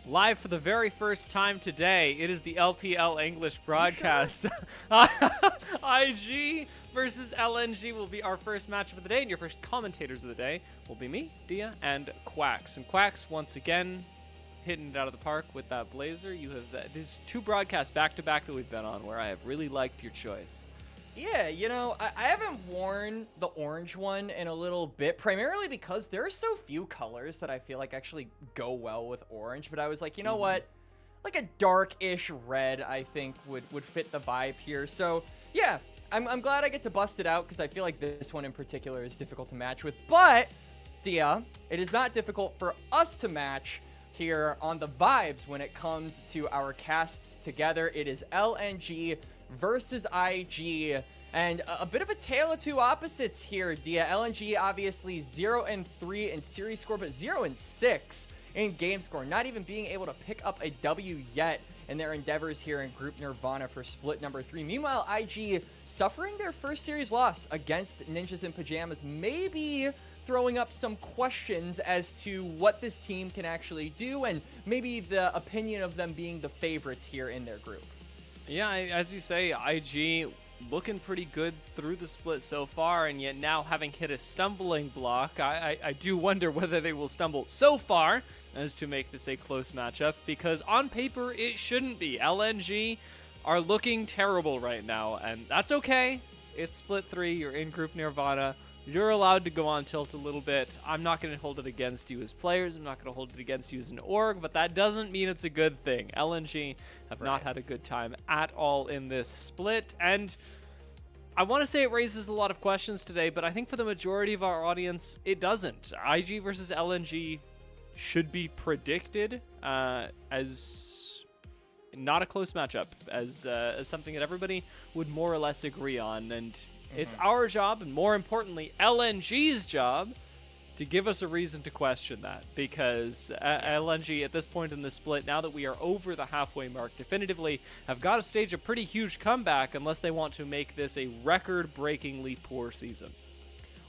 Live for the very first time today, it is the LPL English broadcast. IG versus LNG will be our first matchup of the day, and your first commentators of the day will be me, Dia, and Quacks. And Quacks, once again, hitting it out of the park with that blazer. You have these two broadcasts back-to-back that we've been on where I have really liked your choice. Yeah, you know, I haven't worn the orange one in a little bit, primarily because there are so few colors that I feel like actually go well with orange. But I was like, you know what? Like a dark-ish red, I think, would fit the vibe here. So, yeah, I'm glad I get to bust it out because I feel like this one in particular is difficult to match with. But, Dia, it is not difficult for us to match here on the vibes when it comes to our casts together. It is LNG versus IG, and a bit of a tale of two opposites here, Dia. LNG obviously 0-3 in series score, but 0-6 in game score, not even being able to pick up a W yet in their endeavors here in Group Nirvana for split number 3. Meanwhile, IG suffering their first series loss against Ninjas in Pajamas, maybe throwing up some questions as to what this team can actually do, and maybe the opinion of them being the favorites here in their group. Yeah, as you say, IG looking pretty good through the split so far, and yet now having hit a stumbling block, I do wonder whether they will stumble so far as to make this a close matchup, because on paper it shouldn't be. LNG are looking terrible right now, and that's okay. It's split 3, you're in Group Nirvana. You're allowed to go on tilt a little bit. I'm not going to hold it against you as players. I'm not going to hold it against you as an org, but that doesn't mean it's a good thing. LNG have not had a good time at all in this split, and I want to say it raises a lot of questions today, but I think for the majority of our audience, it doesn't. IG versus LNG should be predicted as not a close matchup, as something that everybody would more or less agree on, and it's our job, and more importantly, LNG's job, to give us a reason to question that. Because LNG, at this point in the split, now that we are over the halfway mark, definitively have got to stage a pretty huge comeback unless they want to make this a record-breakingly poor season.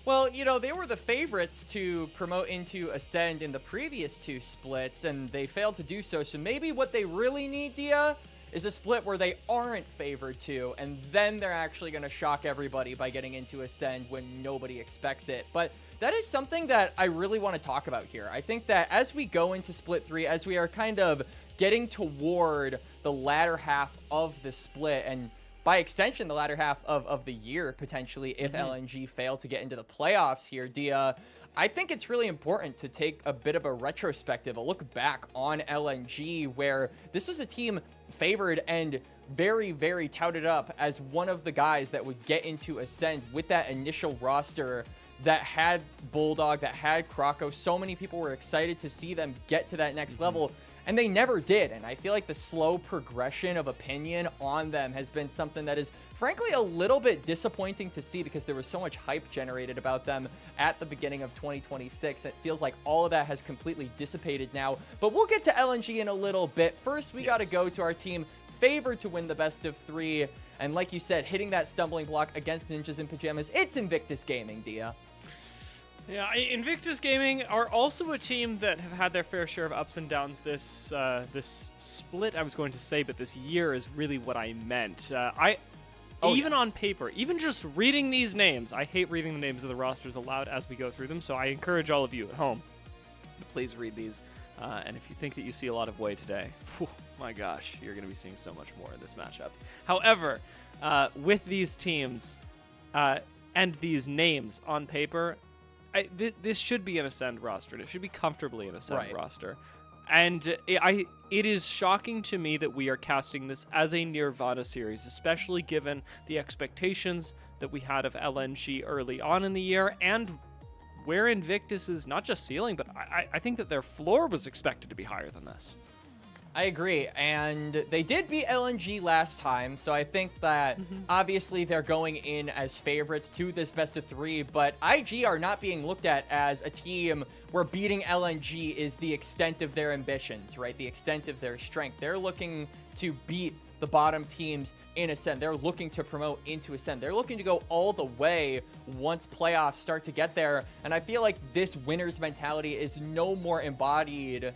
Well, you know, they were the favorites to promote into Ascend in the previous two splits, and they failed to do so. So maybe what they really need, Dia, is a split where they aren't favored to, and then they're actually going to shock everybody by getting into Ascend when nobody expects it. But that is something that I really want to talk about here. I think that as we go into split 3, as we are kind of getting toward the latter half of the split, and by extension, the latter half of the year, potentially, if LNG fail to get into the playoffs here, Dia, I think it's really important to take a bit of a retrospective, a look back on LNG, where this was a team favored and very, very touted up as one of the guys that would get into Ascend with that initial roster that had Bulldog, that had Krako. So many people were excited to see them get to that next level, and they never did. And I feel like the slow progression of opinion on them has been something that is frankly a little bit disappointing to see, because there was so much hype generated about them at the beginning of 2026. It feels like all of that has completely dissipated now, but we'll get to LNG in a little bit. First, we got to go to our team favored to win the best of 3. And like you said, hitting that stumbling block against Ninjas in Pajamas, it's Invictus Gaming, Dia. Yeah, Invictus Gaming are also a team that have had their fair share of ups and downs this split, I was going to say, but this year is really what I meant. Even on paper, even just reading these names, I hate reading the names of the rosters aloud as we go through them, so I encourage all of you at home to please read these. And if you think that you see a lot of Way today, whew, my gosh, you're going to be seeing so much more in this matchup. However, with these teams and these names on paper, this should be an Ascend roster. It should be comfortably an Ascend roster. And it is shocking to me that we are casting this as a Nirvana series, especially given the expectations that we had of LNG early on in the year, and where Invictus is not just ceiling, but I think that their floor was expected to be higher than this. I agree, and they did beat LNG last time, so I think that obviously they're going in as favorites to this best of 3, but IG are not being looked at as a team where beating LNG is the extent of their ambitions, right? The extent of their strength. They're looking to beat the bottom teams in Ascend. They're looking to promote into Ascend. They're looking to go all the way once playoffs start to get there, and I feel like this winner's mentality is no more embodied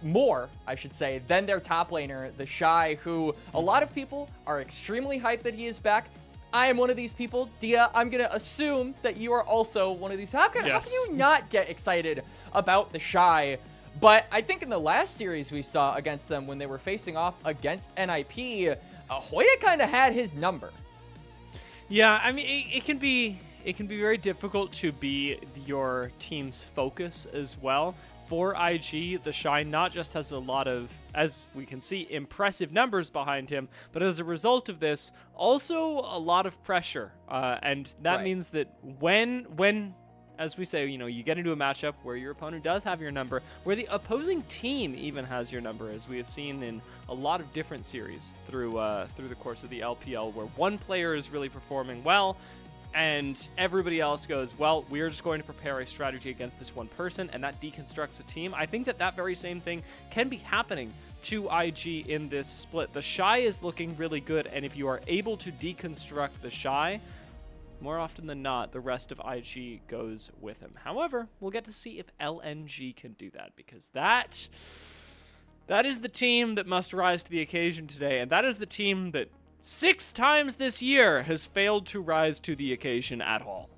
more, I should say, than their top laner, the Shy, who a lot of people are extremely hyped that he is back. I am one of these people. Dia, I'm going to assume that you are also one of these. How can you not get excited about the Shy? But I think in the last series we saw against them when they were facing off against NIP, Hoya kind of had his number. Yeah, I mean, it can be very difficult to be your team's focus as well. For IG, the Shy not just has a lot of, as we can see, impressive numbers behind him, but as a result of this, also a lot of pressure. And that means that when, as we say, you get into a matchup where your opponent does have your number, where the opposing team even has your number, as we have seen in a lot of different series through the course of the LPL, where one player is really performing well, and everybody else goes, well, we're just going to prepare a strategy against this one person, and that deconstructs a team. I think that very same thing can be happening to IG in this split. The Shy is looking really good, and if you are able to deconstruct the Shy, more often than not, the rest of IG goes with him. However, we'll get to see if LNG can do that, because that is the team that must rise to the occasion today, and that is the team that 6 times this year has failed to rise to the occasion at all.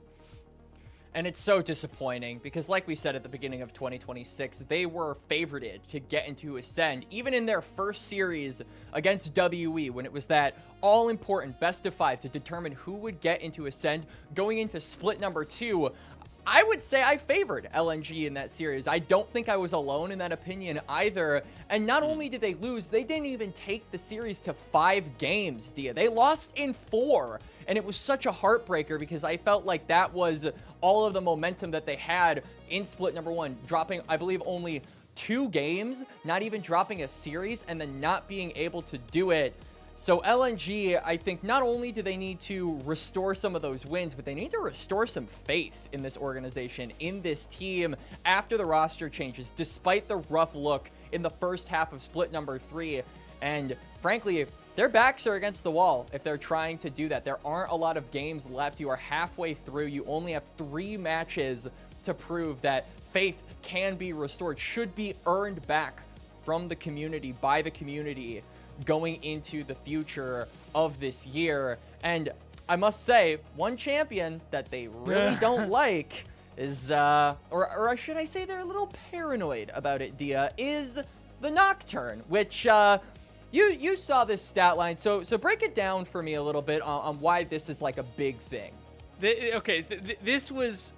And it's so disappointing because, like we said at the beginning of 2026, they were favorited to get into Ascend, even in their first series against WE, when it was that all-important best of 5 to determine who would get into Ascend. Going into split number 2, I would say I favored LNG in that series. I don't think I was alone in that opinion either. And not only did they lose, they didn't even take the series to 5 games, Dia. They lost in 4. And it was such a heartbreaker because I felt like that was all of the momentum that they had in split number 1, dropping, I believe, only 2 games, not even dropping a series, and then not being able to do it. So LNG, I think not only do they need to restore some of those wins, but they need to restore some faith in this organization, in this team, after the roster changes, despite the rough look in the first half of split number 3. And frankly, their backs are against the wall if they're trying to do that. There aren't a lot of games left. You are halfway through. You only have 3 matches to prove that faith can be restored, should be earned back from the community, by the community, going into the future of this year. And I must say, one champion that they really don't like is, or should I say they're a little paranoid about it, Dia, is the Nocturne, which, you saw this stat line, so break it down for me a little bit on why this is like a big thing. This was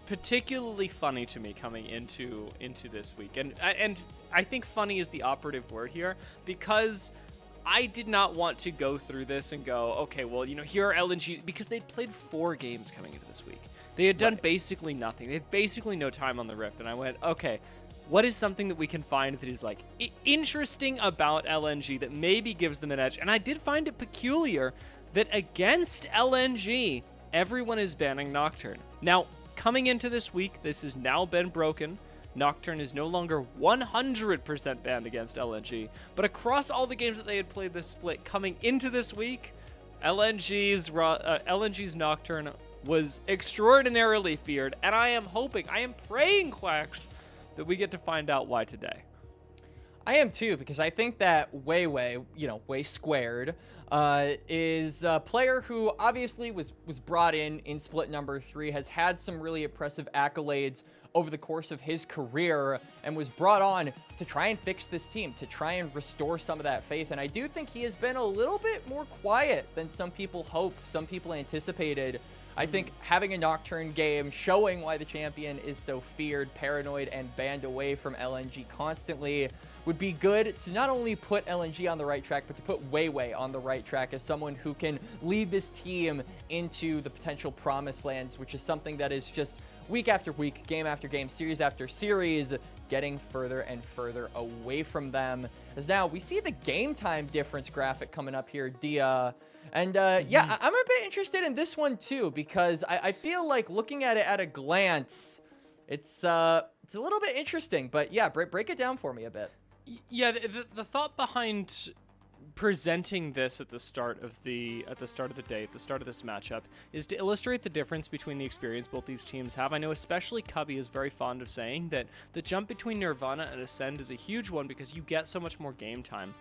particularly funny to me coming into this week, and I think funny is the operative word here, because I did not want to go through this and go, okay, well, here are LNG, because they'd played 4 games coming into this week. They had done basically nothing. They had basically no time on the Rift, and I went, okay, what is something that we can find that is like interesting about LNG that maybe gives them an edge? And I did find it peculiar that against LNG, everyone is banning Nocturne. Now, coming into this week, this has now been broken. Nocturne is no longer 100% banned against LNG, but across all the games that they had played this split coming into this week, LNG's Nocturne was extraordinarily feared, and I am praying, Quacks, that we get to find out why today. I am too, because I think that Way Squared, is a player who obviously was brought in split number 3, has had some really impressive accolades over the course of his career, and was brought on to try and fix this team, to try and restore some of that faith. And I do think he has been a little bit more quiet than some people hoped, some people anticipated. I think having a Nocturne game, showing why the champion is so feared, paranoid, and banned away from LNG constantly would be good to not only put LNG on the right track, but to put Way on the right track as someone who can lead this team into the potential promised lands, which is something that is just week after week, game after game, series after series, getting further and further away from them. As now we see the game time difference graphic coming up here, Dia. And yeah, I'm a bit interested in this one too, because I feel like looking at it at a glance, it's a little bit interesting. But yeah, break it down for me a bit. Yeah, the thought behind presenting this at the start of the day, at the start of this matchup, is to illustrate the difference between the experience both these teams have. I know especially Cubby is very fond of saying that the jump between Nirvana and Ascend is a huge one because you get so much more game time.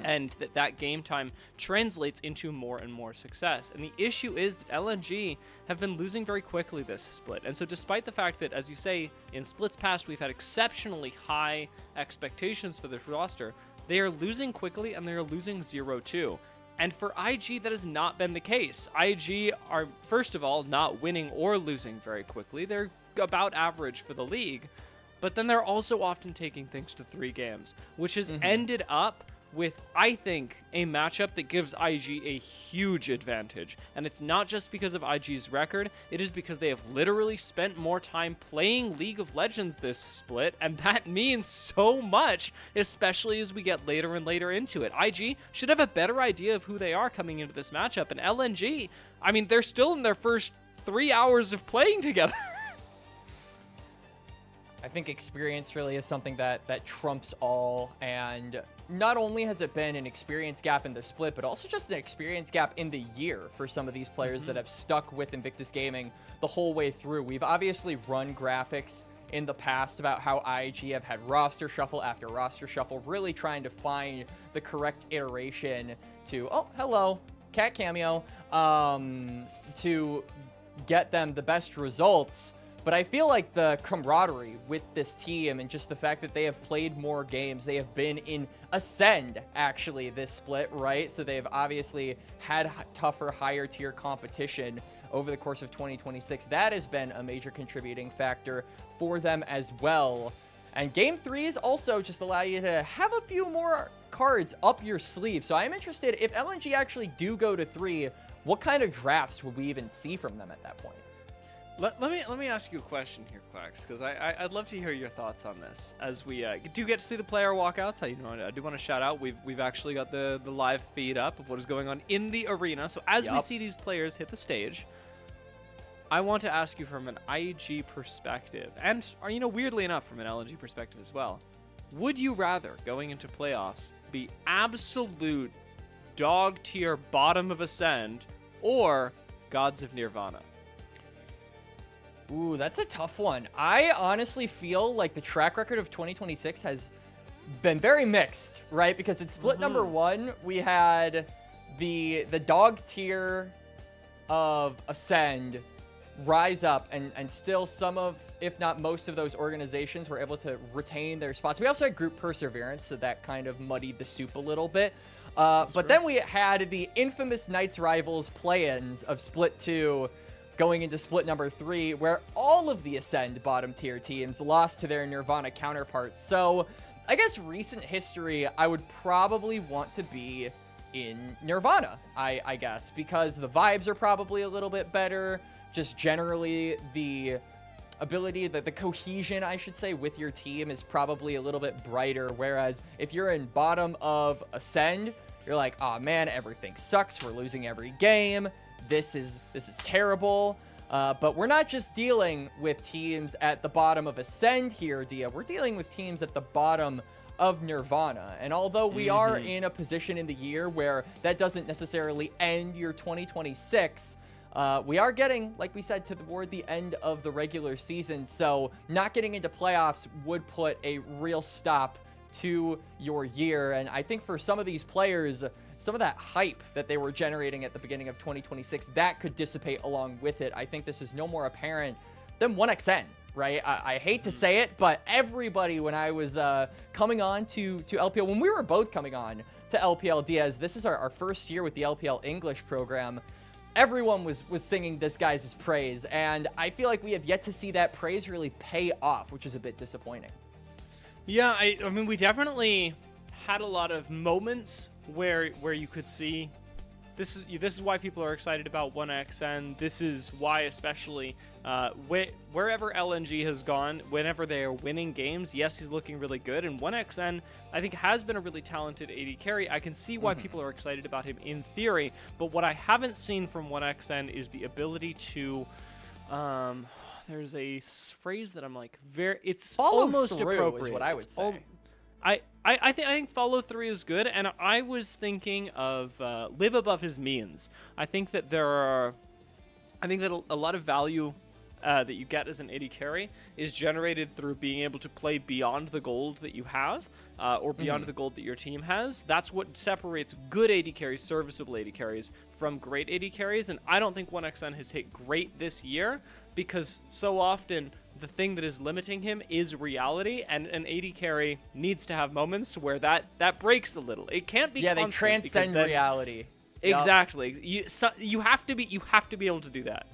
And that game time translates into more and more success. And the issue is that LNG have been losing very quickly this split. And so despite the fact that, as you say, in splits past, we've had exceptionally high expectations for this roster, they are losing quickly and they are losing 0-2. And for IG, that has not been the case. IG are, first of all, not winning or losing very quickly. They're about average for the league. But then they're also often taking things to 3 games, which has ended up with, I think, a matchup that gives IG a huge advantage. And it's not just because of IG's record, it is because they have literally spent more time playing League of Legends this split, and that means so much, especially as we get later and later into it. IG should have a better idea of who they are coming into this matchup, and LNG, I mean, they're still in their first 3 hours of playing together. I think experience really is something that trumps all, and not only has it been an experience gap in the split, but also just an experience gap in the year for some of these players that have stuck with Invictus Gaming the whole way through. We've obviously run graphics in the past about how IG have had roster shuffle after roster shuffle, really trying to find the correct iteration to, oh, hello, cat cameo, to get them the best results. But I feel like the camaraderie with this team and just the fact that they have played more games, they have been in Ascend, actually, this split, right? So they've obviously had tougher, higher tier competition over the course of 2026. That has been a major contributing factor for them as well. And Game 3s also just allow you to have a few more cards up your sleeve. So I'm interested, if LNG actually do go to 3, what kind of drafts would we even see from them at that point? Let me ask you a question here, Quacks, because I'd love to hear your thoughts on this. As we do get to see the player walkouts, I do want to shout out, we've actually got the live feed up of what is going on in the arena. So as we see these players hit the stage, I want to ask you from an IG perspective, and weirdly enough from an LNG perspective as well. Would you rather, going into playoffs, be absolute dog tier bottom of Ascend or Gods of Nirvana? Ooh, that's a tough one. I honestly feel like the track record of 2026 has been very mixed, right? Because in split number 1, we had the dog tier of Ascend rise up, and still some of, if not most of those organizations were able to retain their spots. We also had group perseverance, so that kind of muddied the soup a little bit. But then we had the infamous Knights Rivals play-ins of split 2, going into split number 3, where all of the Ascend bottom tier teams lost to their Nirvana counterparts. So I guess recent history, I would probably want to be in Nirvana, I guess, because the vibes are probably a little bit better. Just generally the ability, the cohesion, I should say, with your team is probably a little bit brighter. Whereas if you're in bottom of Ascend, you're like, oh man, everything sucks. We're losing every game. This is terrible. But we're not just dealing with teams at the bottom of Ascend here, Dia. We're dealing with teams at the bottom of Nirvana. And although we are in a position in the year where that doesn't necessarily end your 2026, we are getting, like we said, toward the end of the regular season. So not getting into playoffs would put a real stop to your year. And I think for some of these players, some of that hype that they were generating at the beginning of 2026, that could dissipate along with it. I think this is no more apparent than 1xN, right? I hate to say it, but everybody, when I was coming on to LPL, when we were both coming on to LPL Diaz, this is our first year with the LPL English program, everyone was singing this guy's praise, and I feel like we have yet to see that praise really pay off, which is a bit disappointing. Yeah, I mean, we definitely had a lot of moments where you could see this is why people are excited about 1xN. This is why, especially wherever LNG has gone, whenever they are winning games, yes, he's looking really good. And 1xN, I think, has been a really talented AD carry. I can see why people are excited about him in theory, but what I haven't seen from 1xN is the ability to there's a phrase that I'm like, it's follow almost through appropriate. is what I would say. I think follow 3 is good, and I was thinking of live above his means. I think that a lot of value that you get as an AD carry is generated through being able to play beyond the gold that you have, or beyond the gold that your team has. That's what separates good AD carries, serviceable AD carries, from great AD carries, and I don't think 1xN has hit great this year, because so often the thing that is limiting him is reality, and an AD carry needs to have moments where that breaks a little. It can't be they transcend reality. Exactly. You have to be able to do that.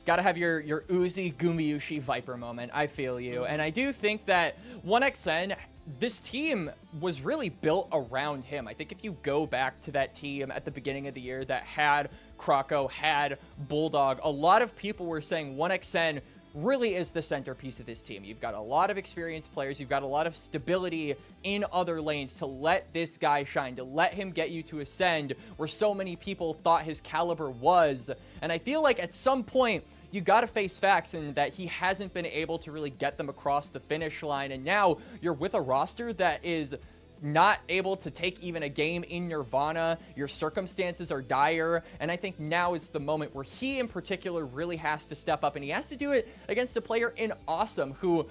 Gotta have your Uzi Gumayushi Viper moment. I feel you. And I do think that 1xN, this team was really built around him. I think if you go back to that team at the beginning of the year that had Kroko, had Bulldog, a lot of people were saying 1xN really is the centerpiece of this team. You've got a lot of experienced players. You've got a lot of stability in other lanes to let this guy shine, to let him get you to Ascend where so many people thought his caliber was. And I feel like at some point, you got to face facts in that he hasn't been able to really get them across the finish line. And now you're with a roster that is not able to take even a game in Nirvana. Your circumstances are dire, and I think now is the moment where he in particular really has to step up, and he has to do it against a player in Awesome, who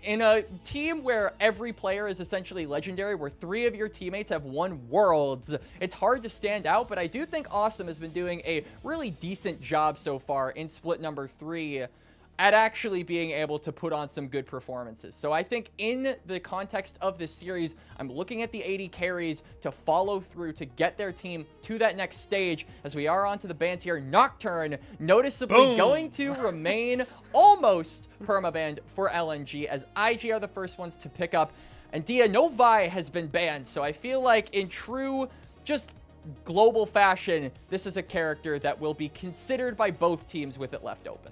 in a team where every player is essentially legendary, where 3 of your teammates have won Worlds, it's hard to stand out, but I do think Awesome has been doing a really decent job so far in split number 3 at actually being able to put on some good performances. So I think in the context of this series, I'm looking at the AD carries to follow through to get their team to that next stage. As we are on to the bans here, Nocturne noticeably going to remain almost permabanned for LNG, as IG are the first ones to pick up. And Dia, no Vi has been banned, so I feel like in true just global fashion, this is a character that will be considered by both teams with it left open.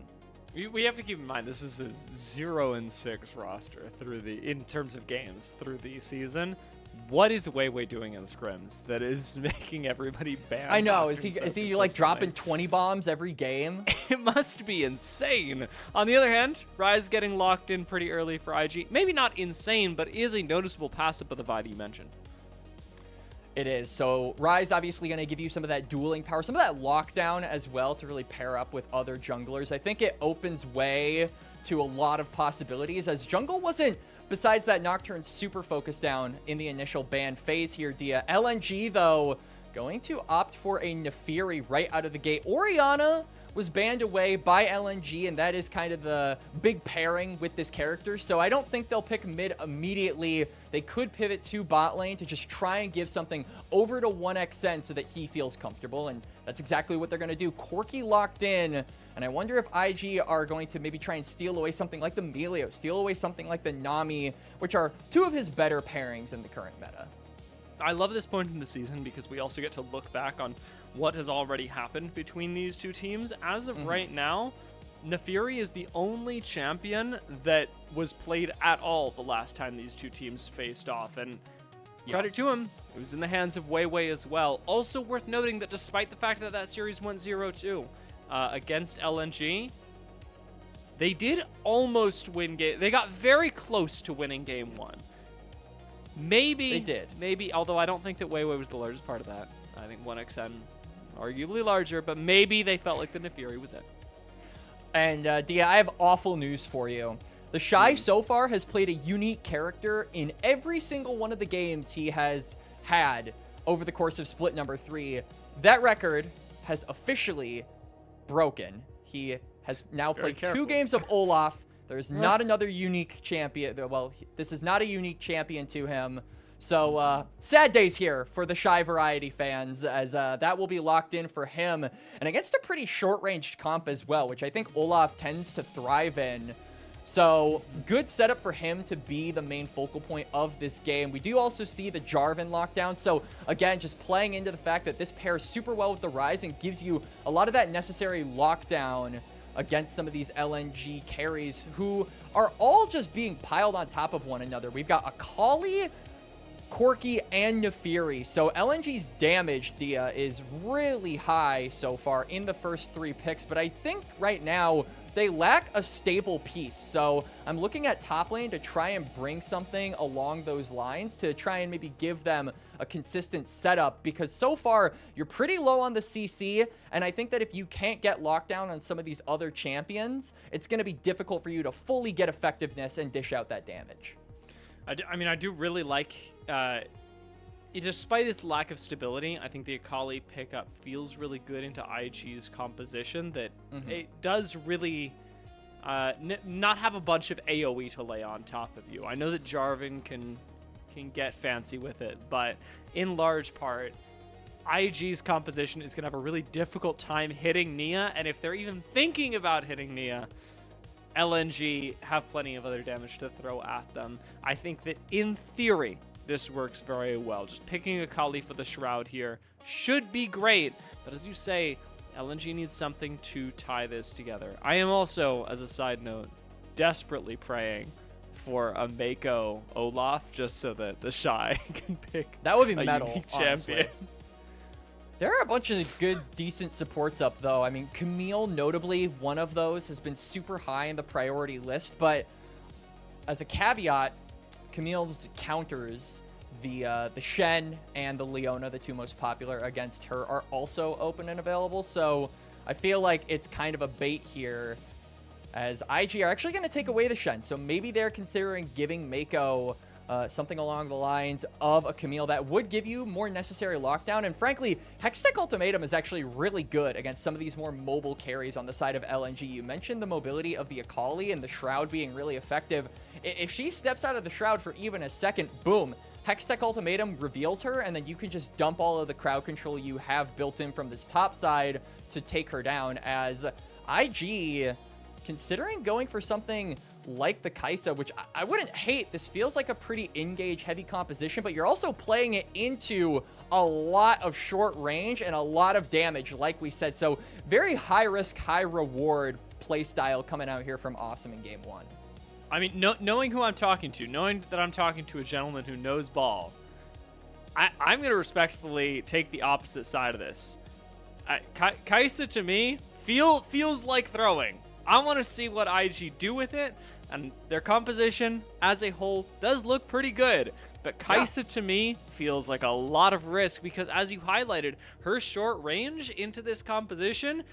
We have to keep in mind this is a 0-6 roster in terms of games through the season. What is Weiwei doing in scrims that is making everybody banned? I know. Is he like dropping 20 bombs every game? It must be insane. On the other hand, Rise getting locked in pretty early for IG. Maybe not insane, but is a noticeable pass up of the Vi that you mentioned. It is. So Rise obviously going to give you some of that dueling power, some of that lockdown as well to really pair up with other junglers. I think it opens way to a lot of possibilities, as jungle wasn't, besides that Nocturne, super focused down in the initial ban phase here, Dia. LNG, though, going to opt for a Nefiri right out of the gate. Orianna was banned away by LNG, and that is kind of the big pairing with this character. So I don't think they'll pick mid immediately. They could pivot to bot lane to just try and give something over to 1xN so that he feels comfortable, and that's exactly what they're going to do. Corki locked in, and I wonder if IG are going to maybe try and steal away something like the Melio, steal away something like the Nami, which are 2 of his better pairings in the current meta. I love this point in the season because we also get to look back on what has already happened between these two teams. As of right now, Nefiri is the only champion that was played at all the last time these two teams faced off, and credit to him, it was in the hands of Weiwei as well. Also worth noting that despite the fact that that series went 0-2 against LNG, they did almost win game. They got very close to winning game 1. Maybe they did. Maybe, although I don't think that Weiwei was the largest part of that. I think 1xN arguably larger, but maybe they felt like the Nefiri was it. And Dia, I have awful news for you. The Shy so far has played a unique character in every single one of the games he has had over the course of split number 3. That record has officially broken. He has now played 2 games of Olaf. There's not another unique champion. Well, this is not a unique champion to him. So, sad days here for the Shy Variety fans, as that will be locked in for him. And against a pretty short-ranged comp as well, which I think Olaf tends to thrive in. So, good setup for him to be the main focal point of this game. We do also see the Jarvan lockdown. So, again, just playing into the fact that this pairs super well with the Ryze and gives you a lot of that necessary lockdown against some of these LNG carries who are all just being piled on top of one another. We've got Akali Corki, and Nefiri. So LNG's damage, Dia, is really high so far in the first 3 picks, but I think right now they lack a stable piece. So I'm looking at top lane to try and bring something along those lines to try and maybe give them a consistent setup, because so far you're pretty low on the CC, and I think that if you can't get lockdown on some of these other champions, it's going to be difficult for you to fully get effectiveness and dish out that damage. I do really like, despite its lack of stability, I think the Akali pickup feels really good into IG's composition, that it does really not have a bunch of AoE to lay on top of you. I know that Jarvan can get fancy with it, but in large part, IG's composition is going to have a really difficult time hitting Nia, and if they're even thinking about hitting Nia, LNG have plenty of other damage to throw at them. I think that in theory, this works very well. Just picking Akali for the Shroud here should be great, but as you say, LNG needs something to tie this together. I am also, as a side note, desperately praying for a Mako Olaf, just so that the Shy can pick that would be a metal, unique honestly. champion. There are a bunch of good, decent supports up, though. I mean, Camille, notably, one of those has been super high in the priority list, but as a caveat, Camille's counters, the Shen and the Leona, the 2 most popular against her, are also open and available, so I feel like it's kind of a bait here, as IG are actually going to take away the Shen, so maybe they're considering giving Mako something along the lines of a Camille that would give you more necessary lockdown. And frankly, Hextech Ultimatum is actually really good against some of these more mobile carries on the side of LNG. You mentioned the mobility of the Akali and the Shroud being really effective. If she steps out of the Shroud for even a second, boom, Hextech Ultimatum reveals her, and then you can just dump all of the crowd control you have built in from this top side to take her down, as IG considering going for something like the Kai'Sa, which I wouldn't hate. This feels like a pretty engage heavy composition, but you're also playing it into a lot of short range and a lot of damage, like we said. So very high risk, high reward play style coming out here from Awesome in game 1. I mean, knowing who I'm talking to, knowing that I'm talking to a gentleman who knows ball, I'm going to respectfully take the opposite side of this. Kai'Sa, to me, feels like throwing. I want to see what IG do with it, and their composition as a whole does look pretty good. But Kai'Sa, to me, feels like a lot of risk, because as you highlighted, her short range into this composition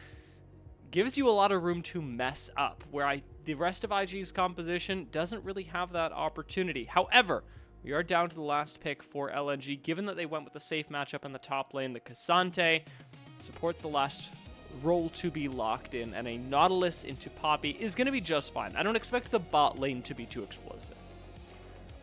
gives you a lot of room to mess up, where the rest of IG's composition doesn't really have that opportunity. However, we are down to the last pick for LNG, given that they went with the safe matchup in the top lane. The Cassante supports the last role to be locked in, and a Nautilus into Poppy is going to be just fine. I don't expect the bot lane to be too explosive.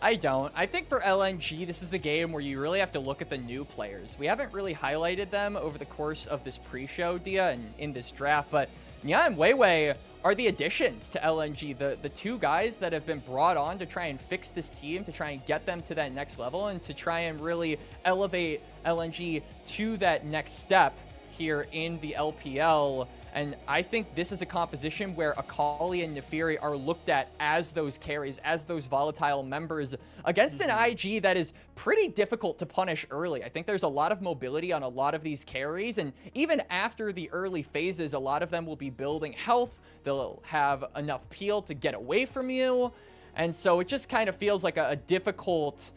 I don't. I think for LNG, this is a game where you really have to look at the new players. We haven't really highlighted them over the course of this pre-show, Dia, and in this draft, but Nya and Weiwei are the additions to LNG, the 2 guys that have been brought on to try and fix this team, to try and get them to that next level, and to try and really elevate LNG to that next step here in the LPL. And I think this is a composition where Akali and Nefiri are looked at as those carries, as those volatile members against an IG that is pretty difficult to punish early. I think there's a lot of mobility on a lot of these carries, and even after the early phases, a lot of them will be building health. They'll have enough peel to get away from you, and so it just kind of feels like a difficult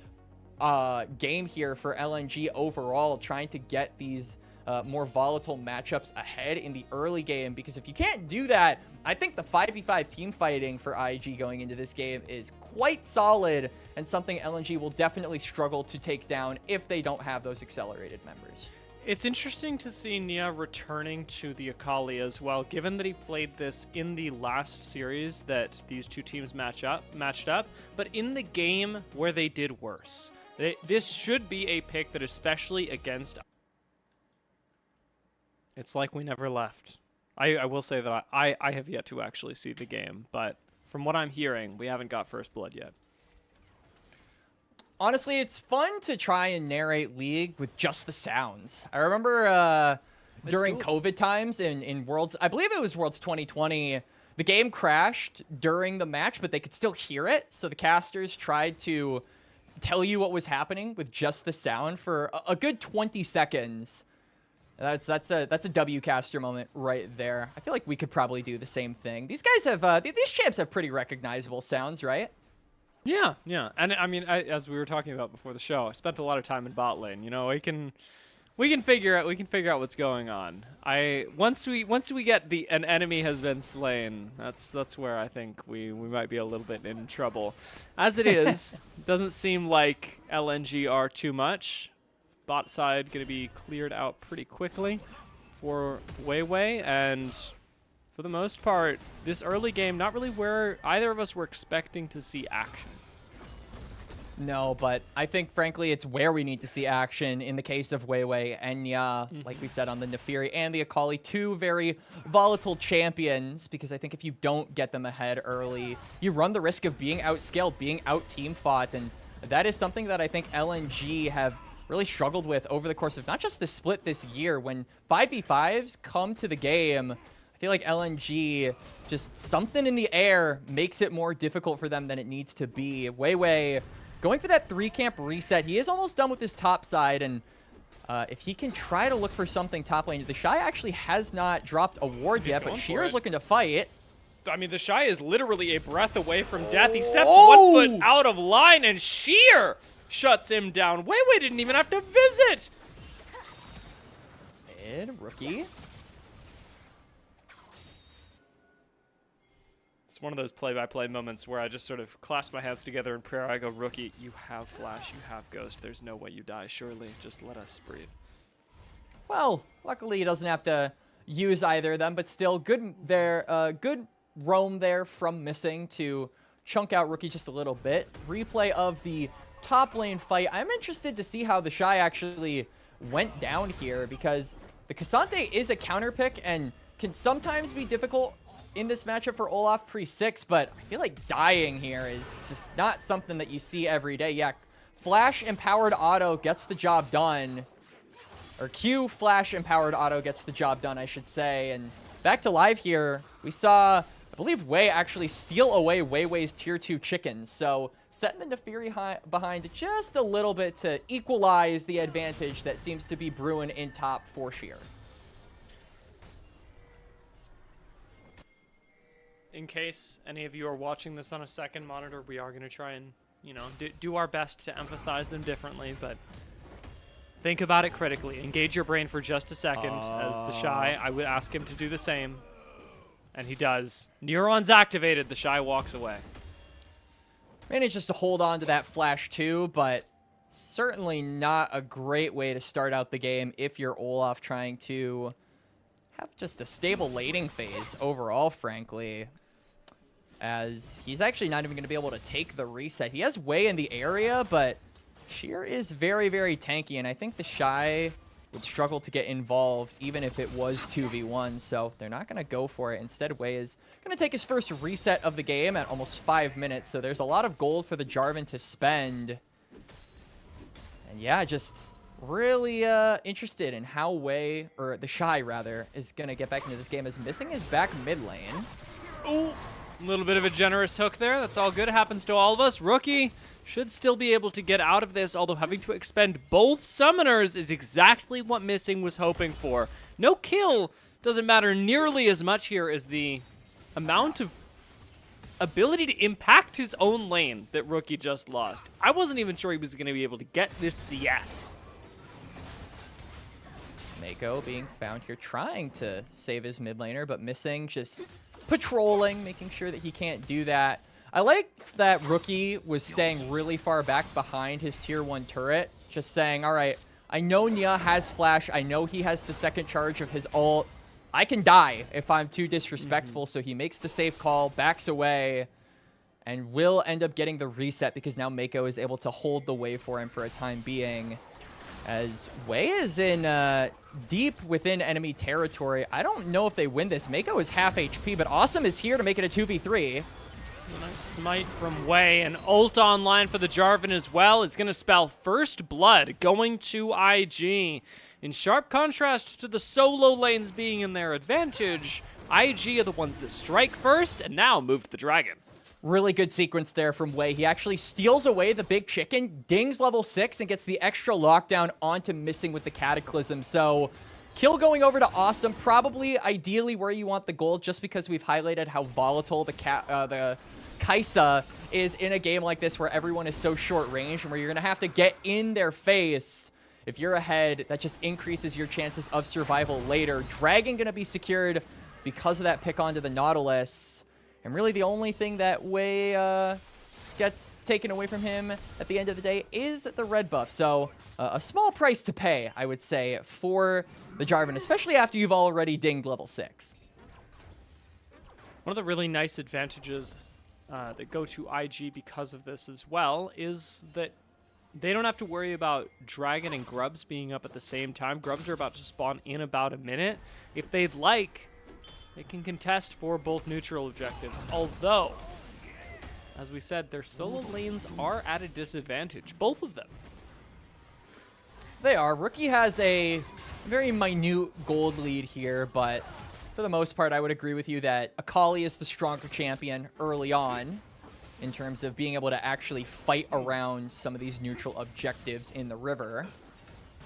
game here for LNG overall, trying to get these more volatile matchups ahead in the early game, because if you can't do that, I think the 5v5 team fighting for IG going into this game is quite solid, and something LNG will definitely struggle to take down if they don't have those accelerated members. It's interesting to see Nia returning to the Akali as well, given that he played this in the last series that these 2 teams matched up, but in the game where they did worse. This should be a pick that, especially against... It's like we never left. I will say that I have yet to actually see the game, but from what I'm hearing, we haven't got first blood yet. Honestly, it's fun to try and narrate League with just the sounds. I remember during COVID times in Worlds, I believe it was Worlds 2020, the game crashed during the match, but they could still hear it. So the casters tried to tell you what was happening with just the sound for a good 20 seconds. That's a Wcaster moment right there. I feel like we could probably do the same thing. These guys have these champs have pretty recognizable sounds, right? Yeah, yeah. And I mean, as we were talking about before the show, I spent a lot of time in bot lane. You know, we can figure out what's going on. Once we get an enemy has been slain, that's where I think we might be a little bit in trouble. As it is, doesn't seem like LNG are too much. Bot side going to be cleared out pretty quickly for Weiwei, and for the most part, this early game, not really where either of us were expecting to see action. No, but I think, frankly, it's where we need to see action in the case of Weiwei and Nya, like we said, on the Naafiri and the Akali, two very volatile champions, because I think if you don't get them ahead early, you run the risk of being outscaled, being out-team fought, and that is something that I think LNG have really struggled with over the course of not just the split this year. When 5v5s come to the game, I feel like LNG, just something in the air makes it more difficult for them than it needs to be. Weiwei going for that 3-camp reset. He is almost done with his top side, and if he can try to look for something top lane, the Shy actually has not dropped a ward yet, but Shear's looking to fight. I mean, the Shy is literally a breath away from death. He steps 1 foot out of line, and Shear shuts him down. Weiwei didn't even have to visit. And Rookie. It's one of those play-by-play moments where I just sort of clasp my hands together in prayer. I go, Rookie, you have Flash, you have Ghost. There's no way you die, surely. Just let us breathe. Well, luckily he doesn't have to use either of them, but still good there. Good roam there from Missing to chunk out Rookie just a little bit. Replay of the top lane fight. I'm interested to see how the Shy actually went down here, because the Cassante is a counter pick and can sometimes be difficult in this matchup for Olaf pre-6, but I feel like dying here is just not something that you see every day. Yeah, Flash Empowered Auto gets the job done. Or Q Flash Empowered Auto gets the job done, I should say. And back to live here, we saw, I believe, Wei actually steal away Weiwei's tier 2 chickens. So setting the Naafiri behind just a little bit to equalize the advantage that seems to be brewing in top for Sheer. In case any of you are watching this on a second monitor, we are going to try and, you know, do our best to emphasize them differently, but think about it critically. Engage your brain for just a second. As the Shy, I would ask him to do the same, and he does. Neurons activated. The Shy walks away. Manages to hold on to that Flash too, but certainly not a great way to start out the game if you're Olaf trying to have just a stable laning phase overall, frankly, as he's actually not even going to be able to take the reset. He has Wei in the area, but Sheer is very, very tanky, and I think the Shy would struggle to get involved even if it was 2v1, so they're not going to go for it. Instead, Wei is going to take his first reset of the game at almost 5 minutes, so there's a lot of gold for the Jarvan to spend. And yeah, just really interested in how Wei, or the Shy rather, is going to get back into this game, as Missing is back mid lane. Ooh, a little bit of a generous hook there. That's all good. It happens to all of us. Rookie should still be able to get out of this, although having to expend both summoners is exactly what Missing was hoping for. No kill doesn't matter nearly as much here as the amount of ability to impact his own lane that Rookie just lost. I wasn't even sure he was going to be able to get this CS. Mako being found here trying to save his mid laner, but Missing just patrolling, making sure that he can't do that. I like that Rookie was staying really far back behind his tier 1 turret, just saying, all right, I know Nya has Flash, I know he has the second charge of his ult, I can die if I'm too disrespectful, so he makes the safe call, backs away, and will end up getting the reset because now Mako is able to hold the way for him for a time being. As Wei is in deep within enemy territory. I don't know if they win this. Mako is half HP, but Awesome is here to make it a 2v3. A nice smite from Wei, and ult online for the Jarvan as well. It's going to spell first blood going to IG. In sharp contrast to the solo lanes being in their advantage, IG are the ones that strike first and now move to the dragon. Really good sequence there from Wei. He actually steals away the big chicken, dings level 6, and gets the extra lockdown onto Missing with the Cataclysm. So kill going over to Awesome, probably ideally where you want the gold, just because we've highlighted how volatile the Kaisa is in a game like this where everyone is so short range and where you're going to have to get in their face. If you're ahead, that just increases your chances of survival later. Dragon going to be secured because of that pick onto the Nautilus. And really the only thing that Wei gets taken away from him at the end of the day is the red buff. So a small price to pay, I would say, for the Jarvan, especially after you've already dinged level 6. One of the really nice advantages that go to IG because of this as well is that they don't have to worry about Dragon and Grubs being up at the same time. Grubs are about to spawn in about a minute. If they'd like, they can contest for both neutral objectives. Although, as we said, their solo lanes are at a disadvantage. Both of them. They are. Rookie has a very minute gold lead here, but for the most part, I would agree with you that Akali is the stronger champion early on in terms of being able to actually fight around some of these neutral objectives in the river.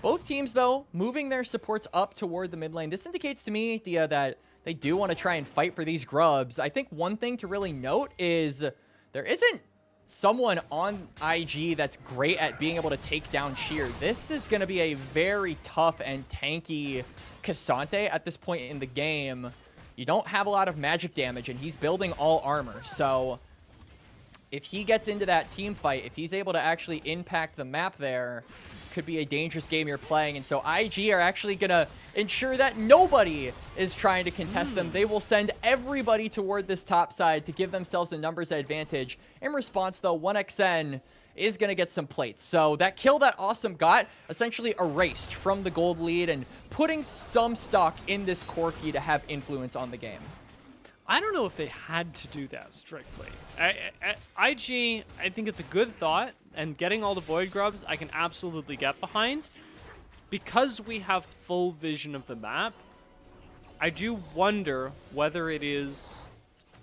Both teams, though, moving their supports up toward the mid lane. This indicates to me, Dia, that they do want to try and fight for these grubs. I think one thing to really note is there isn't someone on IG that's great at being able to take down Sheer. This is going to be a very tough and tanky Cassante at this point in the game. You don't have a lot of magic damage, and he's building all armor. So if he gets into that team fight, if he's able to actually impact the map there, could be a dangerous game you're playing. And so IG are actually going to ensure that nobody is trying to contest them. They will send everybody toward this top side to give themselves a numbers advantage. In response, though, 1xN is going to get some plates. So that kill that Awesome got essentially erased from the gold lead and putting some stock in this Corki to have influence on the game. I don't know if they had to do that strictly. IG, I think it's a good thought, and getting all the Void Grubs, I can absolutely get behind. Because we have full vision of the map, I do wonder whether it is,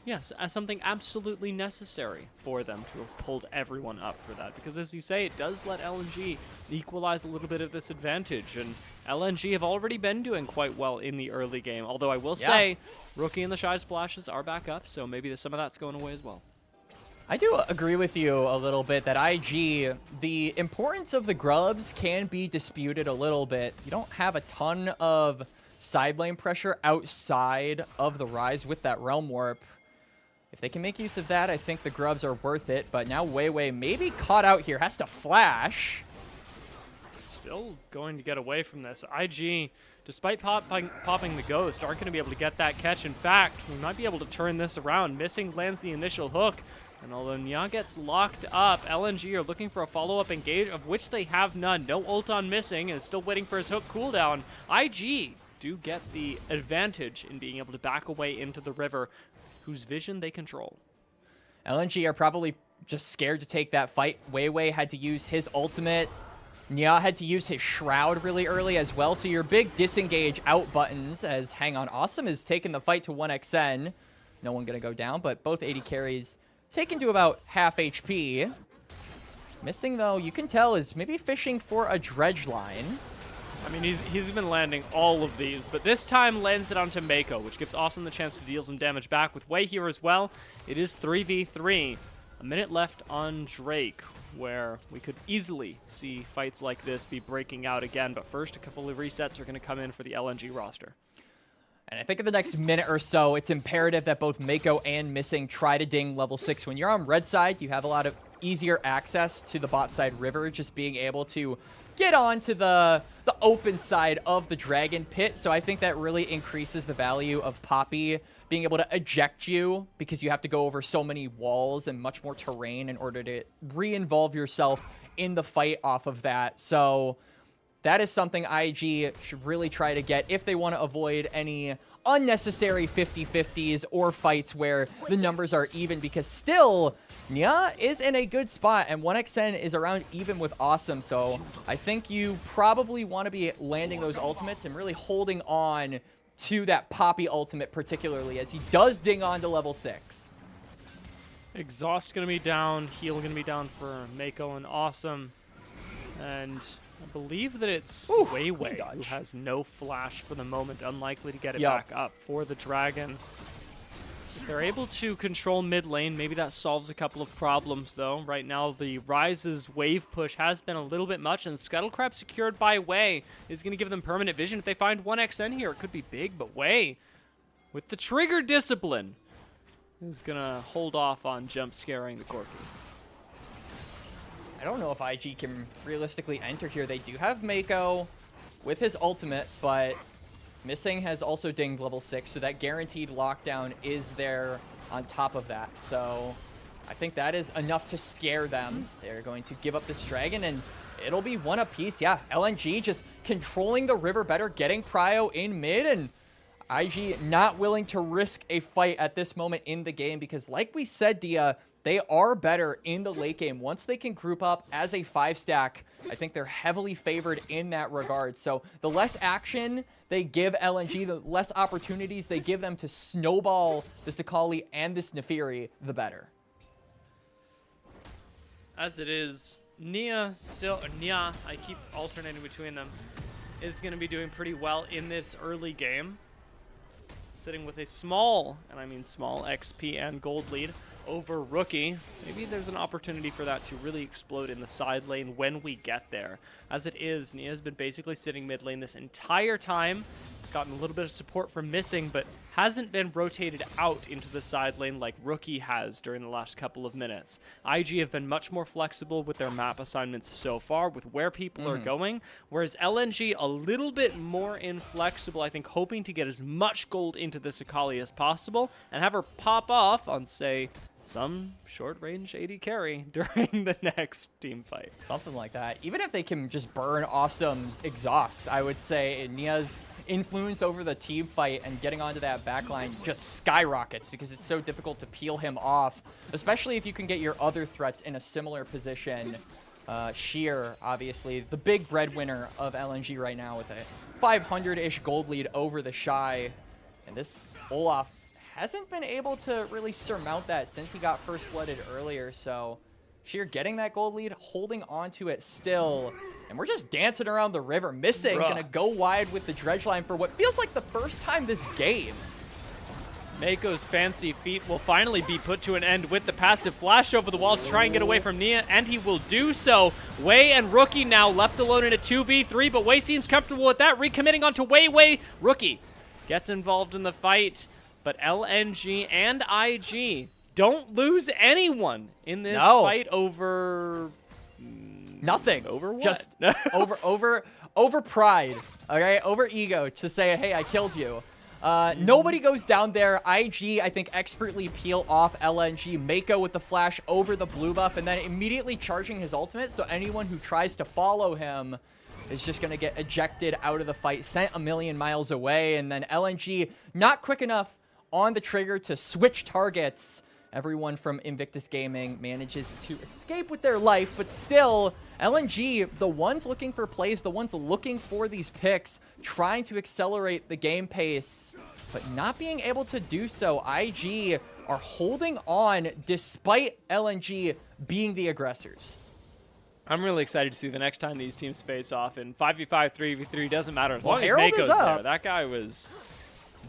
yes, something absolutely necessary for them to have pulled everyone up for that. Because as you say, it does let LNG equalize a little bit of this advantage, and LNG have already been doing quite well in the early game. Although I will say, Rookie and the Shy Splashes are back up, so maybe some of that's going away as well. I do agree with you a little bit that IG, the importance of the grubs can be disputed a little bit. You don't have a ton of side lane pressure outside of the Rise with that Realm Warp. If they can make use of that, I think the grubs are worth it. But now Wei maybe caught out here, has to flash. Still going to get away from this. IG, despite popping the Ghost, aren't going to be able to get that catch. In fact, we might be able to turn this around. Missing lands the initial hook. And although Nya gets locked up, LNG are looking for a follow-up engage, of which they have none. No ult on Missing, and is still waiting for his hook cooldown. IG do get the advantage in being able to back away into the river, whose vision they control. LNG are probably just scared to take that fight. Wei had to use his ultimate. Nya had to use his Shroud really early as well. So your big disengage out buttons as Hang On Awesome is taking the fight to 1xN. No one going to go down, but both AD carries taken to about half HP. Missing, though, you can tell, is maybe fishing for a dredge line. I mean, he's been landing all of these, but this time lands it onto Mako, which gives Awesome the chance to deal some damage back. With Wei here as well, it is 3v3. A minute left on Drake, where we could easily see fights like this be breaking out again. But first, a couple of resets are going to come in for the LNG roster. And I think in the next minute or so, it's imperative that both Mako and Missing try to ding level 6. When you're on red side, you have a lot of easier access to the bot side river, just being able to get onto the open side of the Dragon Pit. So I think that really increases the value of Poppy being able to eject you, because you have to go over so many walls and much more terrain in order to re-involve yourself in the fight off of that. So that is something IG should really try to get if they want to avoid any unnecessary 50-50s or fights where the numbers are even, because still, Nya is in a good spot, and 1xN is around even with Awesome. So I think you probably want to be landing those ultimates and really holding on to that Poppy ultimate, particularly as he does ding on to level 6. Exhaust going to be down. Heal going to be down for Mako and Awesome. And I believe that it's Wei Wei who has no flash for the moment. Unlikely to get it back up for the Dragon. If they're able to control mid lane, maybe that solves a couple of problems, though. Right now, the Ryze's wave push has been a little bit much, and Scuttle Crab secured by Wei is going to give them permanent vision. If they find 1xN here, it could be big, but Wei, with the trigger discipline, is going to hold off on jump scaring the Corki. I don't know if IG can realistically enter here. They do have Mako with his ultimate, but Missing has also dinged level 6, so that guaranteed lockdown is there on top of that. So I think that is enough to scare them. They're going to give up this Dragon, and it'll be one apiece. Yeah, LNG just controlling the river better, getting Prio in mid, and IG not willing to risk a fight at this moment in the game because, like we said, Dia, they are better in the late game. Once they can group up as a 5-stack, I think they're heavily favored in that regard. So the less action they give LNG, the less opportunities they give them to snowball this Akali and this Nefiri, the better. As it is, Nia, I keep alternating between them, is going to be doing pretty well in this early game. Sitting with a small, and I mean small, XP and gold lead over Rookie. Maybe there's an opportunity for that to really explode in the side lane when we get there. As it is, Nia has been basically sitting mid lane this entire time. It's gotten a little bit of support from Missing, but hasn't been rotated out into the side lane like Rookie has during the last couple of minutes. IG have been much more flexible with their map assignments so far, with where people are going, whereas LNG a little bit more inflexible, I think, hoping to get as much gold into this Akali as possible and have her pop off on, say, some short-range AD carry during the next team fight. Something like that. Even if they can just burn Awesome's exhaust, I would say Nia's influence over the team fight and getting onto that backline just skyrockets because it's so difficult to peel him off, especially if you can get your other threats in a similar position. Sheer, obviously, the big breadwinner of LNG right now with a 500-ish gold lead over the Shy. And this Olaf hasn't been able to really surmount that since he got first blooded earlier. So Sheer getting that gold lead, holding on to it still. And we're just dancing around the river. Missing, gonna go wide with the dredge line for what feels like the first time this game. Mako's fancy feet will finally be put to an end with the passive flash over the wall to try and get away from Nia, and he will do so. Wei and Rookie now left alone in a 2v3, but Wei seems comfortable with that, recommitting onto Wei. Rookie gets involved in the fight, but LNG and IG don't lose anyone in this fight over... Nothing. Over what? Just over pride, okay? Over ego to say, hey, I killed you. Nobody goes down there. IG, I think, expertly peel off LNG. Mako with the flash over the blue buff and then immediately charging his ultimate, so anyone who tries to follow him is just going to get ejected out of the fight, sent a million miles away, and then LNG not quick enough on the trigger to switch targets. Everyone from Invictus Gaming manages to escape with their life, but still, LNG, the ones looking for plays, the ones looking for these picks, trying to accelerate the game pace, but not being able to do so. IG are holding on despite LNG being the aggressors. I'm really excited to see the next time these teams face off in 5v5, 3v3, doesn't matter. As long as Herald Mako's is up. there. That guy was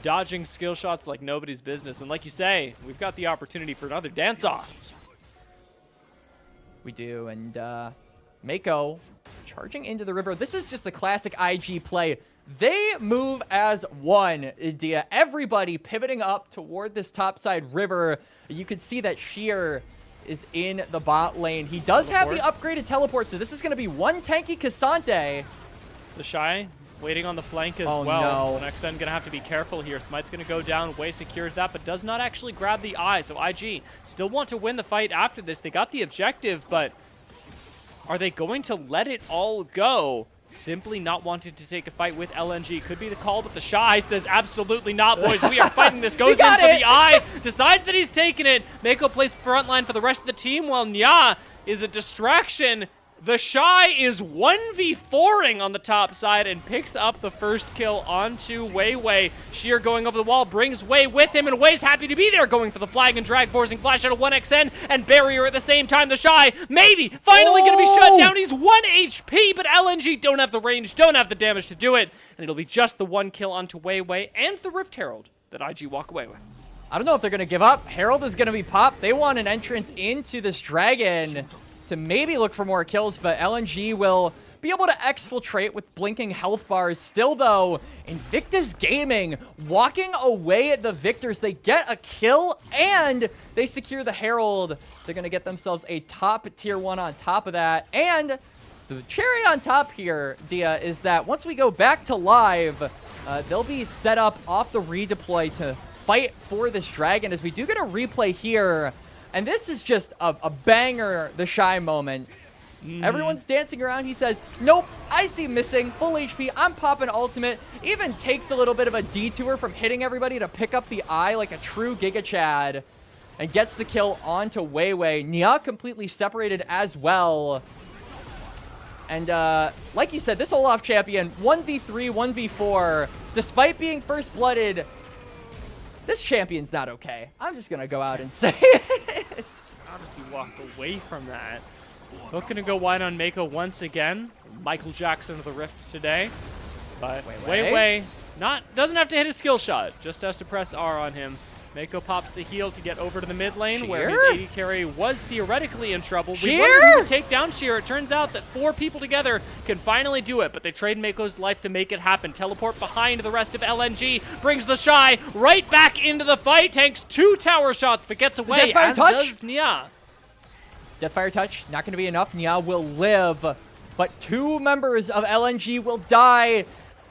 dodging skill shots like nobody's business. And like you say, we've got the opportunity for another dance-off. We do, and Mako charging into the river. This is just the classic IG play. They move as one, Dia. Everybody pivoting up toward this topside river. You can see that Sheer is in the bot lane. He does have the upgraded teleport, so this is going to be one tanky Cassante. The Shy waiting on the flank as well. No. Next then gonna have to be careful here. Smite's gonna go down. Wei secures that, but does not actually grab the eye. So IG still want to win the fight after this. They got the objective, but are they going to let it all go? Simply not wanting to take a fight with LNG. Could be the call, but the Shy says absolutely not, boys. We are fighting this. Goes in for the eye. Decides that he's taking it. Mako plays frontline for the rest of the team, while Nya is a distraction. The Shy is 1v4ing on the top side and picks up the first kill onto Wei Wei. Sheer going over the wall brings Wei with him, and Wei's happy to be there, going for the flag and drag, forcing Flash out of 1xN and Barrier at the same time. The Shy, maybe, finally going to be shut down. He's 1 HP, but LNG don't have the range, don't have the damage to do it, and it'll be just the 1 kill onto Wei Wei and the Rift Herald that IG walk away with. I don't know if they're going to give up. Herald is going to be popped. They want an entrance into this dragon to maybe look for more kills, but LNG will be able to exfiltrate with blinking health bars. Still, though, Invictus Gaming walking away at the victors. They get a kill, and they secure the Herald. They're going to get themselves a top tier 1 on top of that. And the cherry on top here, Dia, is that once we go back to live, they'll be set up off the redeploy to fight for this dragon, as we do get a replay here. And this is just a banger, the Shy moment. Everyone's dancing around. He says, nope, I see missing, full HP, I'm popping ultimate. Even takes a little bit of a detour from hitting everybody to pick up the eye like a true Giga Chad. And gets the kill onto Wei Wei. Nia completely separated as well. And like you said, this Olaf champion, 1v3, 1v4, despite being first blooded, this champion's not okay. I'm just going to go out and say it. Honestly, walk away from that. Looking to go wide on Mako once again. Michael Jackson of the Rift today. But Wei Wei doesn't have to hit a skill shot. Just has to press R on him. Mako pops the heal to get over to the mid lane, where his AD carry was theoretically in trouble. We wondered who would take down Sheer. It turns out that 4 people together can finally do it, but they trade Mako's life to make it happen. Teleport behind the rest of LNG, brings the Shy right back into the fight, tanks 2 tower shots, but gets away, as does Nia. Deathfire Touch, not going to be enough. Nia will live, but 2 members of LNG will die.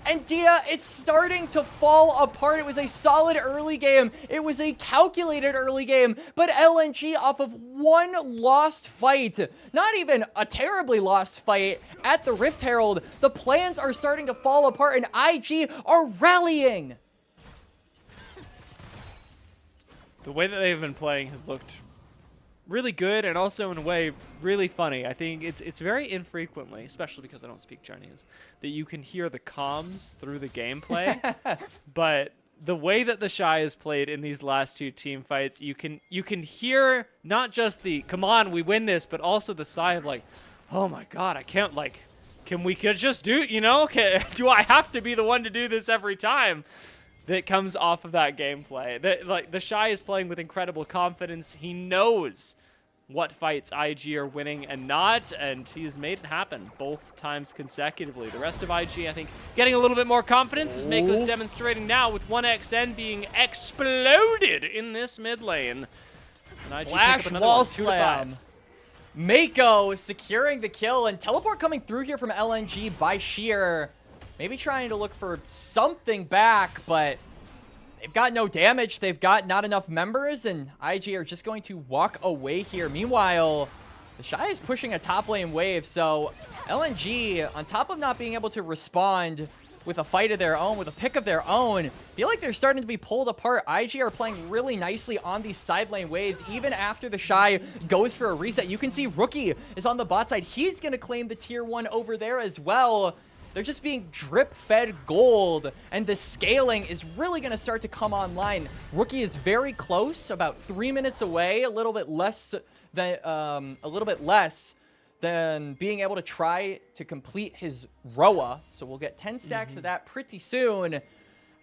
And Dia, it's starting to fall apart. It was a solid early game. It was a calculated early game. But LNG, off of 1 lost fight, not even a terribly lost fight at the Rift Herald, the plans are starting to fall apart, and IG are rallying. The way that they've been playing has looked really good, and also in a way really funny. I think it's very infrequently, especially because I don't speak Chinese, that you can hear the comms through the gameplay. But the way that the Shy is played in these last 2 team fights, you can hear not just the "come on, we win this," but also the sigh of like, "Oh my God, I can't can we just do, you know? Do I have to be the one to do this every time?" That comes off of that gameplay. The Shy is playing with incredible confidence. He knows what fights IG are winning and not, and he's made it happen both times consecutively. The rest of IG, I think, getting a little bit more confidence, as Mako's demonstrating now with 1xN being exploded in this mid lane. And IG Flash wall slam. Mako securing the kill, and teleport coming through here from LNG by Sheer. Maybe trying to look for something back, but they've got no damage. They've got not enough members, and IG are just going to walk away here. Meanwhile, the Shy is pushing a top lane wave, so LNG, on top of not being able to respond with a fight of their own, with a pick of their own, feel like they're starting to be pulled apart. IG are playing really nicely on these side lane waves, even after the Shy goes for a reset. You can see Rookie is on the bot side. He's going to claim the tier 1 over there as well. They're just being drip-fed gold, and the scaling is really going to start to come online. Rookie is very close, about 3 minutes away, a little bit less than being able to try to complete his Roa. So we'll get 10 stacks of that pretty soon.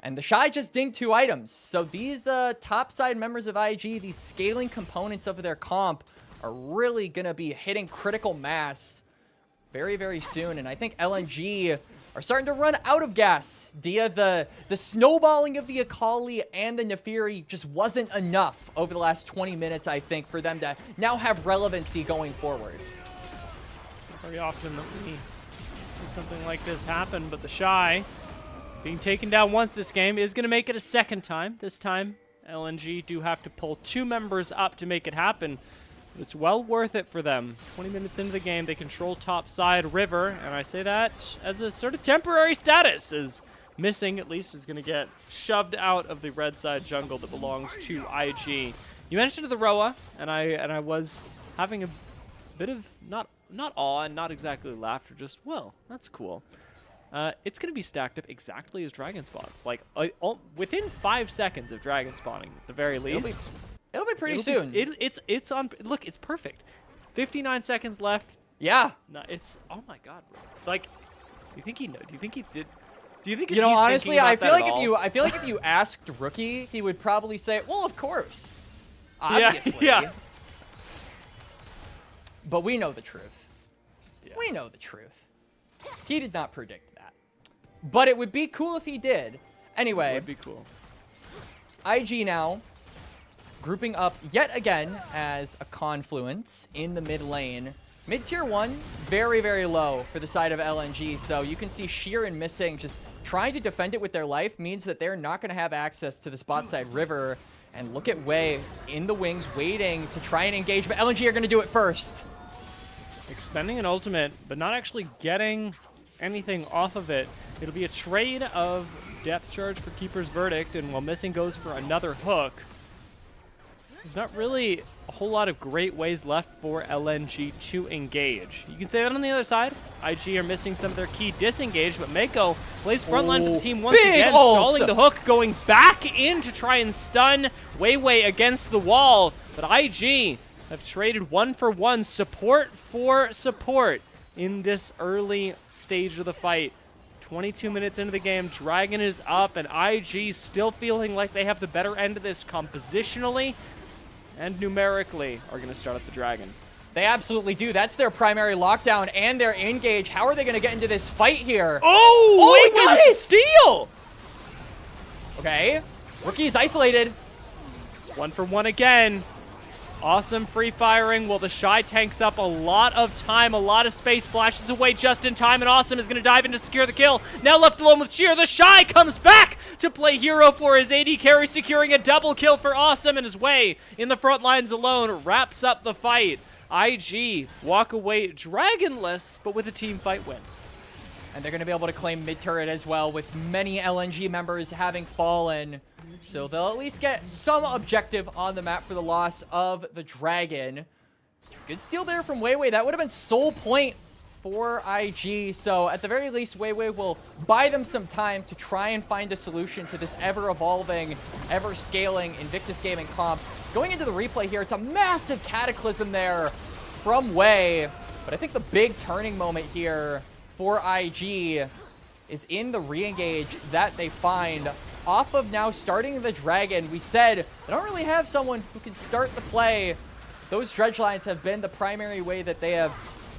And the Shy just dinged 2 items. So these topside members of IG, these scaling components of their comp, are really going to be hitting critical mass very, very soon. And I think LNG are starting to run out of gas. Dia, the snowballing of the Akali and the Nefiri just wasn't enough over the last 20 minutes, I think, for them to now have relevancy going forward. It's not very often that we see something like this happen, but the Shy being taken down once this game is going to make it a second time. This time, LNG do have to pull 2 members up to make it happen. It's well worth it for them. 20 minutes into the game, they control top side River, and I say that as a sort of temporary status, as Missing at least is going to get shoved out of the red side jungle that belongs to IG. You mentioned the Roa, and I was having a bit of, not not awe and not exactly laughter, just, well, that's cool. It's going to be stacked up exactly as dragon spawns. Like, within 5 seconds of dragon spawning, at the very least. It'll be pretty soon. It's on. Look, it's perfect. 59 seconds left. Yeah. No, it's. Oh my God, bro. Like, do you think he know? Do you think he did? Do you think you know? he's Honestly, thinking I about feel that like at if you, all? I feel like if you asked Rookie, he would probably say, "Well, of course, obviously." Yeah. But we know the truth. Yeah. We know the truth. He did not predict that. But it would be cool if he did. Anyway. It would be cool. IG now grouping up yet again as a confluence in the mid lane. Mid tier 1, very, very low for the side of LNG. So you can see Sheer and Missing just trying to defend it with their life means that they're not going to have access to the spot side river. And look at Wei in the wings waiting to try and engage. But LNG are going to do it first. Expending an ultimate, but not actually getting anything off of it. It'll be a trade of depth charge for Keeper's Verdict, and while Missing goes for another hook, there's not really a whole lot of great ways left for LNG to engage. You can say that on the other side. IG are missing some of their key disengage, but Mako plays frontline for the team once again, stalling the hook, going back in to try and stun Wei against the wall, but IG have traded 1-for-1 support for support in this early stage of the fight. 22 minutes into the game, Dragon is up, and IG still feeling like they have the better end of this compositionally and numerically are going to start up the Dragon. They absolutely do. That's their primary lockdown and their engage. How are they going to get into this fight here? Oh, he got it! Steal! Okay, Rookie's isolated. 1-for-1 again. Awesome free firing while the Shy tanks up a lot of time, a lot of space, flashes away just in time, and Awesome is going to dive in to secure the kill. Now left alone with Sheer, the Shy comes back to play hero for his AD carry, securing a double kill for Awesome, and his Wei in the front lines alone wraps up the fight. IG walk away dragonless, but with a team fight win. And they're going to be able to claim mid-turret as well, with many LNG members having fallen. So they'll at least get some objective on the map for the loss of the Dragon. Good steal there from Wei. That would have been soul point for IG. So at the very least, Wei will buy them some time to try and find a solution to this ever-evolving, ever-scaling Invictus Gaming comp. Going into the replay here, it's a massive cataclysm there from Wei. But I think the big turning moment here for IG is in the re-engage that they find off of now starting the Dragon. We said they don't really have someone who can start the play. Those dredge lines have been the primary way that they have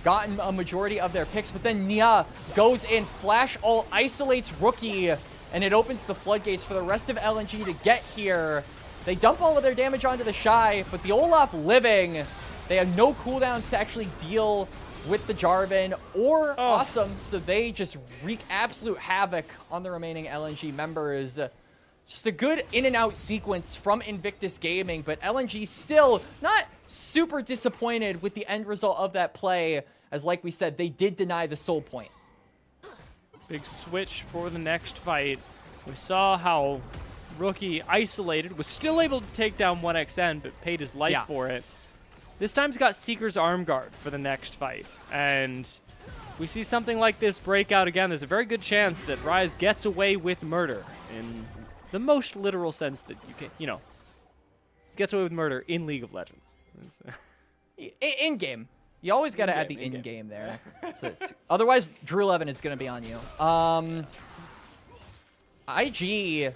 gotten a majority of their picks, but then Nia goes in, flash ult, isolates Rookie, and it opens the floodgates for the rest of LNG to get here. They dump all of their damage onto the Shy, but the Olaf living, they have no cooldowns to actually deal with the Jarvan or Awesome, so they just wreak absolute havoc on the remaining LNG members. Just a good in and out sequence from Invictus Gaming, but LNG still not super disappointed with the end result of that play, as like we said, they did deny the soul point. Big switch for the next fight. We saw how Rookie isolated, was still able to take down 1xN, but paid his life for it. This time he's got Seeker's Arm Guard for the next fight, and we see something like this break out again. There's a very good chance that Rise gets away with murder in the most literal sense that you can, gets away with murder in League of Legends. In-game. You always got to add the in-game there. So otherwise, Drew 11 is going to be on you. IG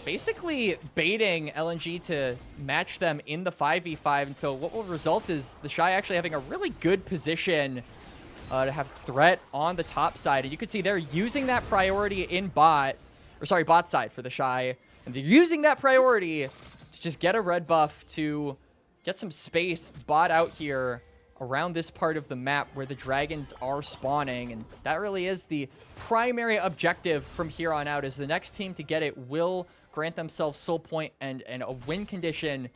basically baiting LNG to match them in the 5v5, and so what will result is the Shy actually having a really good position to have threat on the top side. And you can see they're using that priority in bot side for the Shy, and they're using that priority to just get a red buff to get some space bot out here around this part of the map where the Dragons are spawning, and that really is the primary objective from here on out, is the next team to get it will grant themselves soul point and a win condition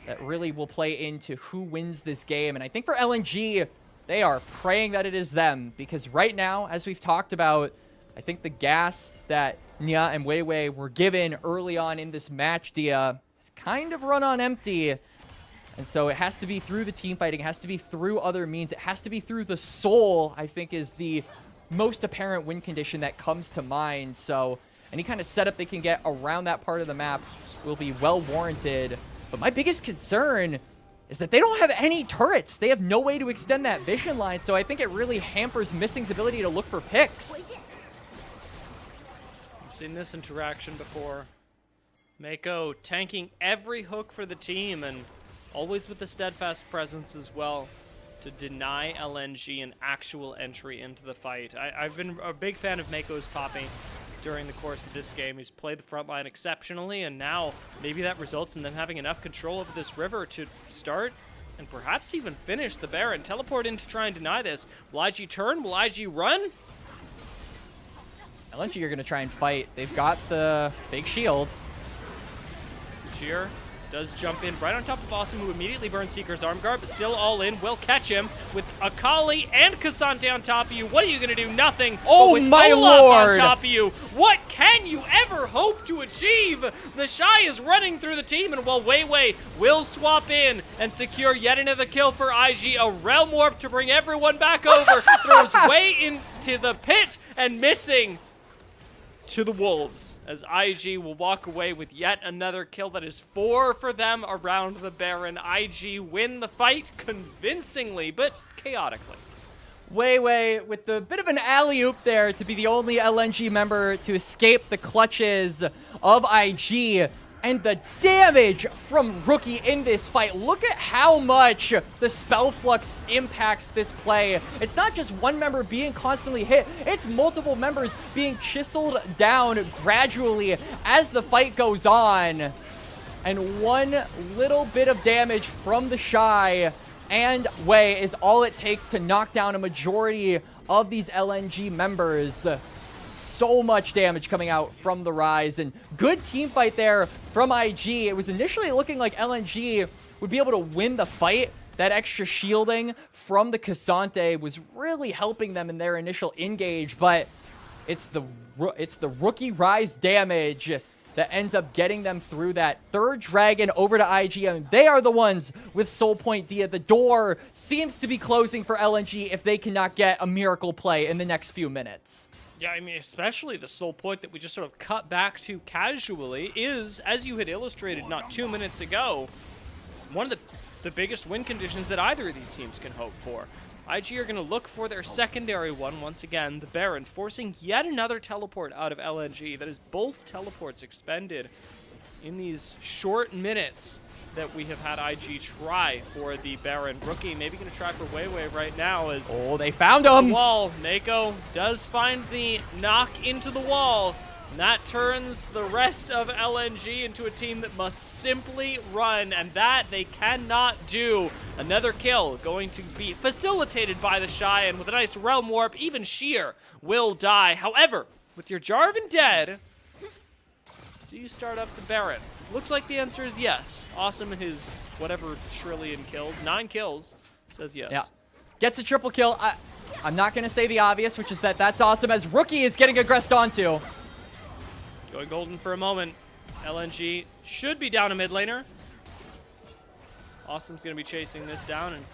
that really will play into who wins this game. And I think for LNG, they are praying that it is them, because right now, as we've talked about, I think the gas that Nia and Wei were given early on in this match, Dia, has kind of run on empty. And so it has to be through the team fighting. It has to be through other means. It has to be through the soul, I think, is the most apparent win condition that comes to mind. So any kind of setup they can get around that part of the map will be well warranted. But my biggest concern is that they don't have any turrets. They have no way to extend that vision line. So I think it really hampers Missing's ability to look for picks. I've seen this interaction before. Mako tanking every hook for the team and always with the steadfast presence as well to deny LNG an actual entry into the fight. I've been a big fan of Mako's popping during the course of this game. He's played the front line exceptionally, and now maybe that results in them having enough control over this river to start and perhaps even finish the Baron. Teleport in to try and deny this. Will IG turn? Will IG run? LNG are going to try and fight. They've got the big shield. Sheer does jump in right on top of Awesome, who immediately burns Seeker's arm guard, but still all in. Will catch him with Akali and Cassante on top of you. What are you going to do? Nothing. Oh, with my Olaf lord! on top of you, what can you ever hope to achieve? The Shy is running through the team, and while Weiwei will swap in and secure yet another kill for IG, a Realm Warp to bring everyone back over, throws Wei into the pit, and Missing to the Wolves, as IG will walk away with yet another kill. That is 4 for them around the Baron. IG win the fight convincingly, but chaotically. Weiwei with the bit of an alley-oop there to be the only LNG member to escape the clutches of IG. And the damage from Rookie in this fight. Look at how much the Spell Flux impacts this play. It's not just one member being constantly hit. It's multiple members being chiseled down gradually as the fight goes on. And one little bit of damage from the Shy and Wei is all it takes to knock down a majority of these LNG members. So much damage coming out from the Rise, and good team fight there from IG. It was initially looking like LNG would be able to win the fight. That extra shielding from the Cassante was really helping them in their initial engage, but it's the Rookie Rise damage that ends up getting them through that third dragon over to IG, and they are the ones with Soul Point Dia. The door seems to be closing for LNG if they cannot get a miracle play in the next few minutes. Yeah, I mean, especially the sole point that we just sort of cut back to casually is, as you had illustrated not 2 minutes ago, one of the biggest win conditions that either of these teams can hope for. IG are going to look for their secondary one once again, the Baron, forcing yet another teleport out of LNG. That is both teleports expended in these short minutes that we have had IG try for the Baron. Rookie maybe going to try for Weiwei right now as... Oh, they found him! The wall. Mako does find the knock into the wall. And that turns the rest of LNG into a team that must simply run, and that they cannot do. Another kill going to be facilitated by the Shy, and with a nice Realm Warp, even Sheer will die. However, with your Jarvan dead, do you start up the Baron? Looks like the answer is yes. Awesome in his whatever trillion kills, 9 kills, says yes. Yeah, gets a triple kill. I'm not going to say the obvious, which is that that's awesome, as Rookie is getting aggressed onto. Going golden for a moment. LNG should be down a mid laner. Awesome's going to be chasing this down, and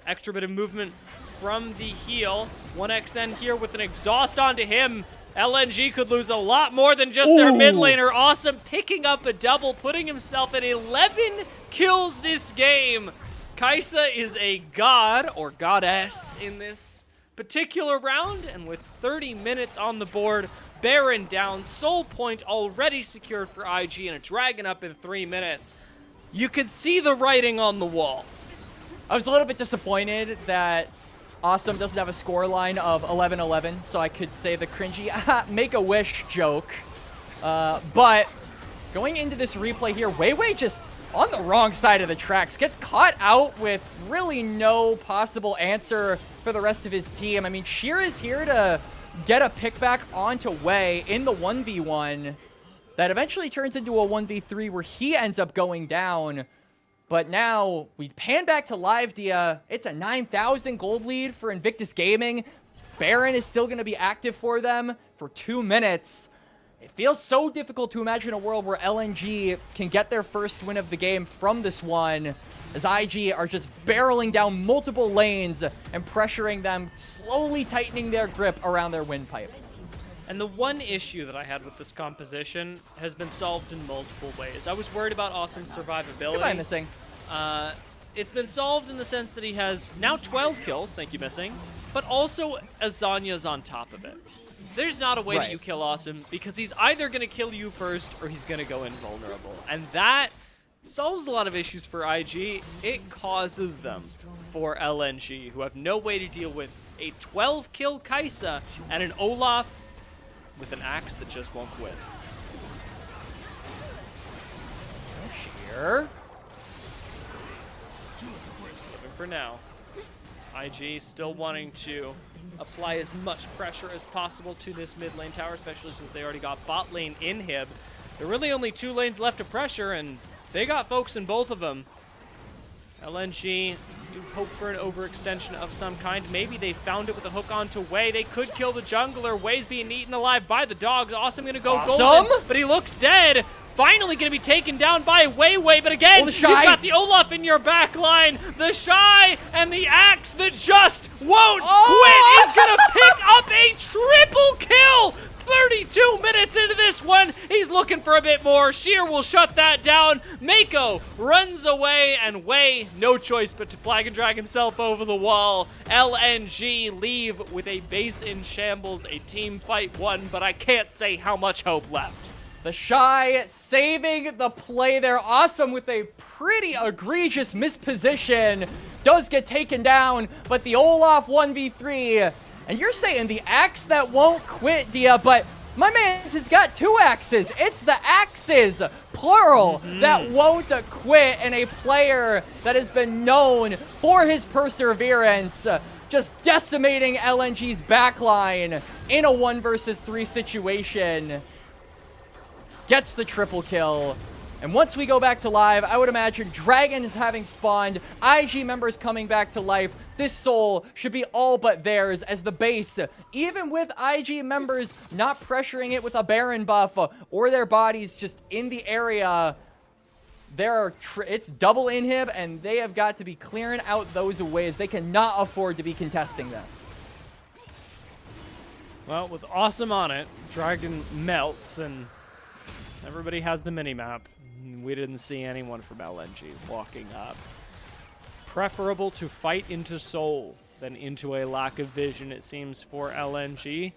extra bit of movement from the heal. 1xN here with an exhaust onto him. LNG could lose a lot more than just their mid laner. Awesome picking up a double, putting himself at 11 kills this game. Kaisa is a god or goddess in this particular round, and with 30 minutes on the board, Baron down, Soul Point already secured for IG, and a Dragon up in 3 minutes. You could see the writing on the wall. I was a little bit disappointed that Awesome doesn't have a scoreline of 11-11, so I could say the cringy make-a-wish joke. But going into this replay here, Weiwei just on the wrong side of the tracks, gets caught out with really no possible answer for the rest of his team. I mean, Sheer is here to get a pickback onto Wei in the 1v1 that eventually turns into a 1v3 where he ends up going down. But now we pan back to live Dia. It's a 9,000 gold lead for Invictus Gaming. Baron is still going to be active for them for 2 minutes. It feels so difficult to imagine a world where LNG can get their first win of the game from this one, as IG are just barreling down multiple lanes and pressuring them, slowly tightening their grip around their windpipe. And the one issue that I had with this composition has been solved in multiple ways. I was worried about Awesome's survivability. Goodbye, Missing. It's been solved in the sense that he has now 12 kills, thank you, Missing, but also Azanya's on top of it. There's not a way that you kill Awesome, because he's either going to kill you first or he's going to go invulnerable. And that solves a lot of issues for IG. It causes them for LNG, who have no way to deal with a 12-kill Kai'Sa and an Olaf with an axe that just won't quit. Sheer. Living for now. IG still wanting to apply as much pressure as possible to this mid lane tower, especially since they already got bot lane inhib. There are really only 2 lanes left to pressure, and they got folks in both of them. LNG, you hope for an overextension of some kind. Maybe they found it with a hook onto Wei. They could kill the jungler. Wei's being eaten alive by the dogs. Awesome gonna go golden, but he looks dead. Finally gonna be taken down by Wei, but again, you've got the Olaf in your back line. The Shy and the axe that just won't quit is gonna pick up a triple kill. 32 minutes into this one, he's looking for a bit more. Sheer will shut that down. Mako runs away, and Wei, no choice but to flag and drag himself over the wall. LNG leave with a base in shambles, a team fight won, but I can't say how much hope left. The Shy saving the play there. Awesome with a pretty egregious misposition. Does get taken down, but the Olaf 1v3. And you're saying the axe that won't quit, Dia, but my man has got 2 axes. It's the axes, plural, that won't quit, and a player that has been known for his perseverance, just decimating LNG's backline in a 1 versus 3 situation. Gets the triple kill. And once we go back to live, I would imagine dragons having spawned, IG members coming back to life. This soul should be all but theirs as the base, even with IG members not pressuring it with a Baron buff or their bodies just in the area, it's double inhib, and they have got to be clearing out those waves. They cannot afford to be contesting this. Well, with Awesome on it, Dragon melts, and everybody has the minimap. We didn't see anyone from LNG walking up. Preferable to fight into soul than into a lack of vision, it seems, for LNG,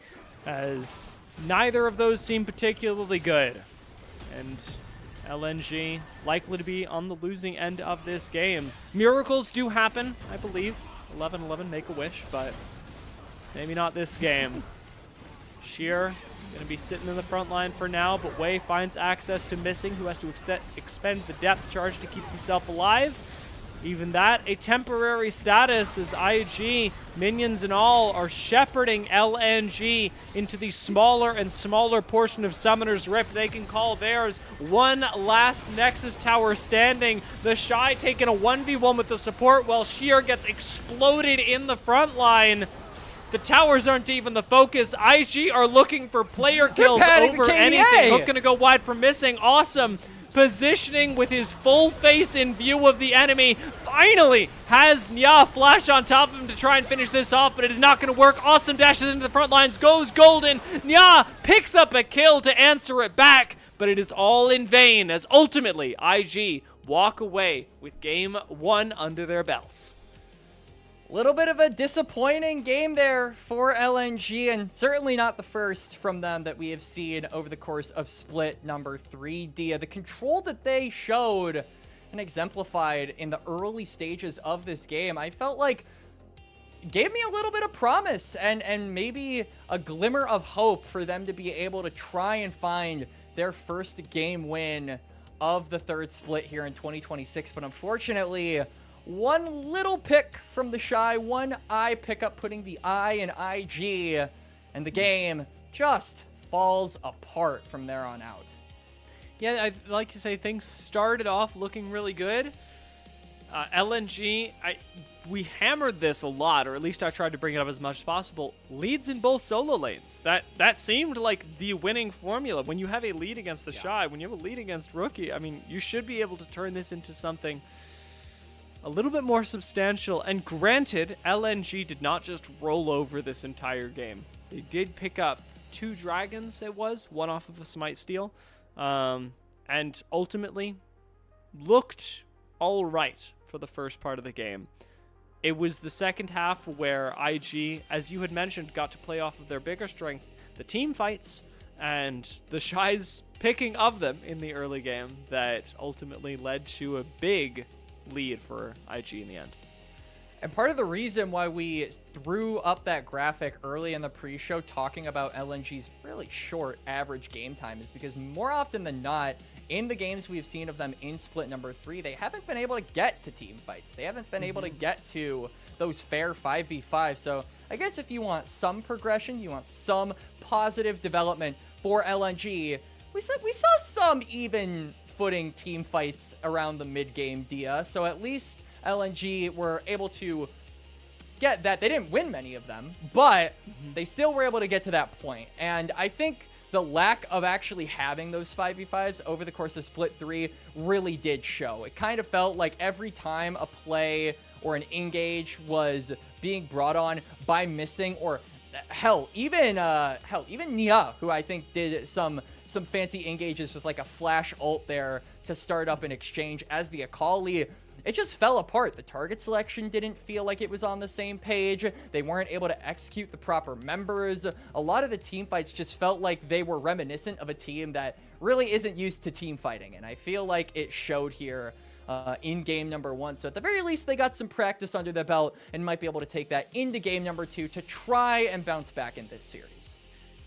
as neither of those seem particularly good. And LNG likely to be on the losing end of this game. Miracles do happen, I believe. 11-11, make a wish, but maybe not this game. Sheer going to be sitting in the front line for now, but Wei finds access to Missing, who has to expend the depth charge to keep himself alive. Even that, a temporary status as IG, minions and all, are shepherding LNG into the smaller and smaller portion of Summoner's Rift they can call theirs. One last Nexus Tower standing. The Shy taking a 1v1 with the support while Sheer gets exploded in the front line. The towers aren't even the focus. IG are looking for player kills over anything. Hook gonna go wide for Missing. Awesome. Positioning with his full face in view of the enemy. Finally has Nya flash on top of him to try and finish this off, but it is not going to work. Awesome dashes into the front lines, goes golden. Nya picks up a kill to answer it back, but it is all in vain as ultimately IG walk away with game 1 under their belts. Little bit of a disappointing game there for LNG, and certainly not the first from them that we have seen over the course of split number 3. Dia, the control that they showed and exemplified in the early stages of this game, I felt like gave me a little bit of promise and maybe a glimmer of hope for them to be able to try and find their first game win of the 3rd split here in 2026. But unfortunately, one little pick from the Shy, one eye pickup, putting the I in IG, and the game just falls apart from there on out. Yeah, I'd like to say things started off looking really good. LNG, we hammered this a lot, or at least I tried to bring it up as much as possible. Leads in both solo lanes. That seemed like the winning formula. When you have a lead against the Shy, when you have a lead against Rookie, I mean, you should be able to turn this into something a little bit more substantial. And granted, LNG did not just roll over this entire game. They did pick up 2 dragons, one off of a Smite Steal, and ultimately looked all right for the first part of the game. It was the second half where IG, as you had mentioned, got to play off of their bigger strength, the team fights, and the Shy's picking of them in the early game that ultimately led to a big lead for IG in the end. And part of the reason why we threw up that graphic early in the pre-show talking about LNG's really short average game time is because more often than not, in the games we've seen of them in split number 3, they haven't been able to get to team fights. They haven't been able to get to those fair 5v5. So I guess if you want some progression, you want some positive development for LNG, we saw some even footing team fights around the mid-game, Dia. So at least LNG were able to get that. They didn't win many of them, but they still were able to get to that point. And I think the lack of actually having those 5v5s over the course of Split 3 really did show. It kind of felt like every time a play or an engage was being brought on by missing, or even Nia, who I think did some fancy engages with like a flash ult there to start up an exchange as the Akali. It just fell apart. The target selection didn't feel like it was on the same page. They weren't able to execute the proper members. A lot of the team fights just felt like they were reminiscent of a team that really isn't used to team fighting. And I feel like it showed here in game number 1. So at the very least, they got some practice under their belt and might be able to take that into game number 2 to try and bounce back in this series.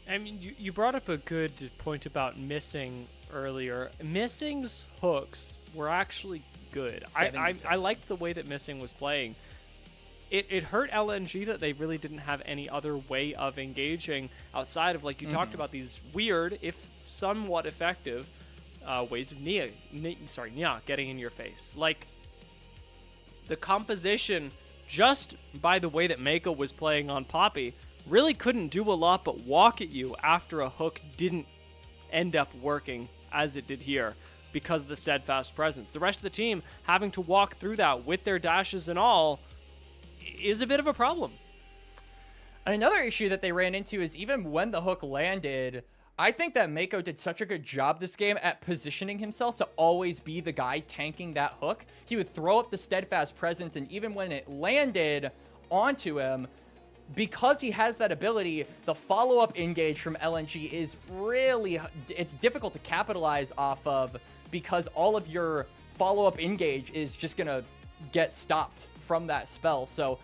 I mean, you brought up a good point about missing earlier. Missing's hooks were actually good. I liked the way that Missing was playing. It hurt LNG that they really didn't have any other way of engaging outside of, like you talked about, these weird, if somewhat effective, ways of Nia getting in your face. Like, the composition, just by the way that Mako was playing on Poppy, really couldn't do a lot but walk at you after a hook didn't end up working as it did here, because of the steadfast presence. The rest of the team having to walk through that with their dashes and all is a bit of a problem. And another issue that they ran into is even when the hook landed, I think that Mako did such a good job this game at positioning himself to always be the guy tanking that hook. He would throw up the steadfast presence, and even when it landed onto him, because he has that ability, the follow-up engage from LNG is really, it's difficult to capitalize off of, because all of your follow-up engage is just going to get stopped from that spell. So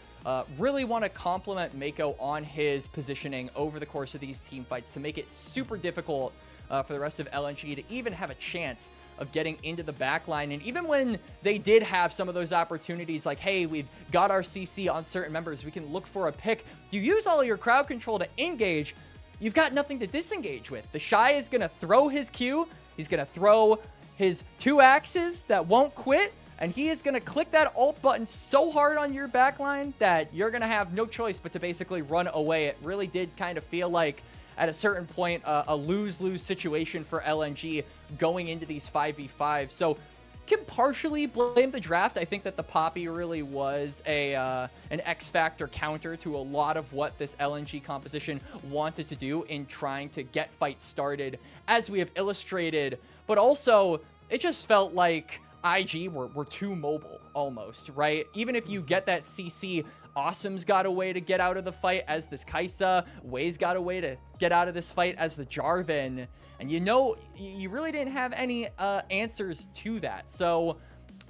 really want to compliment Mako on his positioning over the course of these team fights to make it super difficult for the rest of LNG to even have a chance of getting into the backline. And even when they did have some of those opportunities, like, hey, we've got our CC on certain members, we can look for a pick. You use all your crowd control to engage, you've got nothing to disengage with. The Shy is going to throw his Q, he's going to throw his 2 axes that won't quit, and he is going to click that ult button so hard on your backline that you're going to have no choice but to basically run away. It really did kind of feel like, at a certain point, a lose-lose situation for LNG going into these 5v5. So, can partially blame the draft. I think that the Poppy really was an X-Factor counter to a lot of what this LNG composition wanted to do in trying to get fights started, as we have illustrated. But also, it just felt like IG were too mobile, almost, right? Even if you get that CC, Awesome's got a way to get out of the fight as this Kai'Sa. Wei's got a way to get out of this fight as the Jarvan. And you really didn't have any answers to that. So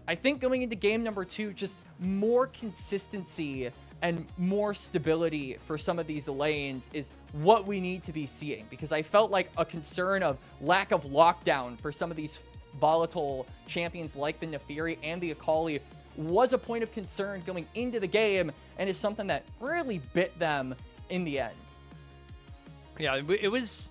I think going into game number 2, just more consistency and more stability for some of these lanes is what we need to be seeing. Because I felt like a concern of lack of lockdown for some of these volatile champions like the Naafiri and the Akali was a point of concern going into the game, and is something that really bit them in the end. Yeah, it was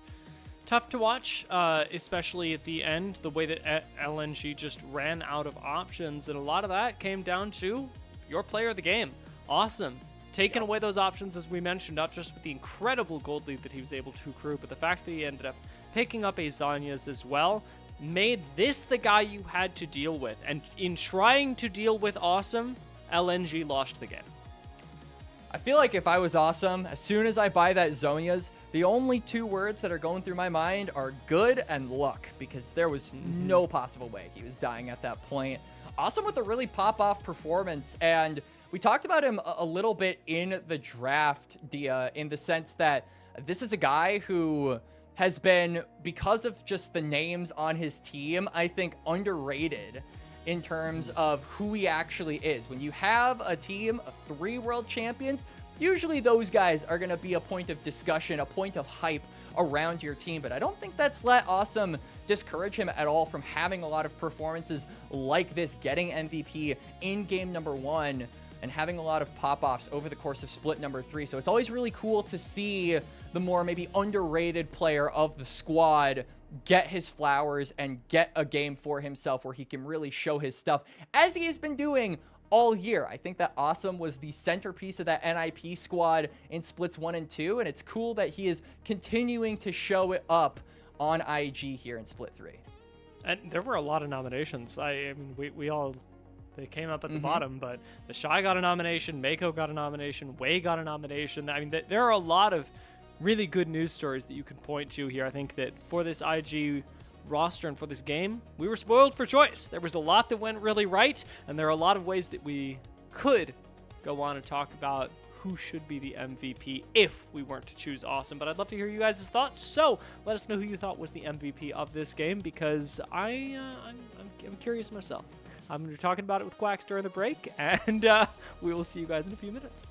Tough to watch, especially at the end, the way that LNG just ran out of options, and a lot of that came down to your player of the game. Awesome. Taking away those options, as we mentioned, not just with the incredible gold lead that he was able to accrue, but the fact that he ended up picking up a Zhonya's as well, made this the guy you had to deal with. And in trying to deal with Awesome, LNG lost the game. I feel like if I was Awesome, as soon as I buy that Zhonya's, the only two words that are going through my mind are good and luck, because there was no possible way he was dying at that point. Awesome with a really pop-off performance, and we talked about him a little bit in the draft, Dia, in the sense that this is a guy who has been, because of just the names on his team, I think underrated in terms of who he actually is. When you have a team of 3 world champions, usually those guys are going to be a point of discussion, a point of hype around your team, but I don't think that's let Awesome discourage him at all from having a lot of performances like this, getting MVP in game number 1 and having a lot of pop-offs over the course of split number 3. So it's always really cool to see the more maybe underrated player of the squad get his flowers and get a game for himself where he can really show his stuff, as he has been doing all year. I think that Awesome was the centerpiece of that NIP squad in splits 1 and 2, and it's cool that he is continuing to show it up on IG here in split 3. And there were a lot of nominations. I mean, we all, they came up at the bottom, but the Shy got a nomination, Mako got a nomination, Wei got a nomination. I mean, there are a lot of really good news stories that you can point to here. I think that for this IG roster and for this game, we were spoiled for choice. There was a lot that went really right, and there are a lot of ways that we could go on and talk about who should be the MVP if we weren't to choose Awesome. But I'd love to hear you guys' thoughts, so let us know who you thought was the MVP of this game, because I'm curious myself. I'm going to be talking about it with Quacks during the break, and we will see you guys in a few minutes.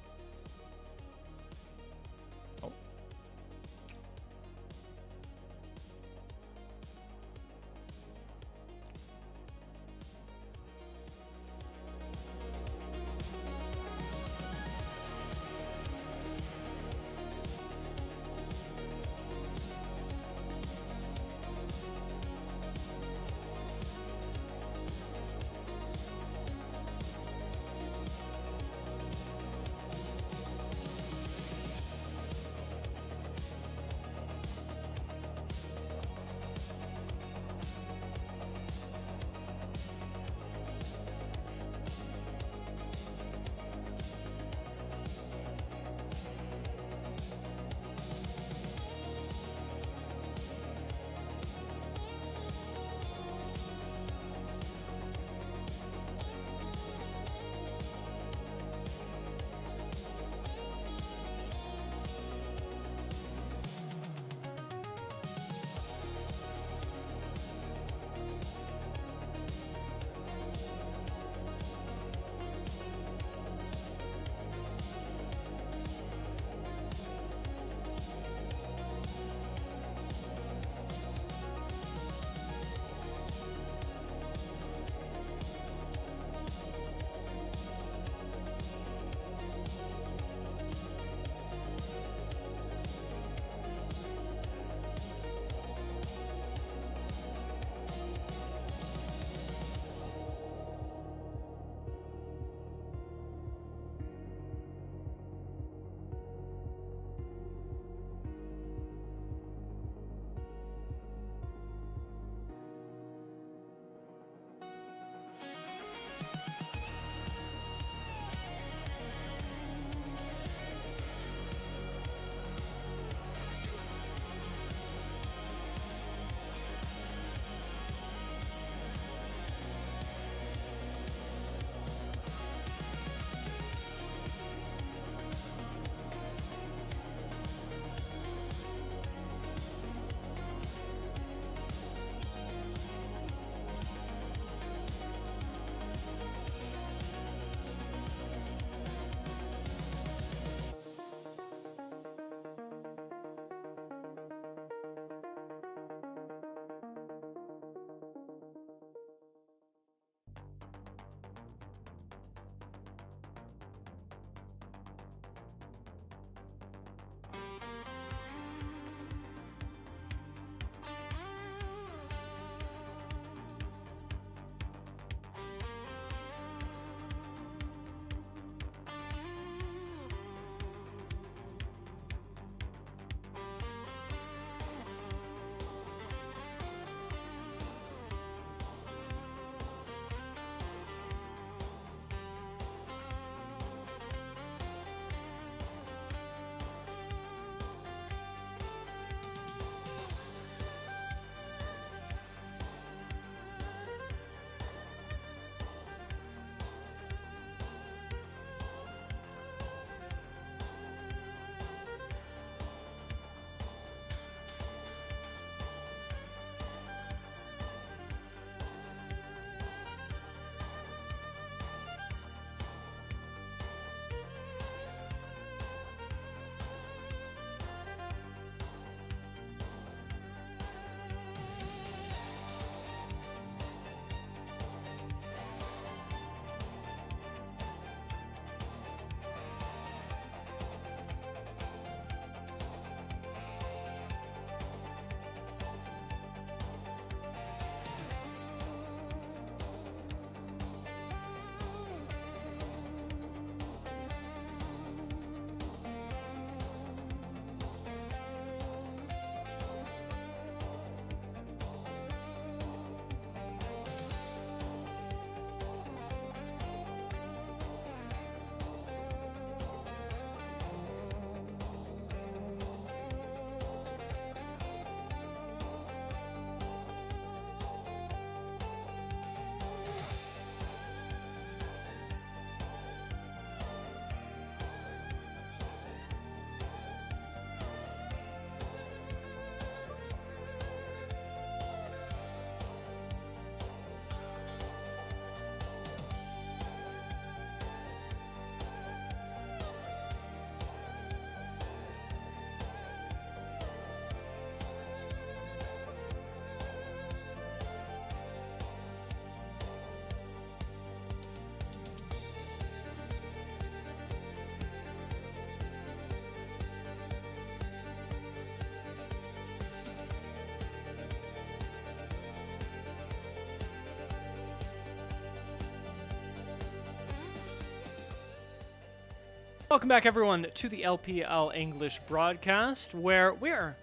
Welcome back, everyone, to the LPL English broadcast, where we're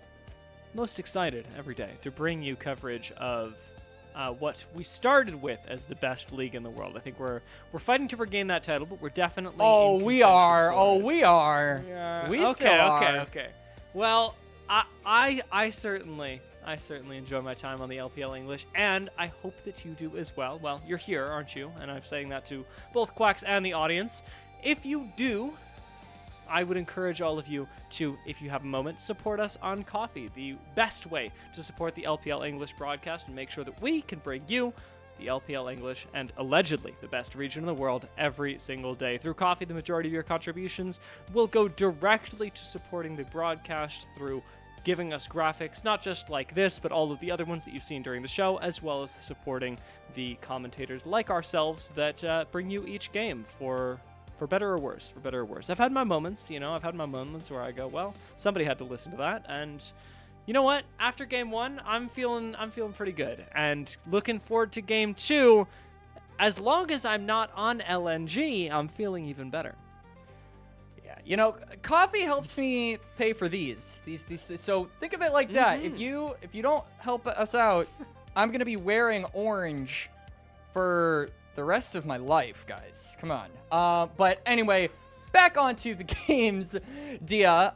most excited every day to bring you coverage of what we started with as the best league in the world. I think we're fighting to regain that title, but we're definitely We are. We are. We okay, still are. Okay. Well, I certainly enjoy my time on the LPL English, and I hope that you do as well. Well, you're here, aren't you? And I'm saying that to both Quacks and the audience. If you do, I would encourage all of you to, if you have a moment, support us on Ko-fi, the best way to support the LPL English broadcast and make sure that we can bring you the LPL English and allegedly the best region in the world every single day. Through Ko-fi, the majority of your contributions will go directly to supporting the broadcast through giving us graphics, not just like this, but all of the other ones that you've seen during the show, as well as supporting the commentators like ourselves that bring you each game for better or worse, I've had my moments, where I go, well, somebody had to listen to that, and you know what? After game 1, I'm feeling pretty good, and looking forward to game 2. As long as I'm not on LNG, I'm feeling even better. Yeah, Ko-fi helps me pay for these. So think of it like that. If you don't help us out, I'm gonna be wearing orange for the rest of my life, guys. Come on. But anyway, back onto the games, Dia.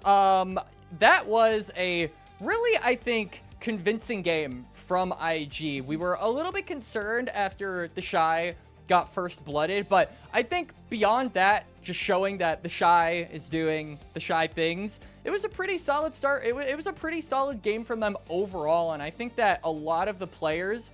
That was a really, I think, convincing game from IG. We were a little bit concerned after the Shy got first blooded, but I think beyond that, just showing that the Shy is doing the Shy things, it was a pretty solid start. It was a pretty solid game from them overall, and I think that a lot of the players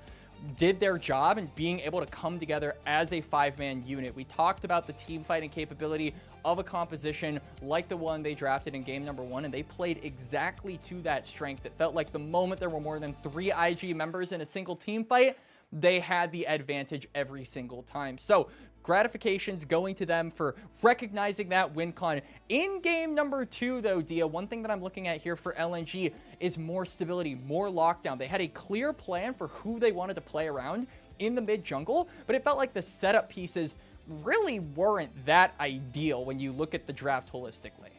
did their job in being able to come together as a 5-man unit. We talked about the team fighting capability of a composition like the one they drafted in game number 1, and they played exactly to that strength. It felt like the moment there were more than 3 IG members in a single team fight, they had the advantage every single time. So gratifications going to them for recognizing that win con. In game number 2, though, Dia, one thing that I'm looking at here for LNG is more stability, more lockdown. They had a clear plan for who they wanted to play around in the mid jungle, but it felt like the setup pieces really weren't that ideal when you look at the draft holistically.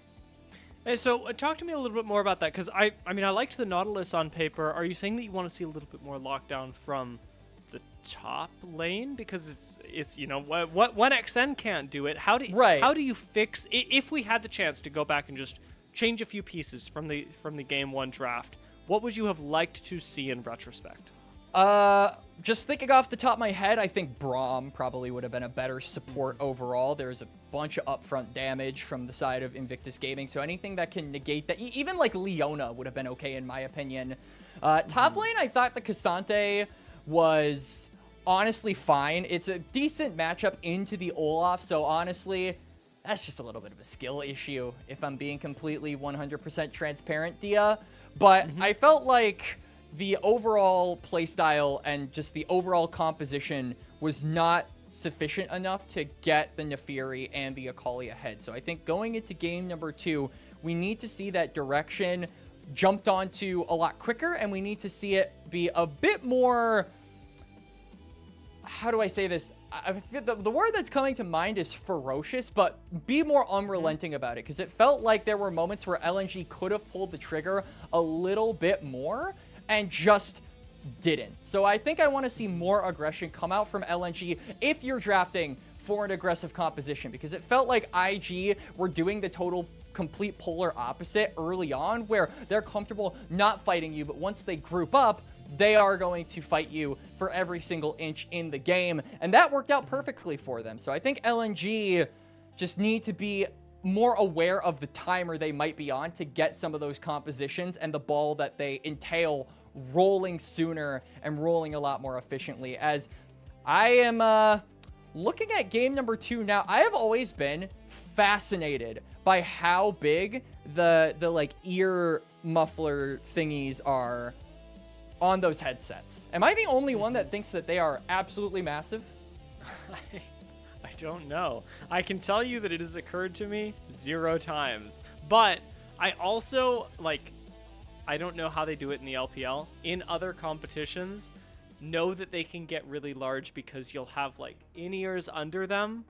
Hey, so talk to me a little bit more about that, because I liked the Nautilus on paper. Are you saying that you want to see a little bit more lockdown from the top lane, because it's what 1xn can't do it? How do you fix, if we had the chance to go back and just change a few pieces from the game 1 draft, what would you have liked to see in retrospect? Just thinking off the top of my head, I think Braum probably would have been a better support overall. There's a bunch of upfront damage from the side of Invictus Gaming, so anything that can negate that, even like Leona would have been okay in my opinion. Top lane, I thought the Cassante was honestly fine. It's a decent matchup into the Olaf, so honestly, that's just a little bit of a skill issue, if I'm being completely 100% transparent, Dia. But I felt like the overall playstyle and just the overall composition was not sufficient enough to get the Nefiri and the Akali ahead. So I think going into game number 2, we need to see that direction jumped onto a lot quicker, and we need to see it be a bit more, how do I say this? The word that's coming to mind is ferocious, but be more unrelenting about it, because it felt like there were moments where LNG could have pulled the trigger a little bit more and just didn't. So I think I want to see more aggression come out from LNG if you're drafting for an aggressive composition, because it felt like IG were doing the total complete polar opposite early on, where they're comfortable not fighting you, but once they group up, they are going to fight you for every single inch in the game, and that worked out perfectly for them. So I think LNG just need to be more aware of the timer they might be on to get some of those compositions and the ball that they entail rolling sooner and rolling a lot more efficiently. As I am looking at game number 2 now, I have always been fascinated by how big the like ear muffler thingies are on those headsets. Am I the only one that thinks that they are absolutely massive? I don't know. I can tell you that it has occurred to me 0 times. But I also, I don't know how they do it in the LPL. In other competitions, know that they can get really large because you'll have, in-ears under them.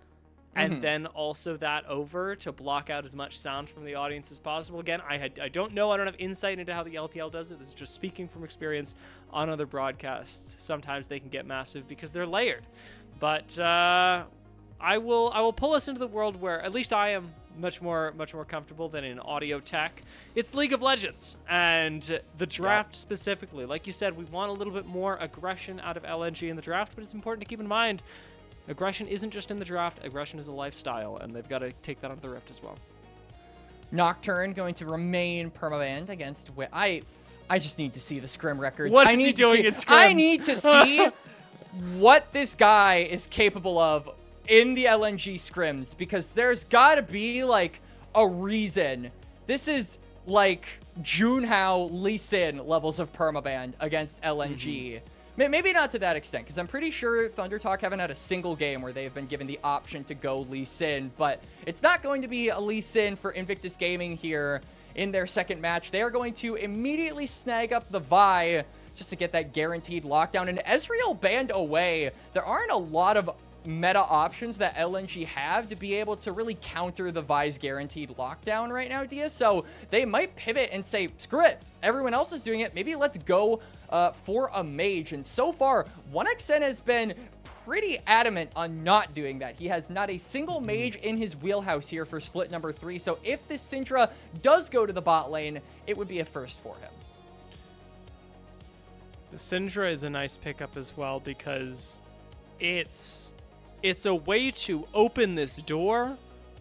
and then also that over to block out as much sound from the audience as possible. Again, I don't know. I don't have insight into how the LPL does it. This is just speaking from experience on other broadcasts. Sometimes they can get massive because they're layered. But I will pull us into the world where at least I am much more comfortable than in audio tech. It's League of Legends and the draft specifically. Like you said, we want a little bit more aggression out of LNG in the draft, but it's important to keep in mind aggression isn't just in the draft. Aggression is a lifestyle, and they've got to take that onto the Rift as well. Nocturne going to remain permabanned against... I just need to see the scrim records. What is he doing in scrims? I need to see what this guy is capable of in the LNG scrims, because there's got to be, like, a reason. This is, like, Junhao Lee Sin levels of permaban against LNG. Maybe not to that extent, because I'm pretty sure Thunder Talk haven't had a single game where they've been given the option to go Lee Sin, but it's not going to be a Lee Sin for Invictus Gaming here in their second match. They are going to immediately snag up the Vi just to get that guaranteed lockdown. And Ezreal banned away. There aren't a lot of meta options that LNG have to be able to really counter the Vi's guaranteed lockdown right now, Dia. So they might pivot and say, screw it, everyone else is doing it, maybe let's go for a mage. And so far, 1xN has been pretty adamant on not doing that. He has not a single mage in his wheelhouse here for split number 3. So if this Syndra does go to the bot lane, it would be a first for him. The Syndra is a nice pickup as well, because it's a way to open this door,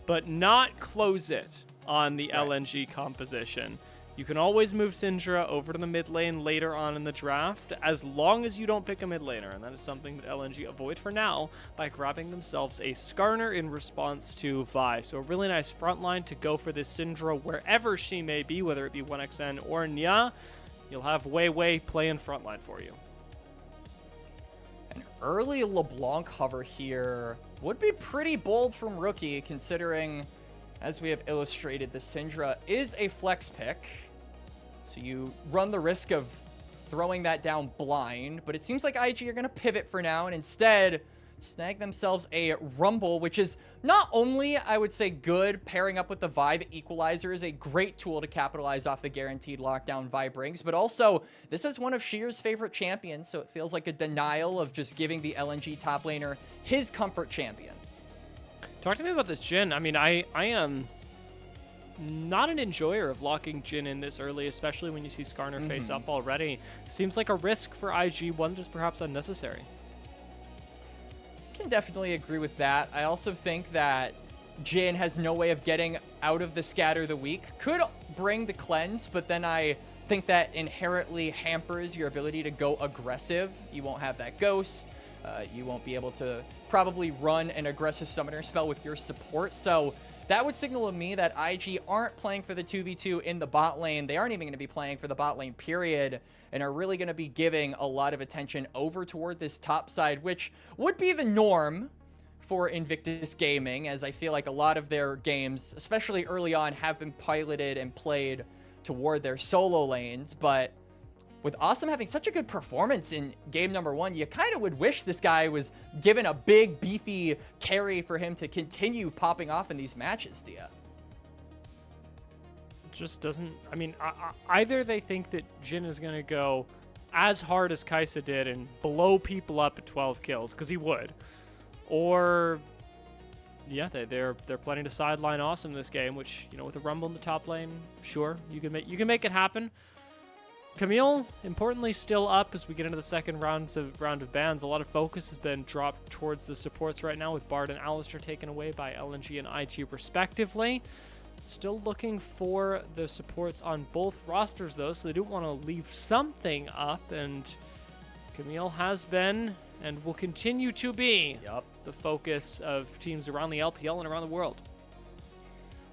but not close it on the LNG composition. You can always move Syndra over to the mid lane later on in the draft, as long as you don't pick a mid laner, and that is something that LNG avoid for now by grabbing themselves a Skarner in response to Vi. So a really nice front line to go for this Syndra wherever she may be, whether it be 1xN or Nya. You'll have Wei playing frontline for you. An early LeBlanc hover here would be pretty bold from Rookie, considering, as we have illustrated, the Syndra is a flex pick. So you run the risk of throwing that down blind, but it seems like IG are going to pivot for now and instead snag themselves a Rumble, which is not only, I would say, good pairing up with the Vi. The Equalizer is a great tool to capitalize off the guaranteed lockdown Vi brings, but also this is one of Shear's favorite champions, so it feels like a denial of just giving the LNG top laner his comfort champion. Talk to me about this Jhin. I mean, I am not an enjoyer of locking Jhin in this early, especially when you see Skarner face up already. Seems like a risk for IG, one that is perhaps unnecessary. Can definitely agree with that. I also think that Jhin has no way of getting out of the scatter the weak. Could bring the cleanse, but then I think that inherently hampers your ability to go aggressive. You won't have that ghost. You won't be able to probably run an aggressive summoner spell with your support. So that would signal to me that IG aren't playing for the 2v2 in the bot lane. They aren't even going to be playing for the bot lane, period, and are really going to be giving a lot of attention over toward this top side, which would be the norm for Invictus Gaming, as I feel like a lot of their games, especially early on, have been piloted and played toward their solo lanes. But with Awesome having such a good performance in game number 1, you kind of would wish this guy was given a big, beefy carry for him to continue popping off in these matches, Dia. Just doesn't... I mean, either they think that Jhin is going to go as hard as Kai'Sa did and blow people up at 12 kills, because he would, or yeah, they're planning to sideline Awesome this game, which, you know, with a Rumble in the top lane, sure, you can make it happen. Camille, importantly, still up as we get into the second round of bans. A lot of focus has been dropped towards the supports right now, with Bard and Alistar taken away by LNG and IG respectively. Still looking for the supports on both rosters, though, so they don't want to leave something up, and Camille has been and will continue to be the focus of teams around the LPL and around the world.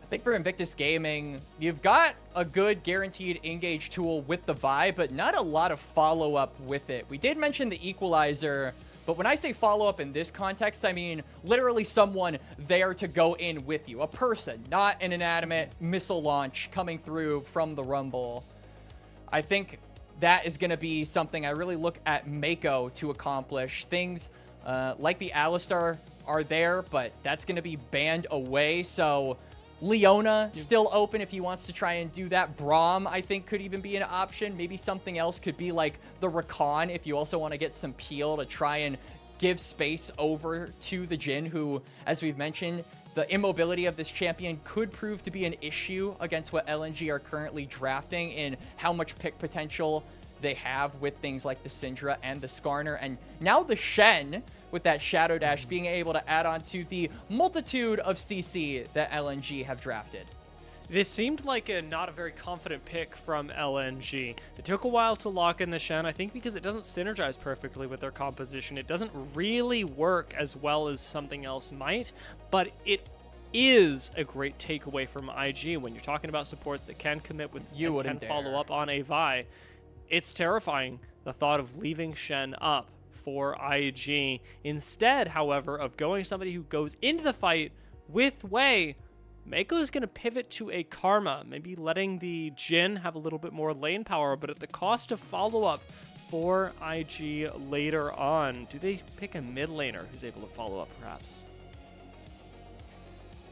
I think for Invictus Gaming, you've got a good guaranteed engage tool with the Vi, but not a lot of follow-up with it. We did mention the Equalizer, but when I say follow-up in this context, I mean literally someone there to go in with you. A person, not an inanimate missile launch coming through from the Rumble. I think that is going to be something I really look at Mako to accomplish. Things like the Alistar are there, but that's going to be banned away. So Leona still open if he wants to try and do that. Braum, I think, could even be an option. Maybe something else could be like the Rakan if you also want to get some peel to try and give space over to the Jhin, who, as we've mentioned, the immobility of this champion could prove to be an issue against what LNG are currently drafting and how much pick potential they have with things like the Syndra and the Skarner. And now the Shen, with that Shadow Dash, being able to add on to the multitude of CC that LNG have drafted. This seemed like not a very confident pick from LNG. It took a while to lock in the Shen, I think because it doesn't synergize perfectly with their composition. It doesn't really work as well as something else might, but it is a great takeaway from IG when you're talking about supports that can commit with you and can follow up on a Vi. It's terrifying, the thought of leaving Shen up for IG. Instead, however, of going somebody who goes into the fight with Wei, Mako is going to pivot to a Karma, maybe letting the Jhin have a little bit more lane power, but at the cost of follow-up for IG later on. Do they pick a mid laner who's able to follow up, perhaps?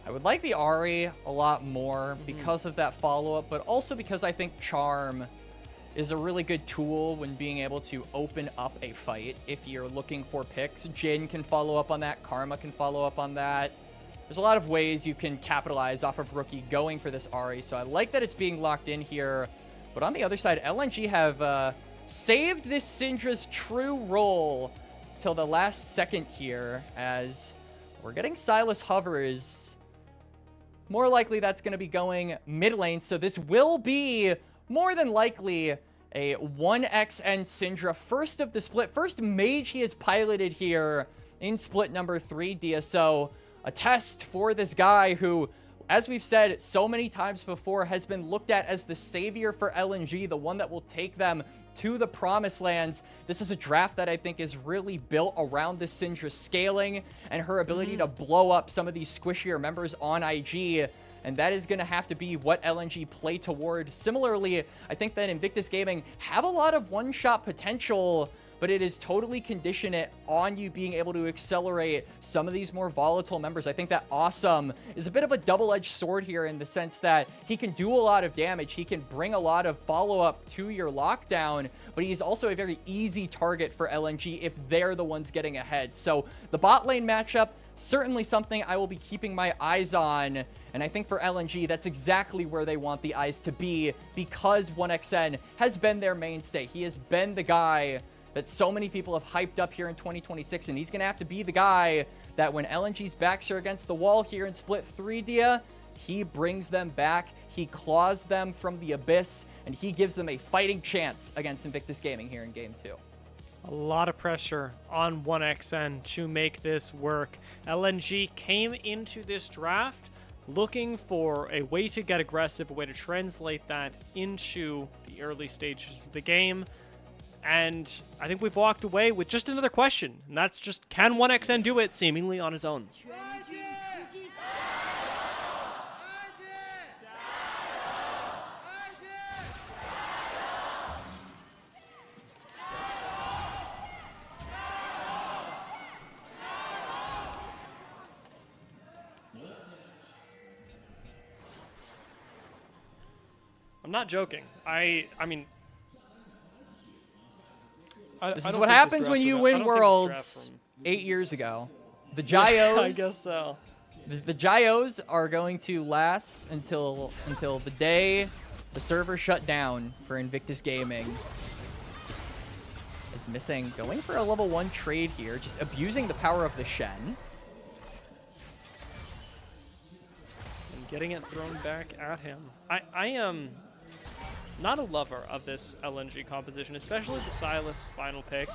I would like the Ahri a lot more because of that follow-up, but also because I think Charm is a really good tool when being able to open up a fight if you're looking for picks. Jhin can follow up on that. Karma can follow up on that. There's a lot of ways you can capitalize off of Rookie going for this Ahri, so I like that it's being locked in here. But on the other side, LNG have saved this Syndra's true role till the last second here, as we're getting Sylas hovers. More likely that's going to be going mid lane, so this will be more than likely a 1xN Syndra, first of the split, first mage he has piloted here in split number 3, DSO. A test for this guy who, as we've said so many times before, has been looked at as the savior for LNG, the one that will take them to the promised lands. This is a draft that I think is really built around the Syndra scaling and her ability to blow up some of these squishier members on IG. And that is going to have to be what LNG play toward. Similarly, I think that Invictus Gaming have a lot of one-shot potential, but it is totally conditioned on you being able to accelerate some of these more volatile members. I think that Awesome is a bit of a double-edged sword here in the sense that he can do a lot of damage. He can bring a lot of follow-up to your lockdown, but he's also a very easy target for LNG if they're the ones getting ahead. So the bot lane matchup, certainly something I will be keeping my eyes on. And I think for LNG, that's exactly where they want the eyes to be because 1xN has been their mainstay. He has been the guy that so many people have hyped up here in 2026, and he's going to have to be the guy that when LNG's backs are against the wall here in Split 3, Dia, he brings them back, he claws them from the abyss, and he gives them a fighting chance against Invictus Gaming here in Game 2. A lot of pressure on 1xN to make this work. LNG came into this draft looking for a way to get aggressive, a way to translate that into the early stages of the game. And I think we've walked away with just another question, and that's just, can 1xN do it seemingly on his own? I'm not joking. I mean, this is what happens when you win Worlds 8 years ago. The Gyos, I guess so. The Gyos are going to last until the day the server shut down for Invictus Gaming. Is missing, going for a level 1 trade here, just abusing the power of the Shen. And getting it thrown back at him. I am not a lover of this LNG composition, especially the Sylas final pick.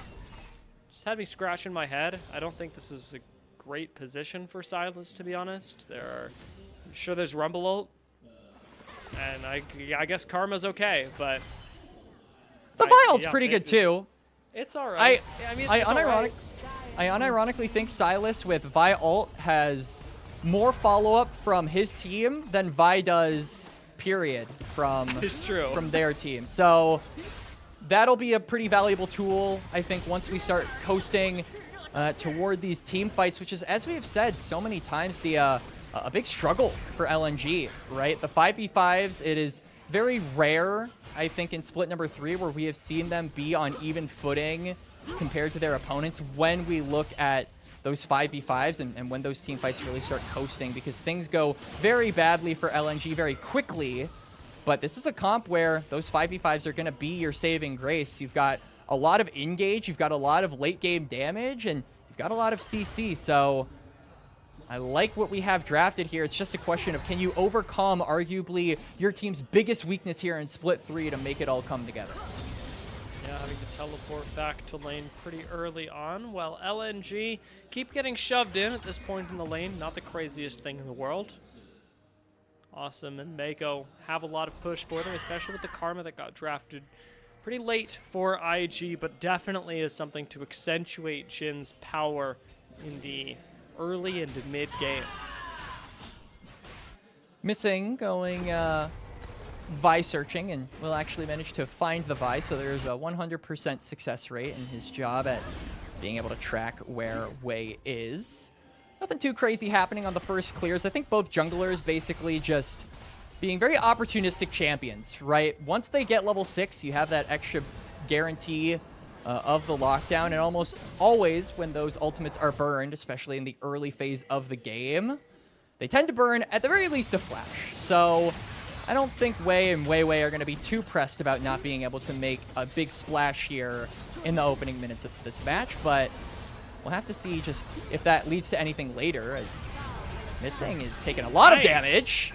Just had me scratching my head. I don't think this is a great position for Sylas, to be honest. I'm sure there's Rumble ult, and I guess Karma's okay, but the Vi ult's pretty good too. It's all right. I unironically think Sylas with Vi ult has more follow-up from his team than Vi does, period, from their team. So that'll be a pretty valuable tool, I think, once we start coasting toward these team fights, which is, as we have said so many times, a big struggle for LNG, right? The 5v5s, it is very rare, I think, in split number 3 where we have seen them be on even footing compared to their opponents when we look at those 5v5s and when those team fights really start coasting, because things go very badly for LNG very quickly. But this is a comp where those 5v5s are going to be your saving grace. You've got a lot of engage, you've got a lot of late game damage, and you've got a lot of CC. So I like what we have drafted here. It's just a question of, can you overcome arguably your team's biggest weakness here in split 3 to make it all come together? Yeah, having to teleport back to lane pretty early on, while LNG keep getting shoved in at this point in the lane. Not the craziest thing in the world. Awesome and Mako have a lot of push for them, especially with the Karma that got drafted pretty late for IG, but definitely is something to accentuate Jin's power in the early and mid game. Missing going Vi searching, and will actually manage to find the Vi, so there's a 100% success rate in his job at being able to track where Wei is. Nothing too crazy happening on the first clears. I think both junglers basically just being very opportunistic champions, right? Once they get level 6, you have that extra guarantee of the lockdown, and almost always when those ultimates are burned, especially in the early phase of the game, they tend to burn at the very least a flash. So I don't think Wei and Wei are going to be too pressed about not being able to make a big splash here in the opening minutes of this match, but we'll have to see just if that leads to anything later, as Missing is taking a lot of damage.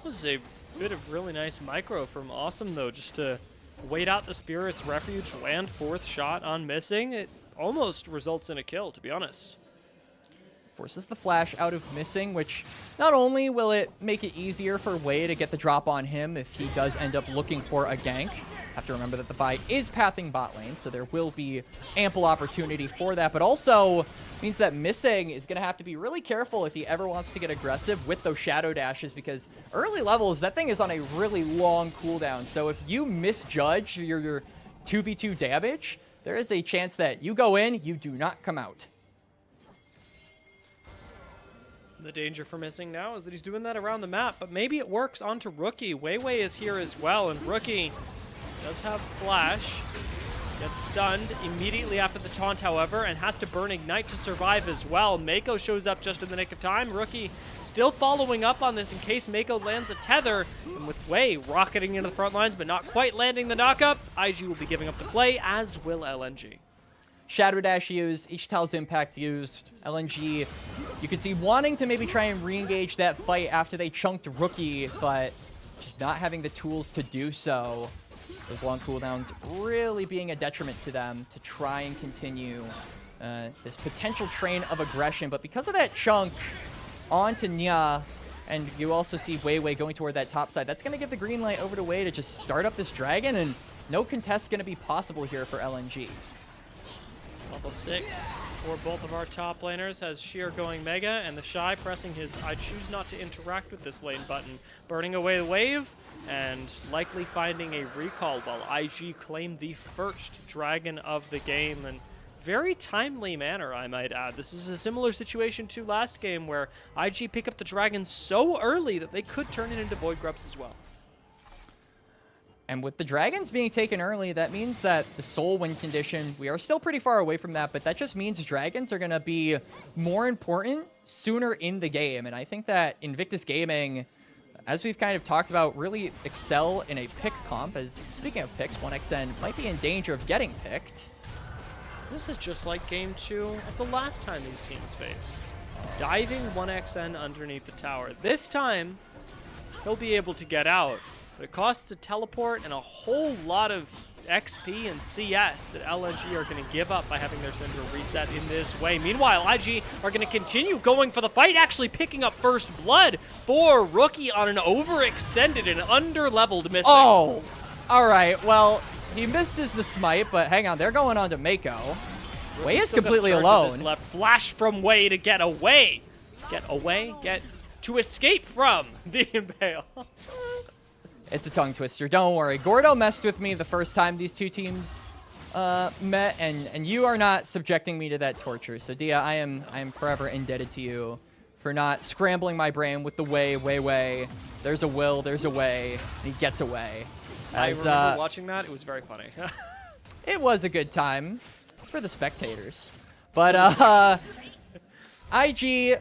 This was a bit of really nice micro from Awesome, though, just to wait out the Spirit's Refuge, land 4th shot on Missing. It almost results in a kill, to be honest. Forces the flash out of Missing, which not only will it make it easier for Wei to get the drop on him if he does end up looking for a gank. Have to remember that the Vi is pathing bot lane, so there will be ample opportunity for that, but also means that Missing is going to have to be really careful if he ever wants to get aggressive with those shadow dashes, because early levels, that thing is on a really long cooldown. So if you misjudge your 2v2 damage, there is a chance that you go in, you do not come out. The danger for Missing now is that he's doing that around the map, but maybe it works onto Rookie. Wei is here as well, and Rookie does have Flash. Gets stunned immediately after the taunt, however, and has to burn Ignite to survive as well. Mako shows up just in the nick of time. Rookie still following up on this in case Mako lands a tether. And with Wei rocketing into the front lines, but not quite landing the knockup, IG will be giving up the play, as will LNG. Shadow Dash used, Ishtal's Impact used, LNG, you could see wanting to maybe try and re-engage that fight after they chunked Rookie, but just not having the tools to do so. Those long cooldowns really being a detriment to them to try and continue this potential train of aggression. But because of that chunk onto Nya, and you also see Wei going toward that top side, that's going to give the green light over to Wei to just start up this dragon, and no contest going to be possible here for LNG. Level 6 for both of our top laners has Sheer going Mega, and the Shy pressing his I choose not to interact with this lane button, burning away the wave, and likely finding a recall while IG claim the first dragon of the game, and very timely manner, I might add. This is a similar situation to last game where IG pick up the dragon so early that they could turn it into Void Grubs as well. And with the dragons being taken early, that means that the soul win condition, we are still pretty far away from that, but that just means dragons are going to be more important sooner in the game. And I think that Invictus Gaming, as we've kind of talked about, really excel in a pick comp. As speaking of picks, 1xN might be in danger of getting picked. This is just like game 2 of the last time these teams faced. Diving 1xN underneath the tower. This time, he'll be able to get out. But it costs a teleport and a whole lot of XP and CS that LNG are going to give up by having their Syndra reset in this way. Meanwhile, IG are going to continue going for the fight, actually picking up first blood for Rookie on an overextended and under-leveled Missing. Oh, all right. Well, he misses the smite, but hang on. They're going on to Mako. Wei is completely alone. Left flash from Wei to get away. Get to escape from the Impale. It's a tongue twister. Don't worry. Gordo messed with me the first time these two teams met, and you are not subjecting me to that torture. So Dia, I am forever indebted to you for not scrambling my brain with the way. There's a will, there's a way, and he gets away. I remember watching that. It was very funny. It was a good time for the spectators. But IG,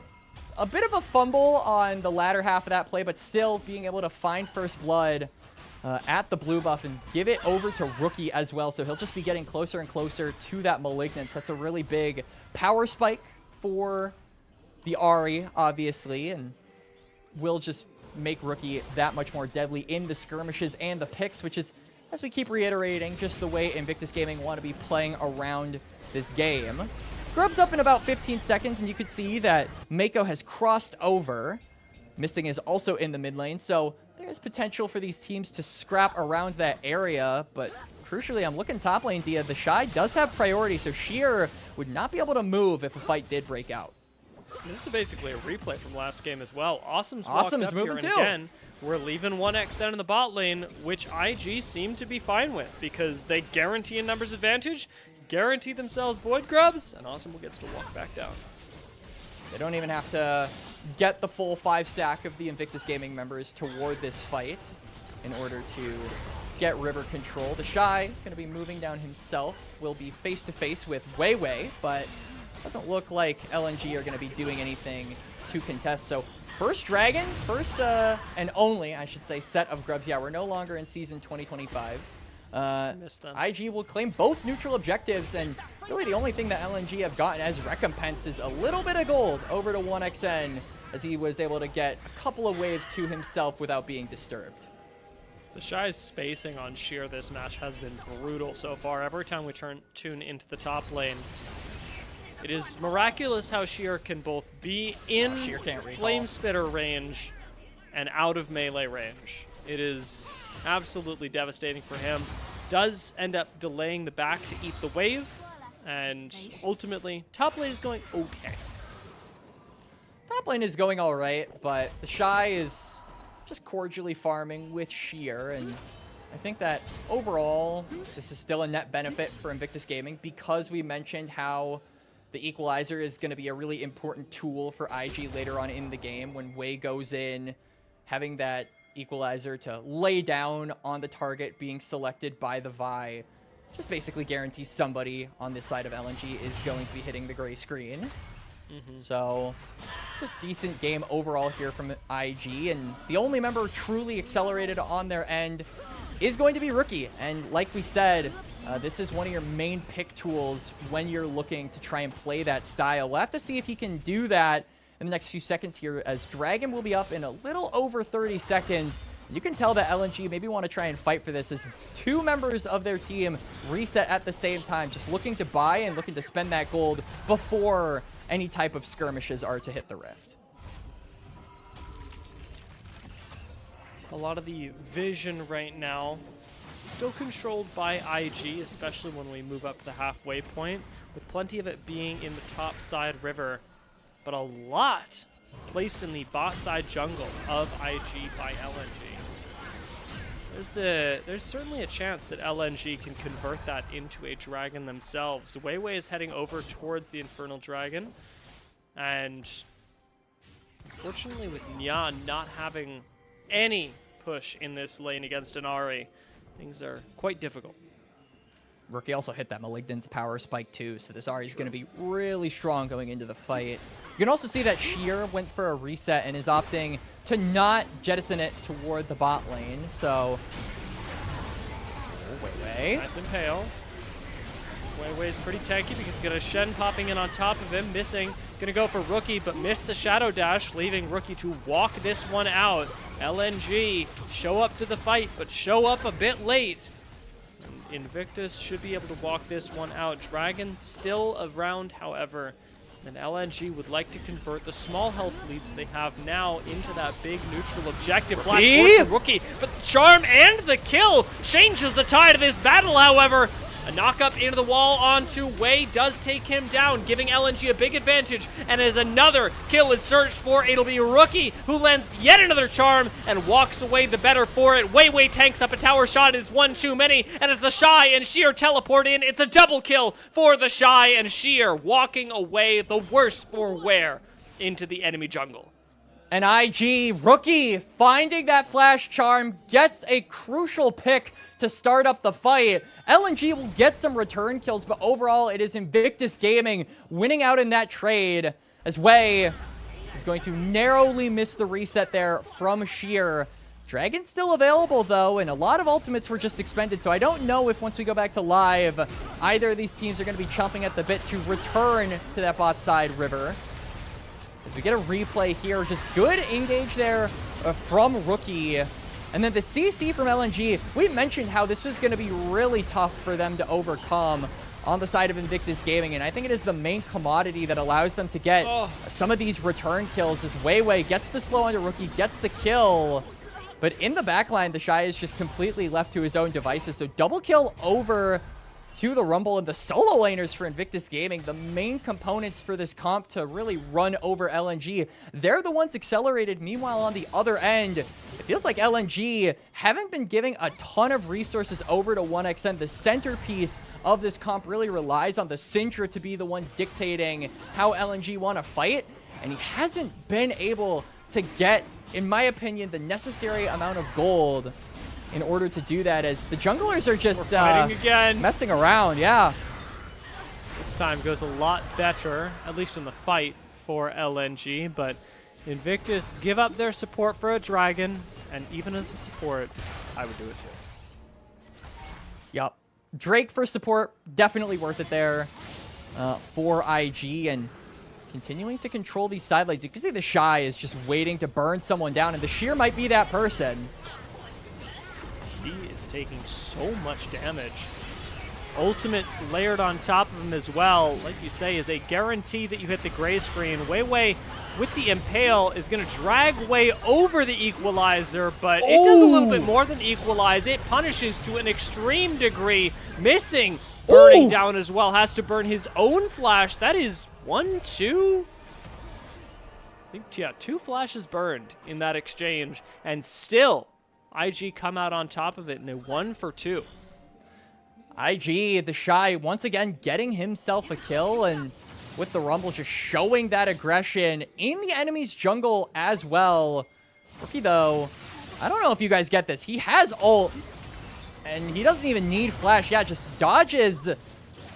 a bit of a fumble on the latter half of that play, but still being able to find first blood at the blue buff and give it over to Rookie as well. So he'll just be getting closer and closer to that Malignance. That's a really big power spike for the Ahri, obviously, and will just make Rookie that much more deadly in the skirmishes and the picks, which is, as we keep reiterating, just the way Invictus Gaming want to be playing around this game. Grub's up in about 15 seconds, and you can see that Mako has crossed over. Missing is also in the mid lane, so there's potential for these teams to scrap around that area, but crucially, I'm looking top lane, Dia. The Shy does have priority, so Sheer would not be able to move if a fight did break out. This is basically a replay from last game as well. Awesome's walked up moving here, and again, we're leaving 1x in the bot lane, which IG seem to be fine with because they guarantee a numbers advantage, guarantee themselves Void Grubs, and Awesome gets to walk back down. They don't even have to get the full 5 stack of the Invictus Gaming members toward this fight in order to get river control. The Shy going to be moving down himself, will be face-to-face with Wei, but doesn't look like LNG are going to be doing anything to contest. So first Dragon, first and only, I should say, set of Grubs. Yeah, we're no longer in Season 2025. IG will claim both neutral objectives, and really the only thing that LNG have gotten as recompense is a little bit of gold over to 1xN, as he was able to get a couple of waves to himself without being disturbed. The Shy's spacing on Sheer this match has been brutal so far. Every time we tune into the top lane, it is miraculous how Sheer can both be in Flame Spitter range and out of melee range. It is absolutely devastating for him. Does end up delaying the back to eat the wave, and ultimately, top lane is going okay. Top lane is going all right, but the Shy is just cordially farming with Sheer, and I think that overall, this is still a net benefit for Invictus Gaming because we mentioned how the Equalizer is going to be a really important tool for IG later on in the game when Wei goes in, having that Equalizer to lay down on the target being selected by the Vi just basically guarantees somebody on this side of LNG is going to be hitting the gray screen. So just decent game overall here from IG, and the only member truly accelerated on their end is going to be Rookie. And like we said, this is one of your main pick tools when you're looking to try and play that style. We'll have to see if he can do that in the next few seconds here, as Dragon will be up in a little over 30 seconds. You can tell that LNG maybe want to try and fight for this, as 2 members of their team reset at the same time, just looking to buy and looking to spend that gold before any type of skirmishes are to hit the rift. A lot of the vision right now still controlled by IG, especially when we move up to the halfway point, with plenty of it being in the top side river, but a lot placed in the bot side jungle of IG by LNG. There's certainly a chance that LNG can convert that into a dragon themselves. Wei is heading over towards the Infernal Dragon, and unfortunately with Nyan not having any push in this lane against an Ahri, things are quite difficult. Rookie also hit that Malignance power spike too, so this Ahri is going to be really strong going into the fight. You can also see that Sheer went for a reset and is opting to not jettison it toward the bot lane, so Wei. Nice impale. Wei's pretty tanky because he's got a Shen popping in on top of him, missing. Gonna go for Rookie, but missed the Shadow Dash, leaving Rookie to walk this one out. LNG show up to the fight, but show up a bit late. And Invictus should be able to walk this one out. Dragon still around, however. And LNG would like to convert the small health lead that they have now into that big neutral objective. Flash forward to Rookie, but the charm and the kill changes the tide of this battle, however. A knock up into the wall onto Wei does take him down, giving LNG a big advantage. And as another kill is searched for, it'll be Rookie who lands yet another charm and walks away the better for it. Wei tanks up a tower shot. It's one too many. And as the Shy and Sheer teleport in, it's a double kill for the Shy and Sheer, walking away the worst for Ware into the enemy jungle. And IG, Rookie, finding that flash charm, gets a crucial pick to start up the fight. LNG will get some return kills, but overall it is Invictus Gaming winning out in that trade, as Wei is going to narrowly miss the reset there from Sheer. Dragon's still available, though, and a lot of ultimates were just expended, so I don't know if once we go back to live, either of these teams are going to be chomping at the bit to return to that bot side river. As we get a replay here, just good engage there from Rookie. And then the CC from LNG, we mentioned how this was going to be really tough for them to overcome on the side of Invictus Gaming, and I think it is the main commodity that allows them to get some of these return kills as Wei gets the slow onto Rookie, gets the kill. But in the backline, the Shy is just completely left to his own devices, so double kill over to the Rumble and the solo laners for Invictus Gaming, the main components for this comp to really run over LNG. They're the ones accelerated. Meanwhile, on the other end, it feels like LNG haven't been giving a ton of resources over to 1xN. The centerpiece of this comp really relies on the Syndra to be the one dictating how LNG want to fight, and he hasn't been able to get, in my opinion, the necessary amount of gold in order to do that, as the junglers are just again. messing around. Yeah. This time goes a lot better, at least in the fight for LNG, but Invictus give up their support for a dragon, and even as a support, I would do it too. Yep. Drake for support, definitely worth it there for IG, and continuing to control these side lanes. You can see the Shy is just waiting to burn someone down, and the Sheer might be that person. He is taking so much damage. Ultimates layered on top of him as well, like you say, is a guarantee that you hit the gray screen. Wei with the Impale is going to drag Wei over the Equalizer, but it does a little bit more than equalize. It punishes to an extreme degree, missing, burning down as well. Has to burn his own flash. That is 1, 2... I think, yeah, 2 flashes burned in that exchange, and still IG come out on top of it in a 1 for 2. IG, the Shy, once again getting himself a kill, and with the Rumble just showing that aggression in the enemy's jungle as well. Rookie, though, I don't know if you guys get this. He has ult, and he doesn't even need flash. Yeah, just dodges.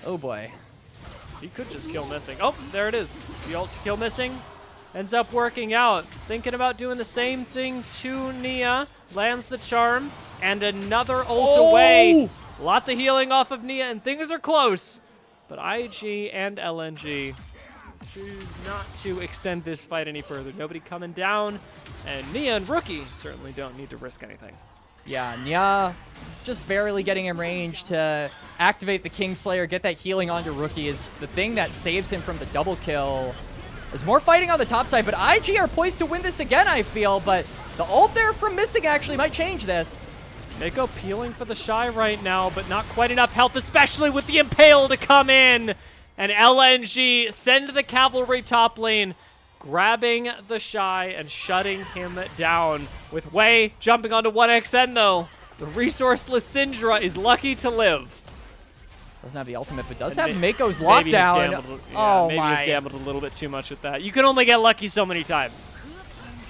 Oh, boy. He could just kill missing. Oh, there it is. The ult to kill missing ends up working out. Thinking about doing the same thing to Nia. Lands the charm, and another ult away. Lots of healing off of Nia, and things are close. But IG and LNG choose not to extend this fight any further. Nobody coming down, and Nia and Rookie certainly don't need to risk anything. Yeah, Nia just barely getting in range to activate the Kingslayer, get that healing onto Rookie is the thing that saves him from the double kill. There's more fighting on the top side, but IG are poised to win this again, I feel, but the ult there from Missing actually might change this. Mako peeling for the Shy right now, but not quite enough health, especially with the Impale to come in. And LNG send the cavalry top lane, grabbing the Shy and shutting him down. With Wei jumping onto 1xN though, the resourceless Syndra is lucky to live. Doesn't have the ultimate, but does have Mako's lockdown. Maybe he's gambled a little bit too much with that. You can only get lucky so many times.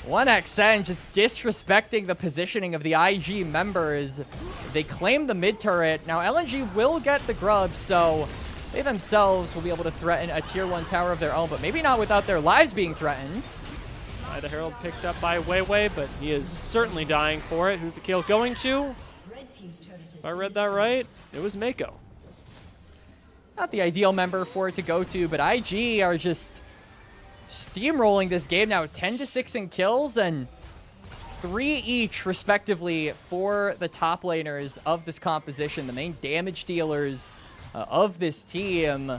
1xN just disrespecting the positioning of the IG members. They claim the mid turret. Now LNG will get the grub, so they themselves will be able to threaten a tier 1 tower of their own, but maybe not without their lives being threatened. The Herald picked up by Wei, but he is certainly dying for it. Who's the kill going to? If I read that right, it was Mako. Not the ideal member for it to go to, but IG are just steamrolling this game now, 10-6 in kills and 3 each respectively for the top laners of this composition, the main damage dealers of this team.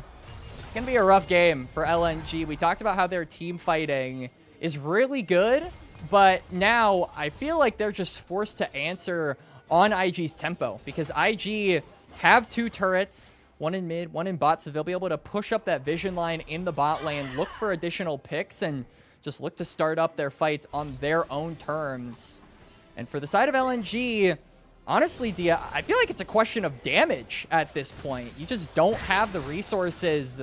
It's going to be a rough game for LNG. We talked about how their team fighting is really good, but now I feel like they're just forced to answer on IG's tempo, because IG have 2 turrets, one in mid, one in bot, so they'll be able to push up that vision line in the bot lane, look for additional picks, and just look to start up their fights on their own terms. And for the side of LNG, honestly, Dia, I feel like it's a question of damage at this point. You just don't have the resources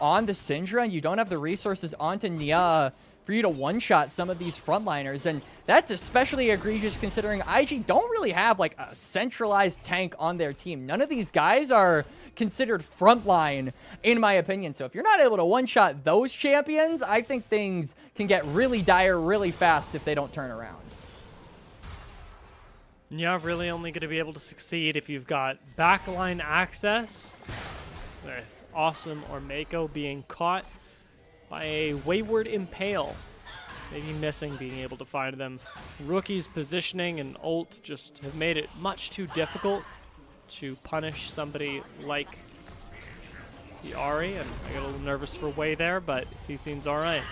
on the Syndra, and you don't have the resources onto Nia for you to one-shot some of these frontliners, and that's especially egregious considering IG don't really have like a centralized tank on their team. None of these guys are considered frontline, in my opinion. So if you're not able to one-shot those champions, I think things can get really dire really fast if they don't turn around. You're really only going to be able to succeed if you've got backline access, with Awesome or Mako being caught by a wayward Impale. Maybe missing being able to find them. Rookie's positioning and ult just have made it much too difficult to punish somebody like the Ahri, and I got a little nervous for Wei there, but he seems alright.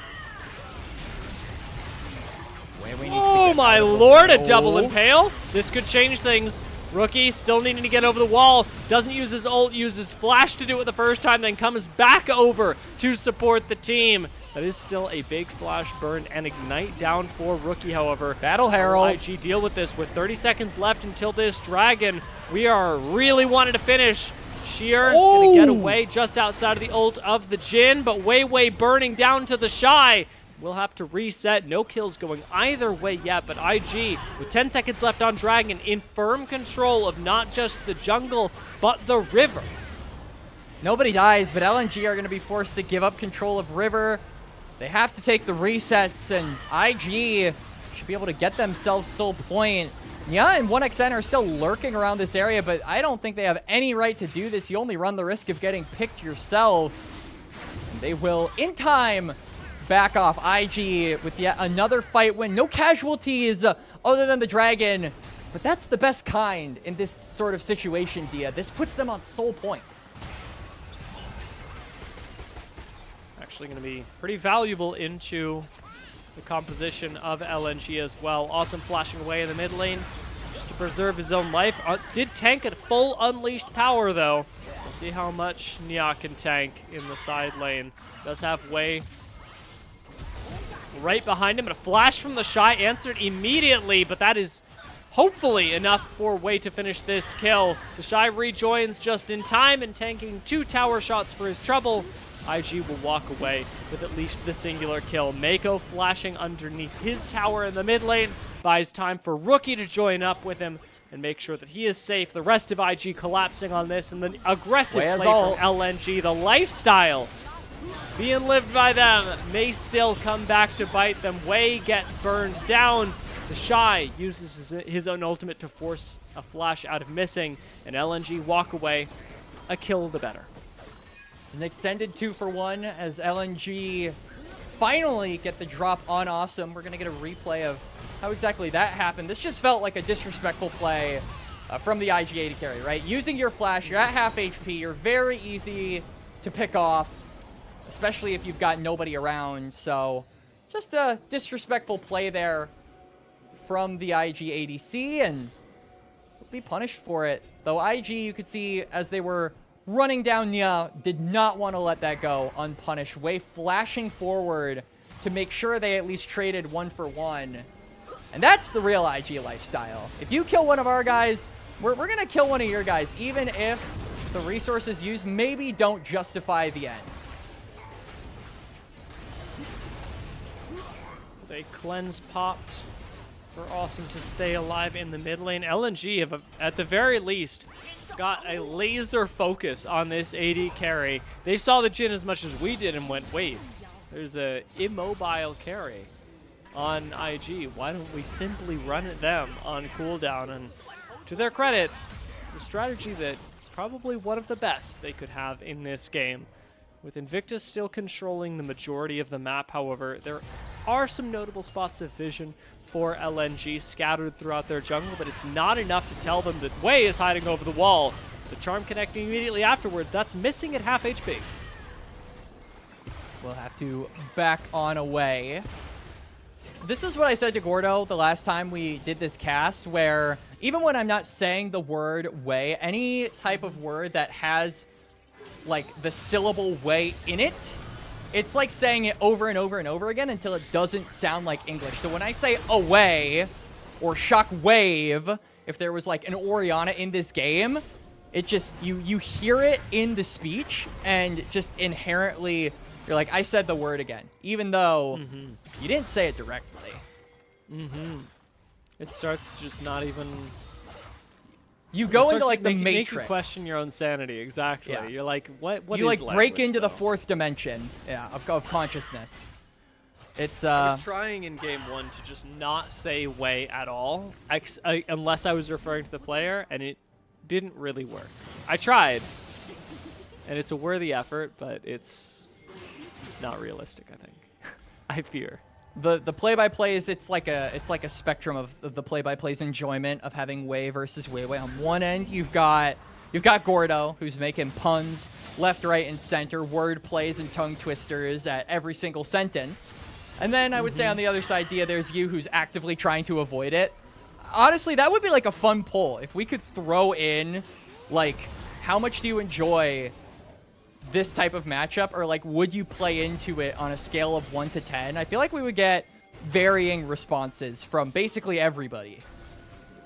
Oh my lord, a double Impale! This could change things. Rookie still needing to get over the wall. Doesn't use his ult, uses flash to do it the first time, then comes back over to support the team. That is still a big flash burn and ignite down for Rookie, however. Battle Herald. IG deal with this with 30 seconds left until this dragon. We are really wanting to finish. Sheer gonna get away just outside of the ult of the Jhin, but way burning down to the Shy. We'll have to reset. No kills going either way yet, but IG, with 10 seconds left on Dragon, in firm control of not just the jungle, but the river. Nobody dies, but LNG are going to be forced to give up control of river. They have to take the resets, and IG should be able to get themselves Soul Point. Yeah, and 1xN are still lurking around this area, but I don't think they have any right to do this. You only run the risk of getting picked yourself. And they will, in time, back off. IG with yet another fight win. No casualties other than the dragon, but that's the best kind in this sort of situation, Dia. This puts them on Soul Point. Actually going to be pretty valuable into the composition of LNG as well. Awesome flashing away in the mid lane just to preserve his own life. Did tank at full unleashed power though. We'll see how much Nia can tank in the side lane. Does have Wei right behind him, and a flash from the Shy answered immediately, but that is hopefully enough for Wei to finish this kill. The Shy rejoins just in time and tanking 2 tower shots for his trouble. IG will walk away with at least the singular kill. Mako flashing underneath his tower in the mid lane buys time for Rookie to join up with him and make sure that he is safe. The rest of IG collapsing on this, and the aggressive play from LNG. The lifestyle being lived by them may still come back to bite them. Wei gets burned down. The Shy uses his own ultimate to force a flash out of missing, and LNG walk away. A kill the better. It's an extended 2-for-1 as LNG finally get the drop on Awesome. We're going to get a replay of how exactly that happened. This just felt like a disrespectful play from the IG AD carry, right? Using your flash, you're at half HP, you're very easy to pick off, especially if you've got nobody around. So just a disrespectful play there from the IG ADC, and will be punished for it. Though IG, you could see as they were running down Nia, did not want to let that go unpunished. Wei flashing forward to make sure they at least traded 1-for-1. And that's the real IG lifestyle. If you kill one of our guys, we're going to kill one of your guys, even if the resources used maybe don't justify the ends. A cleanse popped for Awesome to stay alive in the mid lane. LNG have, at the very least, got a laser focus on this AD carry. They saw the Jhin as much as we did and went, wait, there's a immobile carry on IG. Why don't we simply run at them on cooldown? And to their credit, it's a strategy that is probably one of the best they could have in this game. With Invictus still controlling the majority of the map, however, there are some notable spots of vision for LNG scattered throughout their jungle, but it's not enough to tell them that Wei is hiding over the wall. The charm connecting immediately afterward, that's missing at half HP. We'll have to back on away. This is what I said to Gordo the last time we did this cast, where even when I'm not saying the word way, any type of word that has like the syllable way in it, it's like saying it over and over and over again until it doesn't sound like English. So when I say away or shock wave, if there was like an Oriana in this game, it just, you hear it in the speech and just inherently, you're like, I said the word again, even though you didn't say it directly. It starts just not even... You go into like the Matrix. Make you question your own sanity, exactly. Yeah. You're like, what you is like break language, into the though? fourth dimension, of consciousness. It's I was trying in game 1 to just not say way at all, unless I was referring to the player, and it didn't really work. I tried, and it's a worthy effort, but it's not realistic, I think. I fear. The play-by-plays, it's like a spectrum of the play-by-plays enjoyment of having way versus way. On one end, you've got Gordo, who's making puns left, right, and center, word plays and tongue twisters at every single sentence. And then I would say on the other side, Dia, there's you who's actively trying to avoid it. Honestly, that would be like a fun poll. If we could throw in, like, how much do you enjoy this type of matchup, or like, would you play into it on a scale of 1 to 10? I feel like we would get varying responses from basically everybody.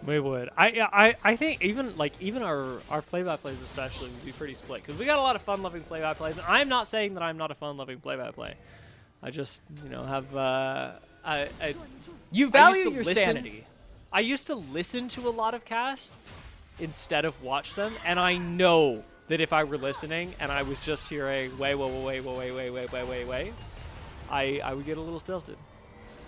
We would. I think even our play-by-plays especially would be pretty split, because we got a lot of fun-loving play-by-plays. And I'm not saying that I'm not a fun-loving play-by-play. I just, have you value your sanity. I used to listen to a lot of casts instead of watch them, and I know that if I were listening and I was just hearing way, I would get a little tilted.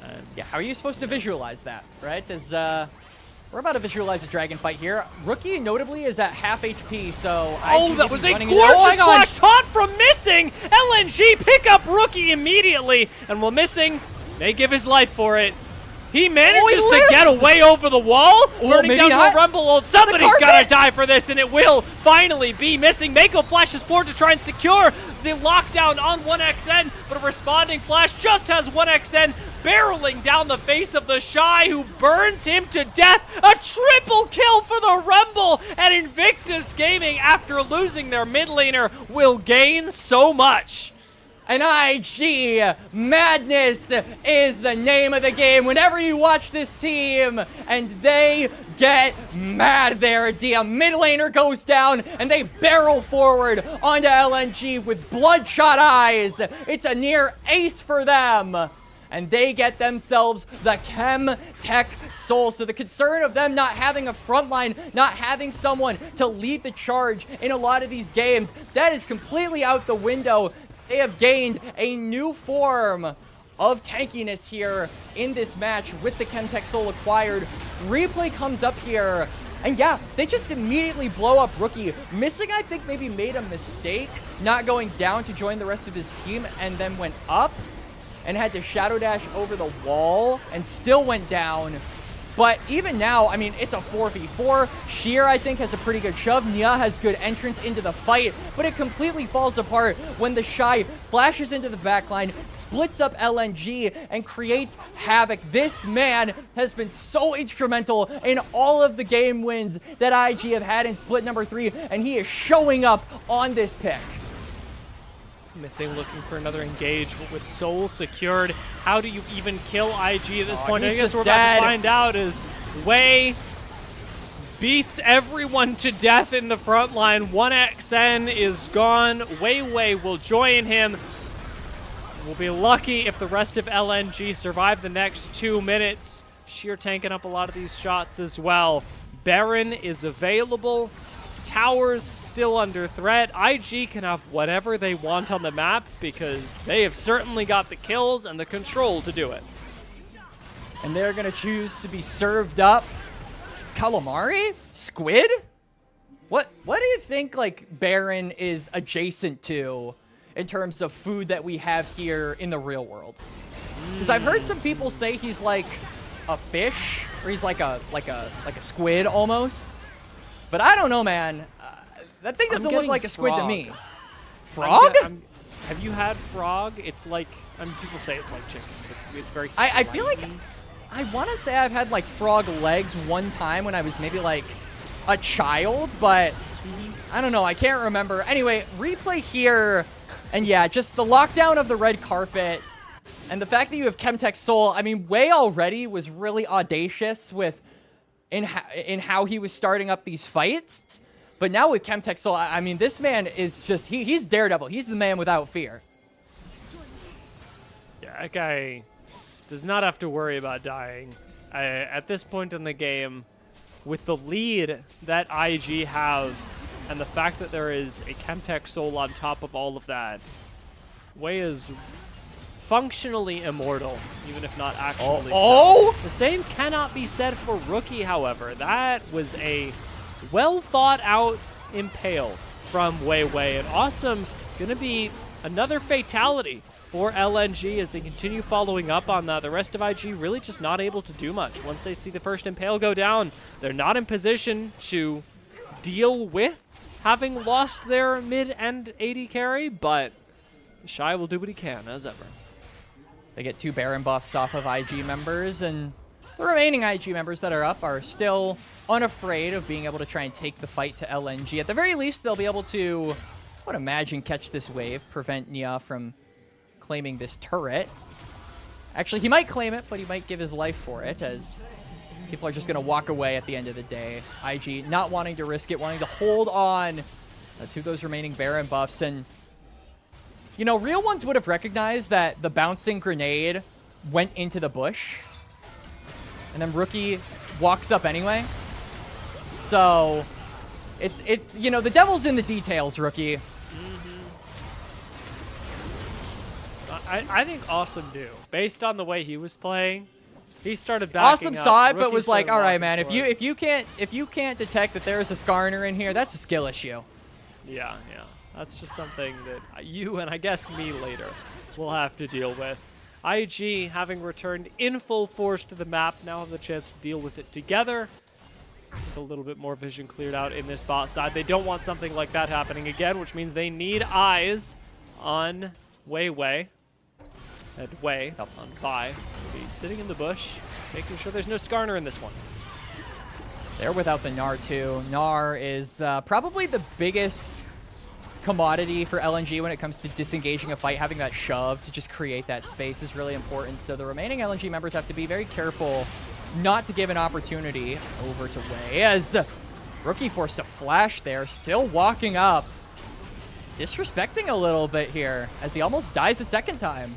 And yeah, how are you supposed to visualize that, right? Because we're about to visualize a dragon fight here. Rookie, notably, is at half HP, so... that was a gorgeous flash taunt from Missing! LNG pick up Rookie immediately, and while Missing may give his life for it, he manages to get away over the wall, burning down to a Rumble Ult. Somebody's got to die for this, and it will finally be Missing. Mako flashes forward to try and secure the lockdown on 1xN, but a responding flash just has 1xN barreling down the face of the Shy, who burns him to death. A triple kill for the Rumble, and Invictus Gaming, after losing their mid laner, will gain so much. And IG Madness is the name of the game whenever you watch this team, and they get mad there. Dia mid laner goes down, and they barrel forward onto LNG with bloodshot eyes. It's a near ace for them, and they get themselves the Chem Tech Soul. So the concern of them not having a frontline, not having someone to lead the charge in a lot of these games, that is completely out the window. They have gained a new form of tankiness here in this match with the Chemtech Soul acquired. Replay comes up here, and yeah, they just immediately blow up Rookie. Missing, I think, maybe made a mistake not going down to join the rest of his team, and then went up and had to Shadow Dash over the wall and still went down. But even now, I mean, it's a 4v4. Sheer, I think, has a pretty good shove. Nia has good entrance into the fight, but it completely falls apart when the Shy flashes into the backline, splits up LNG, and creates havoc. This man has been so instrumental in all of the game wins that IG have had in split number 3, and he is showing up on this pick. Missing, looking for another engage, but with Soul secured, how do you even kill IG at this point? I guess we're about to find out as Wei beats everyone to death in the front line. 1xN is gone. Wei will join him. We'll be lucky if the rest of LNG survive the next 2 minutes. Sheer tanking up a lot of these shots as well. Baron is available. Towers still under threat. IG can have whatever they want on the map because they have certainly got the kills and the control to do it. And they're going to choose to be served up. Calamari? Squid? What do you think, like, Baron is adjacent to in terms of food that we have here in the real world? Because I've heard some people say he's like a fish, or he's like a squid almost. But I don't know, man. That thing doesn't look like a squid to me. Frog? Have you had frog? It's like, I mean, people say it's like chicken. It's very I feel like slimy. I want to say I've had like frog legs one time when I was maybe like a child, but I don't know. I can't remember. Anyway, replay here. And yeah, just the lockdown of the red carpet and the fact that you have Chemtech Soul. I mean, Wei already was really audacious with in how he was starting up these fights. But now with Chemtech Soul, I mean, this man is just, he's Daredevil. He's the man without fear. Yeah, that guy does not have to worry about dying. At this point in the game, with the lead that IG have, and the fact that there is a Chemtech Soul on top of all of that, Wei is functionally immortal, even if not actually. Oh! The same cannot be said for Rookie, however. That was a well thought out impale from Wei Wei, and awesome. Gonna be another fatality for LNG as they continue following up on that. The rest of IG really just not able to do much. Once they see the first impale go down, they're not in position to deal with having lost their mid and AD carry, but Shy will do what he can, as ever. They get 2 Baron buffs off of IG members, and the remaining IG members that are up are still unafraid of being able to try and take the fight to LNG. At the very least, they'll be able to, I would imagine, catch this wave, prevent Nia from claiming this turret. Actually, he might claim it, but he might give his life for it, as people are just going to walk away at the end of the day. IG not wanting to risk it, wanting to hold on to those remaining Baron buffs. And, you know, real ones would have recognized that the bouncing grenade went into the bush. And then Rookie walks up anyway. So, it's you know, the devil's in the details, Rookie. I think Awesome knew. Based on the way he was playing, he started backing Awesome up. saw it, but Rookie was like, started all right, walking man, if for it. you can't detect that there's a Skarner in here, that's a skill issue. Yeah. That's just something that you and I guess me later will have to deal with. IG, having returned in full force to the map, now have the chance to deal with it together. With a little bit more vision cleared out in this bot side. They don't want something like that happening again, which means they need eyes on Wei Wei. And Wei up on 5. Will be sitting in the bush, making sure there's no Skarner in this one. They're without the Gnar too. Gnar is probably the biggest commodity for LNG when it comes to disengaging a fight. Having that shove to just create that space is really important. So the remaining LNG members have to be very careful not to give an opportunity over to Wei, as Rookie forced a flash there, still walking up. Disrespecting a little bit here, as he almost dies a second time.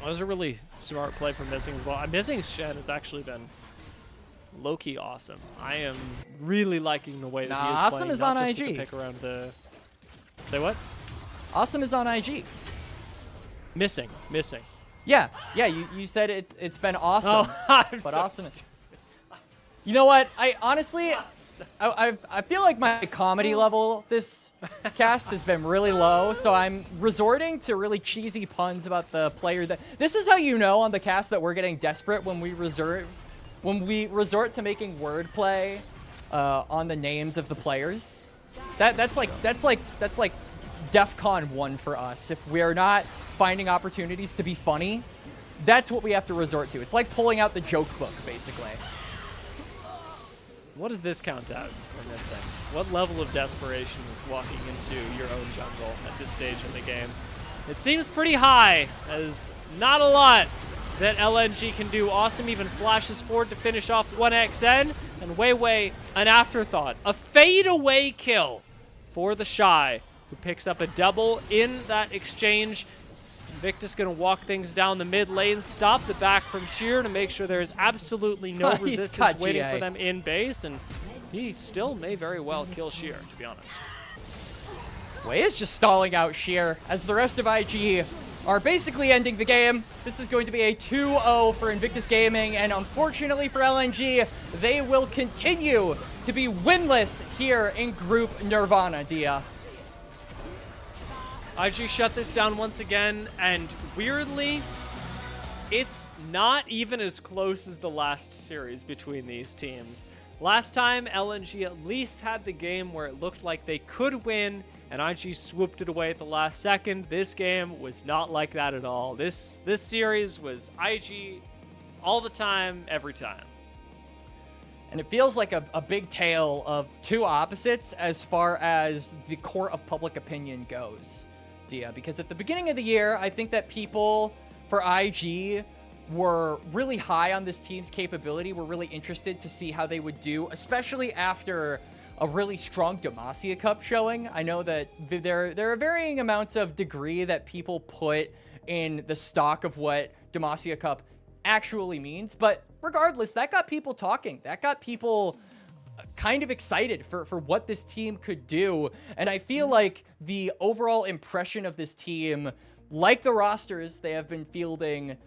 That was a really smart play from Missing as well. Missing Shen has actually been low-key awesome. I am really liking the way that he is Awesome playing. is not on just with IG. the pick around the... Say what? Awesome is on IG. Missing. Yeah, you said it's been awesome. Oh, I'm but so awesome. You know what? I honestly, I feel like my comedy level this cast has been really low, so I'm resorting to really cheesy puns about the player. That this is how you know on the cast that we're getting desperate when we resort to making wordplay on the names of the players. That's like DEFCON 1 for us. If we're not finding opportunities to be funny, that's what we have to resort to. It's like pulling out the joke book, basically. What does this count as for Missing? What level of desperation is walking into your own jungle at this stage in the game? It seems pretty high, as not a lot that LNG can do. Awesome even flashes forward to finish off 1XN, and Wei Wei, an afterthought. A fade-away kill for the Shy, who picks up a double in that exchange. Victus going to walk things down the mid lane, stop the back from Sheer to make sure there is absolutely no resistance waiting for them in base, and he still may very well kill Sheer, to be honest. Wei is just stalling out Sheer, as the rest of IG are basically ending the game. This is going to be a 2-0 for Invictus Gaming, and unfortunately for LNG, they will continue to be winless here in Group Nirvana, Dia. IG shut this down once again, and weirdly, it's not even as close as the last series between these teams. Last time, LNG at least had the game where it looked like they could win and IG swooped it away at the last second. This game was not like that at all. This series was IG all the time, every time. And it feels like a big tale of two opposites as far as the court of public opinion goes, Dia. Because at the beginning of the year, I think that people for IG were really high on this team's capability. Were really interested to see how they would do, especially after a really strong Demacia Cup showing. I know that there are varying amounts of degree that people put in the stock of what Demacia Cup actually means, but regardless, that got people talking. That got people kind of excited for what this team could do. And I feel like the overall impression of this team, like the rosters they have been fielding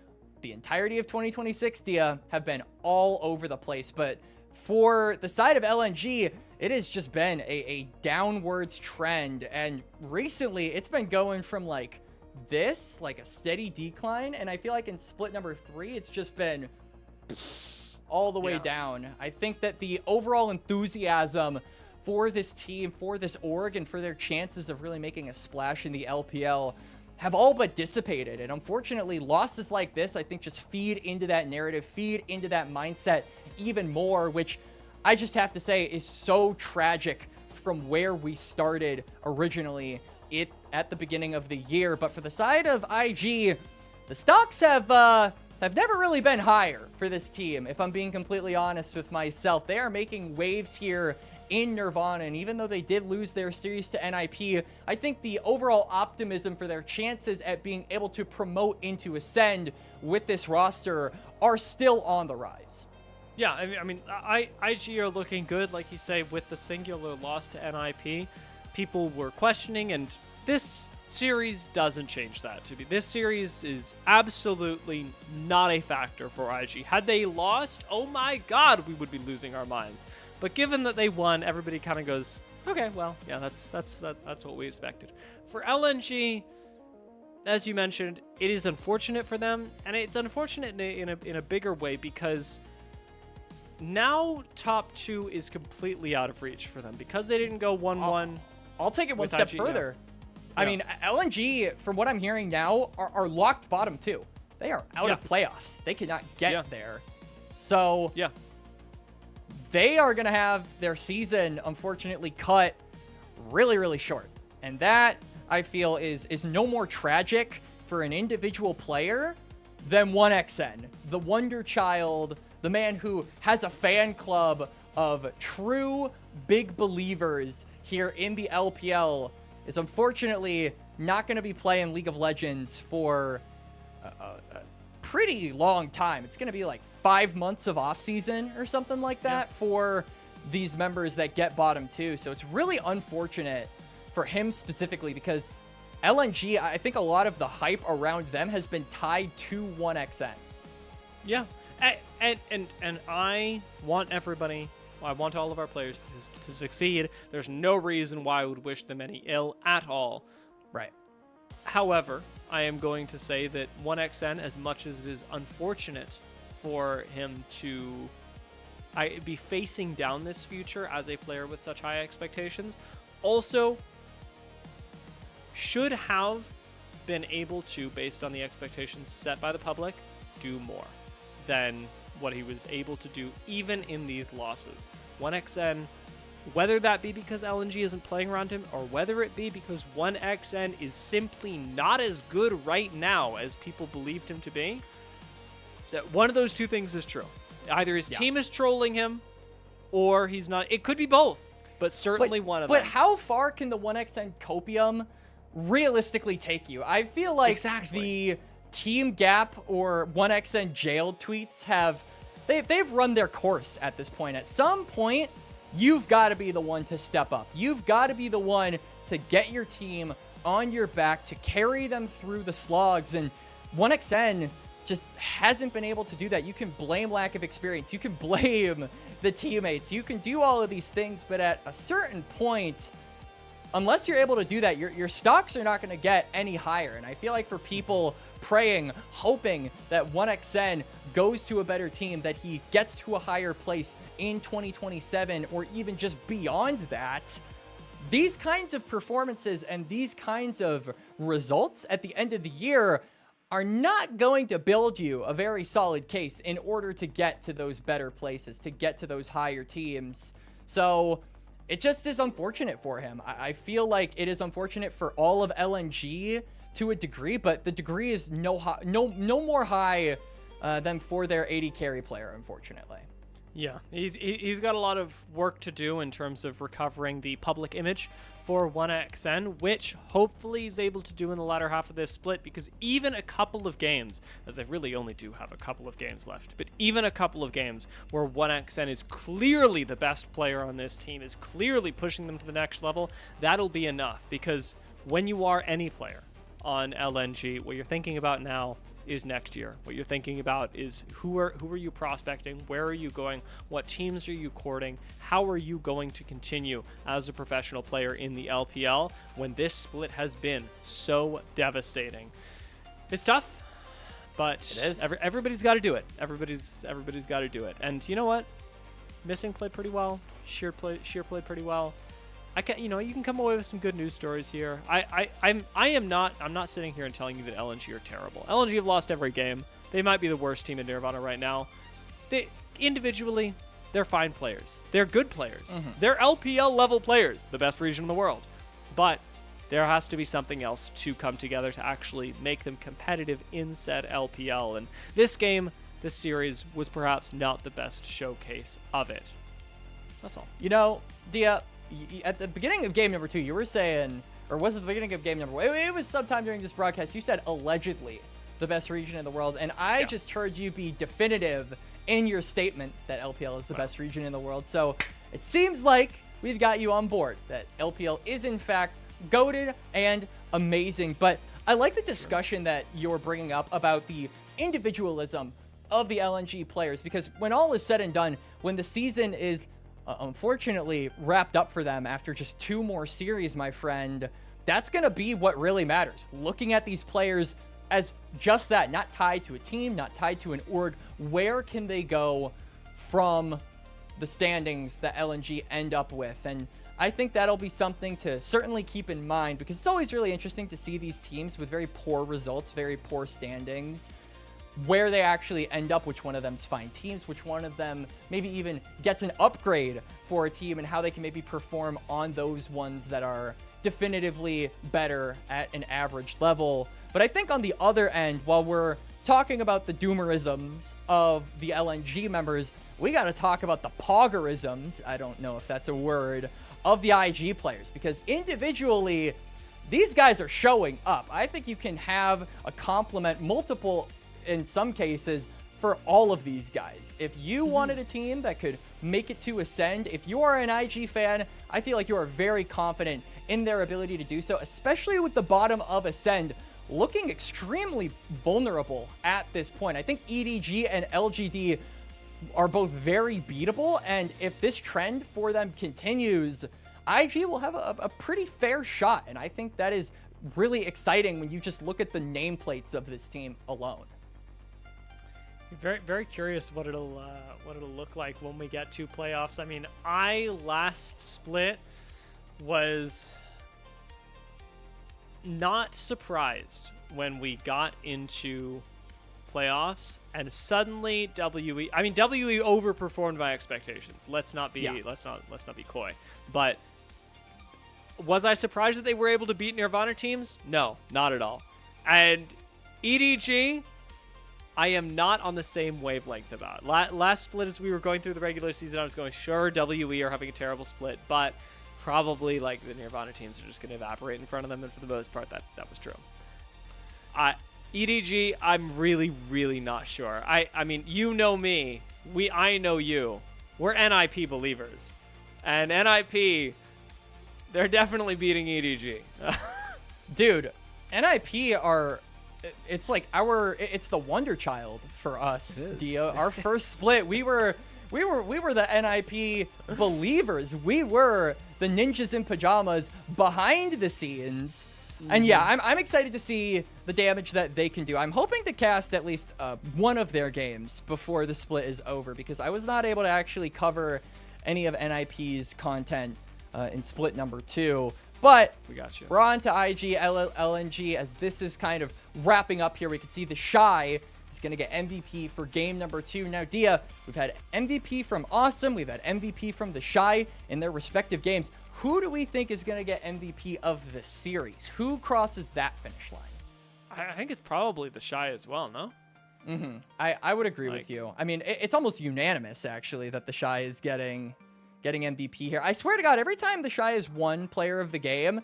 the entirety of 2026, Dia, have been all over the place. But for the side of LNG, it has just been a downwards trend. And recently, it's been going from like this, like a steady decline. And I feel like in split number 3, it's just been all the way down. I think that the overall enthusiasm for this team, for this org, and for their chances of really making a splash in the LPL have all but dissipated. And unfortunately, losses like this, I think, just feed into that narrative, feed into that mindset even more, which I just have to say is so tragic from where we started originally at the beginning of the year. But for the side of IG, the stocks have never really been higher for this team, if I'm being completely honest with myself. They are making waves here in Nirvana, and even though they did lose their series to NIP, I think the overall optimism for their chances at being able to promote into Ascend with this roster are still on the rise. Yeah, I mean, IG are looking good, like you say, with the singular loss to NIP. People were questioning, and this series doesn't change that. This series is absolutely not a factor for IG. Had they lost, oh my god, we would be losing our minds. But given that they won, everybody kind of goes, okay, well, yeah, that's what we expected. For LNG, as you mentioned, it is unfortunate for them, and it's unfortunate in a bigger way because now top 2 is completely out of reach for them because they didn't go 1-1. I'll take it one step further. Yeah. I mean, LNG, from what I'm hearing now, are locked bottom 2. They are out of playoffs. They cannot get there. So they are going to have their season, unfortunately, cut really, really short. And that, I feel, is no more tragic for an individual player than 1XN, the wonder child, the man who has a fan club of true big believers here in the LPL, is unfortunately not going to be playing League of Legends for a pretty long time. It's going to be like 5 months of off season or something like that for these members that get bottom 2. So it's really unfortunate for him specifically because LNG, I think a lot of the hype around them has been tied to 1XN. Yeah. And I want everybody, I want all of our players to succeed. There's no reason why I would wish them any ill at all. Right. However, I am going to say that 1XN, as much as it is unfortunate for him to be facing down this future as a player with such high expectations, also should have been able to, based on the expectations set by the public, do more than what he was able to do even in these losses. 1XN, whether that be because LNG isn't playing around him or whether it be because 1XN is simply not as good right now as people believed him to be, so one of those two things is true. Either his team is trolling him or he's not. It could be both, but certainly one of them. But how far can the 1XN copium realistically take you? I feel like the Team Gap or 1XN jailed tweets they've run their course at this point. At some point, you've got to be the one to step up. You've got to be the one to get your team on your back, to carry them through the slogs, and 1XN just hasn't been able to do that. You can blame lack of experience. You can blame the teammates. You can do all of these things, but at a certain point, unless you're able to do that, your stocks are not going to get any higher. And I feel like for people praying, hoping that 1XN goes to a better team, that he gets to a higher place in 2027 or even just beyond that, these kinds of performances and these kinds of results at the end of the year are not going to build you a very solid case in order to get to those better places, to get to those higher teams. So it just is unfortunate for him. I feel like it is unfortunate for all of LNG to a degree, but the degree is no more high than for their AD carry player, unfortunately. Yeah, he's got a lot of work to do in terms of recovering the public image for 1XN, which hopefully he's able to do in the latter half of this split, because even a couple of games, as they really only do have a couple of games left, but even a couple of games where 1XN is clearly the best player on this team, is clearly pushing them to the next level, that'll be enough. Because when you are any player on LNG, what you're thinking about now is next year. What you're thinking about is who are you prospecting, where are you going, what teams are you courting, how are you going to continue as a professional player in the LPL when this split has been so devastating. It's tough, but it is. Everybody's got to do it. Everybody's got to do it. And you know what? Missing played pretty well. Sheer played pretty well. You can come away with some good news stories here. I'm not sitting here and telling you that LNG are terrible. LNG have lost every game. They might be the worst team in Nirvana right now. Individually, they're fine players. They're good players. Mm-hmm. They're LPL level players, the best region in the world. But there has to be something else to come together to actually make them competitive in said LPL. And this series was perhaps not the best showcase of it. That's all. Dia, at the beginning of game number 2, you were saying, or was it the beginning of game number 1? It was sometime during this broadcast. You said allegedly the best region in the world, and I just heard you be definitive in your statement that LPL is the best region in the world. So it seems like we've got you on board, that LPL is in fact goated and amazing. But I like the discussion that you're bringing up about the individualism of the LNG players, because when all is said and done, when the season is unfortunately wrapped up for them after just 2 more series, my friend, that's going to be what really matters. Looking at these players as just that, not tied to a team, not tied to an org. Where can they go from the standings that LNG end up with? And I think that'll be something to certainly keep in mind, because it's always really interesting to see these teams with very poor results, very poor standings, where they actually end up, which one of them's fine teams, which one of them maybe even gets an upgrade for a team, and how they can maybe perform on those ones that are definitively better at an average level. But I think on the other end, while we're talking about the doomerisms of the LNG members, we got to talk about the pogerisms, I don't know if that's a word, of the IG players, because individually, these guys are showing up. I think you can have a complement, multiple in some cases, for all of these guys. If you wanted a team that could make it to Ascend, if you are an IG fan, I feel like you are very confident in their ability to do so, especially with the bottom of Ascend looking extremely vulnerable at this point. I think EDG and LGD are both very beatable, and if this trend for them continues, IG will have a pretty fair shot, and I think that is really exciting when you just look at the nameplates of this team alone. Very, very curious what it'll look like when we get to playoffs. I mean, last split was not surprised when we got into playoffs, and suddenly WE overperformed my expectations. Let's not be coy. But was I surprised that they were able to beat Nirvana teams? No, not at all. And EDG, I am not on the same wavelength about. Last split, as we were going through the regular season, I was going, sure, WE are having a terrible split, but probably like the Nirvana teams are just going to evaporate in front of them, and for the most part, that was true. EDG, I'm really, really not sure. I mean, you know me. I know you. We're NIP believers. And NIP, they're definitely beating EDG. Dude, NIP are... It's like it's the wonder child for us, Dio. Our first split, we were the NIP believers. We were the ninjas in pajamas behind the scenes. And yeah, I'm excited to see the damage that they can do. I'm hoping to cast at least one of their games before the split is over, because I was not able to actually cover any of NIP's content in split number 2. But We got you. we're on to IG LNG as this is kind of wrapping up here. We can see the Shy is going to get MVP for game number 2. Now, Dia, we've had MVP from Awesome. We've had MVP from the Shy in their respective games. Who do we think is going to get MVP of the series? Who crosses that finish line? I think it's probably the Shy as well, no? I would agree with you. I mean, it's almost unanimous, actually, that the Shy is getting MVP here. I swear to God, every time the Shy is one player of the game,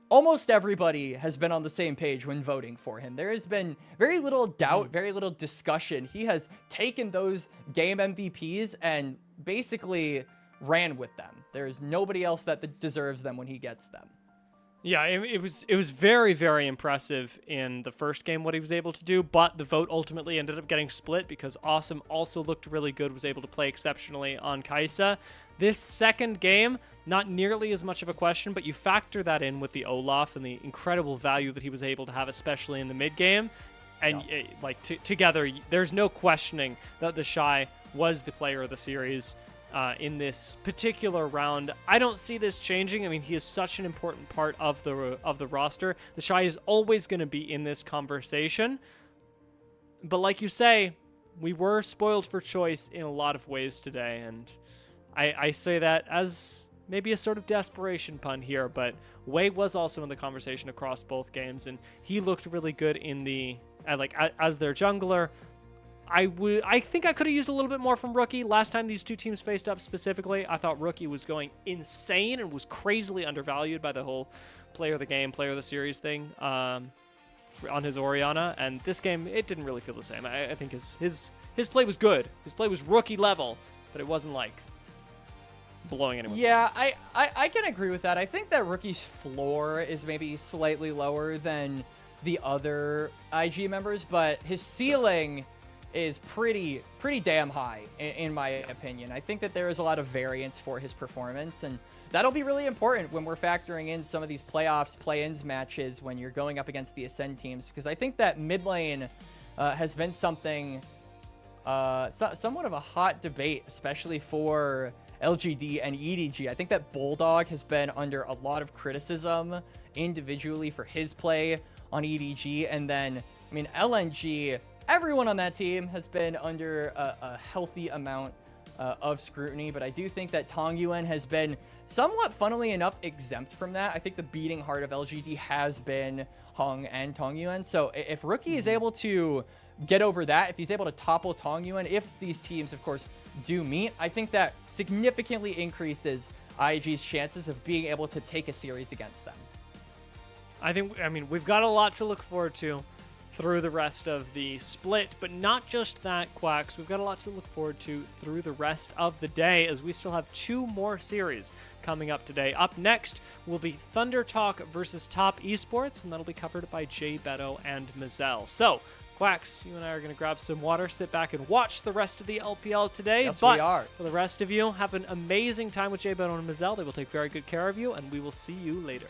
almost everybody has been on the same page when voting for him. There has been very little doubt, very little discussion. He has taken those game MVPs and basically ran with them. There's nobody else that deserves them when he gets them. Yeah, it was very, very impressive in the first game what he was able to do, but the vote ultimately ended up getting split because Awesome also looked really good, was able to play exceptionally on Kai'Sa. This second game, not nearly as much of a question, but you factor that in with the Olaf and the incredible value that he was able to have, especially in the mid game, and together, there's no questioning that the Shy was the player of the series. In this particular round, I don't see this changing. I mean, he is such an important part of the roster. The Shy is always going to be in this conversation. But like you say, we were spoiled for choice in a lot of ways today, and I say that as maybe a sort of desperation pun here, but Wei was also in the conversation across both games, and he looked really good in the as their jungler. I think I could have used a little bit more from Rookie. Last time these two teams faced up specifically, I thought Rookie was going insane and was crazily undervalued by the whole player of the game, player of the series thing on his Orianna. And this game, it didn't really feel the same. I think his play was good. His play was Rookie level, but it wasn't like blowing anyone. Yeah, I can agree with that. I think that Rookie's floor is maybe slightly lower than the other IG members, but his ceiling is pretty damn high in my opinion. I think that there is a lot of variance for his performance, and that'll be really important when we're factoring in some of these playoffs, play-ins matches when you're going up against the Ascend teams, because I think that mid lane has been something, somewhat of a hot debate, especially for LGD and EDG. I think that Bulldog has been under a lot of criticism individually for his play on EDG, and then, I mean, LNG, everyone on that team has been under a healthy amount of scrutiny, but I do think that Tongyuan has been somewhat, funnily enough, exempt from that. I think the beating heart of LGD has been Hung and Tongyuan, so if Rookie is able to get over that, if he's able to topple Tongyuan, if these teams, of course, do meet, I think that significantly increases IG's chances of being able to take a series against them. I mean, we've got a lot to look forward to through the rest of the split, but not just that, Quacks. We've got a lot to look forward to through the rest of the day, as we still have 2 more series coming up today. Up next will be Thunder Talk versus Top Esports, and that'll be covered by Jay Beto and Mazel. So, Quacks, you and I are going to grab some water, sit back, and watch the rest of the LPL today. Yes, but we are. For the rest of you, have an amazing time with Jay Beto and Mazel. They will take very good care of you, and we will see you later.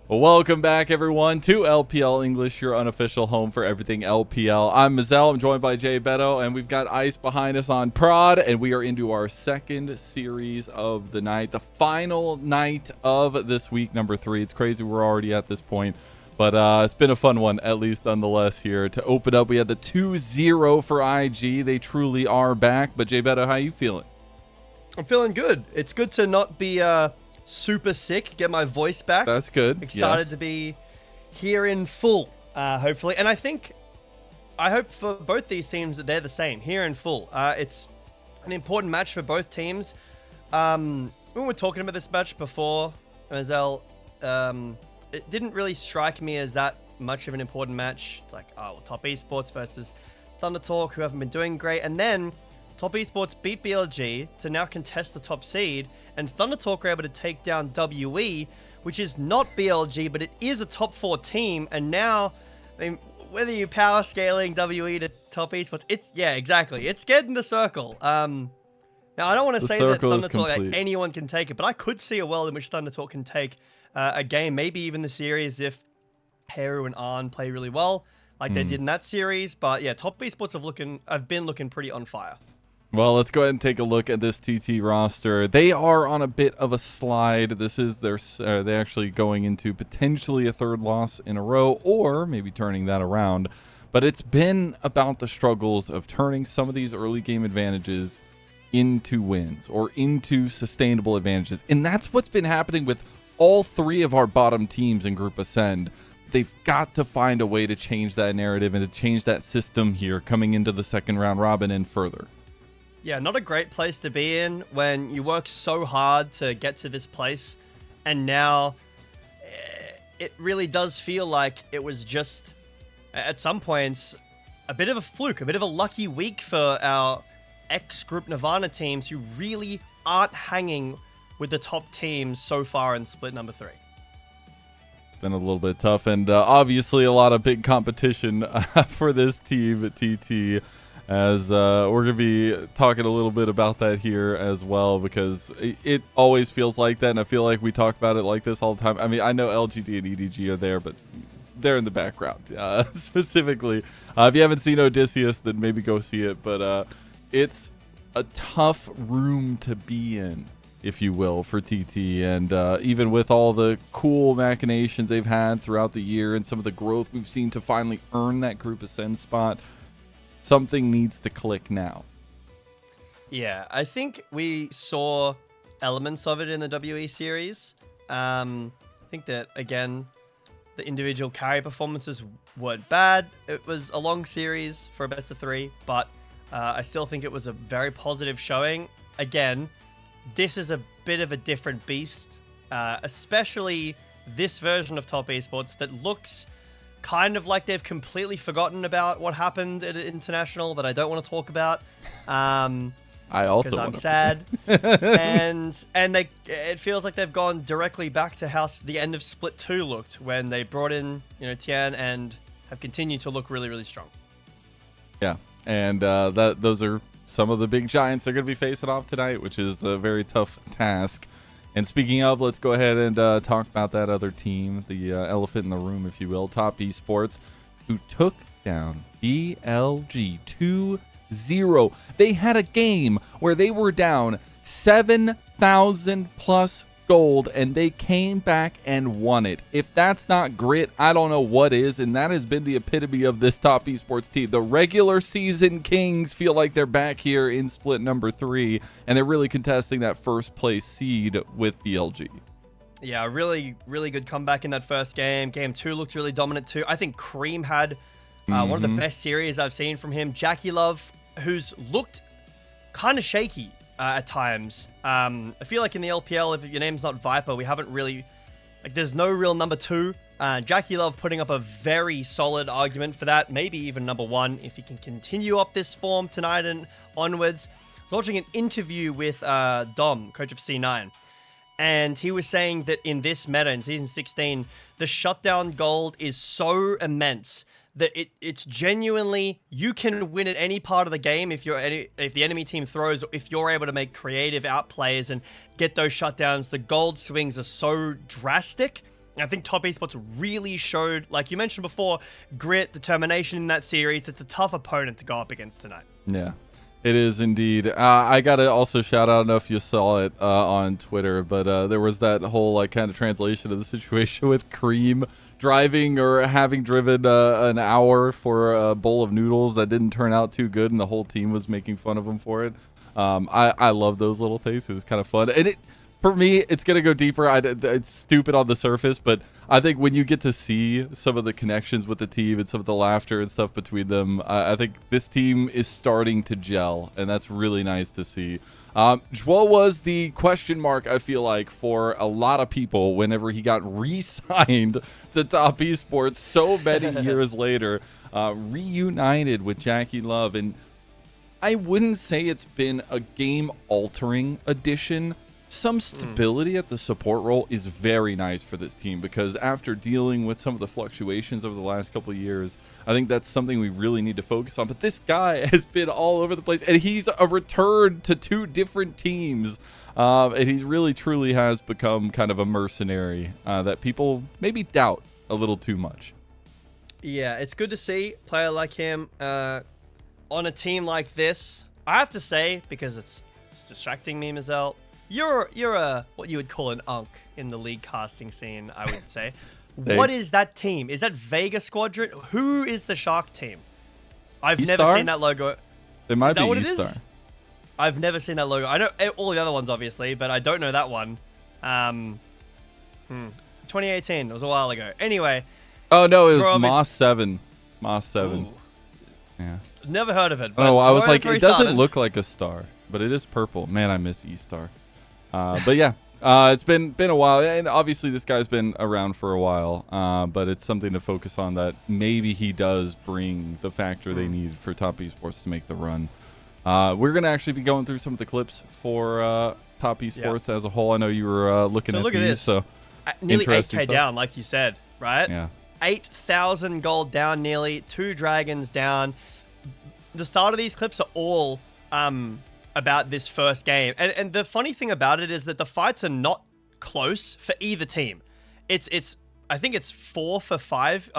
Well, welcome back, everyone, to LPL English, your unofficial home for everything LPL. I'm Mazel. I'm joined by Jay Beto, and we've got Ice behind us on Prod, and we are into our second series of the night, the final night of this week, number 3. It's crazy we're already at this point, but it's been a fun one, at least nonetheless here. To open up, we had the 2-0 for IG. They truly are back, but Jay Beto, how you feeling? I'm feeling good. It's good to not be super sick, get my voice back. That's good. Excited to be here in full, hopefully. And I hope for both these teams that they're the same, here in full. It's an important match for both teams. When we were talking about this match before, Mazel, it didn't really strike me as that much of an important match. It's like, oh, well, Top Esports versus Thunder Talk, who haven't been doing great. And then Top Esports beat BLG to now contest the top seed, and Thunder Talk were able to take down WE, which is not BLG, but it is a top 4 team. And now, I mean, whether you're power scaling WE to Top Esports, yeah, exactly. It's getting the circle. Now, I don't want to say that Thunder Talk, like, anyone can take it, but I could see a world in which Thunder Talk can take a game, maybe even the series, if Heru and Arn play really well, like they did in that series. But yeah, Top Esports have been looking pretty on fire. Well, let's go ahead and take a look at this TT roster. They are on a bit of a slide. This is they're actually going into potentially a 3rd loss in a row, or maybe turning that around. But it's been about the struggles of turning some of these early game advantages into wins or into sustainable advantages. And that's what's been happening with all 3 of our bottom teams in Group Ascend. They've got to find a way to change that narrative and to change that system here coming into the 2nd round robin and further. Yeah, not a great place to be in when you work so hard to get to this place, and now it really does feel like it was just, at some points, a bit of a fluke, a bit of a lucky week for our ex-Group Nirvana teams who really aren't hanging with the top teams so far in split number 3. It's been a little bit tough, and obviously a lot of big competition for this team at TT. As we're going to be talking a little bit about that here as well, because it always feels like that, and I feel like we talk about it like this all the time. I mean, I know LGD and EDG are there, but they're in the background. Specifically, if you haven't seen Odysseus, then maybe go see it, but it's a tough room to be in, if you will, for TT, and even with all the cool machinations they've had throughout the year and some of the growth we've seen to finally earn that Group Ascend spot, something needs to click now. Yeah, I think we saw elements of it in the WE series. I think that, again, the individual carry performances weren't bad. It was a long series for a best of 3, but I still think it was a very positive showing. Again, this is a bit of a different beast, especially this version of Top Esports that looks kind of like they've completely forgotten about what happened at International that I don't want to talk about. I also, because I'm sad, and it feels like they've gone directly back to how the end of Split 2 looked when they brought in Tian and have continued to look really, really strong. Yeah, and those are some of the big giants they're going to be facing off tonight, which is a very tough task. And speaking of, let's go ahead and talk about that other team, the elephant in the room, if you will, Top Esports, who took down BLG 2-0. They had a game where they were down 7,000 plus gold, and they came back and won it. If that's not grit, I don't know what is, and that has been the epitome of this Top Esports team. The regular season kings feel like they're back here in split number 3, and they're really contesting that 1st place seed with BLG. Yeah, really, really good comeback in that first game. Game 2 looked really dominant too. I think Cream had one of the best series I've seen from him. Jackie Love, who's looked kind of shaky at times. I feel like in the LPL, if your name's not Viper, we haven't really, there's no real number 2. Jackie Love putting up a very solid argument for that, maybe even number 1 if he can continue up this form tonight and onwards. I was watching an interview with Dom, coach of C9, and he was saying that in this meta, in Season 16, the shutdown gold is so immense that it's genuinely, you can win at any part of the game if the enemy team throws, or if you're able to make creative outplays and get those shutdowns. The gold swings are so drastic I think Top Esports really showed, like you mentioned before, grit, determination in that series. It's a tough opponent to go up against tonight. Yeah, it is indeed. I got to also shout out, I don't know if you saw it on Twitter, but there was that whole like kind of translation of the situation with Cream driving or having driven an hour for a bowl of noodles that didn't turn out too good, and the whole team was making fun of him for it. I love those little things. It was kind of fun. And for me, it's going to go deeper. It's stupid on the surface, but I think when you get to see some of the connections with the team and some of the laughter and stuff between them, I think this team is starting to gel, and that's really nice to see. What was the question mark, I feel like, for a lot of people whenever he got re-signed to Top Esports so many years later, reunited with Jackie Love. And I wouldn't say it's been a game-altering addition. Some stability at the support role is very nice for this team, because after dealing with some of the fluctuations over the last couple of years, I think that's something we really need to focus on. But this guy has been all over the place, and he's a return to 2 different teams. And he really, truly has become kind of a mercenary that people maybe doubt a little too much. Yeah, it's good to see a player like him on a team like this. I have to say, because it's distracting me, Mazel, You're a what you would call an unk in the league casting scene, I would say. What is that team? Is that Vega Squadron? Who is the Shark team? I've never seen that logo. It might is that be what E-Star. it is? I've never seen that logo. I know all the other ones, obviously, but I don't know that one. 2018. It was a while ago. Anyway. Oh, no, it was Moss 7. Moss 7. Ooh. Yeah. Never heard of it. But I was like, it doesn't look like a star, but it is purple. Man, I miss E-Star. But yeah, it's been a while, and obviously this guy's been around for a while, but it's something to focus on, that maybe he does bring the factor they need for Top Esports to make the run. We're going to actually be going through some of the clips for Top Esports as a whole. I know you were looking at these. So nearly 8K down, like you said, right? Yeah. 8,000 gold down nearly, 2 dragons down. The start of these clips are all about this first game. And the funny thing about it is that the fights are not close for either team. It's I think it's 4 for 5,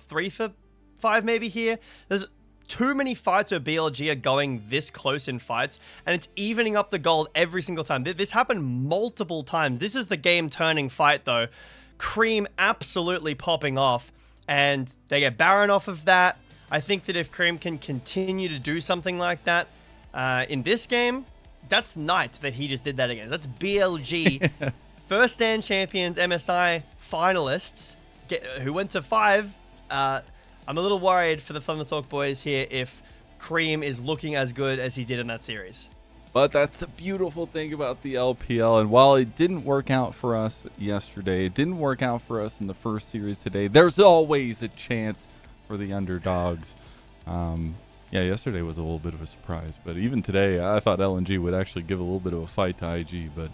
3 for 5 maybe here. There's too many fights where BLG are going this close in fights, and it's evening up the gold every single time. This happened multiple times. This is the game-turning fight, though. Cream absolutely popping off, and they get Baron off of that. I think that if Cream can continue to do something like that in this game, that's Knight that he just did that against. That's BLG, first stand champions, MSI finalists, who went to 5. I'm a little worried for the Thunder Talk boys here if Cream is looking as good as he did in that series. But that's the beautiful thing about the LPL. And while it didn't work out for us yesterday, it didn't work out for us in the first series today, there's always a chance for the underdogs. Yeah, yesterday was a little bit of a surprise. But even today, I thought LNG would actually give a little bit of a fight to IG. But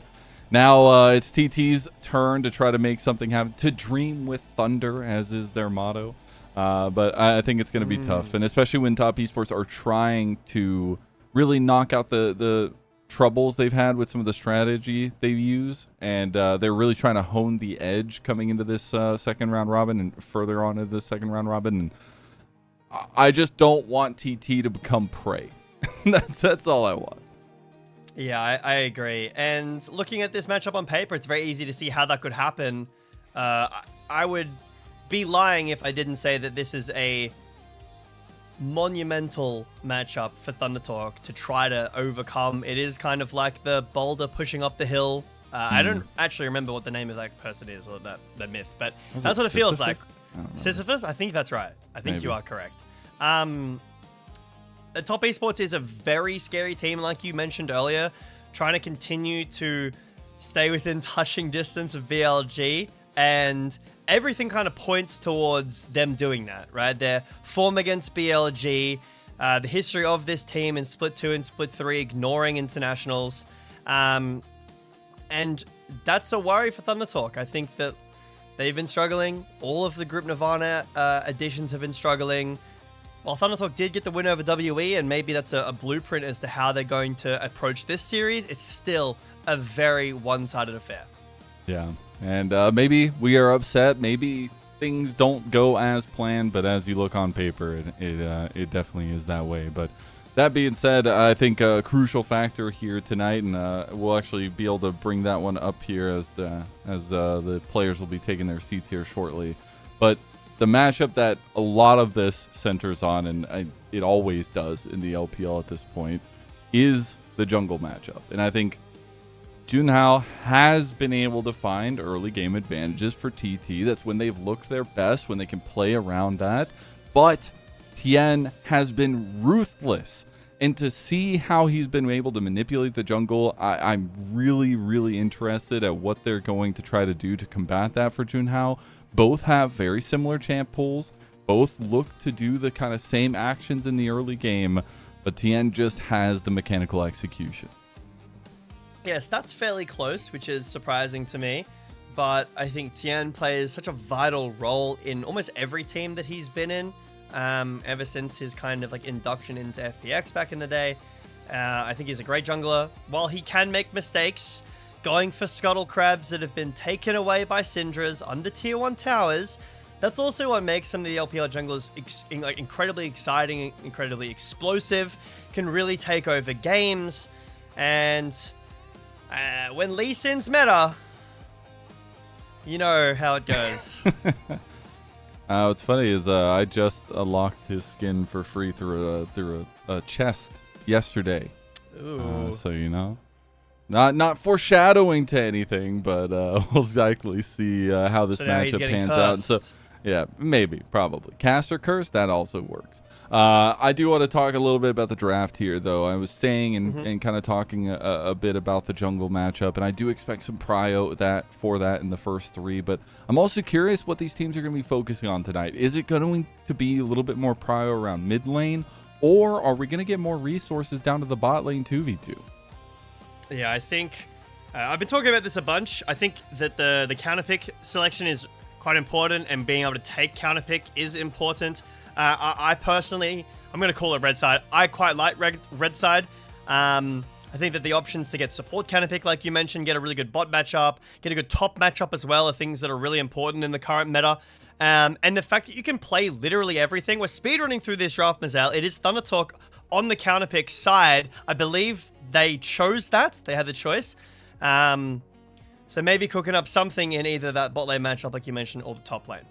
now it's TT's turn to try to make something happen, to dream with thunder, as is their motto. But I think it's going to be tough, and especially when Top Esports are trying to really knock out the troubles they've had with some of the strategy they use, and they're really trying to hone the edge coming into this second round robin and further on into the second round robin. And I just don't want TT to become prey. That's all I want. Yeah, I agree. And looking at this matchup on paper, it's very easy to see how that could happen. I would be lying if I didn't say that this is a monumental matchup for Thunder Talk to try to overcome. It is kind of like the boulder pushing up the hill. I don't actually remember what the name of that person is, or that myth, but that's what it feels like. Sisyphus? I think that's right. I think you are correct. The Top Esports is a very scary team, like you mentioned earlier, trying to continue to stay within touching distance of BLG, and everything kind of points towards them doing that, right? Their form against BLG, the history of this team in Split 2 and Split 3, ignoring internationals. And that's a worry for Thunder Talk. I think that they've been struggling. All of the Group Nirvana additions have been struggling. While Thunder Talk did get the win over WE, and maybe that's a blueprint as to how they're going to approach this series, it's still a very one-sided affair. Yeah. And maybe we are upset. Maybe things don't go as planned. But as you look on paper, it definitely is that way. But that being said, I think a crucial factor here tonight, and we'll actually be able to bring that one up here as the players will be taking their seats here shortly. But the matchup that a lot of this centers on, and it always does in the LPL at this point, is the jungle matchup. And I think Junhao has been able to find early game advantages for TT. That's when they've looked their best, when they can play around that. But Tien has been ruthless. And to see how he's been able to manipulate the jungle, I'm really, really interested at what they're going to try to do to combat that for Junhao. Both have very similar champ pools. Both look to do the kind of same actions in the early game. But Tien just has the mechanical execution. Yes, that's fairly close, which is surprising to me. But I think Tien plays such a vital role in almost every team that he's been in. Ever since his kind of like induction into FPX back in the day. I think he's a great jungler. While he can make mistakes, going for scuttle crabs that have been taken away by Syndras under tier 1 towers, that's also what makes some of the LPL junglers incredibly exciting, incredibly explosive, can really take over games. And when Lee Sin's meta, you know how it goes. What's funny is I just unlocked his skin for free through a chest yesterday. Ooh. So you know, not foreshadowing to anything, but we'll exactly see how this matchup pans out. So yeah, maybe, probably caster curse, that also works. I do want to talk a little bit about the draft here, though. I was saying and kind of talking a bit about the jungle matchup, and I do expect some prio for that in the first 3. But I'm also curious what these teams are going to be focusing on tonight. Is it going to be a little bit more prio around mid lane, or are we going to get more resources down to the bot lane 2v2? Yeah, I think I've been talking about this a bunch. I think that the counter pick selection is quite important, and being able to take counter pick is important. I personally, I'm going to call it red side. I quite like red side. I think that the options to get support counter pick, like you mentioned, get a really good bot matchup, get a good top matchup as well, are things that are really important in the current meta. And the fact that you can play literally everything. We're speedrunning through this draft, Mazel. It is Thunder Talk on the counter pick side. I believe they chose that. They had the choice. So maybe cooking up something in either that bot lane matchup, like you mentioned, or the top lane.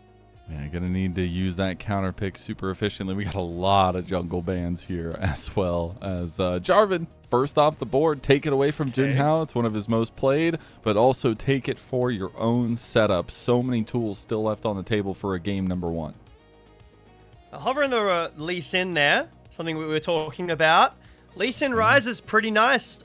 Yeah, gonna need to use that counter pick super efficiently. We got a lot of jungle bans here, as well as Jarvan first off the board. Take it away from Junhao. It's one of his most played, but also take it for your own setup. So many tools still left on the table for a game number 1. Hovering the Lee Sin there, something we were talking about. Lee Sin Ryze is pretty nice.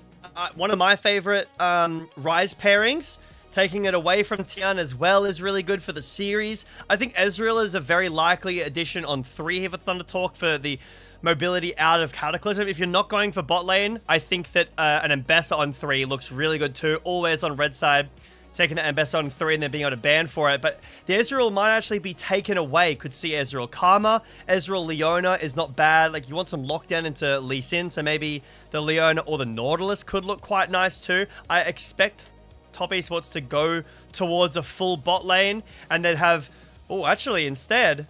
One of my favorite Ryze pairings. Taking it away from Tien as well is really good for the series. I think Ezreal is a very likely addition on 3 here for Thunder Talk for the mobility out of Cataclysm. If you're not going for bot lane, I think that an Ambassador on 3 looks really good too. Always on red side, taking an Ambassador on 3 and then being able to ban for it. But the Ezreal might actually be taken away. Could see Ezreal Karma. Ezreal Leona is not bad. Like, you want some lockdown into Lee Sin, so maybe the Leona or the Nautilus could look quite nice too. I expect Top Esports to go towards a full bot lane and then have, instead,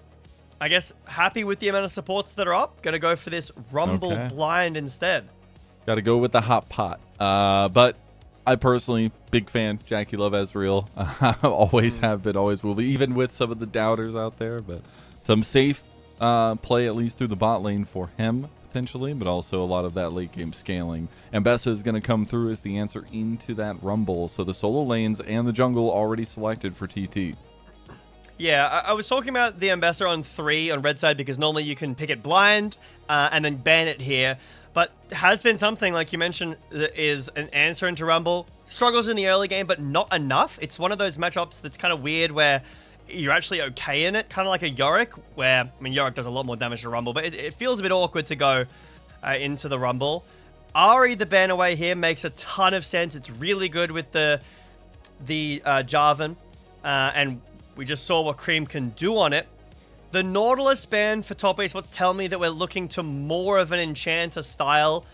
I guess, happy with the amount of supports that are up, gonna go for this Rumble blind instead. Gotta go with the hot pot. But I personally, big fan, Jackie love Ezreal. Always have been, always will be, even with some of the doubters out there. But some safe play, at least through the bot lane for him, potentially, but also a lot of that late game scaling. And Bessa is going to come through as the answer into that Rumble. So the solo lanes and the jungle already selected for TT. Yeah, I was talking about the Ambassador on 3 on red side because normally you can pick it blind and then ban it here. But has been something, like you mentioned, that is an answer into Rumble. Struggles in the early game, but not enough. It's one of those matchups that's kind of weird where you're actually okay in it, kind of like a Yorick, where, I mean, Yorick does a lot more damage to Rumble, but it feels a bit awkward to go into the Rumble. Ahri, the ban away here, makes a ton of sense. It's really good with the Jarvan, and we just saw what Cream can do on it. The Nautilus ban for top Esports tell me that we're looking to more of an Enchanter style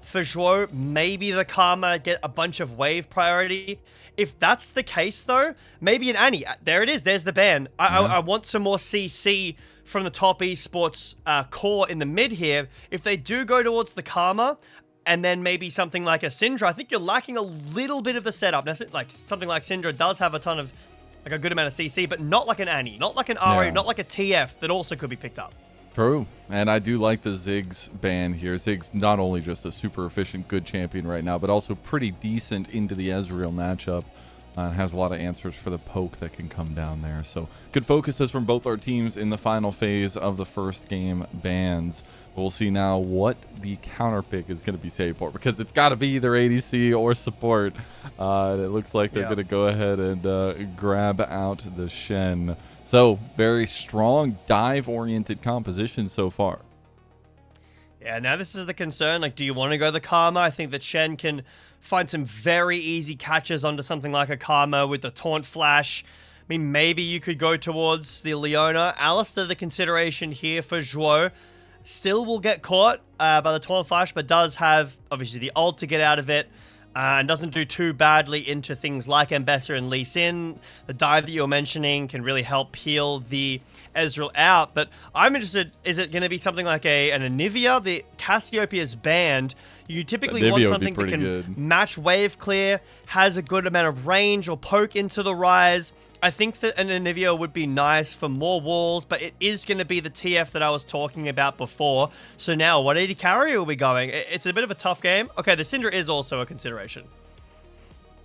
For Zhuo, maybe the Karma get a bunch of wave priority. If that's the case, though, maybe an Annie. There it is. There's the ban. I want some more CC from the top esports core in the mid here. If they do go towards the Karma, and then maybe something like a Syndra, I think you're lacking a little bit of the setup. Now, like something like Syndra does have a ton of, like a good amount of CC, but not like an Annie, not like an RA, not like a TF that also could be picked up. True. And I do like the Ziggs ban here. Ziggs not only just a super efficient, good champion right now, but also pretty decent into the Ezreal matchup. Has a lot of answers for the poke that can come down there. So good focuses from both our teams in the final phase of the first game bans. We'll see now what the counter pick is going to be saved for, because it's got to be either ADC or support. And it looks like they're going to go ahead and grab out the Shen. So very strong dive-oriented composition so far. Yeah, now this is the concern. Like, do you want to go the Karma? I think that Shen can find some very easy catches onto something like a Karma with the Taunt Flash. I mean, maybe you could go towards the Leona. Alistair, the consideration here for Zhuo. Still will get caught by the Taunt Flash, but does have, obviously, the ult to get out of it. And doesn't do too badly into things like Embessa and Lee Sin. The dive that you're mentioning can really help heal the Ezreal out. But I'm interested, is it going to be something like an Anivia? The Cassiopeia's banned. You typically want something that can match wave clear, has a good amount of range or poke into the Rise. I think that an Anivia would be nice for more walls, but it is going to be the TF that I was talking about before. So now, what AD carry will be going? It's a bit of a tough game. Okay, the Syndra is also a consideration.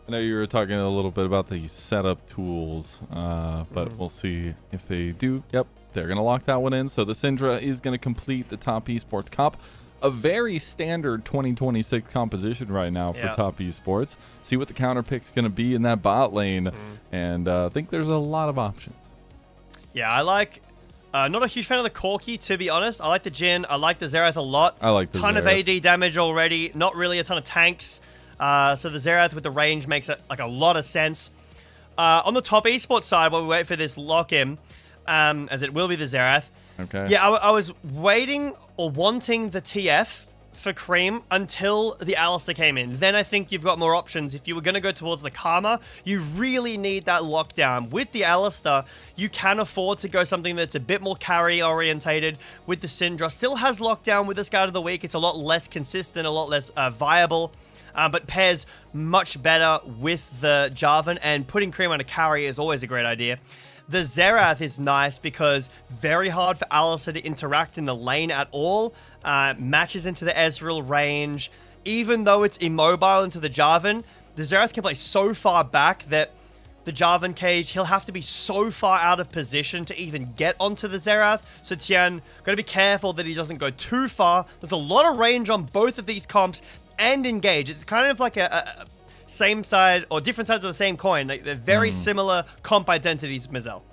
I know you were talking a little bit about the setup tools, but we'll see if they do. Yep, they're going to lock that one in. So the Syndra is going to complete the top esports comp. A very standard 2026 composition right now for top esports. See what the counter pick's going to be in that bot lane, and I think there's a lot of options. Yeah, I like. Not a huge fan of the Corki, to be honest. I like the Jhin. I like the Xerath a lot. I like the ton of AD damage already. Not really a ton of tanks. So the Xerath with the range makes it like a lot of sense. On the top esports side, while we wait for this lock-in, as it will be the Xerath. Okay. Yeah, I was waiting or wanting the TF for Cream until the Alistair came in. Then I think you've got more options. If you were going to go towards the Karma, you really need that lockdown. With the Alistair, you can afford to go something that's a bit more carry-orientated. With the Syndra, still has lockdown with the Scout of the Week. It's a lot less consistent, a lot less viable. But pairs much better with the Jarvan, and putting Cream on a carry is always a great idea. The Xerath is nice because very hard for Alistair to interact in the lane at all. Matches into the Ezreal range. Even though it's immobile into the Jarvan, the Xerath can play so far back that the Jarvan cage, he'll have to be so far out of position to even get onto the Xerath. So Tian, got to be careful that he doesn't go too far. There's a lot of range on both of these comps and engage. It's kind of like a same side or different sides of the same coin. Like, they're very similar comp identities, Mazel.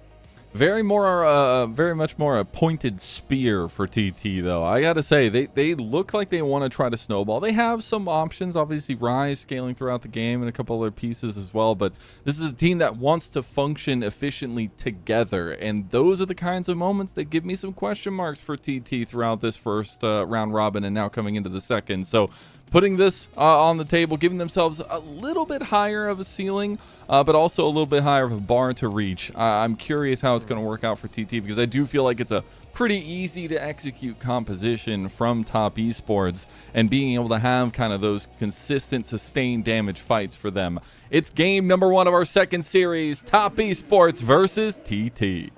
Very much more a pointed spear for TT, though. I gotta say, they look like they want to try to snowball. They have some options, obviously Rise scaling throughout the game and a couple other pieces as well, but this is a team that wants to function efficiently together, and those are the kinds of moments that give me some question marks for TT throughout this first round robin and now coming into the second. So putting this on the table, giving themselves a little bit higher of a ceiling, but also a little bit higher of a bar to reach. I'm curious how it's going to work out for TT, because I do feel like it's a pretty easy to execute composition from top esports, and being able to have kind of those consistent, sustained damage fights for them. It's game number 1 of our second series, top esports versus TT.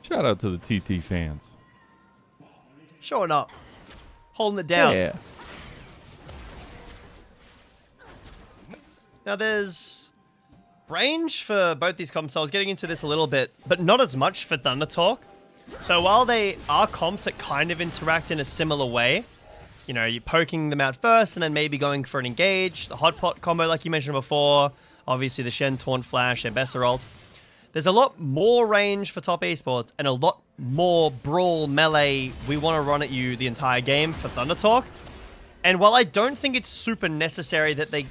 Shout out to the TT fans. Showing up. Holding it down. Yeah. Now there's range for both these comps. I was getting into this a little bit, but not as much for Thunder Talk. So while they are comps that kind of interact in a similar way, you know, you're poking them out first and then maybe going for an engage, the hot pot combo like you mentioned before, obviously the Shen Taunt Flash and Besser ult. There's a lot more range for top esports and a lot more brawl, melee, we want to run at you the entire game for Thunder Talk. And while I don't think it's super necessary that they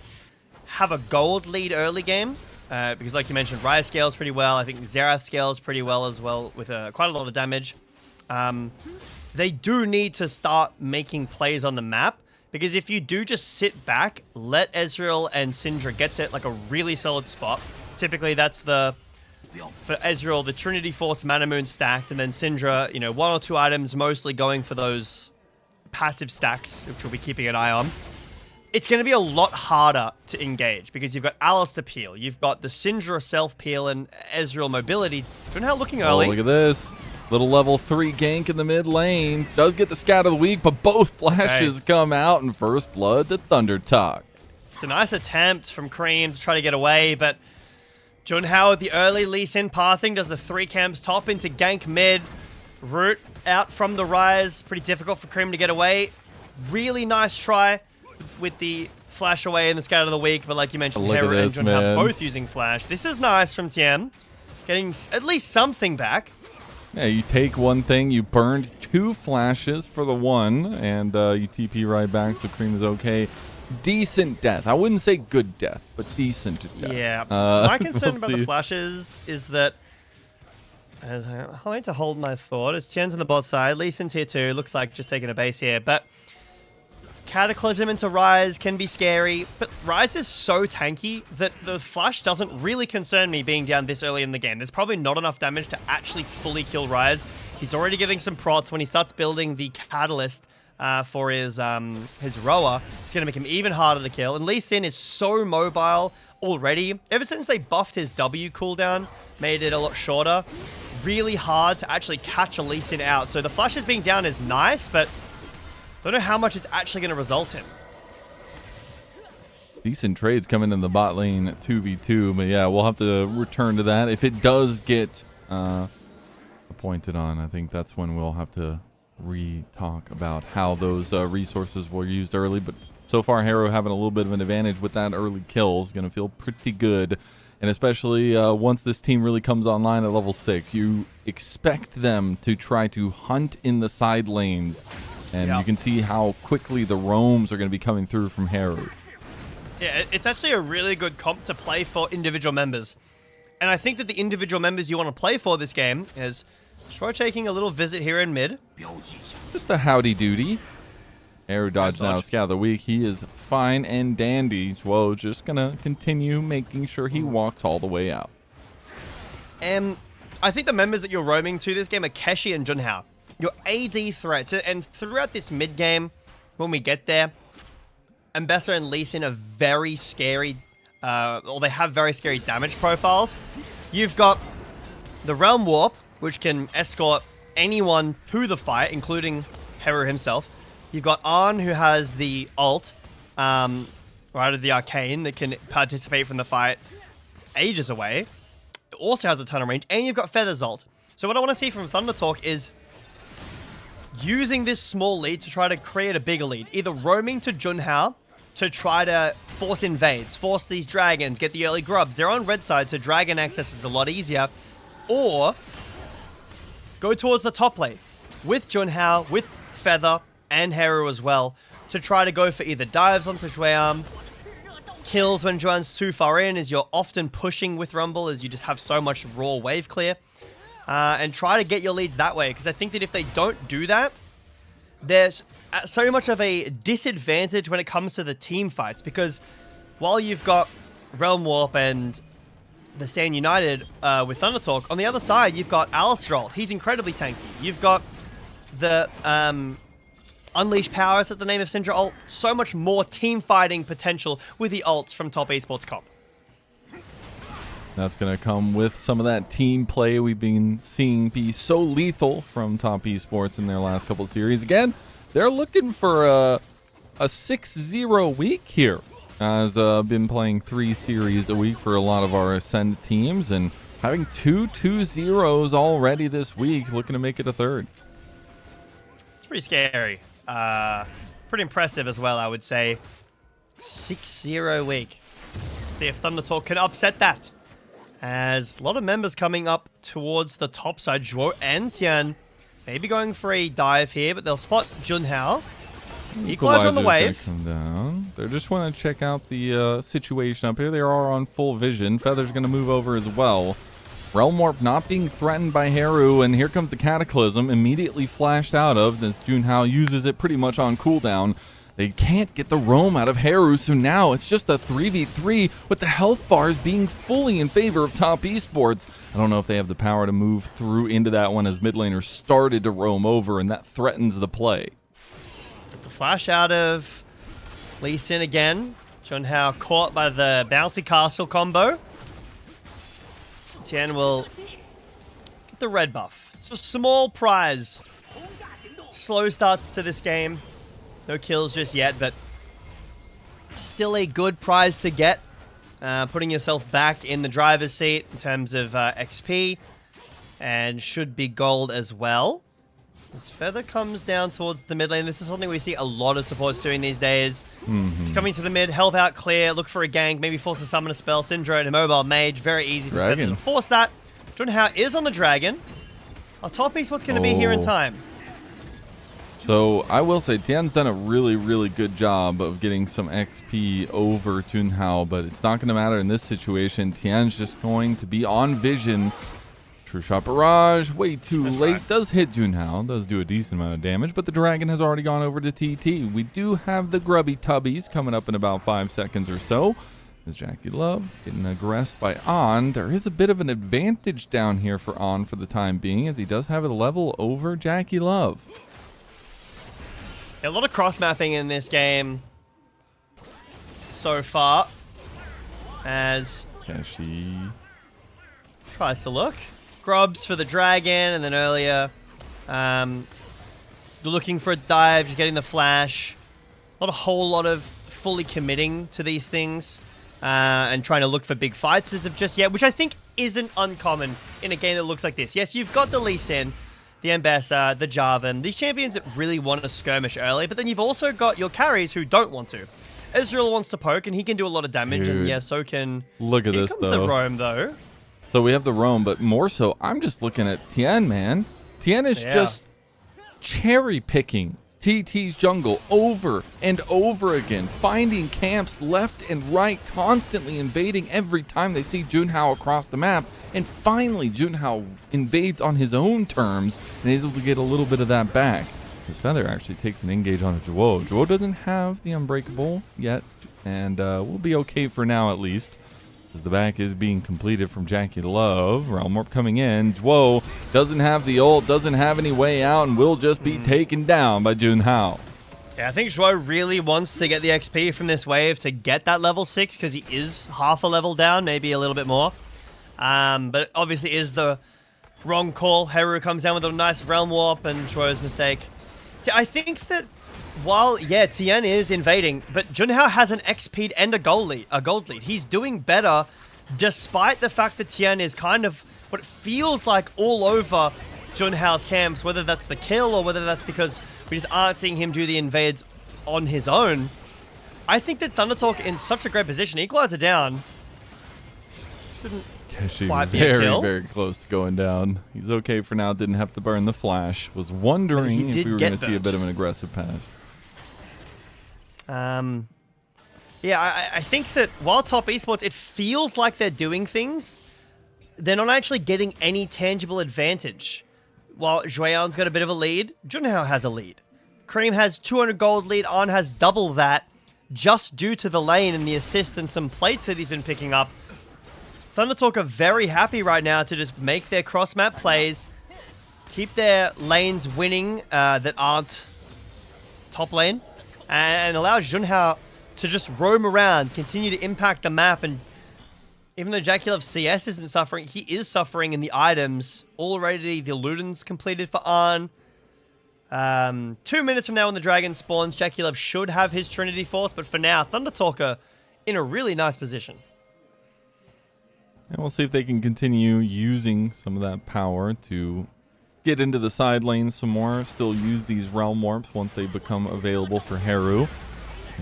have a gold lead early game, because like you mentioned, Raya scales pretty well. I think Xerath scales pretty well as well with quite a lot of damage. They do need to start making plays on the map, because if you do just sit back, let Ezreal and Syndra get to like a really solid spot. Typically that's for Ezreal, the Trinity Force Mana Moon stacked, and then Syndra, you know, 1 or 2 items mostly going for those passive stacks, which we'll be keeping an eye on. It's going to be a lot harder to engage because you've got Alistair peel, you've got the Syndra self peel, and Ezreal mobility. Junhao looking early. Oh, look at this. Little level 3 gank in the mid lane. Does get the scat of the week, but both flashes come out in first blood to Thunder Talk. It's a nice attempt from Cream to try to get away, but Junhao with the early Lee Sin pathing does the 3 camps top into gank mid. Root out from the rise. Pretty difficult for Cream to get away. Really nice try with the flash away and the scout of the week, but like you mentioned, Hera and Junhao both using flash. This is nice from Tien, getting at least something back. Yeah, you take one thing, you burned 2 flashes for the 1, and you TP right back, so Cream is okay. Decent death. I wouldn't say good death, but decent death. Yeah. My concern we'll about the flashes is that I'll need to hold my thought. As Tien's on the bot side, Lee Sin's here too. Looks like just taking a base here, but Cataclysm into Rise can be scary, but Rise is so tanky that the flash doesn't really concern me being down this early in the game. There's probably not enough damage to actually fully kill Rise. He's already getting some prots when he starts building the Catalyst for his Roa. It's going to make him even harder to kill. And Lee Sin is so mobile already. Ever since they buffed his W cooldown, made it a lot shorter, really hard to actually catch a Lee Sin out. So the flashes being down is nice, but don't know how much it's actually going to result in. Decent trades coming in the bot lane 2v2, but yeah, we'll have to return to that. If it does get appointed on, I think that's when we'll have to re-talk about how those resources were used early. But so far, Hero having a little bit of an advantage with that early kill is going to feel pretty good. And especially once this team really comes online at level 6, you expect them to try to hunt in the side lanes. And you can see how quickly the roams are going to be coming through from Haru. Yeah, it's actually a really good comp to play for individual members. And I think that the individual members you want to play for this game is Shro taking a little visit here in mid. Just a howdy doody. Haru dodge now, scout of the week. He is fine and dandy. Whoa, just going to continue making sure he walks all the way out. And I think the members that you're roaming to this game are Keshi and Junhao. Your AD threats, and throughout this mid game, when we get there, Ambessa and Lee Sin are very scary, or they have very scary damage profiles. You've got the Realm Warp, which can escort anyone to the fight, including Heru himself. You've got Arn, who has the ult, right of the Arcane, that can participate from the fight ages away. It also has a ton of range, and you've got Feather's ult. So what I want to see from Thunder Talk is using this small lead to try to create a bigger lead. Either roaming to Junhao to try to force invades, force these dragons, get the early grubs. They're on red side, so dragon access is a lot easier. Or go towards the top lane with Junhao, with Feather, and Hero as well, to try to go for either dives onto Zhuang, kills when Zhuang's too far in, as you're often pushing with Rumble, as you just have so much raw wave clear. And try to get your leads that way, because I think that if they don't do that, there's so much of a disadvantage when it comes to the team fights, because while you've got Realm Warp and the Stand United with Thunder Talk, on the other side, you've got Alistair. He's incredibly tanky. You've got the Unleash Powers at the name of Syndra ult. So much more team fighting potential with the ults from Top Esports Comp. That's going to come with some of that team play we've been seeing be so lethal from Top Esports in their last couple of series. Again, they're looking for a 6-0 week here. As been playing 3 series a week for a lot of our Ascend teams, and having 2 2-0s already this week, looking to make it a 3rd. It's pretty scary. Pretty impressive as well, I would say. 6-0 week. See if Thunder Talk can upset that. As a lot of members coming up towards the top side. Zhuo and Tian maybe going for a dive here, but they'll spot Junhao. Equalizer on the wave. Come down. They just want to check out the situation up here. They are on full vision. Feather's going to move over as well. Realm Warp not being threatened by Haru, and here comes the Cataclysm, immediately flashed out of, as Junhao uses it pretty much on cooldown. They can't get the roam out of Haru, so now it's just a 3v3 with the health bars being fully in favor of Top Esports. I don't know if they have the power to move through into that one as mid laners started to roam over, and that threatens the play. The flash out of Lee Sin again. Junhao caught by the bouncy castle combo. Tian will get the red buff. It's a small prize. Slow start to this game. No kills just yet, but still a good prize to get. Putting yourself back in the driver's seat in terms of XP. And should be gold as well. As Feather comes down towards the mid lane, this is something we see a lot of supports doing these days. Just coming to the mid, help out clear, look for a gank, maybe force a summon a spell, Syndra and a mobile mage. Very easy for Feather to force that. Junhao is on the dragon. Our top esports going to be here in time. So I will say Tian's done a really, really good job of getting some XP over Junhao, but it's not going to matter in this situation. Tian's just going to be on vision. True Shot Barrage, way too late. Does hit Junhao, does do a decent amount of damage, but the dragon has already gone over to TT. We do have the grubby tubbies coming up in about 5 seconds or so. As Jackie Love getting aggressed by On. There is a bit of an advantage down here for On for the time being, as he does have a level over Jackie Love. A lot of cross-mapping in this game so far, as she tries to look. Grubs for the dragon, and then earlier looking for a dive, just getting the flash. Not a whole lot of fully committing to these things and trying to look for big fights as of just yet, which I think isn't uncommon in a game that looks like this. Yes, you've got the Lee Sin, the Ambessa, the Jarvan, these champions that really want to skirmish early, but then you've also got your carries who don't want to. Ezreal wants to poke, and he can do a lot of damage, and yeah, so can... Look at this, though. Here comes the roam, though. So we have the roam, but more so, I'm just looking at Tian, man. Tian is just cherry-picking TT's jungle over and over again, finding camps left and right, constantly invading every time they see Junhao across the map, and finally Junhao invades on his own terms and is able to get a little bit of that back. His Feather actually takes an engage on a Zhuo. Zhuo doesn't have the Unbreakable yet, and we'll be okay for now at least. As the back is being completed from Jackie Love. Realm Warp coming in. Zhuo doesn't have the ult, doesn't have any way out, and will just be taken down by Junhao. Yeah, I think Zhuo really wants to get the XP from this wave to get that level 6, because he is half a level down, maybe a little bit more. But it obviously is the wrong call. Haru comes down with a nice Realm Warp, and Zhuo's mistake. I think that while, yeah, Tian is invading, but Junhao has an XP and a gold lead. He's doing better, despite the fact that Tian is kind of what it feels like all over Junhao's camps, whether that's the kill or whether that's because we just aren't seeing him do the invades on his own. I think that Thundertalk in such a great position. Equalizer down. Shouldn't quite be a kill. Very close to going down. He's okay for now. Didn't have to burn the flash. Was wondering if we were going to see a bit of an aggressive path. Yeah, I think that while Top Esports, it feels like they're doing things, they're not actually getting any tangible advantage. While Zhuang's got a bit of a lead, Junhao has a lead. Cream has 200 gold lead, On has double that, just due to the lane and the assist and some plates that he's been picking up. Thundertalk are very happy right now to just make their cross-map plays, keep their lanes winning that aren't top lane, and allow Junhao to just roam around, continue to impact the map. And even though Jackie Love's CS isn't suffering, he is suffering in the items. Already the Luden's completed for On. 2 minutes from now when the dragon spawns, Jackie Love should have his Trinity Force, but for now, Thundertalk are in a really nice position. And we'll see if they can continue using some of that power to get into the side lanes some more. Still use these Realm Warps once they become available for Haru.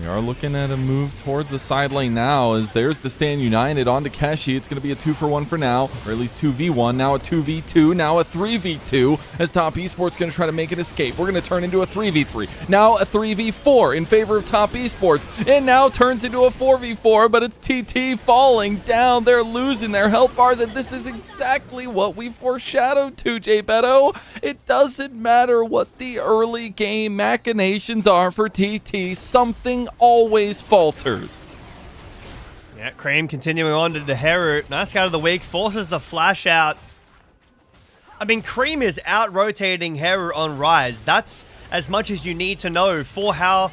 We are looking at a move towards the side lane now, as there's the Stand United onto Keshi. It's going to be a 2-for-1 for now, or at least 2v1, now a 2v2, now a 3v2, as Top Esports going to try to make an escape. We're going to turn into a 3v3, now a 3v4 in favor of Top Esports, and now turns into a 4v4, but it's TT falling down. They're losing their health bars, and this is exactly what we foreshadowed to, J Beto. It doesn't matter what the early game machinations are for TT, something always falters. Yeah, Cream continuing on to Heru. Nice out of the weak, forces the flash out. I mean, Cream is out-rotating Heru on Rise. That's as much as you need to know for how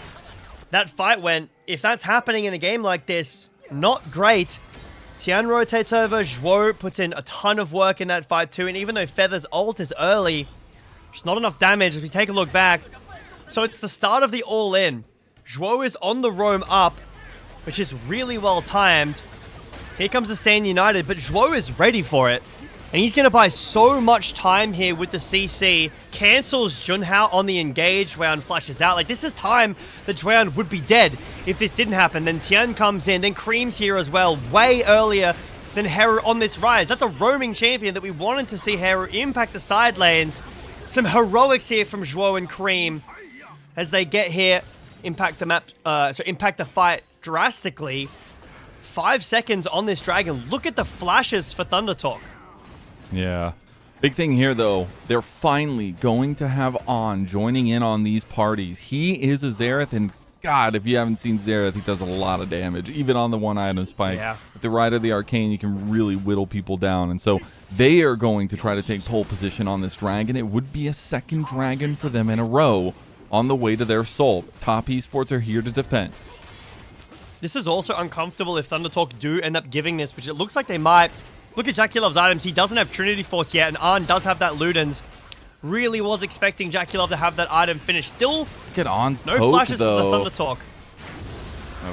that fight went. If that's happening in a game like this, not great. Tian rotates over, Zhuo puts in a ton of work in that fight too, and even though Feather's ult is early, there's not enough damage. If we take a look back, so it's the start of the all-in. Zhuo is on the roam up, which is really well timed. Here comes the Stand United, but Zhuo is ready for it. And he's going to buy so much time here with the CC. Cancels Junhao on the engage. Juan flashes out. Like, this is time that Juan would be dead if this didn't happen. Then Tian comes in. Then Cream's here as well. Way earlier than Heru on this Rise. That's a roaming champion that we wanted to see Heru impact the side lanes. Some heroics here from Zhuo and Cream as they get here. Impact the map, impact the fight drastically. 5 seconds on this dragon. Look at the flashes for Thunder Talk. Yeah. Big thing here, though, they're finally going to have On joining in on these parties. He is a Xerath, and God, if you haven't seen Xerath, he does a lot of damage, even on the one item spike. Yeah. With the Rite of the Arcane, you can really whittle people down, and so they are going to try to take pole position on this dragon. It would be a second dragon for them in a row on the way to their soul. Top Esports are here to defend. This is also uncomfortable if Thunder Talk do end up giving this, which it looks like they might. Look at Jaculov's items. He doesn't have Trinity Force yet, and Arn does have that Ludens. Really was expecting Jaculov to have that item finished. Still, Look at On's no poke, flashes though. for the Thunder Talk.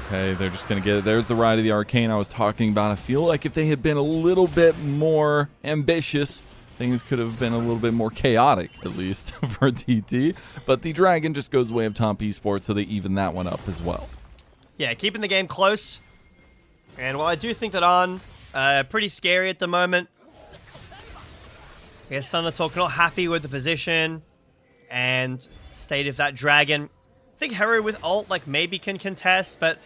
Okay, they're just going to get it. There's the Rite of the Arcane I was talking about. I feel like if they had been a little bit more ambitious, things could have been a little bit more chaotic, at least, for TT. But the Dragon just goes the way of Top Esports, so they even that one up as well. Yeah, keeping the game close. And while I do think that On, pretty scary at the moment. I guess Thunder Talk not happy with the position and state of that Dragon. I think Heru with ult, like, maybe can contest, but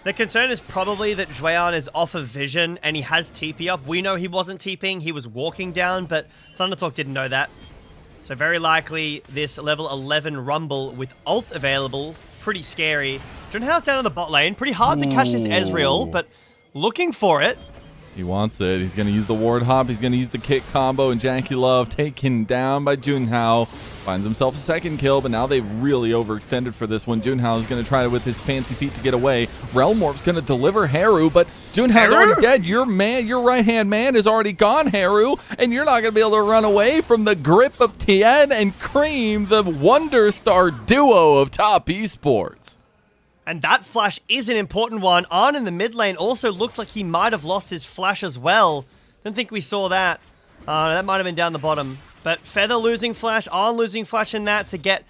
the concern is probably that Juan is off of vision and he has TP up. We know he wasn't TPing, he was walking down, but Thunder Talk didn't know that. So very likely this level 11 Rumble with ult available, pretty scary. Junhao's down on the bot lane, pretty hard to catch this Ezreal, but looking for it. He wants it. He's going to use the ward hop. He's going to use the kick combo, and Jaculov taken down by Junhao. Finds himself a second kill, but now they've really overextended for this one. Junhao is going to try with his fancy feet to get away. Realm Orb's going to deliver Heru, but Junhao's already dead. Your right-hand man is already gone, Heru, and you're not going to be able to run away from the grip of Tien and Cream, the Wonder Star duo of Top Esports. And that flash is an important one. Arn in the mid lane also looked like he might have lost his flash as well. Don't think we saw that. That might have been down the bottom. But Feather losing flash, Arn losing flash in that to get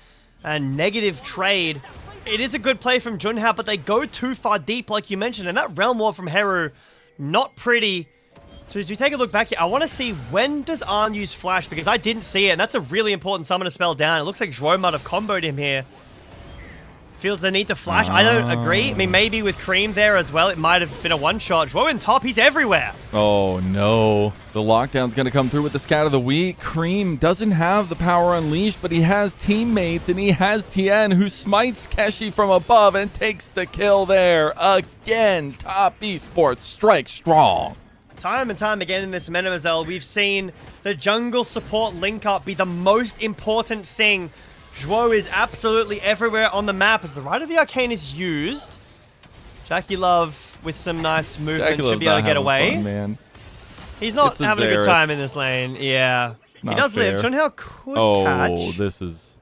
a negative trade. It is a good play from Junhao, but they go too far deep, like you mentioned. And that Realm War from Heru, not pretty. So as we take a look back here, I want to see when does Arn use flash, because I didn't see it. And that's a really important summoner spell down. It looks like Zhuo might have comboed him here. Feels the need to flash. I don't agree. I mean, maybe with Cream there as well, it might have been a one-shot. Zhuo in top, he's everywhere. Oh, no. The lockdown's going to come through with the Scout of the Week. Cream doesn't have the power unleashed, but he has teammates, and he has Tien, who smites Keshi from above and takes the kill there. Again, Top Esports strikes strong. Time and time again in this Mademoiselle, we've seen the jungle support link-up be the most important thing. Zhuo is absolutely everywhere on the map as the Rite of the Arcane is used. Jaculov with some nice movement should be able to get away. Fun, man. He's not having a good time in this lane. Yeah. He does live. Junhao could catch. Oh, this is...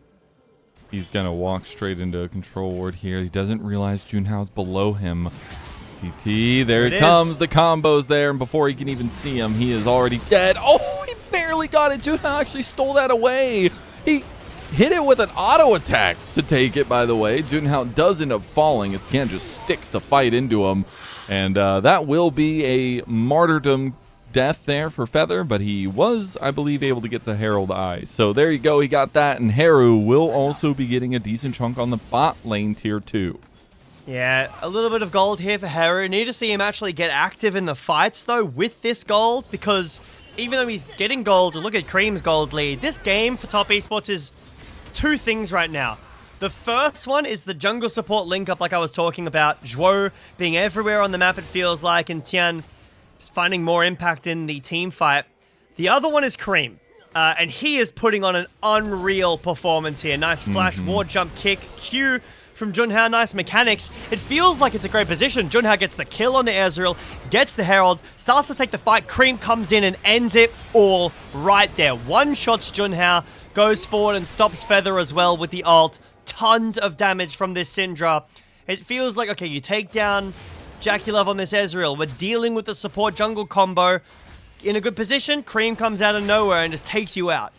He's going to walk straight into a control ward here. He doesn't realize Junhao's below him. TT, there it comes. The combo's there, and before he can even see him, he is already dead. Oh, he barely got it. Junhao actually stole that away. hit it with an auto attack to take it, by the way. Junhao does end up falling as Tian just sticks the fight into him. And that will be a martyrdom death there for Feather, but he was, I believe, able to get the Herald Eye. So there you go, he got that, and Haru will also be getting a decent chunk on the bot lane tier 2. Yeah, a little bit of gold here for Haru. Need to see him actually get active in the fights, though, with this gold, because even though he's getting gold, look at Cream's gold lead. This game for Top Esports is two things right now. The first one is the jungle support link-up like I was talking about. Zhuo being everywhere on the map, it feels like, and Tian finding more impact in the team fight. The other one is Cream, and he is putting on an unreal performance here. Nice flash, ward jump kick, Q from Junhao, nice mechanics. It feels like it's a great position. Junhao gets the kill on the Ezreal, gets the Herald, starts to take the fight. Cream comes in and ends it all right there. One-shots Junhao, goes forward and stops Feather as well with the ult. Tons of damage from this Syndra. It feels like, okay, you take down JackeyLove on this Ezreal. We're dealing with the support jungle combo. In a good position, Cream comes out of nowhere and just takes you out.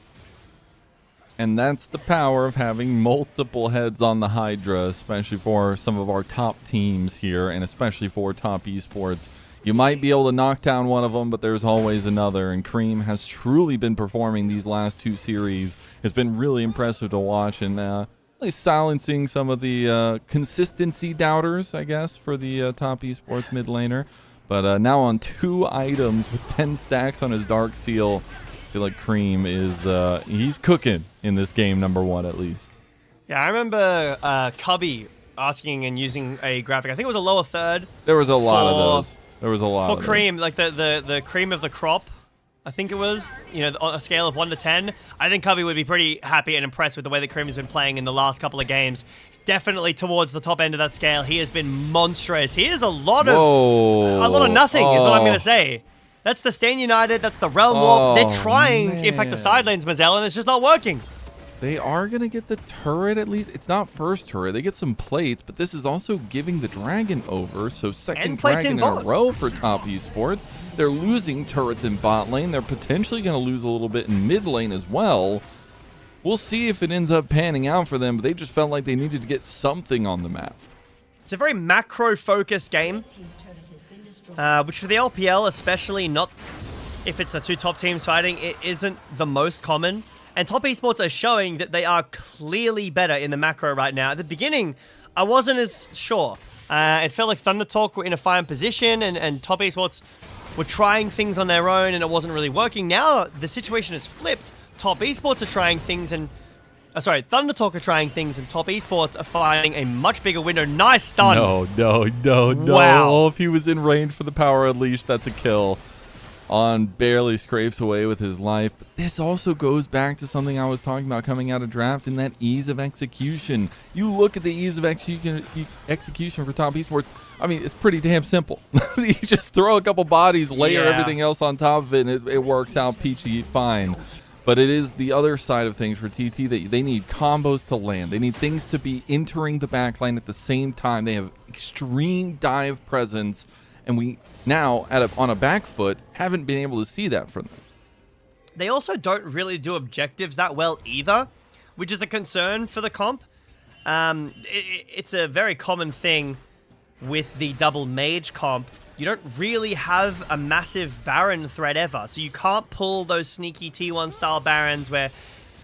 And that's the power of having multiple heads on the Hydra, especially for some of our top teams here, and especially for Top Esports. You might be able to knock down one of them, but there's always another, and Cream has truly been performing these last 2 series. It's been really impressive to watch, and really silencing some of the consistency doubters, I guess, for the Top Esports mid laner. But now on 2 items with 10 stacks on his Dark Seal, I feel like Cream is, he's cooking in this game, number 1 at least. Yeah, I remember Cubby asking and using a graphic. I think it was a lower third. There was a lot of those. There was a lot for Cream, like the cream of the crop, I think it was, you know, on a scale of 1 to 10. I think Cubby would be pretty happy and impressed with the way that Cream has been playing in the last couple of games. Definitely towards the top end of that scale. He has been monstrous. He is a lot of nothing is what I'm going to say. That's the Stand United, that's the Realm Warp. They're trying to impact the side lanes, Mazel, and it's just not working. They are going to get the turret at least. It's not first turret. They get some plates, but this is also giving the dragon over. So second dragon in a row for Top Esports. They're losing turrets in bot lane. They're potentially going to lose a little bit in mid lane as well. We'll see if it ends up panning out for them, but they just felt like they needed to get something on the map. It's a very macro-focused game, which for the LPL, especially not if it's the 2 top teams fighting, it isn't the most common. And Top Esports are showing that they are clearly better in the macro right now. At the beginning, I wasn't as sure. It felt like Thunder Talk were in a fine position, and Top Esports were trying things on their own, and it wasn't really working. Now, the situation is flipped. Top Esports are trying things, and... Thunder Talk are trying things, and Top Esports are finding a much bigger window. Nice stun! No. Wow. Oh, if he was in range for the power unleashed, that's a kill. On barely scrapes away with his life. But this also goes back to something I was talking about coming out of draft, and that ease of execution. You look at the ease of execution for Top Esports. I mean, it's pretty damn simple. You just throw a couple bodies, layer everything else on top of it, and it works out peachy fine. But it is the other side of things for TT that they need combos to land. They need things to be entering the backline at the same time. They have extreme dive presence, and we now, on a back foot, haven't been able to see that from them. They also don't really do objectives that well either, which is a concern for the comp. It's a very common thing with the double mage comp. You don't really have a massive Baron threat ever, so you can't pull those sneaky T1 style Barons where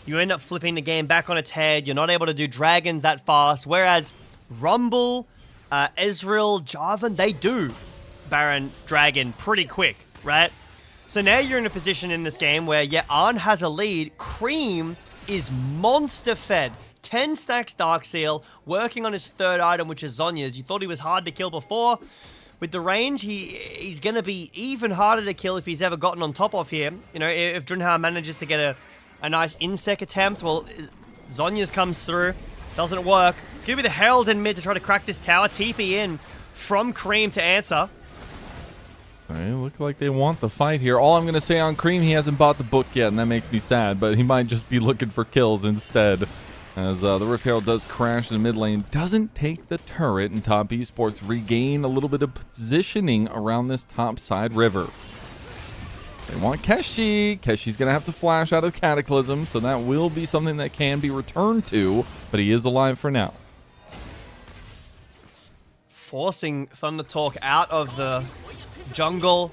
you end up flipping the game back on its head. You're not able to do dragons that fast, whereas Rumble, Ezreal, Jarvan, they do Baron Dragon pretty quick, right? So now you're in a position in this game where, yeah, Arn has a lead. Cream is monster fed. 10 stacks Dark Seal, working on his 3rd item, which is Zhonya's. You thought he was hard to kill before. With the range, he's going to be even harder to kill if he's ever gotten on top of here. You know, if Junhao manages to get a nice insect attempt, well, Zhonya's comes through. Doesn't work. It's going to be the Herald in mid to try to crack this tower. TP in from Cream to answer. They look like they want the fight here. All I'm going to say on Cream, he hasn't bought the book yet, and that makes me sad, but he might just be looking for kills instead. As the Rift Herald does crash in the mid lane, doesn't take the turret, and Top Esports regain a little bit of positioning around this top side river. They want Keshi. Keshi's going to have to flash out of Cataclysm, so that will be something that can be returned to, but he is alive for now. Forcing Thunder Talk out of the jungle.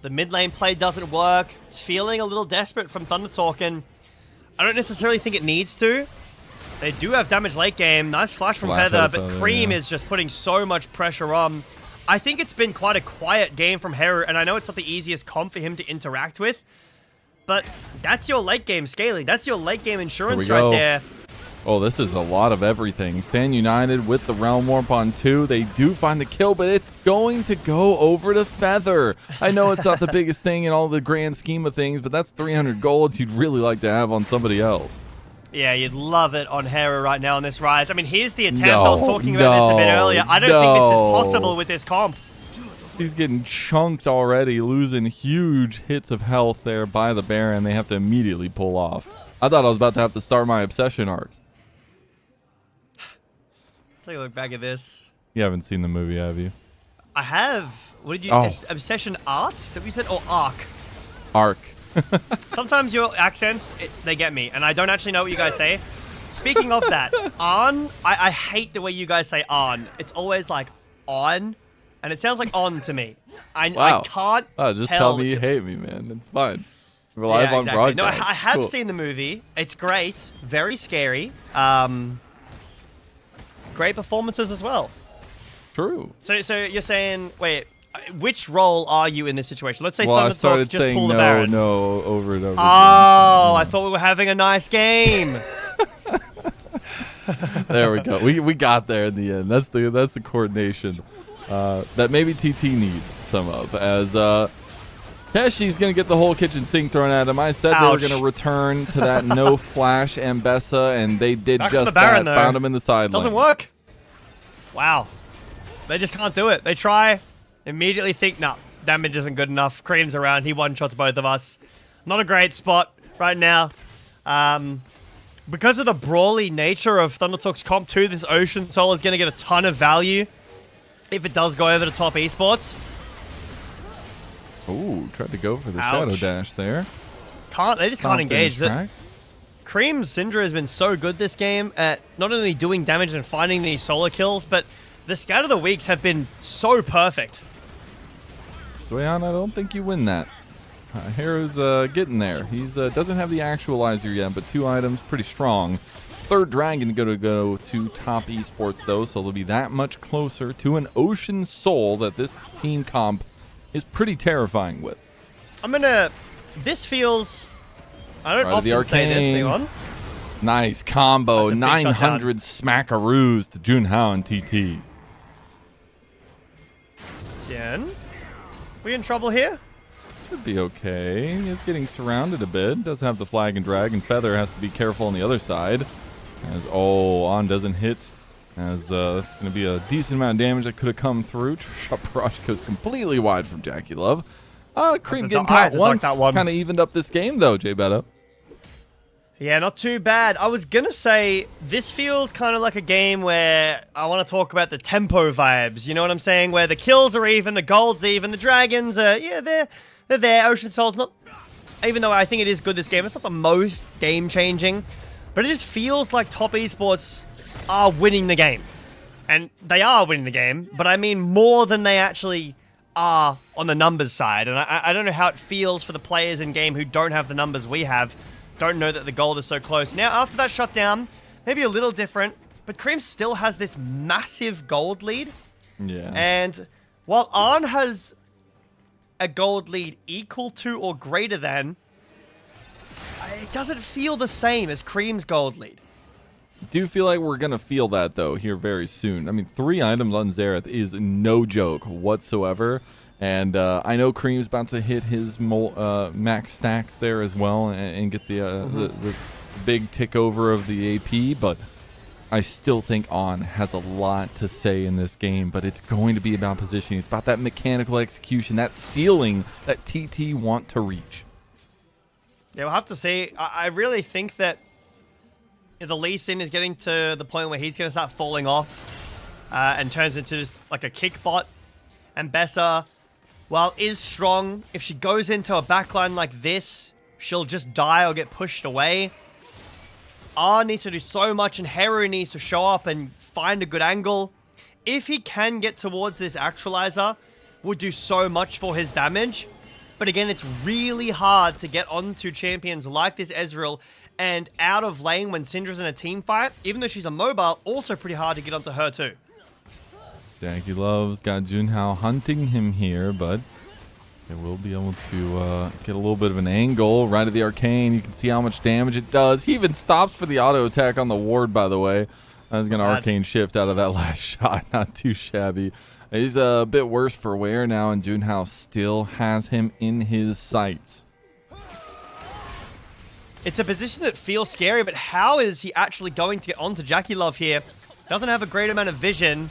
The mid lane play doesn't work. It's feeling a little desperate from Thunder Talk, and I don't necessarily think it needs to. They do have damage late game. Nice flash from Feather, but Cream is just putting so much pressure on. I think it's been quite a quiet game from Heru, and I know it's not the easiest comp for him to interact with, but that's your late game scaling. That's your late game insurance right there. Oh, this is a lot of everything. Stand United with the Realm Warp on 2. They do find the kill, but it's going to go over to Feather. I know it's not the biggest thing in all the grand scheme of things, but that's 300 golds you'd really like to have on somebody else. Yeah, you'd love it on Heru right now on this rise. I mean, here's the attempt. I was talking about this a bit earlier. I don't think this is possible with this comp. He's getting chunked already, losing huge hits of health there by the Baron. They have to immediately pull off. I thought I was about to have to start my Obsession arc. Take a look back at this. You haven't seen the movie, have you? I have. What did you... Oh. It's Obsession Art? Is that what you said? Or Arc? Arc. Sometimes your accents, they get me, and I don't actually know what you guys say. Speaking of that, on, I hate the way you guys say on. It's always like on, and it sounds like on to me. Wow. I can't Just tell. tell me you hate me, man. It's fine. We're live on exactly. broadcast. No, I have Cool. seen the movie. It's great. Very scary. Great performances as well. True. So you're saying, wait, which role are you in this situation? Let's say Well, I Thunder Talk started just saying pull the Baron. no over and over. Oh, I thought we were having a nice game. There we go. We got there in the end. That's the coordination that maybe TT need some of. As Keshi's gonna get the whole kitchen sink thrown at him. I said they were gonna return to that no flash Ambessa, and they did Back just the Baron, that. though. Found him in the side Doesn't lane. work. Wow. They just can't do it. They try, immediately think, nah, damage isn't good enough. Cream's around. He one-shots both of us. Not a great spot right now. Because of the brawly nature of Thunder Talk's comp 2, this Ocean Soul is going to get a ton of value if it does go over to top esports. Ooh, tried to go for the Ouch. shadow dash there. They just can't engage. That. Cream's Syndra has been so good this game at not only doing damage and finding these solo kills, but the Scout of the Weeks have been so perfect. Dwayan, I don't think you win that. Hero's getting there. He's doesn't have the actualizer yet, but 2 items, pretty strong. Third dragon going to go to top esports though, so they'll be that much closer to an Ocean Soul that this team comp is pretty terrifying with. This feels... I don't Right, often say this. Hang on. Nice combo. That's a big 900 smackaroos to Junhao and TT. Tien? We in trouble here? Should be okay. He is getting surrounded a bit. Does have the flag and drag, and Feather has to be careful on the other side. As, on doesn't hit. As that's going to be a decent amount of damage that could have come through. Shot Barrage goes completely wide from Jackie Love. Cream getting caught once. Kind of evened up this game, though, Jay Beto. Yeah, not too bad. I was going to say, this feels kind of like a game where I want to talk about the tempo vibes. You know what I'm saying? Where the kills are even, the gold's even, the dragons are, yeah, they're there. Ocean Soul's not, even though I think it is good this game, it's not the most game-changing. But it just feels like top esports are winning the game. And they are winning the game, but I mean more than they actually are on the numbers side. And I don't know how it feels for the players in game who don't have the numbers we have. Don't know that the gold is so close. Now, after that shutdown, maybe a little different, but Cream still has this massive gold lead. Yeah. And while Arn has a gold lead equal to or greater than, it doesn't feel the same as Cream's gold lead. Do you feel like we're going to feel that, though, here very soon? I mean, 3 items on Xerath is no joke whatsoever. And I know Cream's about to hit his max stacks there as well and get the big tick over of the AP, but I still think On has a lot to say in this game, but it's going to be about positioning. It's about that mechanical execution, that ceiling that TT want to reach. Yeah, we'll have to see. I really think that the Lee Sin is getting to the point where he's going to start falling off and turns into just like a kick bot. And Bessa, while is strong, if she goes into a backline like this, she'll just die or get pushed away. R needs to do so much, and Heru needs to show up and find a good angle. If he can get towards this actualizer, would do so much for his damage. But again, it's really hard to get onto champions like this Ezreal, and out of lane when Syndra's in a team fight, even though she's a mobile, also pretty hard to get onto her too. Jackie Love's got Junhao hunting him here, but they will be able to get a little bit of an angle right at the arcane. You can see how much damage it does. He even stops for the auto attack on the ward, by the way. I was going to arcane shift out of that last shot. Not too shabby. He's a bit worse for wear now, and Junhao still has him in his sights. It's a position that feels scary, but how is he actually going to get onto Jackie Love here? Doesn't have a great amount of vision.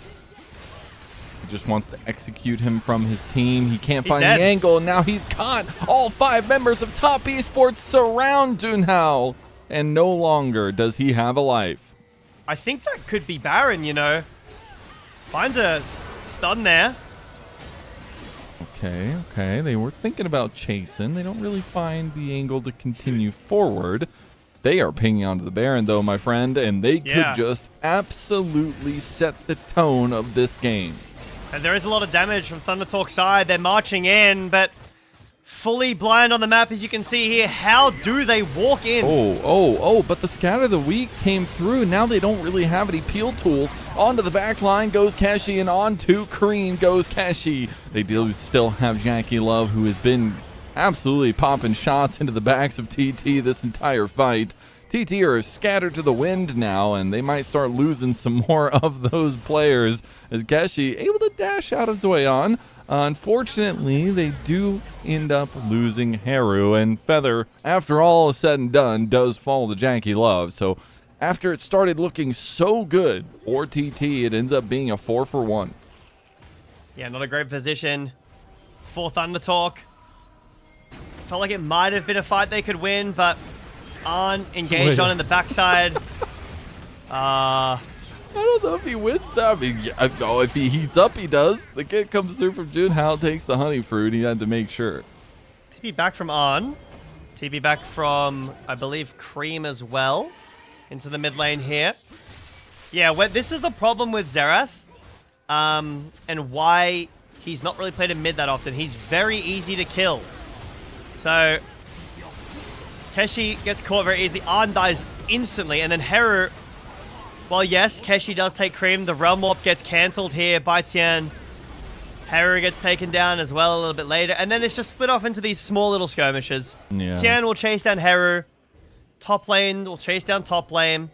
He just wants to execute him from his team. He can't find dead. the angle, and now he's caught. All 5 members of Top Esports surround Junhao, and no longer does he have a life. I think that could be Baron, you know. Finds a stun there. Okay. They were thinking about chasing. They don't really find the angle to continue forward. They are pinging onto the Baron, though, my friend, and they could just absolutely set the tone of this game. And there is a lot of damage from Thunder Talk's side. They're marching in, but fully blind on the map, as you can see here. How do they walk in? But the Scatter the Weak came through. Now they don't really have any peel tools. Onto the back line goes Keshi, and onto Cream goes Keshi. They do still have Jackie Love, who has been absolutely popping shots into the backs of TT this entire fight. TT are scattered to the wind now, and they might start losing some more of those players as Keshi able to dash out of his way on. Unfortunately, they do end up losing Heru, and Feather, after all is said and done, does fall to Jackie Love. So after it started looking so good for TT, it ends up being a 4-for-1. Yeah, not a great position for Thunder Talk. Felt like it might have been a fight they could win, but aren't engaged on in the backside. I don't know if he wins that. I mean, if he heats up, he does. The kid comes through from Junhao, takes the honey fruit. He had to make sure. TP back from On. TP back from, I believe, Cream as well. Into the mid lane here. Yeah, this is the problem with Xerath. And why he's not really played in mid that often. He's very easy to kill. So Keshi gets caught very easily. Arn dies instantly, and then Heru, well, yes, Keshi does take Cream. The Realm Warp gets cancelled here by Tian. Heru gets taken down as well a little bit later, and then it's just split off into these small little skirmishes. Yeah. Tian will chase down Heru. Top lane will chase down top lane.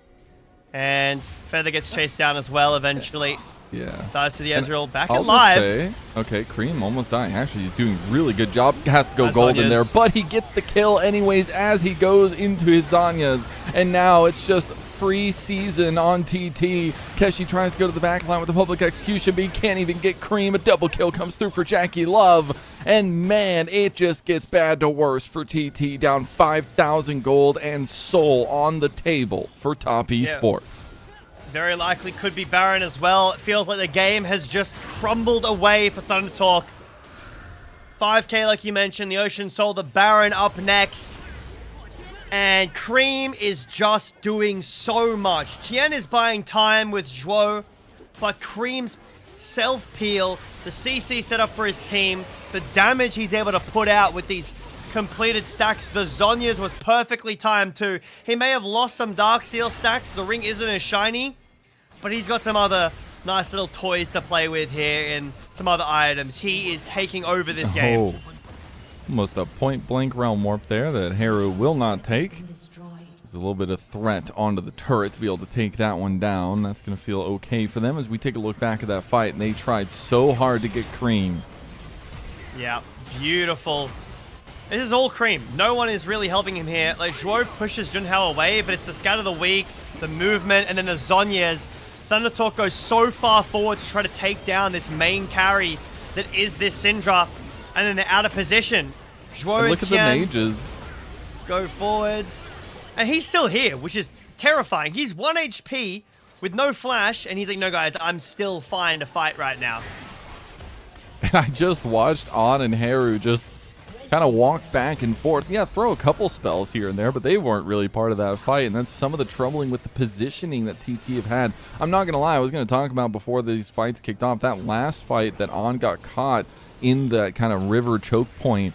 And Feather gets chased down as well eventually. Yeah. Dies to the Ezreal. Back I'll alive. just say, okay, Cream almost dying. Actually, he's doing a really good job. Has to go Nice golden Zhonya's. there, but he gets the kill anyways as he goes into his Zhonya's. And now it's just free season on TT. Keshi tries to go to the back line with the public execution, but he can't even get Cream. A double kill comes through for Jackie Love. And man, it just gets bad to worse for TT. Down 5,000 gold and soul on the table for Top Esports. Very likely could be Baron as well. It feels like the game has just crumbled away for Thunder Talk. 5k like you mentioned, the Ocean Soul, the Baron up next. And Cream is just doing so much. Tian is buying time with Zhuo, but Cream's self-peel, the CC set up for his team, the damage he's able to put out with these completed stacks. The Zhonya's was perfectly timed too. He may have lost some Dark Seal stacks. The ring isn't as shiny, but he's got some other nice little toys to play with here and some other items. He is taking over this game. Almost a point-blank Realm Warp there that Heru will not take. There's a little bit of threat onto the turret to be able to take that one down. That's going to feel okay for them as we take a look back at that fight, and they tried so hard to get Cream. Yeah, beautiful. This is all Cream. No one is really helping him here. Like, Zhuo pushes Junhao away, but it's the Scatter the Weak, the movement, and then the Zhonya's. Thunder Talk goes so far forward to try to take down this main carry that is this Syndra, and then they're out of position. Zhuo and Look at the Tian mages. go forwards, and he's still here, which is terrifying. He's 1 HP with no flash, and he's like, no guys, I'm still fine to fight right now. And I just watched On and Haru just kind of walk back and forth. Yeah, throw a couple spells here and there, but they weren't really part of that fight. And that's some of the troubling with the positioning that TT have had. I'm not going to lie, I was going to talk about before these fights kicked off, that last fight that On got caught in that kind of river choke point.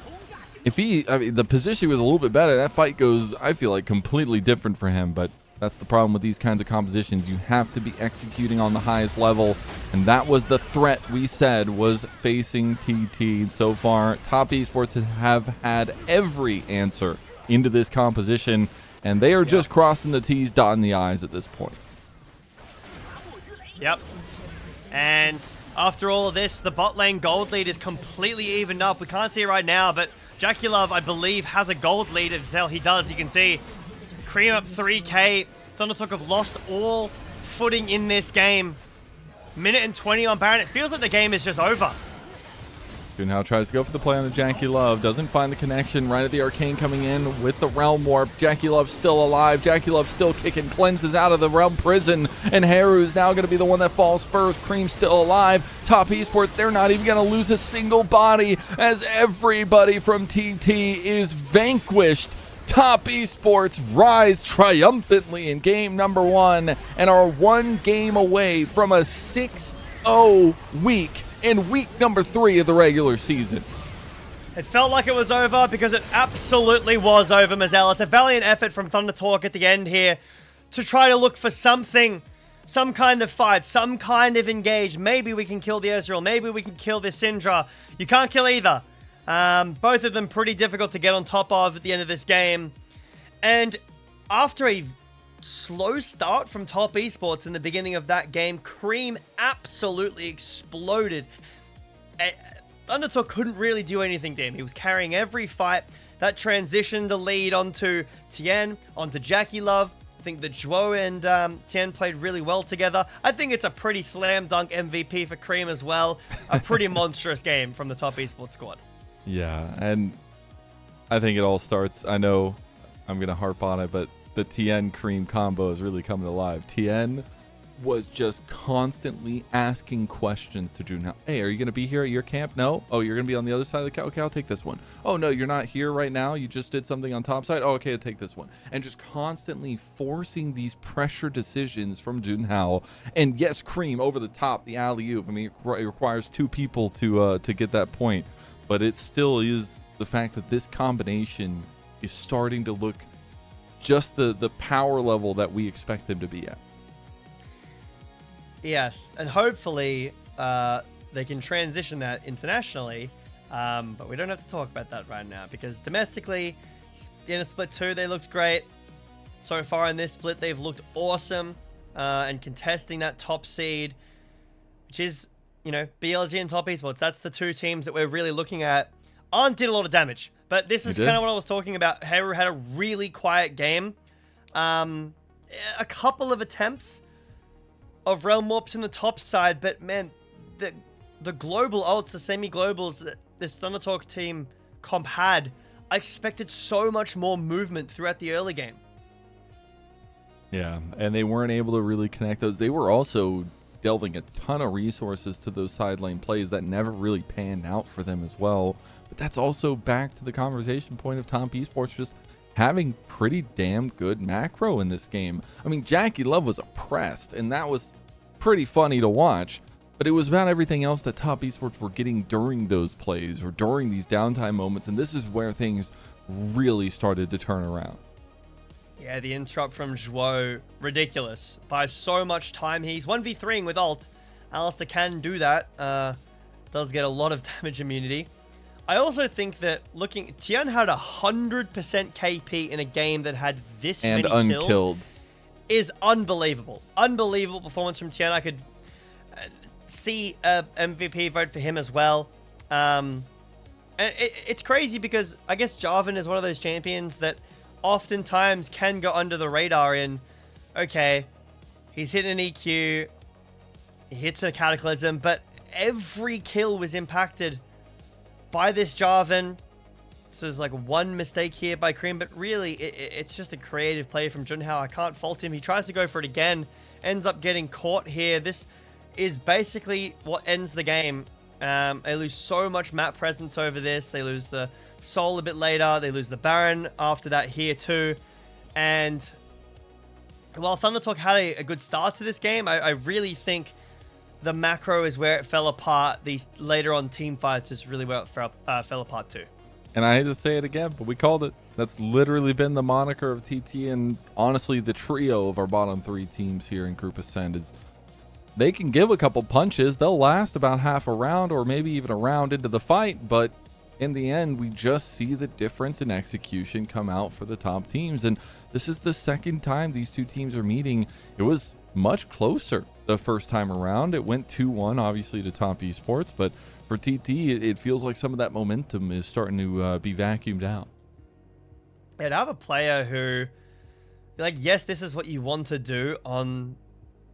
If the position was a little bit better, that fight goes, I feel like, completely different for him. But that's the problem with these kinds of compositions. You have to be executing on the highest level, and that was the threat we said was facing TT. So far, Top Esports have had every answer into this composition, and they are just crossing the T's, dotting the I's at this point. Yep. And after all of this, the bot lane gold lead is completely evened up. We can't see it right now, but Jackie Love, I believe, has a gold lead as hell. He does. You can see Cream up 3k. Thundertalk have lost all footing in this game. Minute and 20 on Baron. It feels like the game is just over. Junhao tries to go for the play on the Jackie Love. Doesn't find the connection right at the Arcane coming in with the Realm Warp. Jackie Love still alive. Jackie Love still kicking. Cleanses out of the Realm Prison. And Haru's now going to be the one that falls first. Cream's still alive. Top Esports, they're not even going to lose a single body as everybody from TT is vanquished. Top Esports rise triumphantly in game number 1 and are 1 game away from a 6-0 week in week number 3 of the regular season. It felt like it was over because it absolutely was over, Mazel. It's a valiant effort from Thundertalk at the end here to try to look for something, some kind of fight, some kind of engage. Maybe we can kill the Ezreal. Maybe we can kill this Syndra. You can't kill either. Both of them pretty difficult to get on top of at the end of this game. And after a slow start from Top Esports in the beginning of that game, Cream absolutely exploded. Thundertalk couldn't really do anything to him. He was carrying every fight. That transitioned the lead onto Tien, onto Jackie Love. I think that Zhuo and Tien played really well together. I think it's a pretty slam dunk MVP for Cream as well. A pretty monstrous game from the Top Esports squad. Yeah, and I think it all starts, I know I'm going to harp on it, but the Tien Cream combo is really coming alive. Tien was just constantly asking questions to Junhao. Hey, are you going to be here at your camp? No? Oh, you're going to be on the other side of the camp? Okay, I'll take this one. Oh, no, you're not here right now. You just did something on top side? Oh, okay, I'll take this one. And just constantly forcing these pressure decisions from Junhao. And yes, Cream over the top, the alley-oop. I mean, it requires 2 people to get that point. But it still is the fact that this combination is starting to look just the power level that we expect them to be at. Yes, and hopefully they can transition that internationally. But we don't have to talk about that right now because domestically, in a split 2, they looked great. So far in this split, they've looked awesome and contesting that top seed, which is, you know, BLG and Top Esports. That's the 2 teams that we're really looking at. Arn did a lot of damage, but this is kind of what I was talking about. Haru had a really quiet game. A couple of attempts of Realm Warps in the top side, but man, the global ults, the semi-globals that this Thundertalk team comp had, I expected so much more movement throughout the early game. Yeah, and they weren't able to really connect those. They were also delving a ton of resources to those side lane plays that never really panned out for them as well. But that's also back to the conversation point of Top Esports just having pretty damn good macro in this game. I mean, Jackie Love was oppressed, and that was pretty funny to watch. But it was about everything else that Top Esports were getting during those plays or during these downtime moments, and this is where things really started to turn around. Yeah, the interrupt from Zhuo, ridiculous. Buys so much time. He's 1v3ing with ult. Alistair can do that. Does get a lot of damage immunity. I also think that Tien had 100% KP in a game that had this many unkilled kills is unbelievable. Unbelievable performance from Tien. I could see a MVP vote for him as well. And it's crazy because I guess Jarvan is one of those champions that oftentimes can go under the radar in, okay, he's hitting an EQ, he hits a Cataclysm, but every kill was impacted by this Jarvan. So there's like one mistake here by Cream, but really it's just a creative play from Junhao. I can't fault him. He tries to go for it again, ends up getting caught here. This is basically what ends the game. They lose so much map presence over this. They lose the Soul a bit later. They lose the Baron after that here too. And while ThunderTalk had a good start to this game, I really think the macro is where it fell apart. These later on team fights is really where it fell apart too. And I hate to say it again, but we called it. That's literally been the moniker of TT, and honestly, the trio of our bottom 3 teams here in Group Ascend is they can give a couple punches. They'll last about half a round or maybe even a round into the fight, but in the end, we just see the difference in execution come out for the top teams. And this is the second time these two teams are meeting. It was much closer the first time around. It went 2-1, obviously, to Top Esports, but for TT, it feels like some of that momentum is starting to be vacuumed out. Yeah, to have a player who, like, yes, this is what you want to do on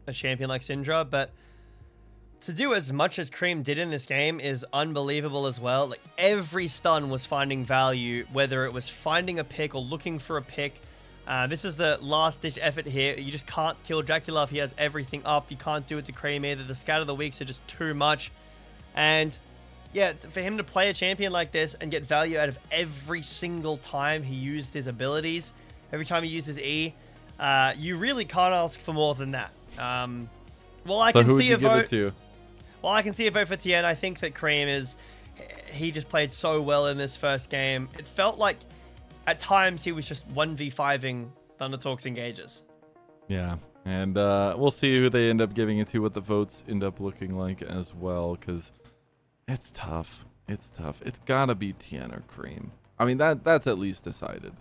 a champion like Syndra, but to do as much as Cream did in this game is unbelievable as well. Like, every stun was finding value, whether it was finding a pick or looking for a pick. This is the last-ditch effort here. You just can't kill Dracula if he has everything up. You can't do it to Cream either. The Scatter the Weaks are just too much. And yeah, for him to play a champion like this and get value out of every single time he used his abilities, every time he used his E, you really can't ask for more than that. Well, I can see a vote. Well, I can see a vote for Tien. I think that Cream he just played so well in this first game. It felt like at times he was just 1v5ing ThunderTalk's engages. Yeah, and we'll see who they end up giving it to, what the votes end up looking like as well, because it's tough. It's tough. It's gotta be Tien or Cream. I mean, that's at least decided.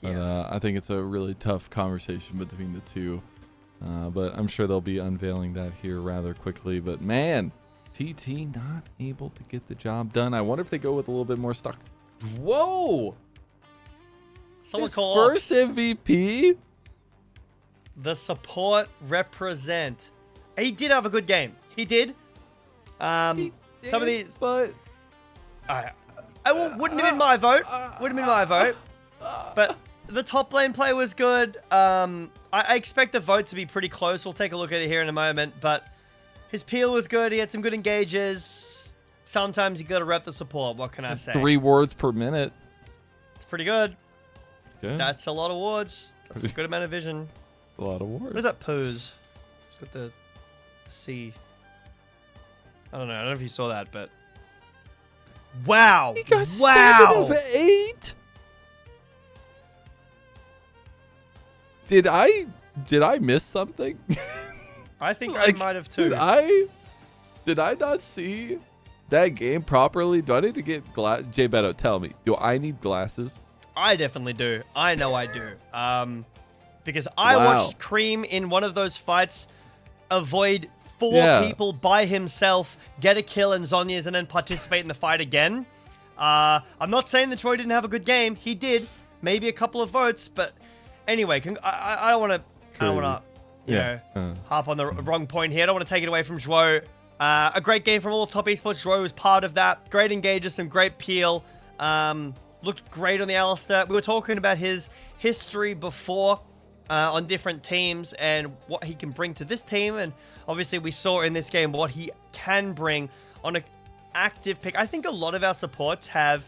But Yes. I think it's a really tough conversation between the two. But I'm sure they'll be unveiling that here rather quickly. But man, TT not able to get the job done. I wonder if they go with a little bit more stock. Whoa! Someone His call first MVP? the support represent. He did have a good game. He did. Some of these. But Wouldn't have been my vote. Wouldn't have been my vote. But the top lane play was good. I expect the vote to be pretty close. We'll take a look at it here in a moment. But his peel was good. He had some good engages. Sometimes you got to rep the support. What can I say? 3 wards per minute. It's pretty good. Okay. That's a lot of wards. That's a good amount of vision. A lot of wards. What is that pose? It's got the C. I don't know if you saw that, but wow! He got wow! 7 of 8. Did I miss something? I think Like, I might have too. Did I not see that game properly? Do I need to get glass? Jay Beto, tell me. Do I need glasses? I definitely do. I know I do. Because I watched Cream in one of those fights avoid 4 people by himself, get a kill in Zhonya's, and then participate in the fight again. I'm not saying that Troy didn't have a good game. He did. Maybe a couple of votes, but anyway, I don't want to, you know, harp on the wrong point here. I don't want to take it away from Zhuo. A great game from all of Top Esports. Zhuo was part of that. Great engages, some great peel. Looked great on the Alistair. We were talking about his history before on different teams and what he can bring to this team. And obviously we saw in this game what he can bring on an active pick. I think a lot of our supports have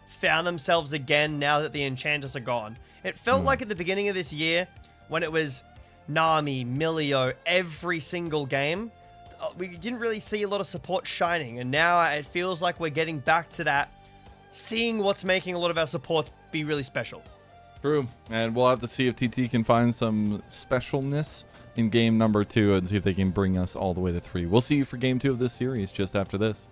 found themselves again now that the enchanters are gone. It felt like at the beginning of this year when it was Nami, Milio, every single game, we didn't really see a lot of support shining. And now it feels like we're getting back to that, seeing what's making a lot of our supports be really special. True. And we'll have to see if TT can find some specialness in game number 2 and see if they can bring us all the way to 3. We'll see you for game 2 of this series just after this.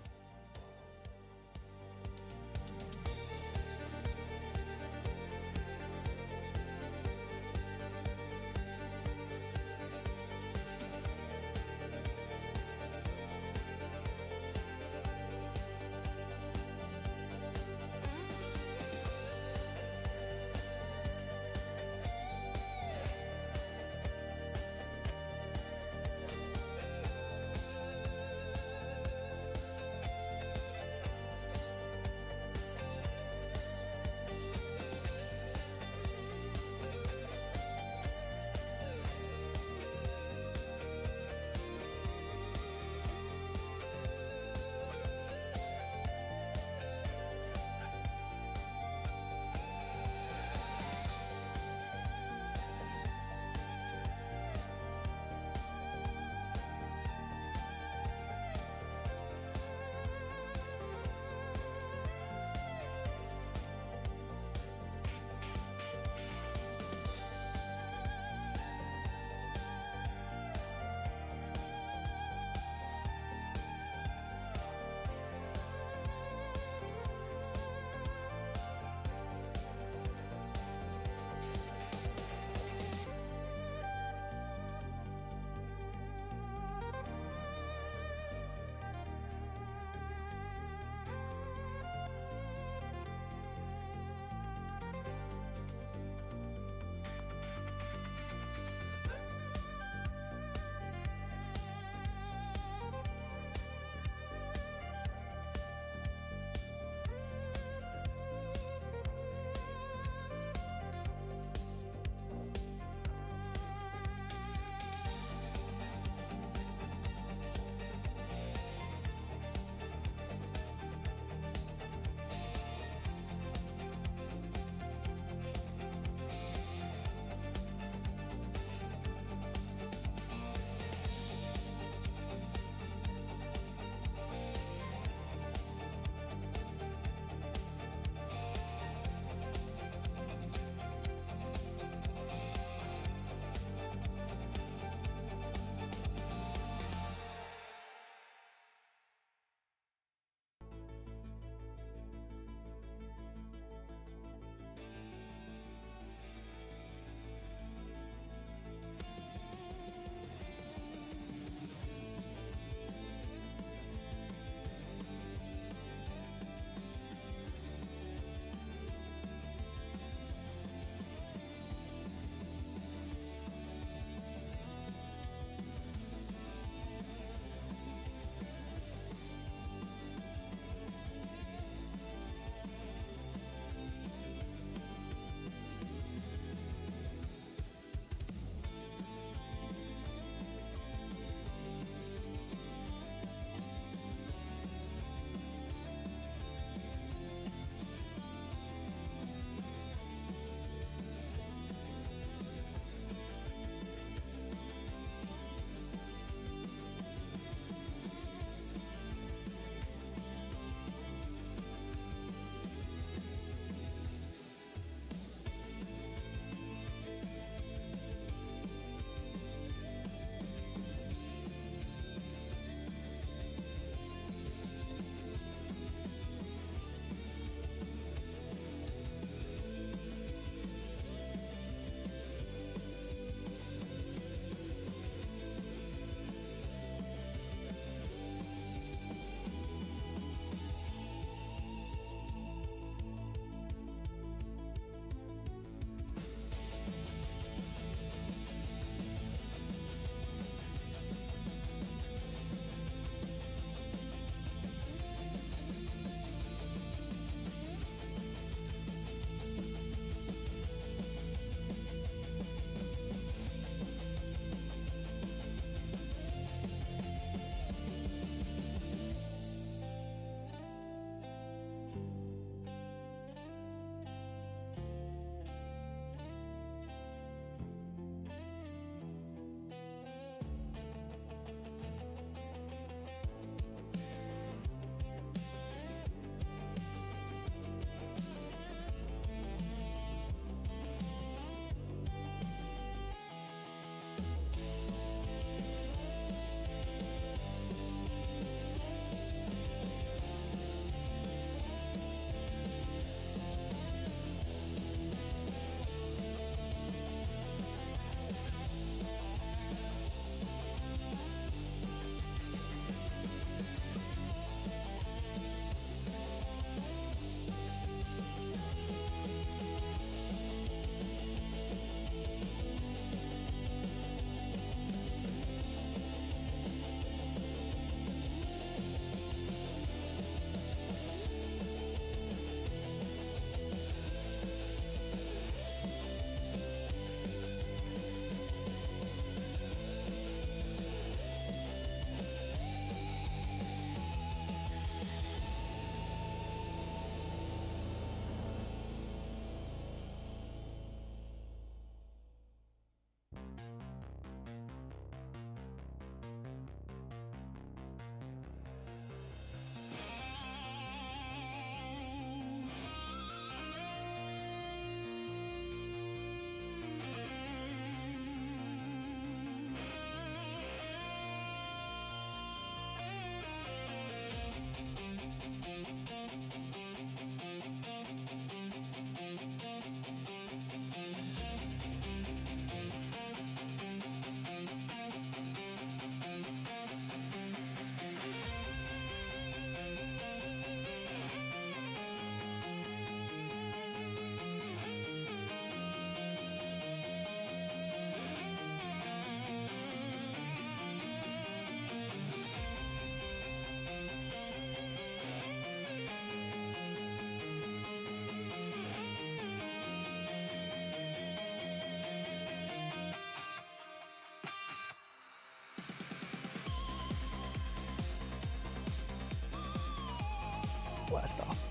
my stuff.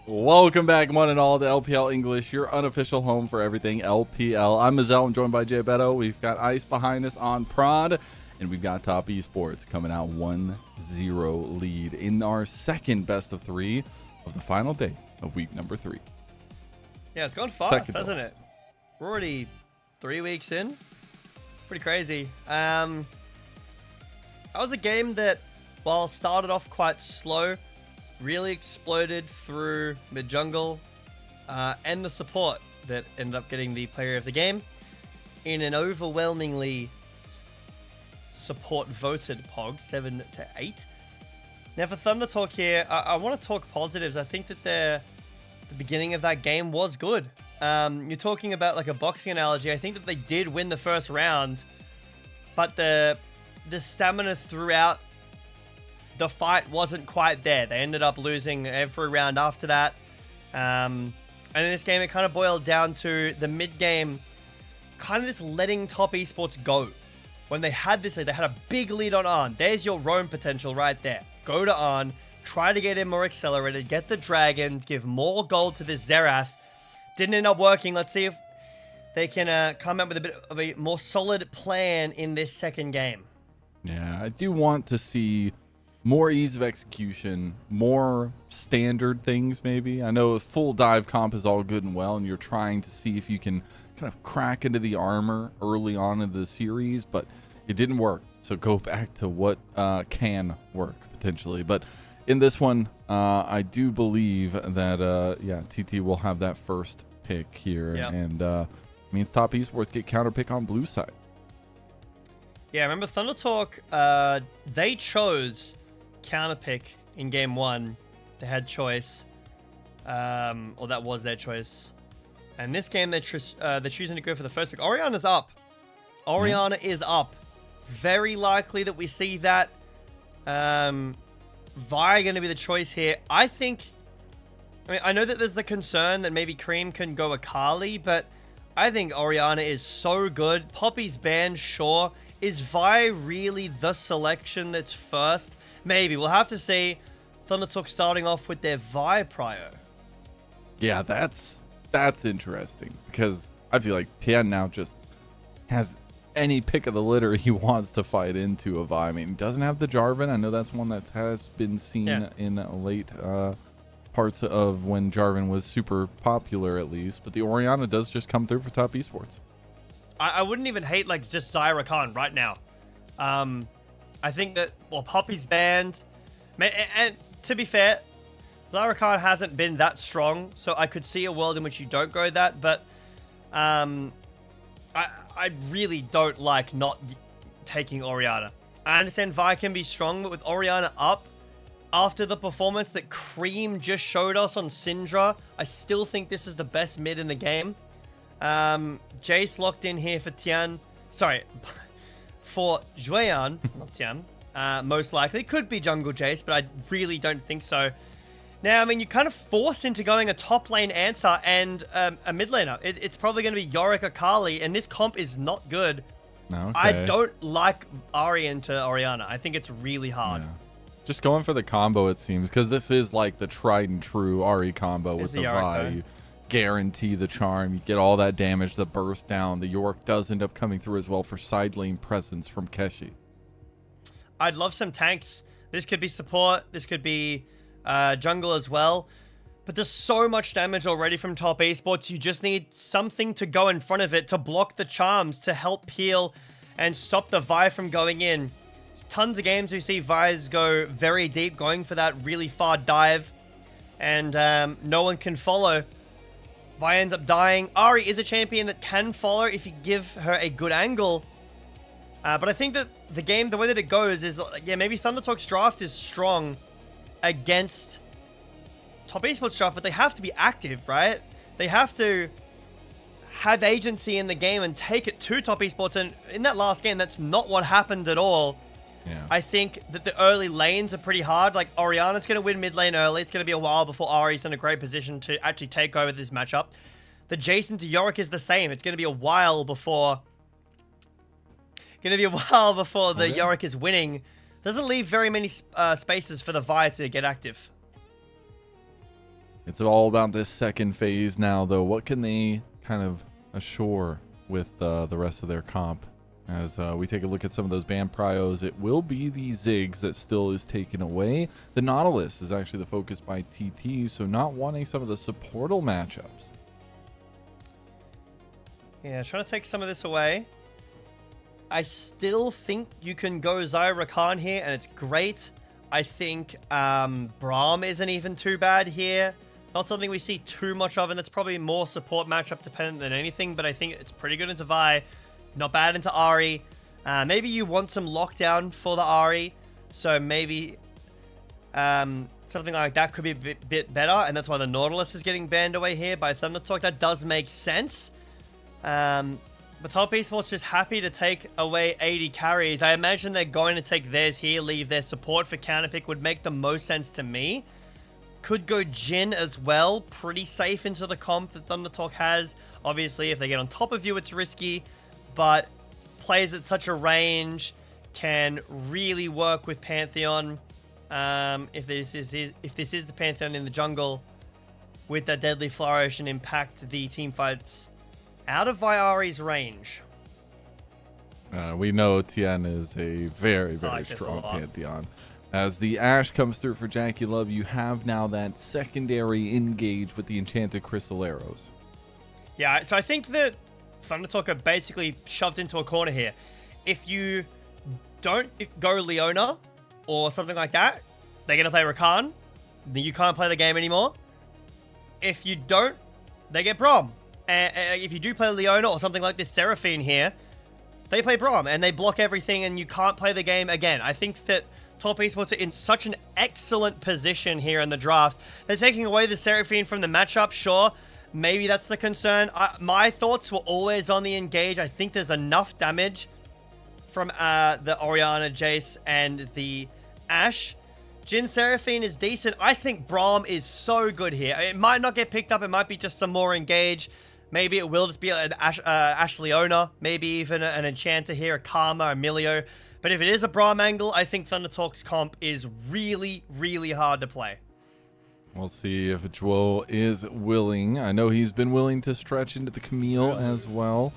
Welcome back, one and all, to LPL English, your unofficial home for everything LPL. I'm Mazel. I'm joined by Jay Beto. We've got Ice behind us on Prod, and we've got Top Esports coming out 1-0 lead in our second best of 3 of the final day of week number 3. Yeah, it's gone fast, hasn't it? We're already 3 weeks in. Pretty crazy. That was a game that, while started off quite slow, really exploded through mid-jungle and the support that ended up getting the player of the game in an overwhelmingly support-voted POG, 7-8. Now, for Thunder Talk here, I want to talk positives. I think that the beginning of that game was good. You're talking about like a boxing analogy. I think that they did win the first round, but the stamina throughout the fight wasn't quite there. They ended up losing every round after that. And in this game, it kind of boiled down to the mid-game kind of just letting Top Esports go. When they had this lead, they had a big lead on Arn. There's your roam potential right there. Go to Arn, try to get him more accelerated, get the dragons, give more gold to this Xerath. Didn't end up working. Let's see if they can come up with a bit of a more solid plan in this second game. Yeah, I do want to see more ease of execution, more standard things maybe. I know full dive comp is all good and well, and you're trying to see if you can kind of crack into the armor early on in the series, but it didn't work. So go back to what can work potentially. But in this one, I do believe that, yeah, TT will have that first pick here, and means Top Esports get counter pick on blue side. Yeah, remember Thunder Talk, they chose counter pick in game 1. They had choice, or that was their choice. And this game, they're choosing to go for the first pick. Oriana's up. Oriana is up. Very likely that we see that. Vi going to be the choice here. I mean, I know that there's the concern that maybe Cream can go Akali, but I think Oriana is so good. Poppy's banned, sure. Is Vi really the selection that's first? Maybe. We'll have to see. Thunder Talk starting off with their Vi prio. Yeah, that's interesting, because I feel like Tian now just has any pick of the litter he wants to fight into a Vi. I mean, he doesn't have the Jarvan. I know that's one that has been seen in late parts of when Jarvan was super popular, at least. But the Oriana does just come through for Top Esports. I wouldn't even hate like just Zyra Khan right now. I think that, well, Poppy's banned. And to be fair, Zyra Khan hasn't been that strong, so I could see a world in which you don't go that, but I really don't like not taking Oriana. I understand Vi can be strong, but with Oriana up, after the performance that Cream just showed us on Syndra, I still think this is the best mid in the game. Jace locked in here for Tian. Sorry, for Jueyan, not Tian. Most likely. Could be Jungle Jace, but I really don't think so. Now, I mean, you're kind of forced into going a top lane answer and a mid laner. It's probably going to be Yorick Akali, and this comp is not good. Okay. I don't like Ahri into Oriana. I think it's really hard. Yeah. Just going for the combo, it seems, because this is like the tried and true Ahri combo with the Vi. You guarantee the charm, you get all that damage, the burst down. The York does end up coming through as well for side lane presence from Keshi. I'd love some tanks. This could be support. This could be jungle as well. But there's so much damage already from Top Esports. You just need something to go in front of it to block the charms, to help heal and stop the Vi from going in. Tons of games we see Vi's go very deep, going for that really far dive, and no one can follow. Vi ends up dying. Ahri is a champion that can follow if you give her a good angle. But I think that the game, the way that it goes is, yeah, maybe Thunder Talk's draft is strong against Top Esports draft, but they have to be active, right? They have to have agency in the game and take it to Top Esports. And in that last game, that's not what happened at all. Yeah. I think that the early lanes are pretty hard. Like, Oriana's going to win mid lane early. It's going to be a while before Ahri's in a great position to actually take over this matchup. The Jason to Yorick is the same. It's going to be a while before... the Yorick is winning. doesn't leave very many spaces for the Vi to get active. It's all about this second phase now, though. What can they kind of assure with the rest of their comp? As we take a look at some of those ban prios, it will be the Ziggs that still is taken away. The Nautilus is actually the focus by TT, so not wanting some of the supportal matchups. Yeah, trying to take some of this away. I still think you can go Zyra Khan here, and it's great. I think Braum isn't even too bad here. Not something we see too much of, and that's probably more support matchup dependent than anything, but I think it's pretty good into Vi. Not bad into Ahri. Maybe you want some lockdown for the Ahri, so maybe something like that could be a bit better, and that's why the Nautilus is getting banned away here by ThunderTalk. That does make sense. But Top Esports just happy to take away 80 carries. I imagine they're going to take theirs here, leave their support for counterpick would make the most sense to me. Could go Jhin as well. Pretty safe into the comp that ThunderTalk has. Obviously, if they get on top of you, it's risky. But plays at such a range can really work with Pantheon. If this is the Pantheon in the jungle with that Deadly Flourish and impact the team fights out of Viari's range. We know Tien is a very, very strong Pantheon. As the Ashe comes through for Jackie Love, you have now that secondary engage with the Enchanted Crystal Arrows. Yeah, so I think that ThunderTalk are basically shoved into a corner here. If you don't go Leona or something like that, they're going to play Rakan. Then you can't play the game anymore. If you don't, they get Braum. And if you do play Leona or something like this Seraphine here, they play Braum and they block everything and you can't play the game again. I think that Top Esports are in such an excellent position here in the draft. They're taking away the Seraphine from the matchup, sure. Maybe that's the concern. My thoughts were always on the engage. I think there's enough damage from the Orianna, Jace, and the Ashe. Jhin Seraphine is decent. I think Braum is so good here. It might not get picked up. It might be just some more engage. Maybe it will just be an Ashe Leona. Maybe even an Enchanter here, a Karma, a Milio. But if it is a Braum angle, I think ThunderTalk's comp is really, really hard to play. We'll see if Joel is willing. I know he's been willing to stretch into the Camille as well.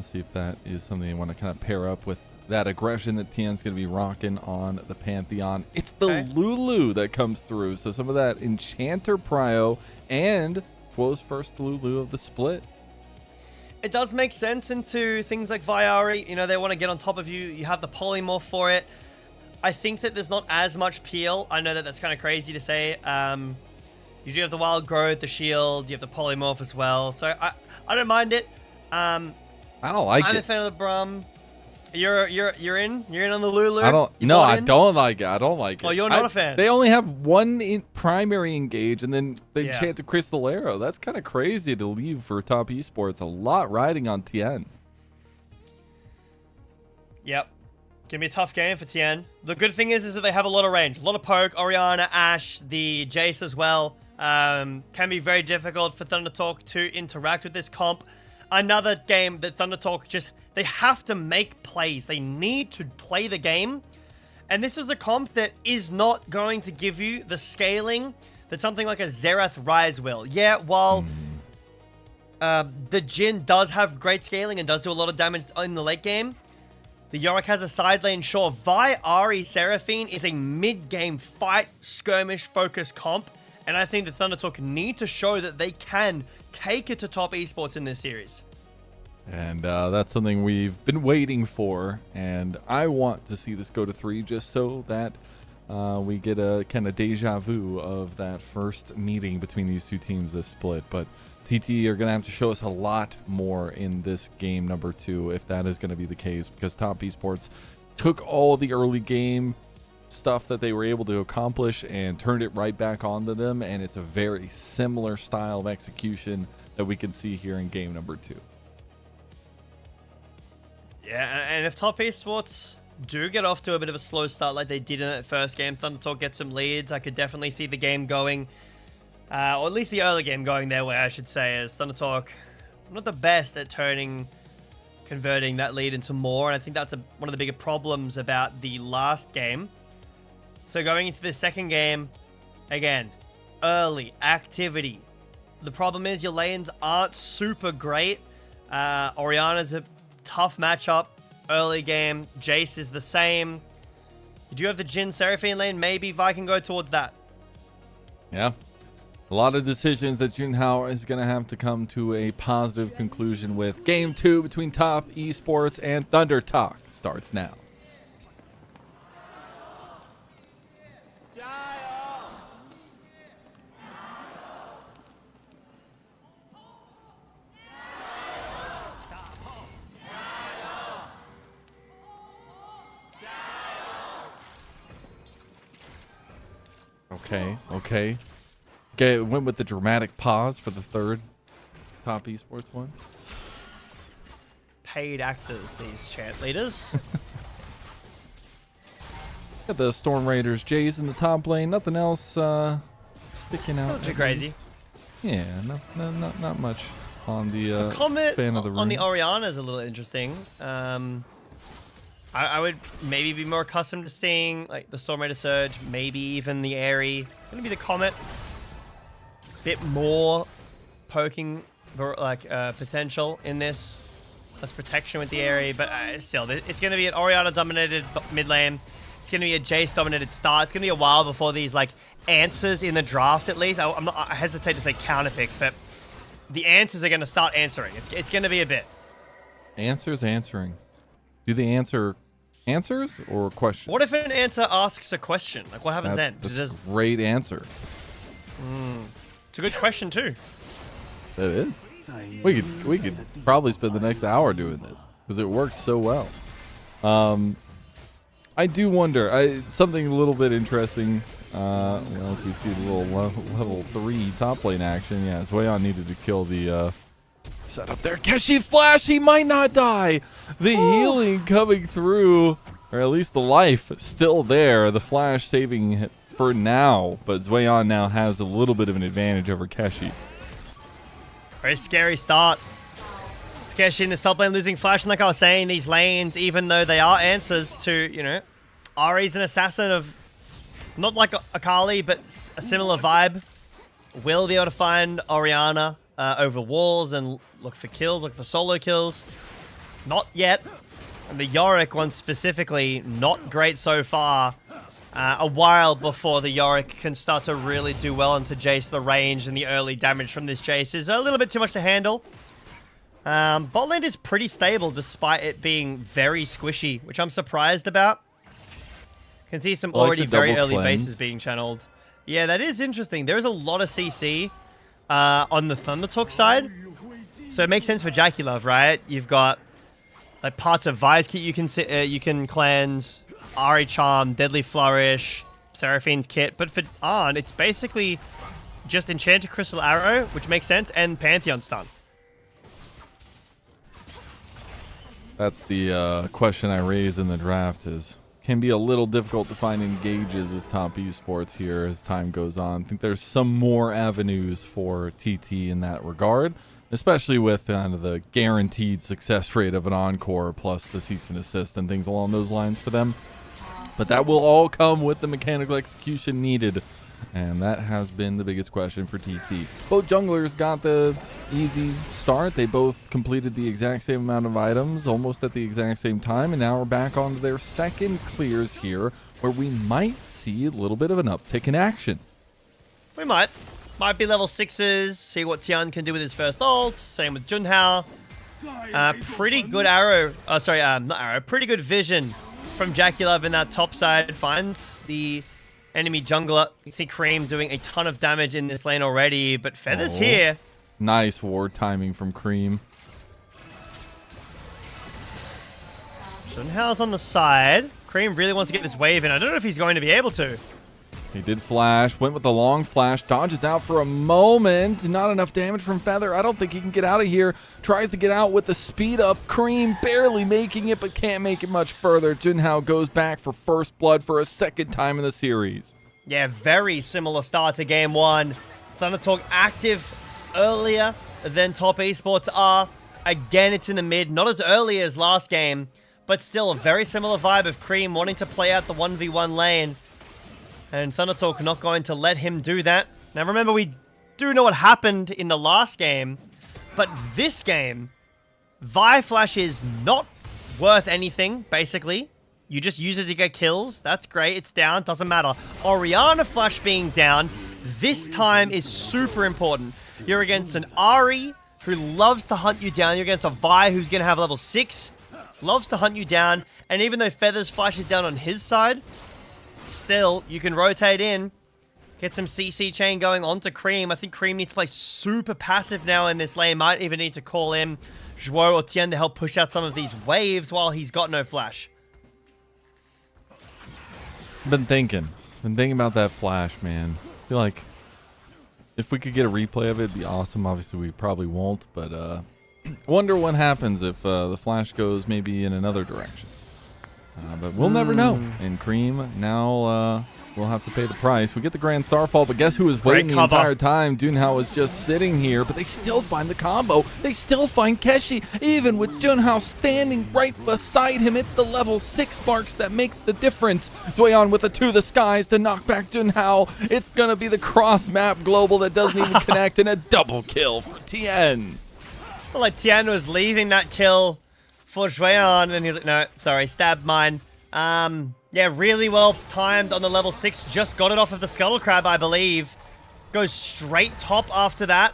See if that is something they want to kind of pair up with that aggression that Tien's going to be rocking on the Pantheon. It's the Lulu that comes through. So some of that Enchanter prio and Quo's first Lulu of the split. It does make sense into things like Viari. You know, they want to get on top of you. You have the polymorph for it. I think that there's not as much peel. I know that that's kind of crazy to say. You do have the wild growth, the shield, you have the polymorph as well. So I don't mind it. I don't like it. I'm a fan of the Braum. You're in? You're in on the Lulu? I don't like it. I don't like it. Oh, you're not a fan? They only have one primary engage and then they enchant the Crystal Arrow. That's kind of crazy to leave for Top Esports. A lot riding on Tien. Yep. Gonna be a tough game for Tien. The good thing is that they have a lot of range. A lot of poke, Orianna, Ashe, the Jace as well. Can be very difficult for ThunderTalk to interact with this comp. Another game that ThunderTalk just... They have to make plays. They need to play the game. And this is a comp that is not going to give you the scaling that something like a Xerath Rise will. Yeah, while the Jhin does have great scaling and does do a lot of damage in the late game, the Yorick has a side lane, sure. Vi, Ahri, Seraphine is a mid-game fight, skirmish-focused comp. And I think that ThunderTalk need to show that they can take it to Top Esports in this series. And that's something we've been waiting for, and I want to see this go to 3 just so that we get a kind of deja vu of that first meeting between these two teams this split. But TT are going to have to show us a lot more in this game number 2 if that is going to be the case, because Top Esports took all the early game stuff that they were able to accomplish and turned it right back onto them, and it's a very similar style of execution that we can see here in game number 2. Yeah, and if Top Esports do get off to a bit of a slow start like they did in that first game, ThunderTalk get some leads, I could definitely see the game going, or at least the early game going their way, I should say, as ThunderTalk not the best at turning converting that lead into more. And I think that's one of the bigger problems about the last game. So going into the second game, again, early activity. The problem is your lanes aren't super great. Orianna's a tough matchup early game. Jace is the same. You do have the Jhin Seraphine lane. Maybe Vi can go towards that. Yeah. A lot of decisions that Junhao is going to have to come to a positive conclusion with. Game 2 between Top Esports and Thunder Talk starts now. Okay. Okay, went with the dramatic pause for the third Top Esports one. Paid actors, these chant leaders. Got the Storm Raiders, Jays in the top lane. Nothing else sticking out. Not too crazy. Least. Yeah, not much on the comment span of the on the ring. Orianna is a little interesting. I would maybe be more accustomed to seeing like the Storm Raider Surge, maybe even the Airy. Gonna be the Comet. Bit more poking potential in this. Less protection with the Airy, but still, it's gonna be an Orianna dominated mid lane. It's gonna be a Jace dominated start. It's gonna be a while before these like answers in the draft at least. I hesitate to say counter picks, but the answers are gonna start answering. It's gonna be a bit. Answers answering. Do they answer answers or questions? What if an answer asks a question? Like, what happens then? That's Does a great answer. It's a good question too. That is. We could probably spend the next hour doing this because it works so well. I do wonder. Something a little bit interesting. As we see the little level 3 top lane action. Yeah, Zweon needed to kill the setup there. Keshi flash. He might not die. The healing coming through, or at least the life still there. The flash saving it for now, but Zweon now has a little bit of an advantage over Keshi. Very scary start. Keshi in the top lane losing flash, and like I was saying, these lanes, even though they are answers to, Ari's an assassin of, not like Akali, but a similar vibe, will be able to find Orianna over walls and look for kills, look for solo kills. Not yet. And the Yorick one specifically, not great so far. A while before the Yorick can start to really do well into Jace. The range and the early damage from this Jace is a little bit too much to handle. Bot lane is pretty stable despite it being very squishy, which I'm surprised about. Can see some already very early bases being channeled. Yeah, that is interesting. There's a lot of CC on the Thunder Talk side. So it makes sense for Jackie-Love, right? You've got like parts of Vi's kit you can cleanse. Ari Charm, Deadly Flourish, Seraphine's kit, but for Arn, it's basically just Enchanted Crystal Arrow, which makes sense, and Pantheon Stun. That's the question I raised in the draft is, can be a little difficult to find engages as Top Esports here as time goes on. I think there's some more avenues for TT in that regard, especially with kind of the guaranteed success rate of an Encore plus the cease and assist and things along those lines for them. But that will all come with the mechanical execution needed. And that has been the biggest question for TT. Both junglers got the easy start. They both completed the exact same amount of items almost at the exact same time. And now we're back onto their second clears here, where we might see a little bit of an uptick in action. We might. Might be level 6s, see what Tian can do with his first ult. Same with Junhao. Pretty good pretty good vision from Jackie-Love in that top side. Finds the enemy jungler. You see Cream doing a ton of damage in this lane already, but Feather's here. Nice ward timing from Cream. Junhao's on the side. Cream really wants to get this wave in. I don't know if he's going to be able to. He did flash, went with the long flash, dodges out for a moment. Not enough damage from Feather. I don't think he can get out of here. Tries to get out with the speed up. Cream barely making it, but can't make it much further. Junhao goes back for first blood for a second time in the series. Yeah, very similar start to game 1. Thunder Talk active earlier than Top Esports are. Again, it's in the mid. Not as early as last game, but still a very similar vibe of Cream wanting to play out the 1v1 lane. And Thundertalk not going to let him do that. Now remember, we do know what happened in the last game, but this game, Vi Flash is not worth anything, basically. You just use it to get kills. That's great. It's down. Doesn't matter. Orianna Flash being down this time is super important. You're against an Ahri who loves to hunt you down. You're against a Vi who's going to have level 6. Loves to hunt you down. And even though Feathers Flash is down on his side, still, you can rotate in. Get some CC chain going onto Cream. I think Cream needs to play super passive now in this lane. Might even need to call in Zhuo or Tian to help push out some of these waves while he's got no flash. Been thinking about that flash, man. I feel like if we could get a replay of it, it'd be awesome. Obviously, we probably won't, but wonder what happens if the flash goes maybe in another direction. But we'll never know. And Cream now will have to pay the price. We get the Grand Starfall, but guess who was waiting the entire time? Junhao was just sitting here, but they still find the combo. They still find Keshi, even with Junhao standing right beside him. It's the level 6 marks that make the difference. Zueon with a to the skies to knock back Junhao. It's going to be the cross-map global that doesn't even connect, and a double kill for Tian. Well, like Tian was leaving that kill for Zhueon, and he was like, no, sorry, stabbed mine. Yeah, really well timed on the level 6. Just got it off of the Scuttle Crab, I believe. Goes straight top after that.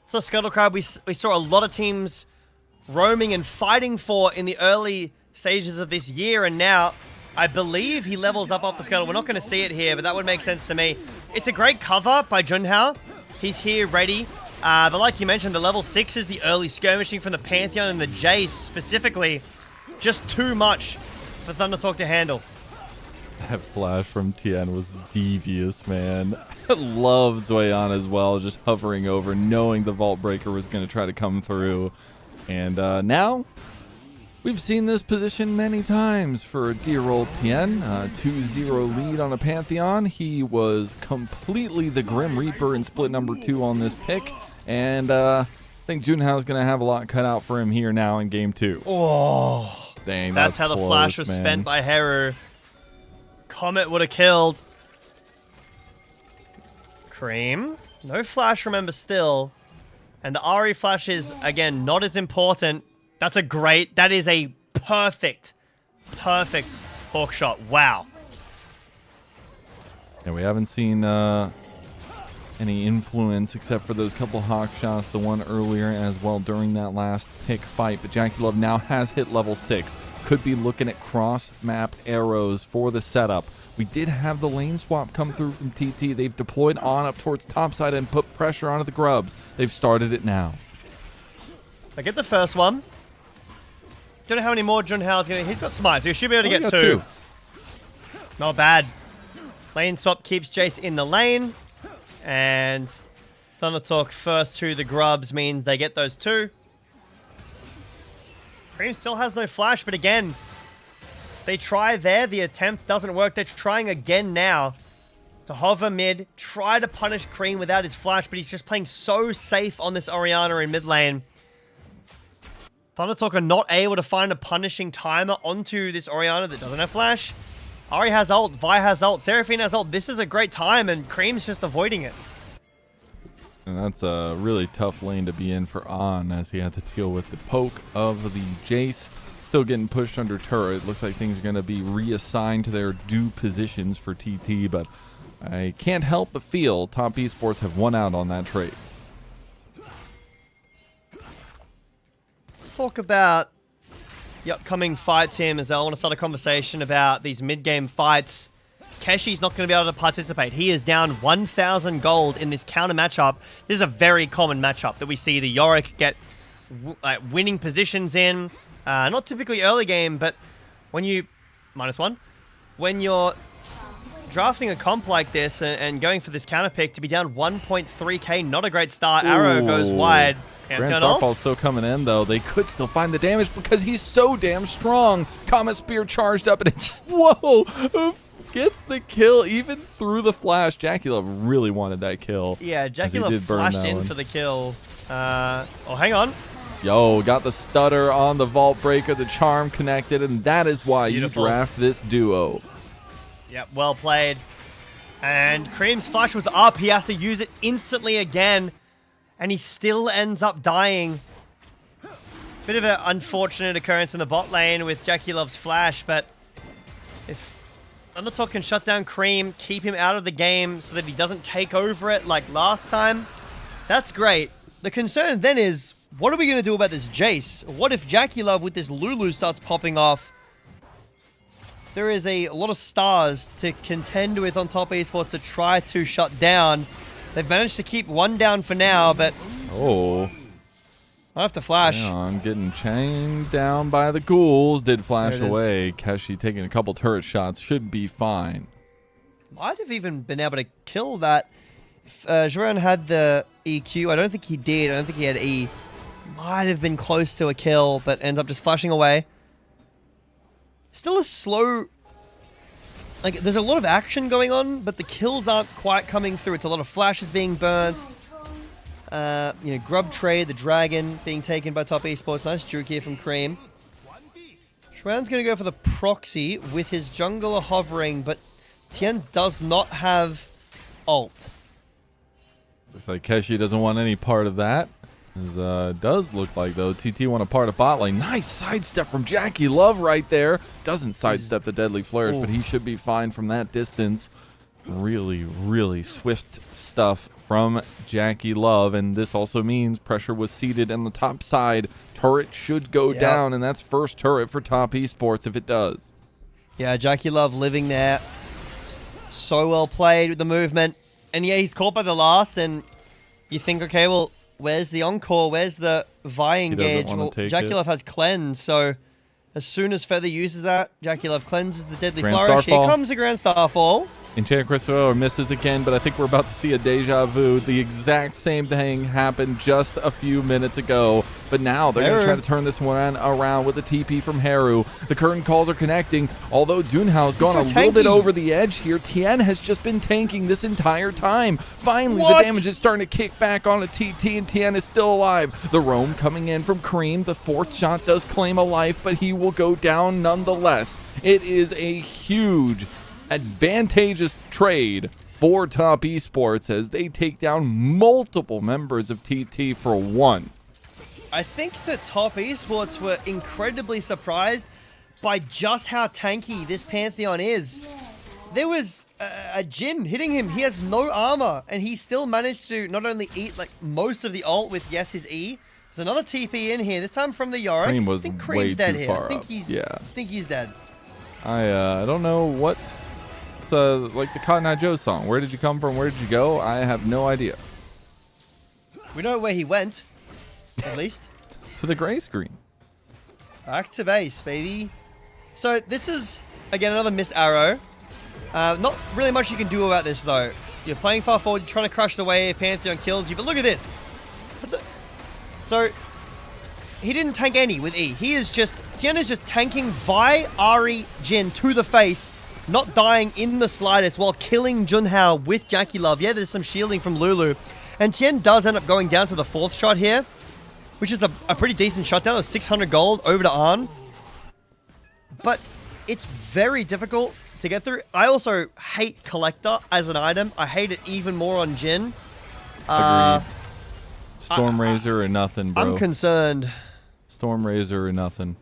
So Scuttle Crab, we saw a lot of teams roaming and fighting for in the early stages of this year, and now I believe he levels up off the Scuttle. We're not going to see it here, but that would make sense to me. It's a great cover by Junhao. He's here ready. But like you mentioned, the level 6 is the early skirmishing from the Pantheon and the Jace specifically. Just too much for Thundertalk to handle. That flash from Tian was devious, man. I love Zueon as well, just hovering over, knowing the Vault Breaker was going to try to come through. And now, we've seen this position many times for dear old Tian. 2-0 lead on a Pantheon. He was completely the Grim Reaper in split number 2 on this pick. And I think Junhao's going to have a lot cut out for him here now in game 2. Oh, dang, that's how the close, flash was spent by Heru. Comet would have killed. Cream. No flash, remember, still. And the Ahri flash is, again, not as important. That is a perfect hawk shot. Wow. And we haven't seen any influence except for those couple hawk shots, the one earlier as well during that last pick fight. But Jackie Love now has hit level 6. Could be looking at cross-map arrows for the setup. We did have the lane swap come through from TT. They've deployed on up towards topside and put pressure onto the grubs. They've started it now. I get the first one. Don't know how many more Junhao's gonna. He's got smite, so he should be able to get 2. Not bad. Lane swap keeps Jace in the lane. And Thundertalk first to the grubs means they get those 2. Cream still has no flash, but again, they try there. The attempt doesn't work. They're trying again now to hover mid, try to punish Cream without his flash, but he's just playing so safe on this Orianna in mid lane. Thundertalk are not able to find a punishing timer onto this Orianna that doesn't have flash. Ahri has ult, Vi has ult, Seraphine has ult. This is a great time, and Cream's just avoiding it. And that's a really tough lane to be in for An, as he had to deal with the poke of the Jace. Still getting pushed under turret. Looks like things are going to be reassigned to their due positions for TT, but I can't help but feel Top Esports have won out on that trade. Let's talk about the upcoming fights here, as I want to start a conversation about these mid-game fights. Keshi's not going to be able to participate. He is down 1,000 gold in this counter matchup. This is a very common matchup that we see the Yorick get winning positions in. Not typically early game, but when you... -1. When you're drafting a comp like this and going for this counter pick to be down 1.3k, not a great start. Arrow goes wide. Grand Starfall's still coming in, though. They could still find the damage because he's so damn strong. Comet Spear charged up, and it's... Whoa! Gets the kill even through the flash. Jackie Love really wanted that kill. Yeah, Jackie Love flashed in for the kill. Oh, hang on. Yo, got the stutter on the Vault Breaker, the charm connected, and that is why Beautiful. you draft this duo. Yep, well played. And Cream's flash was up. He has to use it instantly again. And he still ends up dying. Bit of an unfortunate occurrence in the bot lane with Jackie Love's flash, but if Undertalk can shut down Cream, keep him out of the game so that he doesn't take over it like last time, that's great. The concern then is, what are we going to do about this Jace? What if Jackie Love with this Lulu starts popping off? There is a lot of stars to contend with on top esports to try to shut down. They've managed to keep one down for now, but Oh. I have to flash. Yeah, I'm getting chained down by the ghouls. Did flash There it is. away. Keshi taking a couple turret shots. Should be fine. Might have even been able to kill that. If Joran had the EQ, I don't think he did. I don't think he had E. Might have been close to a kill, but ends up just flashing away. Still a slow... Like, there's a lot of action going on, but the kills aren't quite coming through. It's a lot of flashes being burnt. You know, Grub Trade, the Dragon, being taken by top esports. Nice juke here from Cream. Shran's going to go for the proxy with his jungler hovering, but Tien does not have ult. Looks like Keshi doesn't want any part of that. Does look like, though, TT want a part of bot lane. Nice sidestep from Jackie Love right there. Doesn't sidestep the Deadly Flourish, but he should be fine from that distance. Really, really swift stuff from Jackie Love, and this also means pressure was seated on the top side. Turret should go down, and that's first turret for top esports if it does. Yeah, Jackie Love living there. So well played with the movement. And yeah, he's caught by the last, and you think, okay, well, where's the encore? Where's the Vi engage? Well, Jackie Love has cleanse, so as soon as Feather uses that, Jackie Love cleanses the Deadly Grand Flourish. Starfall. Here comes the Grand Starfall. Enchanted Crystal misses again, but I think we're about to see a deja vu. The exact same thing happened just a few minutes ago, but now they're going to try to turn this one around with a TP from Haru. The curtain calls are connecting, although Dunhao's gone a little bit over the edge here. Tien has just been tanking this entire time. Finally, the damage is starting to kick back on a TT, and Tien is still alive. The roam coming in from Cream. The fourth shot does claim a life, but he will go down nonetheless. It is a huge advantageous trade for top esports as they take down multiple members of TT for one. I think that top esports were incredibly surprised by just how tanky this Pantheon is. There was a Jhin hitting him. He has no armor, and he still managed to not only eat like most of the ult with his E. There's another TP in here. This time from the Yorick. Cream was I think way Cream's dead too here. far I think up. he's dead. I don't know what. It's like the Cotton Eye Joe song. Where did you come from? Where did you go? I have no idea. We know where he went, at least. To the gray screen. Back to base, baby. So this is, again, another missed arrow. Not really much you can do about this, though. You're playing far forward, you're trying to crush the wave, Pantheon kills you, but look at this. So, he didn't tank any with E. He is just, Tien is just tanking Vi, Ahri, Jhin to the face, not dying in the slightest while killing Junhao with Jackie Love. Yeah, there's some shielding from Lulu. And Tien does end up going down to the fourth shot here, which is a pretty decent shutdown of 600 gold over to Arn. But it's very difficult to get through. I also hate Collector as an item. I hate it even more on Jhin. Agreed. Storm Razor or nothing, bro. I'm concerned. Storm Razor or nothing.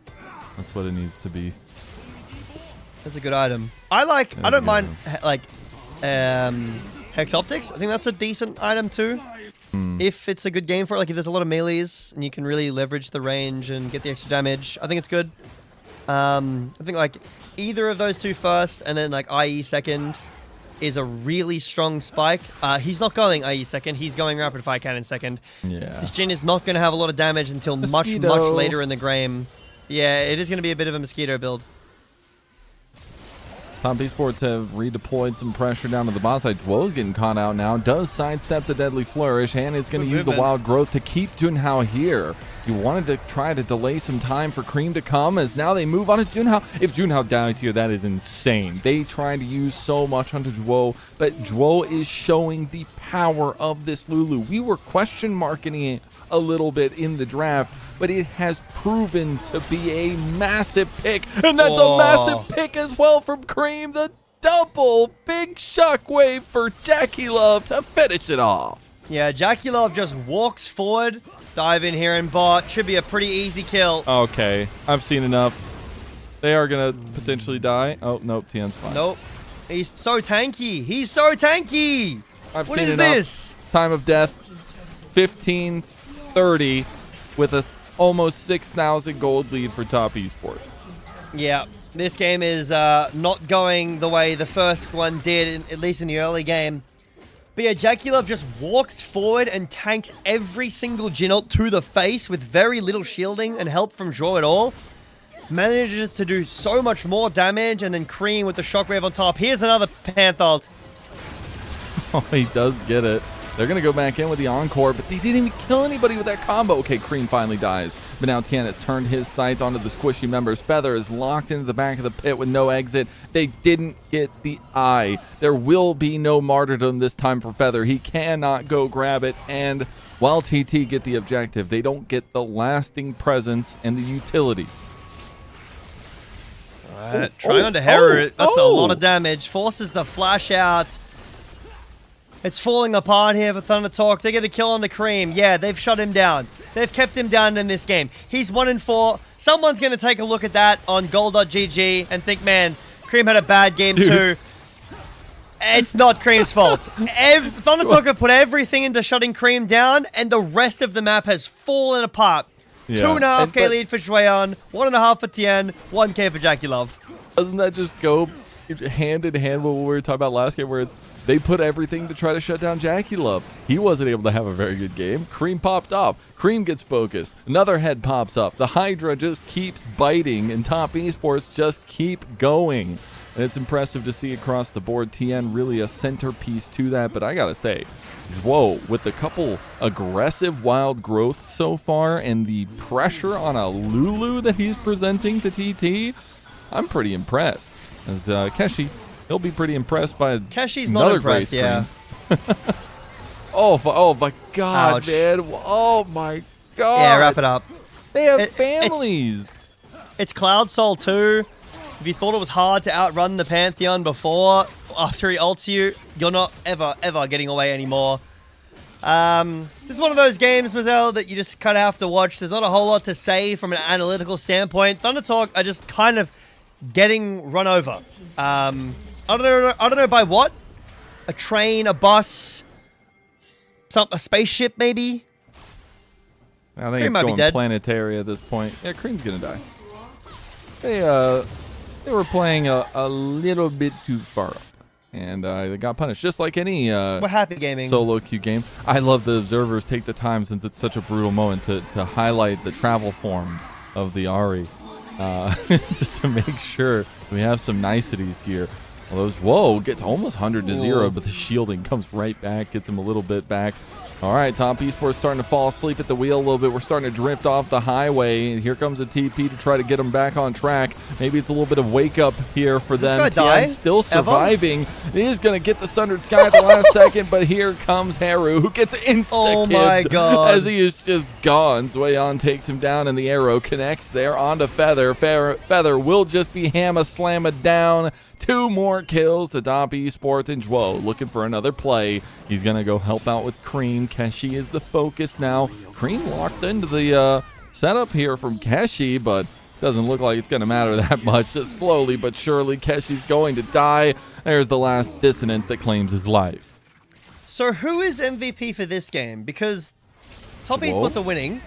That's what it needs to be. That's a good item. I don't mind Hex Optics. I think that's a decent item too. If it's a good game for it, like if there's a lot of melees and you can really leverage the range and get the extra damage, I think it's good. I think like either of those two first and then like IE second is a really strong spike. He's not going IE second. He's going Rapid Fire Cannon second. Yeah. This Jhin is not going to have a lot of damage until much later in the game. Yeah, it is going to be a bit of a mosquito build. Top esports have redeployed some pressure down to the bot side. Dwo's getting caught out now. Does sidestep the Deadly Flourish. And is going to use the Wild Growth to keep Junhao here. He wanted to try to delay some time for Cream to come as now they move on to Junhao. If Junhao dies here, that is insane. They try to use so much onto Dwo, but Dwo is showing the power of this Lulu. We were question marking it a little bit in the draft, but it has proven to be a massive pick. And that's a massive pick as well from Cream. The double big shockwave for Jackie Love to finish it off. Yeah, Jackie Love just walks forward, dive in here and bot. Should be a pretty easy kill. Okay, I've seen enough. They are going to potentially die. Oh, nope, Tien's fine. Nope. He's so tanky. He's so tanky. What is this? Time of death, 15:30 with a almost 6,000 gold lead for Top Esports. Yeah, this game is not going the way the first one did, at least in the early game. But yeah, Jackie Love just walks forward and tanks every single Jin ult to the face with very little shielding and help from Draw at all. Manages to do so much more damage, and then Cream with the shockwave on top. Here's another Panther ult. Oh, he does get it. They're going to go back in with the Encore, but they didn't even kill anybody with that combo. Okay, Cream finally dies. But now Tien has turned his sights onto the squishy members. Feather is locked into the back of the pit with no exit. They didn't get the eye. There will be no martyrdom this time for Feather. He cannot go grab it. And while TT get the objective, they don't get the lasting presence and the utility. Trying onto Heru. That's a lot of damage. Forces the flash out. It's falling apart here for Thunder Talk. They get a kill on the Cream. Yeah, they've shut him down. They've kept him down in this game. He's 1-4. Someone's going to take a look at that on goal.gg and think, man, Cream had a bad game too. It's not Cream's fault. Thunder Talk have put everything into shutting Cream down, and the rest of the map has fallen apart. Yeah. 2.5k lead for Jueon, 1.5 for Tien, 1k for Jackie Love. Doesn't that just go hand in hand with what we were talking about last game, where it's they put everything to try to shut down Jackie Love? He wasn't able to have a very good game. Cream popped off. Cream gets focused. Another head pops up. The Hydra just keeps biting, and Top Esports just keep going. And it's impressive to see across the board. Tien really a centerpiece to that, but I gotta say, whoa, with a couple aggressive wild growths so far and the pressure on a Lulu that he's presenting to TT, I'm pretty impressed. As Keshi, he'll be pretty impressed by Keshi's another not impressed, great yeah. oh my God, Ouch. man. Oh my God. Yeah, wrap it up. They have families. It's Cloud Soul too. If you thought it was hard to outrun the Pantheon before, after he ults you, you're not ever getting away anymore. This is one of those games, Mazel, that you just kind of have to watch. There's not a whole lot to say from an analytical standpoint. Thunder Talk are just kind of getting run over. I don't know by what. A train, a bus, a spaceship, maybe. I think it's going planetary at this point. Yeah, Cream's gonna die. They were playing a little bit too far up, and they got punished, just like any we're happy gaming solo queue game. I love the observers take the time, since it's such a brutal moment, to highlight the travel form of the Ahri, just to make sure we have some niceties here. Well, whoa, gets almost 100 to 0, but the shielding comes right back, gets him a little bit back. All right, Top Esports starting to fall asleep at the wheel a little bit. We're starting to drift off the highway, and here comes a TP to try to get them back on track. Maybe it's a little bit of wake up here for them. Tien still surviving. He is going to get the Sundered Sky at the last second, but here comes Heru, who gets insta-kicked. Oh my God. As he is just gone. Zueon takes him down, and the arrow connects there onto Feather. Feather will just be hammer-slammed down. 2 more kills to Top Esports, and Juo looking for another play. He's going to go help out with Cream. Keshi is the focus now. Cream locked into the setup here from Keshi, but doesn't look like it's going to matter that much. Just slowly but surely, Keshi's going to die. There's the last dissonance that claims his life. So who is MVP for this game? Because Top Esports are winning.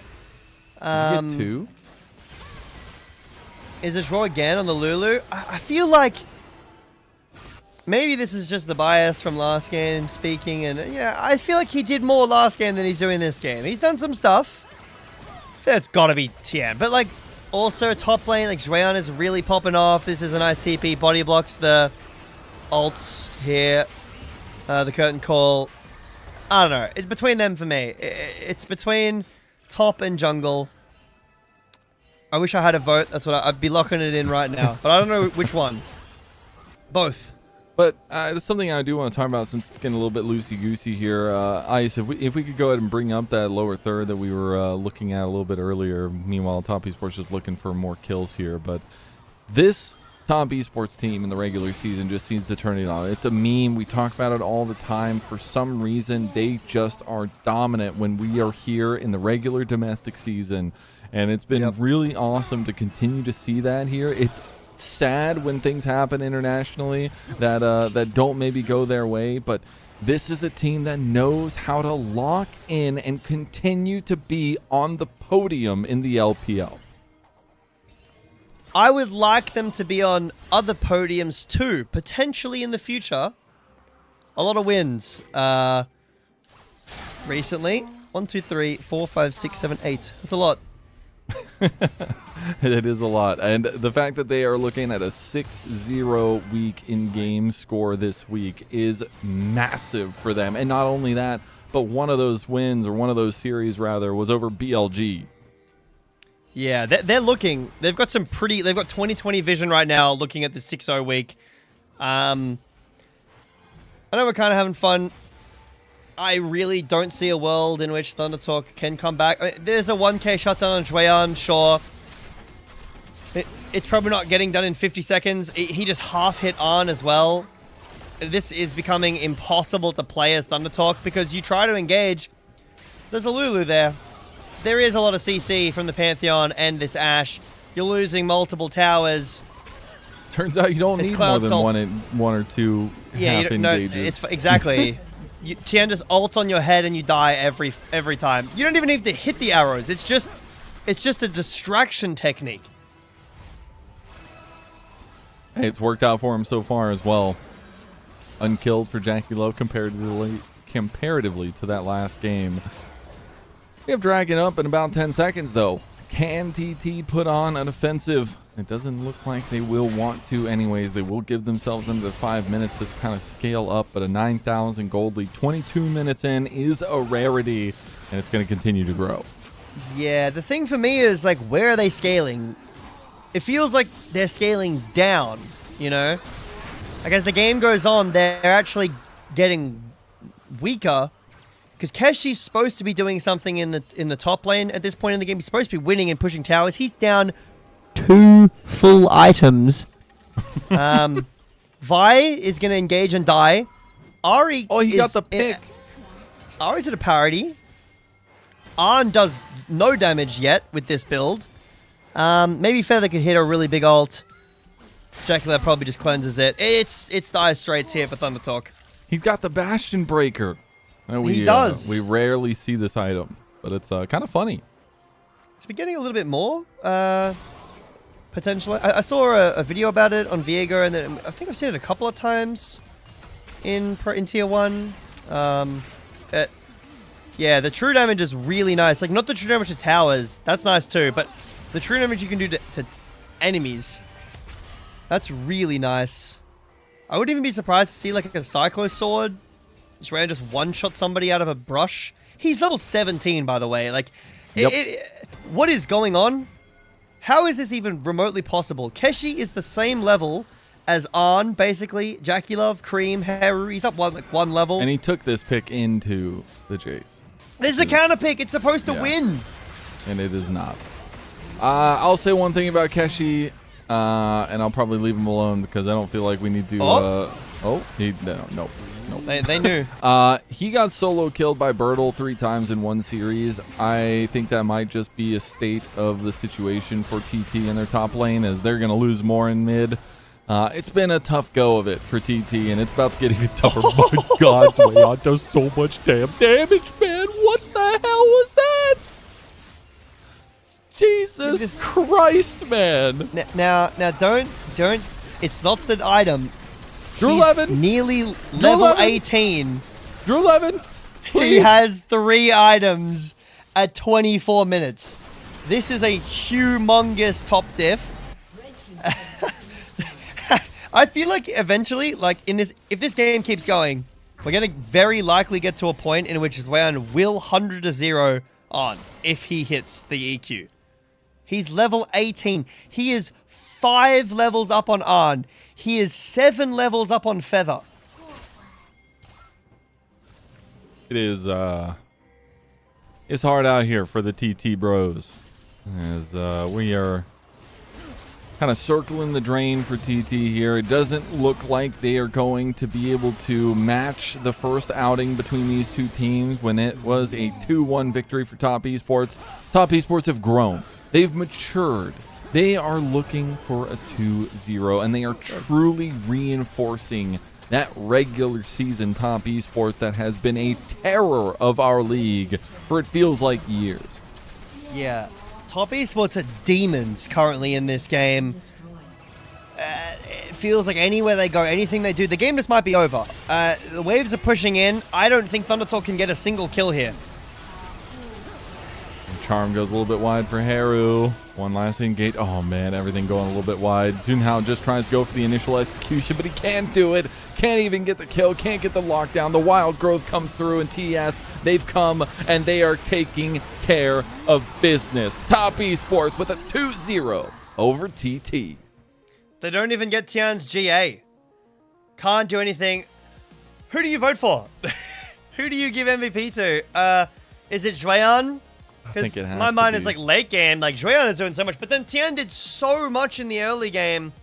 You get 2. Is it Raw again on the Lulu? I feel like maybe this is just the bias from last game speaking, and yeah, I feel like he did more last game than he's doing this game. He's done some stuff. It's got to be Tien, but like also top lane, like Jueon is really popping off. This is a nice TP, body blocks the ults here, the curtain call. I don't know. It's between them for me. It's between top and jungle. I wish I had a vote. That's what I'd be locking it in right now, but I don't know which one. Both. But it's something I do want to talk about since it's getting a little bit loosey-goosey here. Ice, if we could go ahead and bring up that lower third that we were looking at a little bit earlier. Meanwhile, Top Esports just looking for more kills here. But this Top Esports team in the regular season just seems to turn it on. It's a meme. We talk about it all the time. For some reason, they just are dominant when we are here in the regular domestic season. And it's been really awesome to continue to see that here. It's sad when things happen internationally that don't maybe go their way, but this is a team that knows how to lock in and continue to be on the podium in the LPL. I would like them to be on other podiums too, potentially in the future. A lot of wins recently. 1, 2, 3, 4, 5, 6, 7, 8. That's a lot. It is a lot. And the fact that they are looking at a 6-0 week in-game score this week is massive for them. And not only that, but one of those wins, or one of those series rather, was over BLG. Yeah, they're looking. They've got 2020 vision right now looking at the 6-0 week. I know we're kind of having fun. I really don't see a world in which Thunder Talk can come back. I mean, there's a 1K shutdown on Jueyan, sure. It's probably not getting done in 50 seconds. He just half hit on as well. This is becoming impossible to play as Thunder Talk because you try to engage. There's a Lulu there. There is a lot of CC from the Pantheon and this Ashe. You're losing multiple towers. Turns out you don't need more than one or two half engages. Exactly. Tian just ults on your head and you die every time. You don't even need to hit the arrows. It's just a distraction technique. Hey, it's worked out for him so far as well. Unkilled for Jackie Love comparatively to that last game. We have Dragon up in about 10 seconds though. Can TT put on an offensive? It doesn't look like they will want to anyways. They will give themselves under 5 minutes to kind of scale up, but a 9,000 gold lead 22 minutes in is a rarity, and it's going to continue to grow. Yeah, the thing for me is, like, where are they scaling? It feels like they're scaling down, you know? Like, as the game goes on, they're actually getting weaker, because Keshi's supposed to be doing something in the top lane at this point in the game. He's supposed to be winning and pushing towers. He's down 2 full items. Vi is going to engage and die. Ari he got the pick. Ari's at a parity. Arn does no damage yet with this build. Maybe Feather could hit a really big ult. Jackie probably just cleanses it. It's dire straits here for Thunder Talk. He's got the Bastion Breaker. He does. We rarely see this item, but it's kind of funny. It's been getting a little bit more, potentially. I saw a video about it on Viego, and then I think I've seen it a couple of times in Tier 1. Yeah, the true damage is really nice. Like, not the true damage to towers. That's nice too, but the true damage you can do to enemies. That's really nice. I wouldn't even be surprised to see, like, a Cyclo Sword just one-shot somebody out of a brush. He's level 17, by the way. Like, what is going on? How is this even remotely possible? Keshi is the same level as Arn, basically. Jackie Love, Cream, Haru. He's up one level. And he took this pick into the Jace. This is a counter pick. It's supposed to win. And it is not. I'll say one thing about Keshi, and I'll probably leave him alone because I don't feel like we need to... No. They knew. He got solo killed by Bertle 3 times in one series. I think that might just be a state of the situation for TT in their top lane, as they're going to lose more in mid. It's been a tough go of it for TT, and it's about to get even tougher. My God, Jueyan does so much damn damage, man. What the hell was that? Jesus Christ, man. Now, don't. It's not the item. Drew He's Levin. Nearly level 18. Drew Levin. Please. He has 3 items at 24 minutes. This is a humongous top diff. I feel like eventually, like if this game keeps going, we're gonna very likely get to a point in which Jueyan will 100-0 on if he hits the EQ. He's level 18. He is 5 levels up on Arn. He is 7 levels up on Feather. It is, it's hard out here for the TT bros. As we are kind of circling the drain for TT here. It doesn't look like they are going to be able to match the first outing between these two teams when it was a 2-1 victory for Top Esports. Top Esports have grown. They've matured. They are looking for a 2-0, and they are truly reinforcing that regular season Top Esports that has been a terror of our league for it feels like years. Yeah. Top Esports are demons currently in this game. It feels like anywhere they go, anything they do, the game just might be over. The waves are pushing in. I don't think Thundertalk can get a single kill here. And Charm goes a little bit wide for Haru. One last engage. Oh man, everything going a little bit wide. Junhao just tries to go for the initial execution, but he can't do it. Can't even get the kill. Can't get the lockdown. The wild growth comes through, and TES, they've come and they are taking care of business. Top Esports with a 2-0 over TT. They don't even get Tian's GA. Can't do anything. Who do you vote for? Who do you give MVP to? Is it Jueyan? I think it has my mind to is be. like late game. Like Jueyan is doing so much, but then Tian did so much in the early game.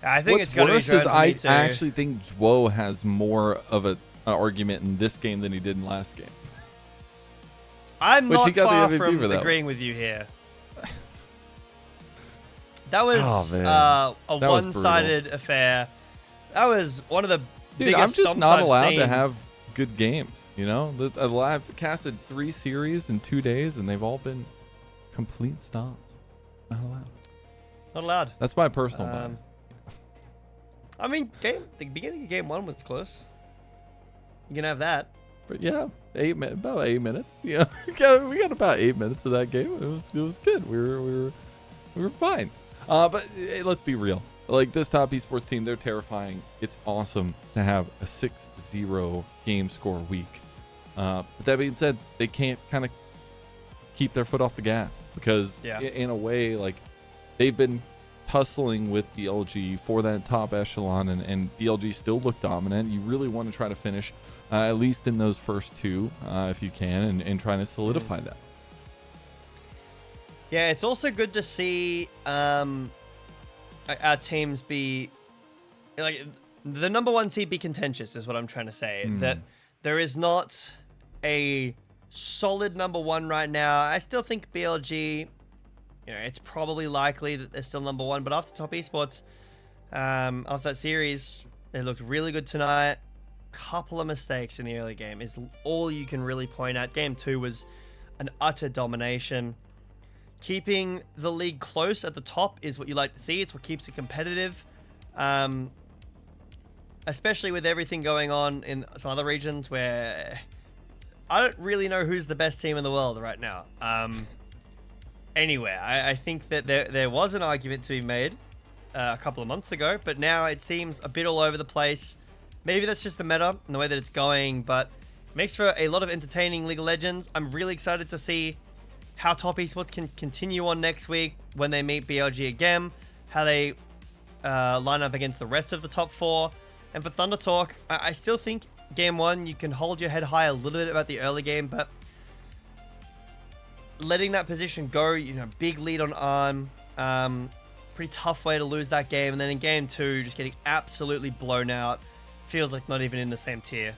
I think What's it's got to be worse Jueyan is for I me too. actually think Zhuo has more of an argument in this game than he did in last game. I'm Wish he not got far the MVP from for that agreeing with you here. That was Oh, man. a That was one-sided affair. That was one of the Dude, biggest I'm just stomps not I've allowed seen. to have good games. You know, I've casted 3 series in 2 days, and they've all been complete stops. Not allowed. Not allowed. That's my personal bias. I mean, the beginning of game 1 was close. You can have that. But yeah, about 8 minutes. Yeah, we got about 8 minutes of that game. It was good. We were fine. But let's be real. Like, this Top Esports team, they're terrifying. It's awesome to have a 6-0 game score week. But that being said, they can't kind of keep their foot off the gas because in a way, like, they've been tussling with BLG for that top echelon, and BLG still look dominant. You really want to try to finish at least in those first 2 if you can, and trying to solidify that. Yeah, it's also good to see our teams be like the number 1 seed be contentious is what I'm trying to say. That there is not a solid number 1 right now. I still think BLG, it's probably likely that they're still number 1, but after Top Esports, after that series, they looked really good tonight. Couple of mistakes in the early game is all you can really point at. Game 2 was an utter domination. Keeping the league close at the top is what you like to see. It's what keeps it competitive. Especially with everything going on in some other regions where I don't really know who's the best team in the world right now. Anyway, I think that there was an argument to be made a couple of months ago, but now it seems a bit all over the place. Maybe that's just the meta and the way that it's going, but it makes for a lot of entertaining League of Legends. I'm really excited to see how Top Esports can continue on next week when they meet BLG again, how they line up against the rest of the top 4. And for Thunder Talk, I still think game 1, you can hold your head high a little bit about the early game, but letting that position go, big lead on Arm, pretty tough way to lose that game. And then in game 2, just getting absolutely blown out. Feels like not even in the same tier.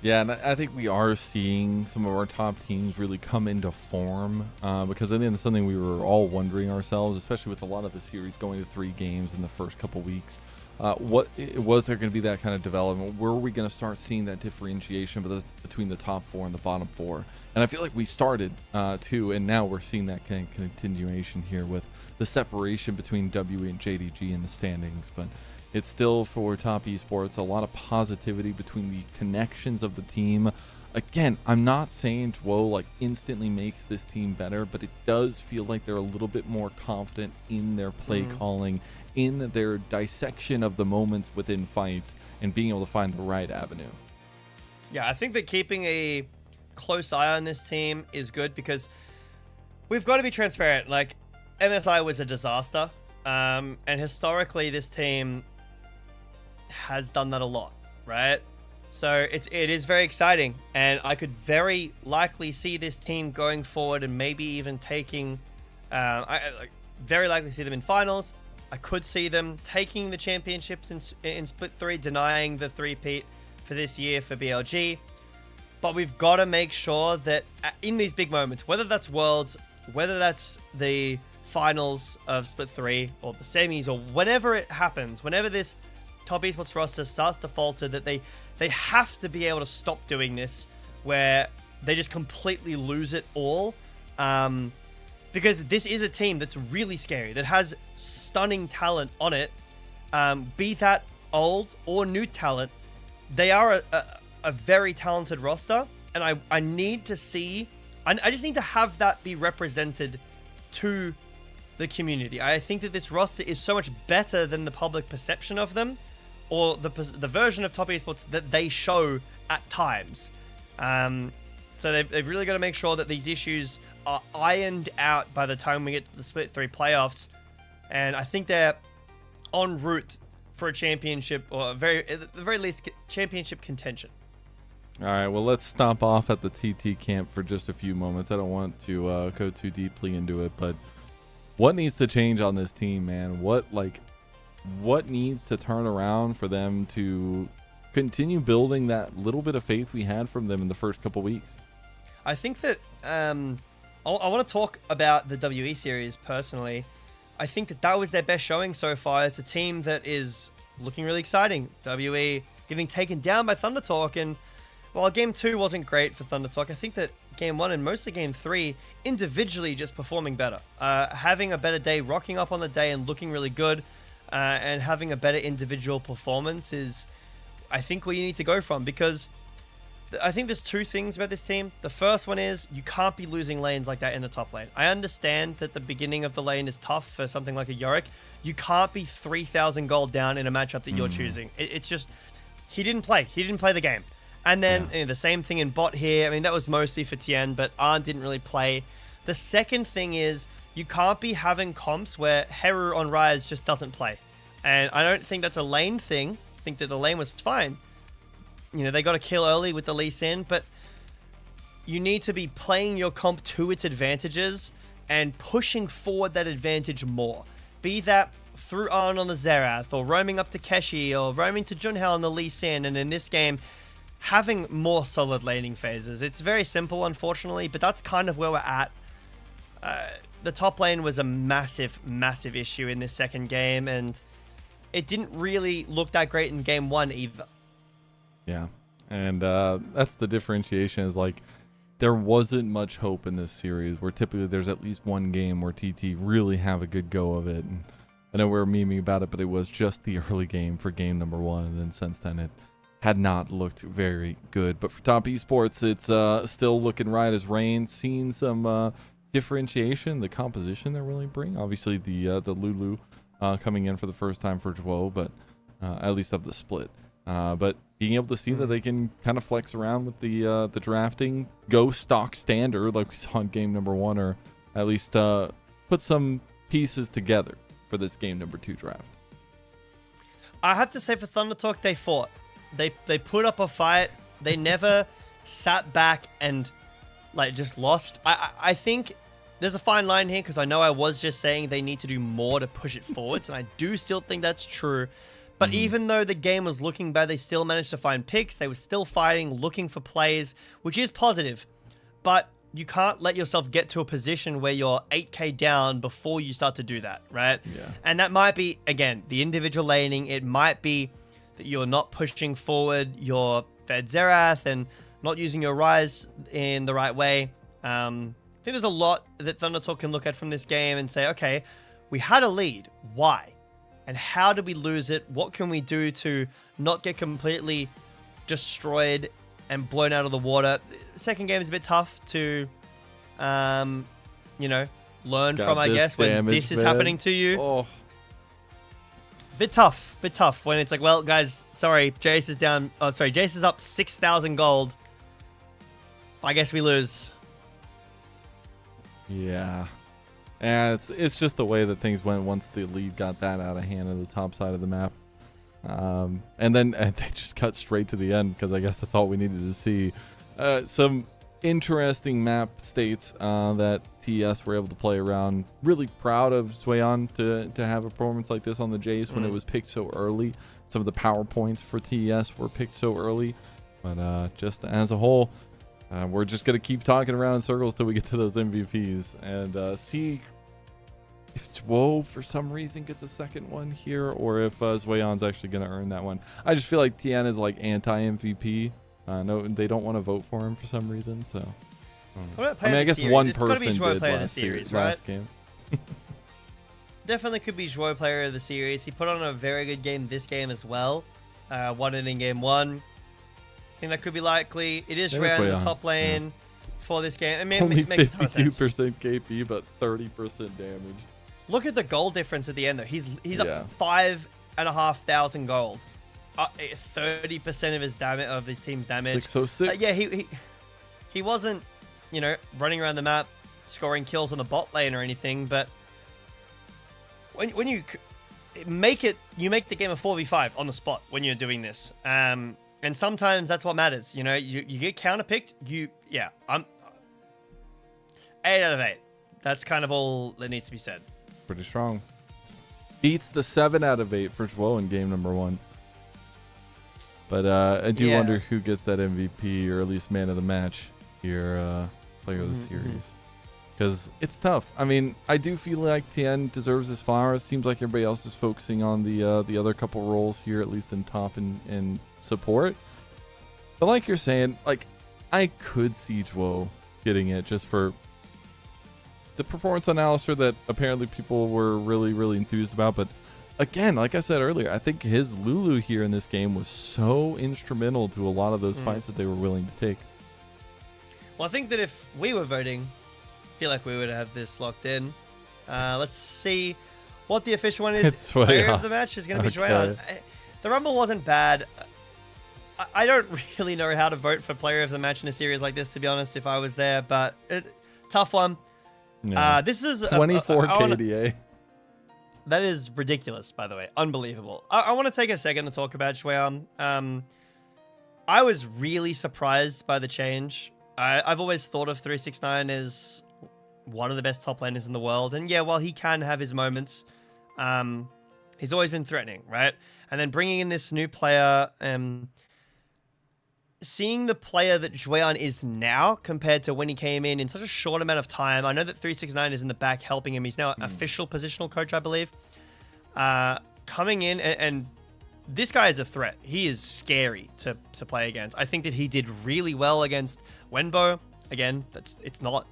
Yeah, and I think we are seeing some of our top teams really come into form because I think it's something we were all wondering ourselves, especially with a lot of the series going to 3 games in the first couple weeks. Was there going to be that kind of development? Where are we going to start seeing that differentiation between the top 4 and the bottom 4? And I feel like we started too, and now we're seeing that kind of continuation here with the separation between W and JDG in the standings. But it's still, for Top Esports, a lot of positivity between the connections of the team. Again, I'm not saying Zhuo instantly makes this team better, but it does feel like they're a little bit more confident in their play calling, in their dissection of the moments within fights, and being able to find the right avenue. Yeah, I think that keeping a close eye on this team is good because we've got to be transparent. MSI was a disaster. And historically, this team has done that a lot, right? So it is very exciting, and I could very likely see this team going forward and maybe even taking, very likely see them in finals. I could see them taking the championships in Split 3, denying the three-peat for this year for BLG. But we've got to make sure that in these big moments, whether that's Worlds, whether that's the finals of Split 3 or the semis or whenever it happens, whenever this top esports roster starts to falter, that they have to be able to stop doing this where they just completely lose it all. Because this is a team that's really scary, that has stunning talent on it. Be that old or new talent, they are a very talented roster. And I need to see, I just need to have that be represented to the community. I think that this roster is so much better than the public perception of them, or the version of top esports that they show at times. So they've really got to make sure that these issues are ironed out by the time we get to the Split 3 playoffs. And I think they're en route for a championship, or at the very least, championship contention. All right, well, let's stop off at the TT camp for just a few moments. I don't want to go too deeply into it, but what needs to change on this team, man? What needs to turn around for them to continue building that little bit of faith we had from them in the first couple weeks? I think that I want to talk about the WE series personally. I think that was their best showing so far. It's a team that is looking really exciting. WE getting taken down by Thunder Talk, and while Game 2 wasn't great for Thunder Talk, I think that Game 1 and mostly Game 3 individually just performing better. Having a better day, rocking up on the day and looking really good, and having a better individual performance is, I think, where you need to go from, because I think there's two things about this team. The first one is you can't be losing lanes like that in the top lane. I understand that the beginning of the lane is tough for something like a Yorick. You can't be 3,000 gold down in a matchup that you're choosing. It's just, he didn't play the game. And then the same thing in bot here. I mean, that was mostly for Tien, but Arn didn't really play. The second thing is you can't be having comps where Heru on Rise just doesn't play. And I don't think that's a lane thing. I think that the lane was fine. You know, they got a kill early with the Lee Sin, but you need to be playing your comp to its advantages and pushing forward that advantage more. Be that through Arn on the Xerath, or roaming up to Keshi, or roaming to Junhao on the Lee Sin, and in this game, having more solid laning phases. It's very simple, unfortunately, but that's kind of where we're at. The top lane was a massive, massive issue in this second game, and it didn't really look that great in Game 1 either. Yeah, and that's the differentiation, is like there wasn't much hope in this series, where typically there's at least one game where TT really have a good go of it. And I know we're memeing about it, but it was just the early game for game number 1, and then since then it had not looked very good. But for top esports, it's still looking right as rain. Seeing some differentiation, the composition they're really bring. Obviously the Lulu coming in for the first time for Jwo, but at least of the split. But being able to see that they can kind of flex around with the drafting, go stock standard like we saw in game number 1, or at least put some pieces together for this game number 2 draft. I have to say, for Thunder Talk, they fought. They put up a fight. They never sat back and just lost. I think there's a fine line here, because I know I was just saying they need to do more to push it forwards, and I do still think that's true. But even though the game was looking bad, they still managed to find picks. They were still fighting, looking for plays, which is positive. But you can't let yourself get to a position where you're 8k down before you start to do that, right? Yeah. And that might be, again, the individual laning. It might be that you're not pushing forward your Fed Xerath and not using your Rise in the right way. I think there's a lot that Thunder Talk can look at from this game and say, okay, we had a lead. Why? And how did we lose it? What can we do to not get completely destroyed and blown out of the water? Second game is a bit tough to, learn from, I guess, when this is happening to you. Oh. Bit tough when it's like, well, guys, sorry, Jace is down. Oh, sorry, Jace is up 6,000 gold. I guess we lose. Yeah. And it's just the way that things went once the lead got that out of hand on the top side of the map. And then they just cut straight to the end because I guess that's all we needed to see. Some interesting map states that TES were able to play around. Really proud of Zweon to have a performance like this on the Jace when it was picked so early. Some of the PowerPoints for TES were picked so early. But just as a whole, we're just going to keep talking around in circles till we get to those MVPs and see if Zwo for some reason gets a second one here, or if Zweon's actually going to earn that one. I just feel like Tien is like anti-MVP. No, they don't want to vote for him for some reason. So, I mean, I guess one person did last game. Definitely could be Zwo player of the series. He put on a very good game this game as well. Won it in game 1. I think that could be likely. It is Zweon in the top lane for this game. I mean, only it makes 52% KP, but 30% damage. Look at the gold difference at the end, though. He's up 5,500 gold. 30% of his damage, of his team's damage. 606. Yeah, he wasn't, running around the map scoring kills on the bot lane or anything. But when you make it, you make the game a 4v5 on the spot when you're doing this. And sometimes that's what matters. You get counterpicked. I'm 8 out of 8. That's kind of all that needs to be said. Pretty strong. Beats the 7 out of 8 for Zwo in game number 1. But I do wonder who gets that MVP or at least man of the match here, player of the series. Because it's tough. I mean, I do feel like Tien deserves his flowers. Seems like everybody else is focusing on the other couple roles here, at least in top and support. But like you're saying, like I could see Zwo getting it just for the performance on Alistar that apparently people were really, really enthused about. But again, like I said earlier, I think his Lulu here in this game was so instrumental to a lot of those fights that they were willing to take. Well, I think that if we were voting, I feel like we would have this locked in. Let's see what the official one is. It's Player of the match is going to be Zweon. The Rumble wasn't bad. I don't really know how to vote for player of the match in a series like this, to be honest, if I was there. But tough one. Yeah. This is 24 KDA. That is ridiculous, by the way. Unbelievable. I want to take a second to talk about Zweon. I was really surprised by the change. I've always thought of 369 as one of the best top laners in the world. And yeah, while he can have his moments, he's always been threatening, right? And then bringing in this new player, seeing the player that Zweon is now compared to when he came in such a short amount of time. I know that 369 is in the back helping him. He's now an official positional coach, I believe. Coming in, and this guy is a threat. He is scary to play against. I think that he did really well against Wenbo. Again, it's not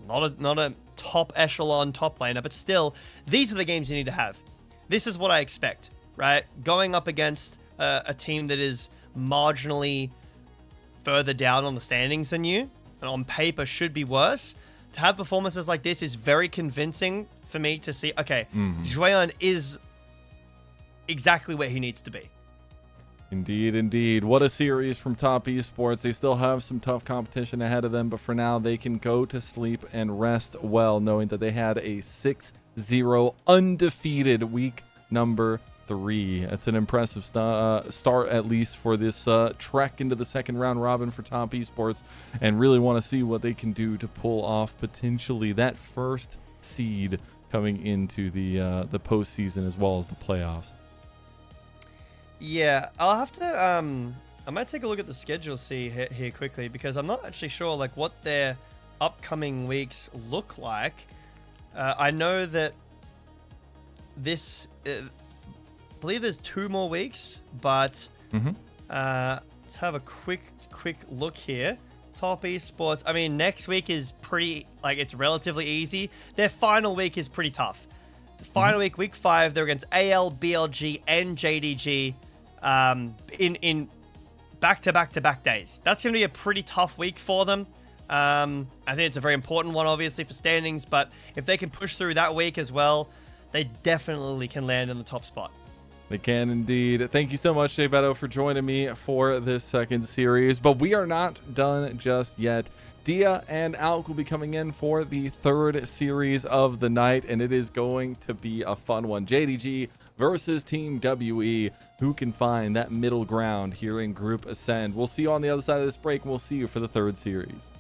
a top echelon top laner, but still, these are the games you need to have. This is what I expect, right? Going up against a team that is marginally further down on the standings than you, and on paper should be worse. To have performances like this is very convincing for me to see, okay, Zweon is exactly where he needs to be. Indeed, indeed. What a series from Top Esports. They still have some tough competition ahead of them, but for now, they can go to sleep and rest well, knowing that they had a 6-0 undefeated week number 3. It's an impressive start, at least for this trek into the second round robin for Top Esports, and really want to see what they can do to pull off potentially that first seed coming into the postseason as well as the playoffs. Yeah, I'll have to. I might take a look at the schedule here quickly, because I'm not actually sure like what their upcoming weeks look like. I know that this. I believe there's 2 more weeks, but let's have a quick look here. Top Esports. I mean, next week is pretty, it's relatively easy. Their final week is pretty tough. The final week 5, they're against AL, BLG, and JDG in back-to-back days. That's going to be a pretty tough week for them. I think it's a very important one, obviously, for standings, but if they can push through that week as well, they definitely can land in the top spot. They can indeed. Thank you so much, Jay Beto, for joining me for this second series. But we are not done just yet. Dia and Alk will be coming in for the third series of the night, and it is going to be a fun one. JDG versus Team WE. Who can find that middle ground here in Group Ascend? We'll see you on the other side of this break, and we'll see you for the third series.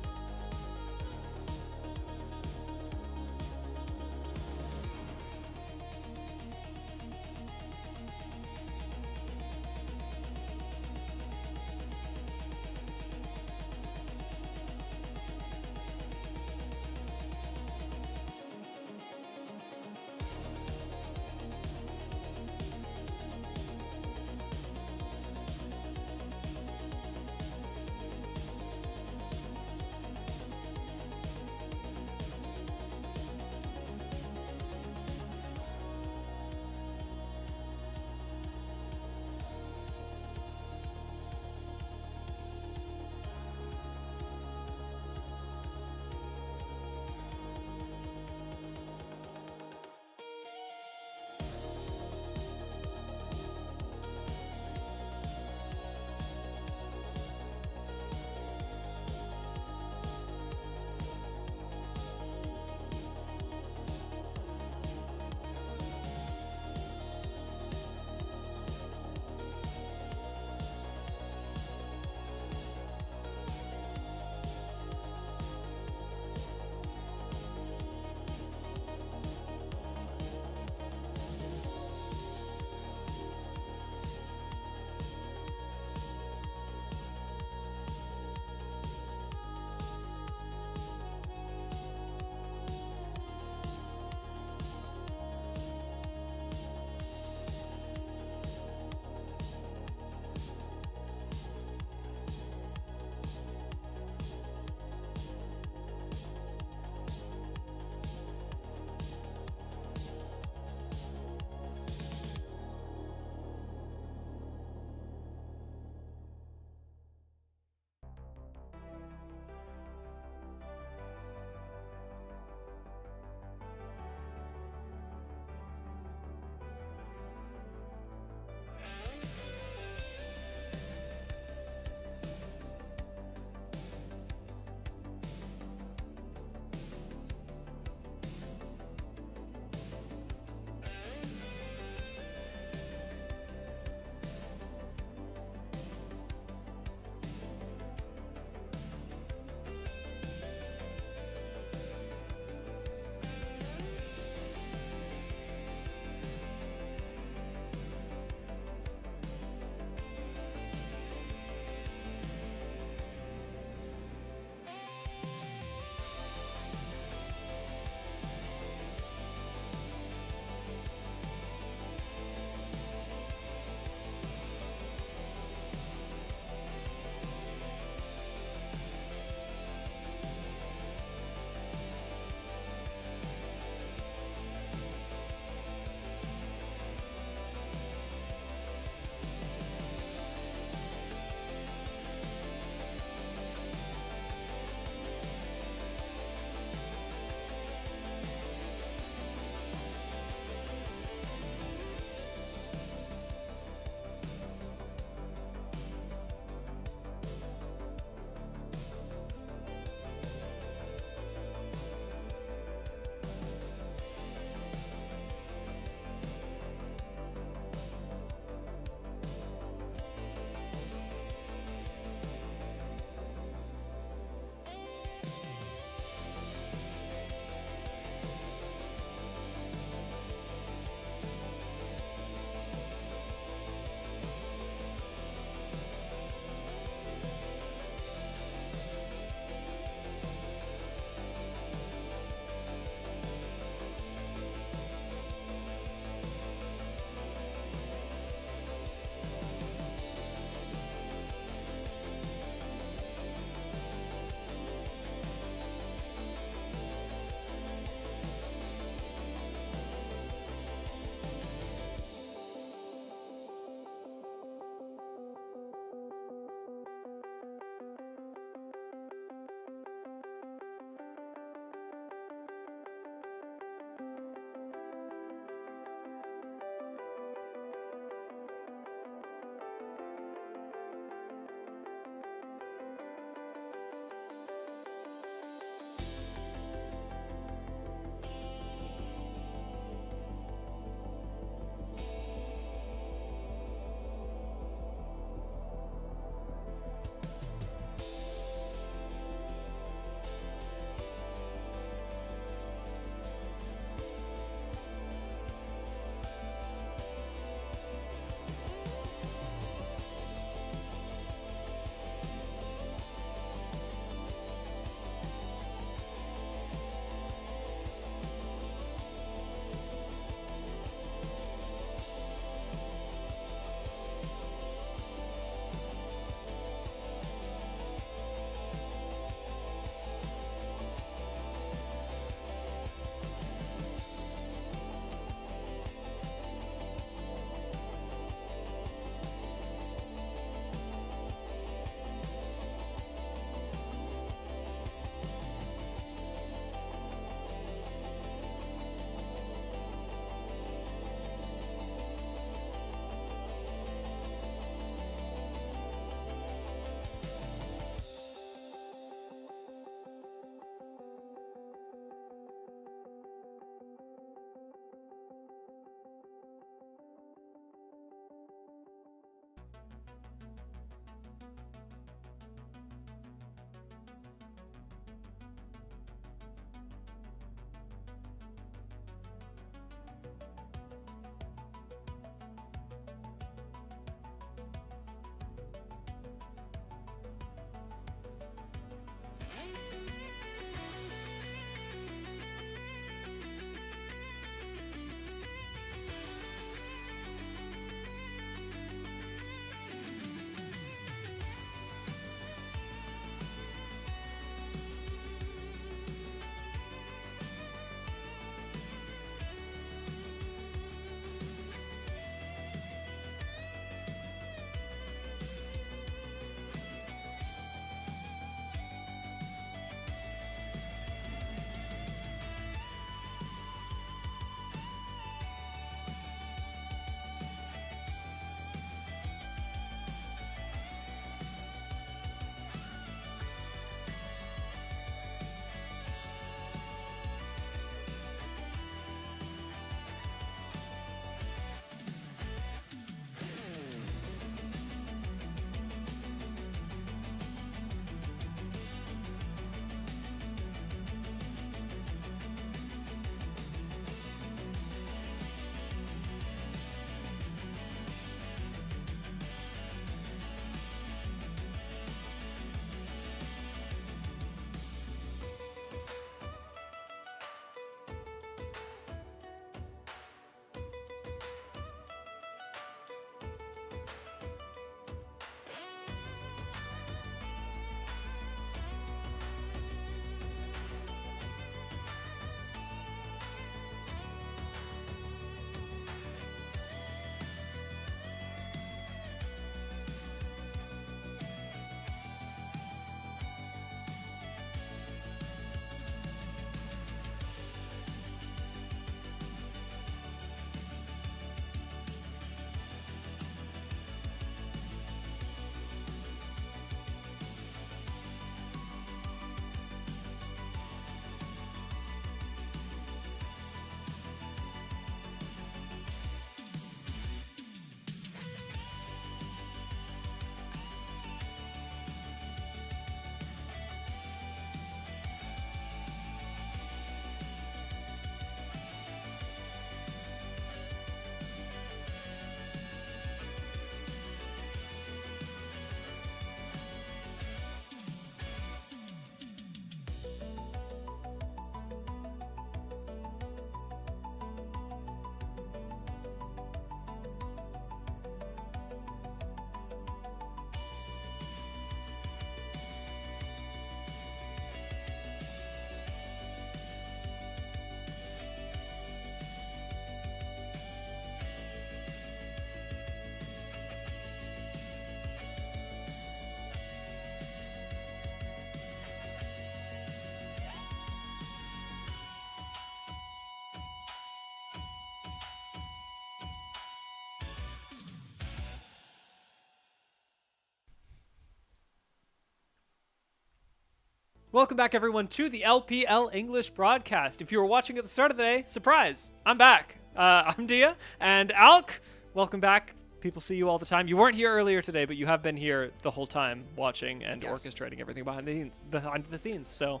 Welcome back, everyone, to the LPL English broadcast. If you were watching at the start of the day, surprise, I'm back. I'm Dia, and Alk, welcome back. People see you all the time. You weren't here earlier today, but you have been here the whole time watching and orchestrating everything behind the scenes. So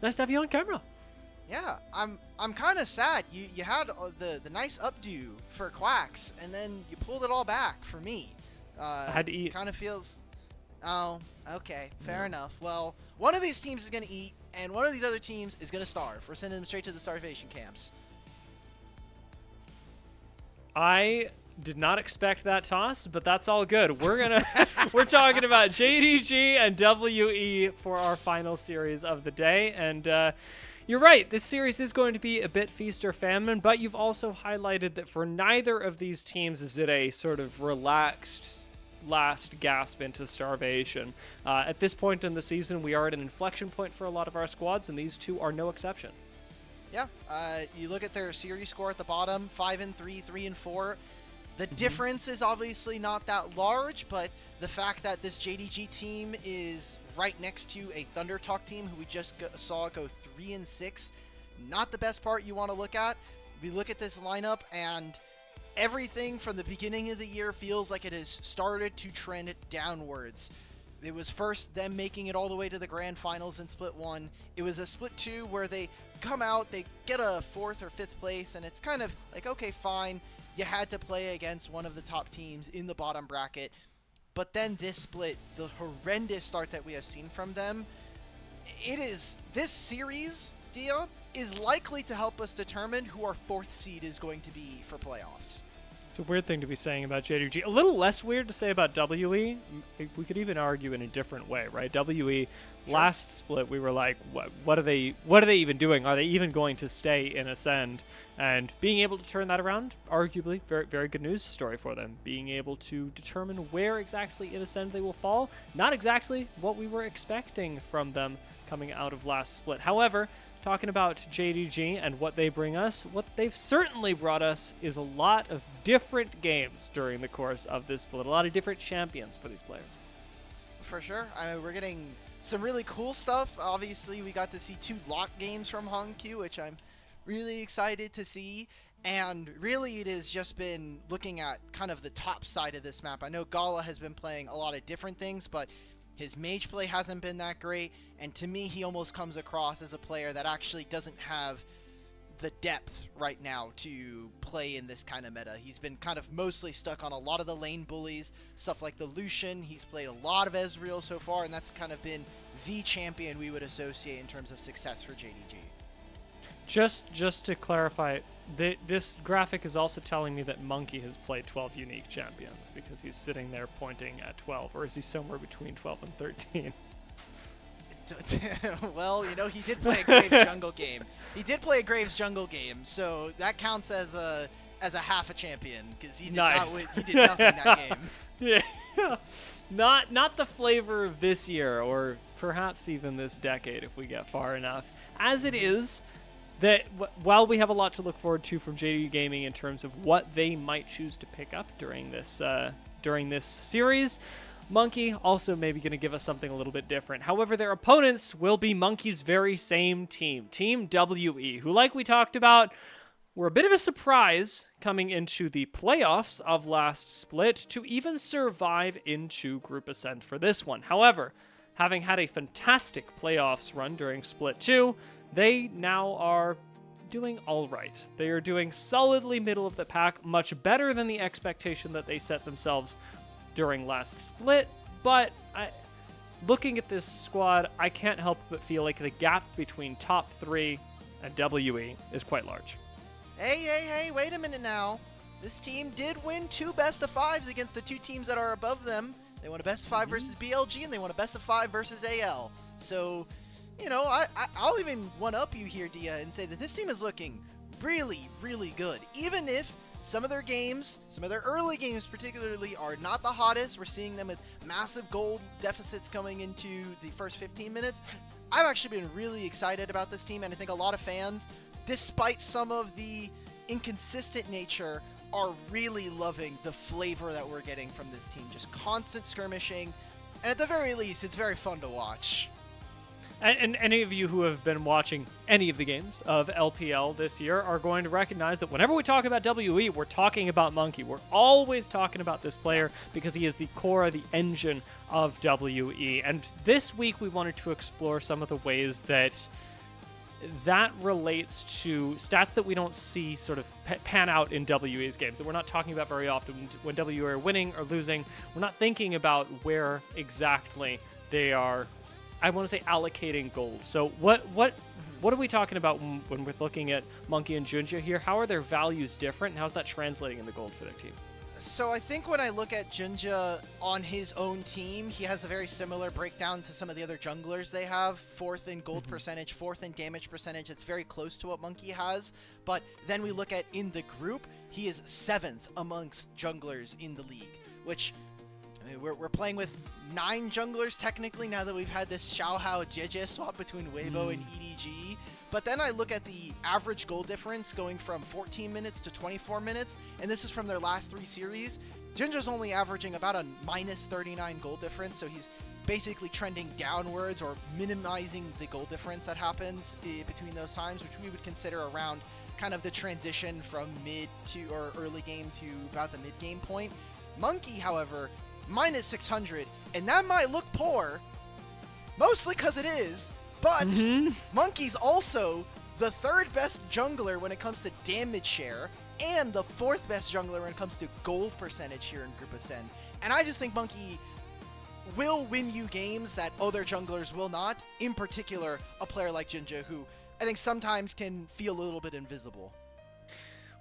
nice to have you on camera. Yeah, I'm kind of sad. You had the nice updo for Quacks, and then you pulled it all back for me. I had to eat. Kind of feels. Oh, okay, fair enough. Well, one of these teams is gonna eat, and one of these other teams is gonna starve. We're sending them straight to the starvation camps. I did not expect that toss, but that's all good. We're talking about JDG and WE for our final series of the day, and you're right, this series is going to be a bit feast or famine, but you've also highlighted that for neither of these teams is it a sort of relaxed last gasp into starvation. At this point in the season, we are at an inflection point for a lot of our squads, and these two are no exception. Yeah, you look at their series score at the bottom, 5-3, 3-4. The difference is obviously not that large, but the fact that this JDG team is right next to a Thunder Talk team who we just saw go 3-6, not the best part you want to look at. We look at this lineup, and everything from the beginning of the year feels like it has started to trend downwards. It was first them making it all the way to the grand finals in Split 1. It was a Split 2 where they come out, they get a 4th or 5th place, and it's kind of like, okay, fine. You had to play against one of the top teams in the bottom bracket. But then this split, the horrendous start that we have seen from them, this series, Dia, is likely to help us determine who our 4th seed is going to be for playoffs. It's a weird thing to be saying about JDG. A little less weird to say about WE. We could even argue in a different way, right? WE, Sure. last split, we were like, what are they even doing? Are they even going to stay in Ascend? And being able to turn that around, arguably, very, very good news story for them. Being able to determine where exactly in Ascend they will fall. Not exactly what we were expecting from them coming out of last split. However, talking about JDG and what they bring us, what they've certainly brought us is a lot of different games during the course of this split. A lot of different champions for these players. For sure. I mean, we're getting some really cool stuff. Obviously, we got to see 2 lock games from Hongq, which I'm really excited to see. And really, it has just been looking at kind of the top side of this map. I know Gala has been playing a lot of different things, but his mage play hasn't been that great. And to me, he almost comes across as a player that actually doesn't have the depth right now to play in this kind of meta. He's been kind of mostly stuck on a lot of the lane bullies, stuff like the Lucian. He's played a lot of Ezreal so far, and that's kind of been the champion we would associate in terms of success for JDG. Just to clarify, this graphic is also telling me that Monkey has played 12 unique champions because he's sitting there pointing at 12, or is he somewhere between 12 and 13? Well, you know, he did play a Graves jungle game. He did play a Graves jungle game, so that counts as a half a champion because he did he did nothing that game. Yeah, not the flavor of this year, or perhaps even this decade if we get far enough. As it is, that while we have a lot to look forward to from JDG Gaming in terms of what they might choose to pick up during this series, Monkey also maybe going to give us something a little bit different. However, their opponents will be Monkey's very same team, Team WE, who, like we talked about, were a bit of a surprise coming into the playoffs of last split to even survive into Group Ascent for this one. However, having had a fantastic playoffs run during Split 2, they now are doing all right. They are doing solidly middle of the pack, much better than the expectation that they set themselves during last split, but looking at this squad, I can't help but feel like the gap between top 3 and WE is quite large. Hey, wait a minute now. This team did win 2 best-of-5s against the 2 teams that are above them. They won a best-of-5 versus BLG, and they won a best-of-5 versus AL. So, you know, I'll even one-up you here, Dia, and say that this team is looking really, really good. Even if some of their games, some of their early games particularly, are not the hottest. We're seeing them with massive gold deficits coming into the first 15 minutes. I've actually been really excited about this team, and I think a lot of fans, despite some of the inconsistent nature, are really loving the flavor that we're getting from this team. Just constant skirmishing, and at the very least, it's very fun to watch. And any of you who have been watching any of the games of LPL this year are going to recognize that whenever we talk about WE, we're talking about Monkey. We're always talking about this player because he is the core, the engine of WE. And this week we wanted to explore some of the ways that relates to stats that we don't see sort of pan out in WE's games, that we're not talking about very often. When WE are winning or losing, we're not thinking about where exactly they are, I want to say, allocating gold. So what are we talking about when we're looking at Monkey and Junja here? How are their values different, and how's that translating into gold for their team? So I think when I look at Junja on his own team, he has a very similar breakdown to some of the other junglers they have. 4th in gold percentage, 4th in damage percentage. It's very close to what Monkey has. But then we look at in the group, he is 7th amongst junglers in the league, which, I mean, we're playing with 9 junglers technically now that we've had this Xiaohao JJ swap between Weibo and EDG. But then I look at the average goal difference going from 14 minutes to 24 minutes, and this is from their last 3 series. Jinja's only averaging about a minus 39 goal difference, so he's basically trending downwards or minimizing the goal difference that happens between those times, which we would consider around kind of the transition from mid to or early game to about the mid game point. Monkey, however, minus 600, and that might look poor, mostly because it is, but Monkey's also the 3rd best jungler when it comes to damage share, and the 4th best jungler when it comes to gold percentage here in Group Ascend. And I just think Monkey will win you games that other junglers will not, in particular a player like Jinja, who I think sometimes can feel a little bit invisible.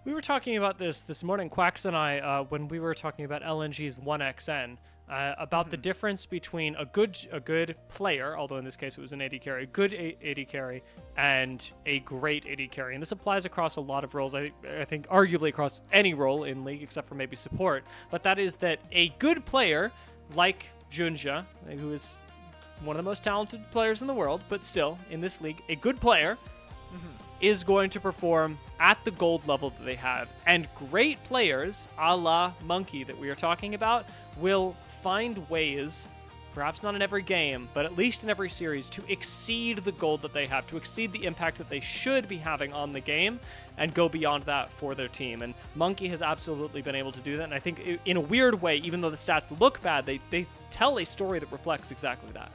We were talking about this morning, Quacks and I, when we were talking about LNG's 1xN, about the difference between a good player, although in this case it was an AD carry, good AD carry, and a great AD carry. And this applies across a lot of roles, I think arguably across any role in League except for maybe support. But that is that a good player, like Junja, who is one of the most talented players in the world, but still, in this league, a good player is going to perform at the gold level that they have. And great players, a la Monkey that we are talking about, will find ways, perhaps not in every game, but at least in every series, to exceed the gold that they have, to exceed the impact that they should be having on the game, and go beyond that for their team. And Monkey has absolutely been able to do that, and I think in a weird way, even though the stats look bad, they tell a story that reflects exactly that.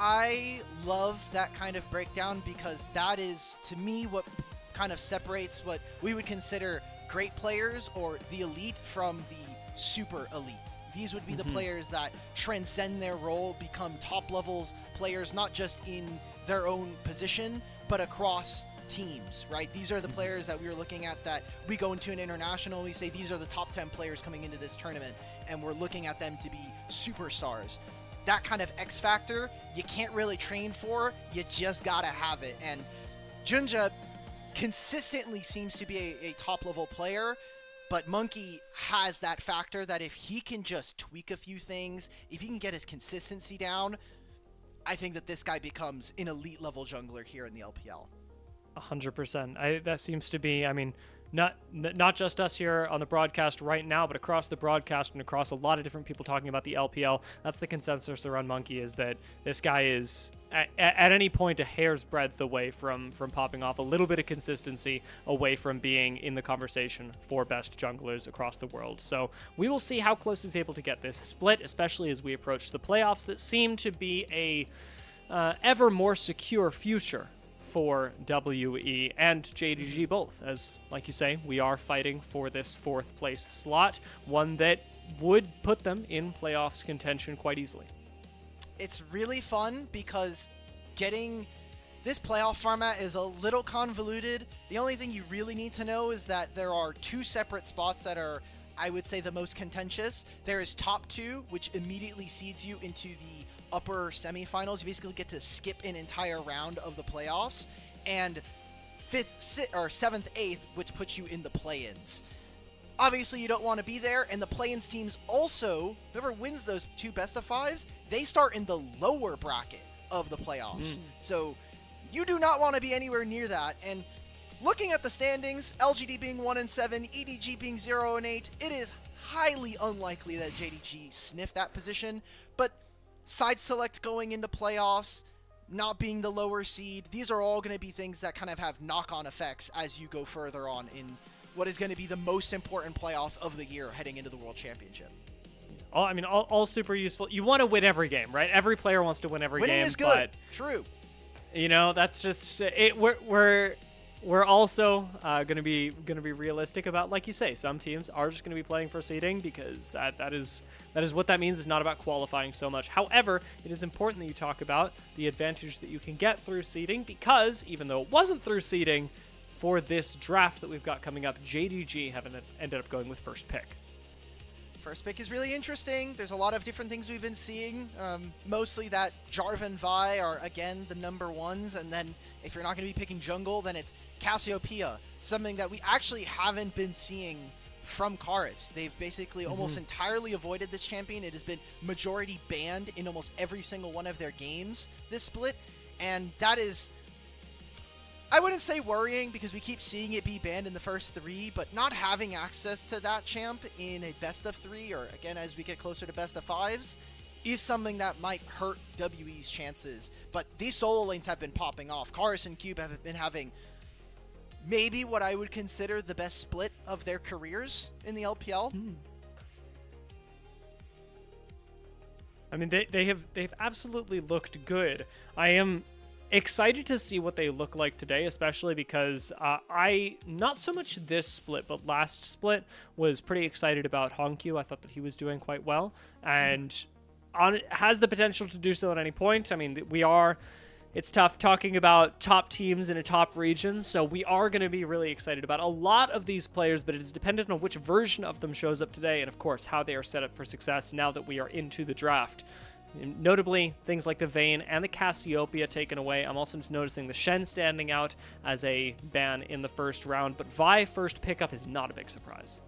I love that kind of breakdown because that is, to me, what kind of separates what we would consider great players or the elite from the super elite. These would be the players that transcend their role, become top levels players, not just in their own position, but across teams, right? These are the players that we were looking at that we go into an international, we say these are the top 10 players coming into this tournament, and we're looking at them to be superstars. That kind of X factor, you can't really train for, you just gotta have it. And Junja consistently seems to be a top level player, but Monkey has that factor that if he can just tweak a few things, if he can get his consistency down, I think that this guy becomes an elite level jungler here in the LPL. 100%. That seems to be, I mean, not just us here on the broadcast right now, but across the broadcast and across a lot of different people talking about the LPL. That's the consensus around Monkey, is that this guy is at any point a hair's breadth away from popping off, a little bit of consistency away from being in the conversation for best junglers across the world. So we will see how close he's able to get this split, especially as we approach the playoffs that seem to be a ever more secure future for WE and JDG both, as, like you say, we are fighting for this 4th place slot, one that would put them in playoffs contention quite easily. It's really fun because getting this playoff format is a little convoluted. The only thing you really need to know is that there are 2 separate spots that are, I would say, the most contentious. There is top 2, which immediately seeds you into the upper semifinals. You basically get to skip an entire round of the playoffs, and 7th, 8th, which puts you in the play-ins. Obviously, you don't want to be there, and the play-ins teams also, whoever wins those 2 best-of-5s, they start in the lower bracket of the playoffs. So you do not want to be anywhere near that. And looking at the standings, LGD being 1-7, EDG being 0-8, it is highly unlikely that JDG sniff that position, but side select going into playoffs, not being the lower seed, these are all going to be things that kind of have knock-on effects as you go further on in what is going to be the most important playoffs of the year heading into the World Championship. All super useful. You want to win every game, right? Every player wants to win every game. Winning is good. True. You know, that's just it. We're also going to be realistic about, like you say, some teams are just going to be playing for seeding because that is what that means. It's not about qualifying so much. However, it is important that you talk about the advantage that you can get through seeding, because even though it wasn't through seeding for this draft that we've got coming up, JDG have ended up going with first pick. First pick is really interesting. There's a lot of different things we've been seeing. Mostly that Jarvan Vi are, again, the number 1s. And then if you're not going to be picking jungle, then it's Cassiopeia, something that we actually haven't been seeing from Karis. They've basically almost entirely avoided this champion. It has been majority banned in almost every single one of their games this split. And that is, I wouldn't say worrying, because we keep seeing it be banned in the first 3, but not having access to that champ in a best of 3, or again as we get closer to best of 5s, is something that might hurt WE's chances. But these solo lanes have been popping off. Karis and Cube have been having maybe what I would consider the best split of their careers in the LPL. I mean, they've absolutely looked good. I am excited to see what they look like today, especially because I, not so much this split, but last split, was pretty excited about Honkyu. I thought that he was doing quite well, and has the potential to do so at any point. I mean, it's tough talking about top teams in a top region, so we are going to be really excited about a lot of these players, but it is dependent on which version of them shows up today, and of course, how they are set up for success now that we are into the draft. Notably, things like the Vayne and the Cassiopeia taken away. I'm also just noticing the Shen standing out as a ban in the first round, but Vi first pickup is not a big surprise.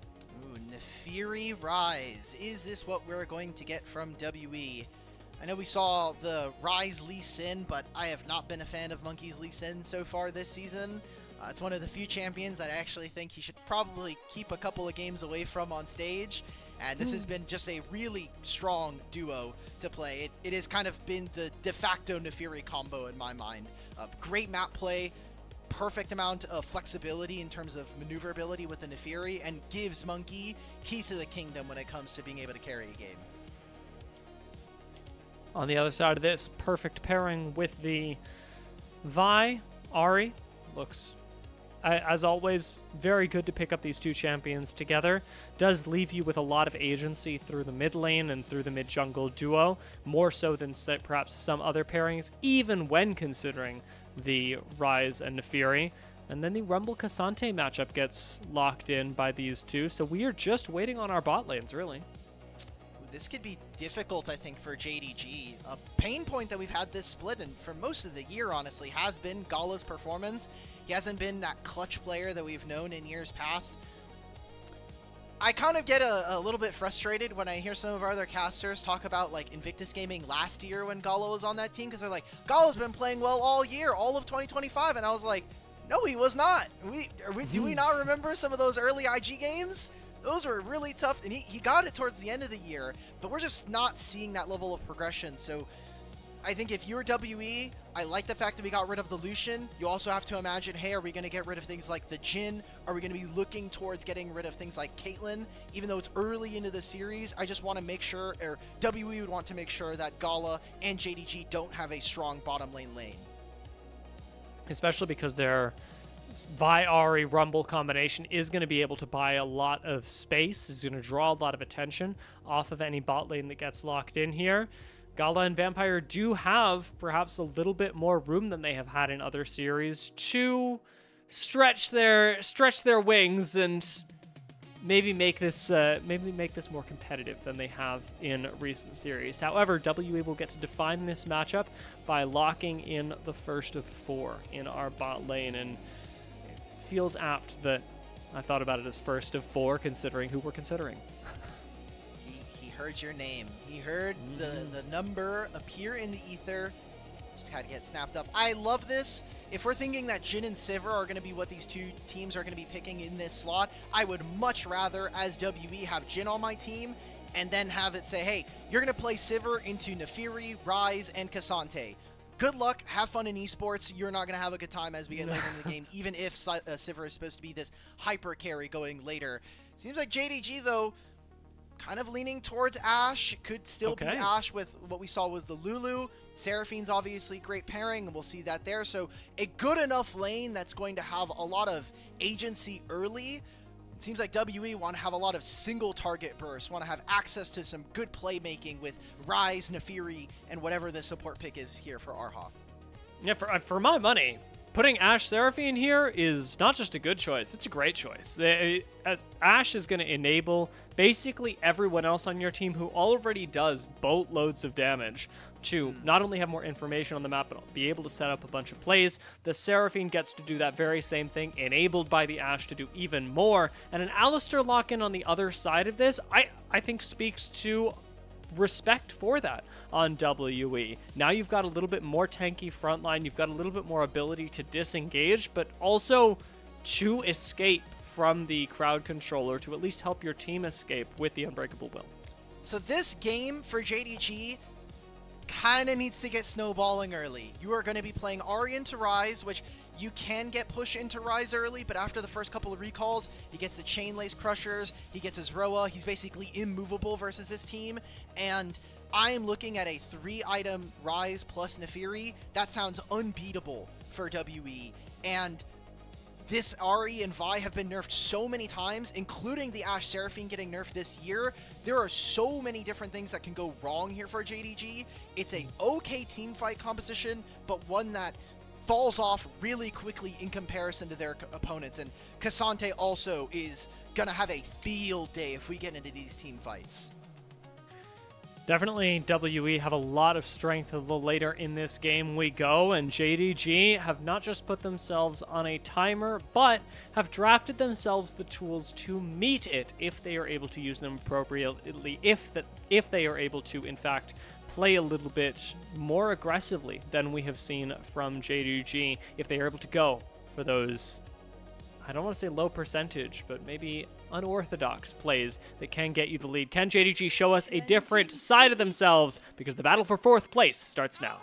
Ooh, Nefiri Rise. Is this what we're going to get from WE? I know we saw the Rise Lee Sin, but I have not been a fan of Monkey's Lee Sin so far this season. It's one of the few champions that I actually think he should probably keep a couple of games away from on stage. And this has been just a really strong duo to play. It has kind of been the de facto Nefiri combo in my mind. Great map play, perfect amount of flexibility in terms of maneuverability with the Nefiri, and gives Monkey keys to the kingdom when it comes to being able to carry a game. On the other side of this, perfect pairing with the Vi. Ahri looks, as always, very good to pick up these two champions together. Does leave you with a lot of agency through the mid lane and through the mid jungle duo, more so than perhaps some other pairings, even when considering the Rise and Nefiri. And then the Rumble Cassante matchup gets locked in by these two, so we are just waiting on our bot lanes, really. This could be difficult, I think, for JDG. A pain point that we've had this split, and for most of the year, honestly, has been Gala's performance. He hasn't been that clutch player that we've known in years past. I kind of get a little bit frustrated when I hear some of our other casters talk about, like, Invictus Gaming last year when Gala was on that team, because they're like, Gala's been playing well all year, all of 2025, and I was like, no, he was not. Do we not remember some of those early IG games? Those were really tough, and he got it towards the end of the year, but we're just not seeing that level of progression. So I think if you're WE, I like the fact that we got rid of the Lucian. You also have to imagine, hey, are we going to get rid of things like the Jhin? Are we going to be looking towards getting rid of things like Caitlyn? Even though it's early into the series, I just want to make sure, or WE would want to make sure that Gala and JDG don't have a strong bottom lane. Especially because their Vi Ahri Rumble combination is going to be able to buy a lot of space, is going to draw a lot of attention off of any bot lane that gets locked in here. Gala and Vampire do have perhaps a little bit more room than they have had in other series to stretch their wings and maybe make this more competitive than they have in recent series. However, WE will get to define this matchup by locking in the first of 4 in our bot lane, and it feels apt that I thought about it as first of 4 considering who we're considering. He heard your name. He heard the number appear in the ether. Just had to get snapped up. I love this. If we're thinking that Jhin and Sivir are going to be what these two teams are going to be picking in this slot, I would much rather, as WE, have Jhin on my team and then have it say, hey, you're going to play Sivir into Nefiri, Rise, and Cassante. Good luck. Have fun in esports. You're not going to have a good time as we get later in the game, even if Sivir is supposed to be this hyper carry going later. Seems like JDG, though, kind of leaning towards Ashe. Could still be Ashe with what we saw was the Lulu. Seraphine's obviously great pairing, and we'll see that there. So a good enough lane that's going to have a lot of agency early. It seems like WE want to have a lot of single target bursts, want to have access to some good playmaking with Rise, Nefiri, and whatever the support pick is here for Arha. Yeah, for my money, putting Ashe Seraphine here is not just a good choice, it's a great choice. Ashe is going to enable basically everyone else on your team who already does boatloads of damage to not only have more information on the map, but be able to set up a bunch of plays. The Seraphine gets to do that very same thing, enabled by the Ashe to do even more. And an Alistar lock-in on the other side of this, I think speaks to respect for that on WE. Now you've got a little bit more tanky frontline, you've got a little bit more ability to disengage, but also to escape from the crowd controller, to at least help your team escape with the Unbreakable Will. So this game for JDG kind of needs to get snowballing early. You are going to be playing Ahri into Rise, which you can get push into Rise early, but after the first couple of recalls, he gets the Chain Lace Crushers, he gets his Roa, he's basically immovable versus this team, and I am looking at a 3-item Rise plus Nefiri. That sounds unbeatable for WE, and this Ahri and Vi have been nerfed so many times, including the Ashe Seraphine getting nerfed this year. There are so many different things that can go wrong here for JDG. It's a okay team fight composition, but one that falls off really quickly in comparison to their opponents. And Cassante also is going to have a field day if we get into these team fights. Definitely WE have a lot of strength a little later in this game we go, and JDG have not just put themselves on a timer, but have drafted themselves the tools to meet it if they are able to use them appropriately, if they are able to, in fact, play a little bit more aggressively than we have seen from JDG, if they are able to go for those, I don't want to say low percentage, but maybe unorthodox plays that can get you the lead. Can JDG show us a different side of themselves? Because the battle for 4th place starts now.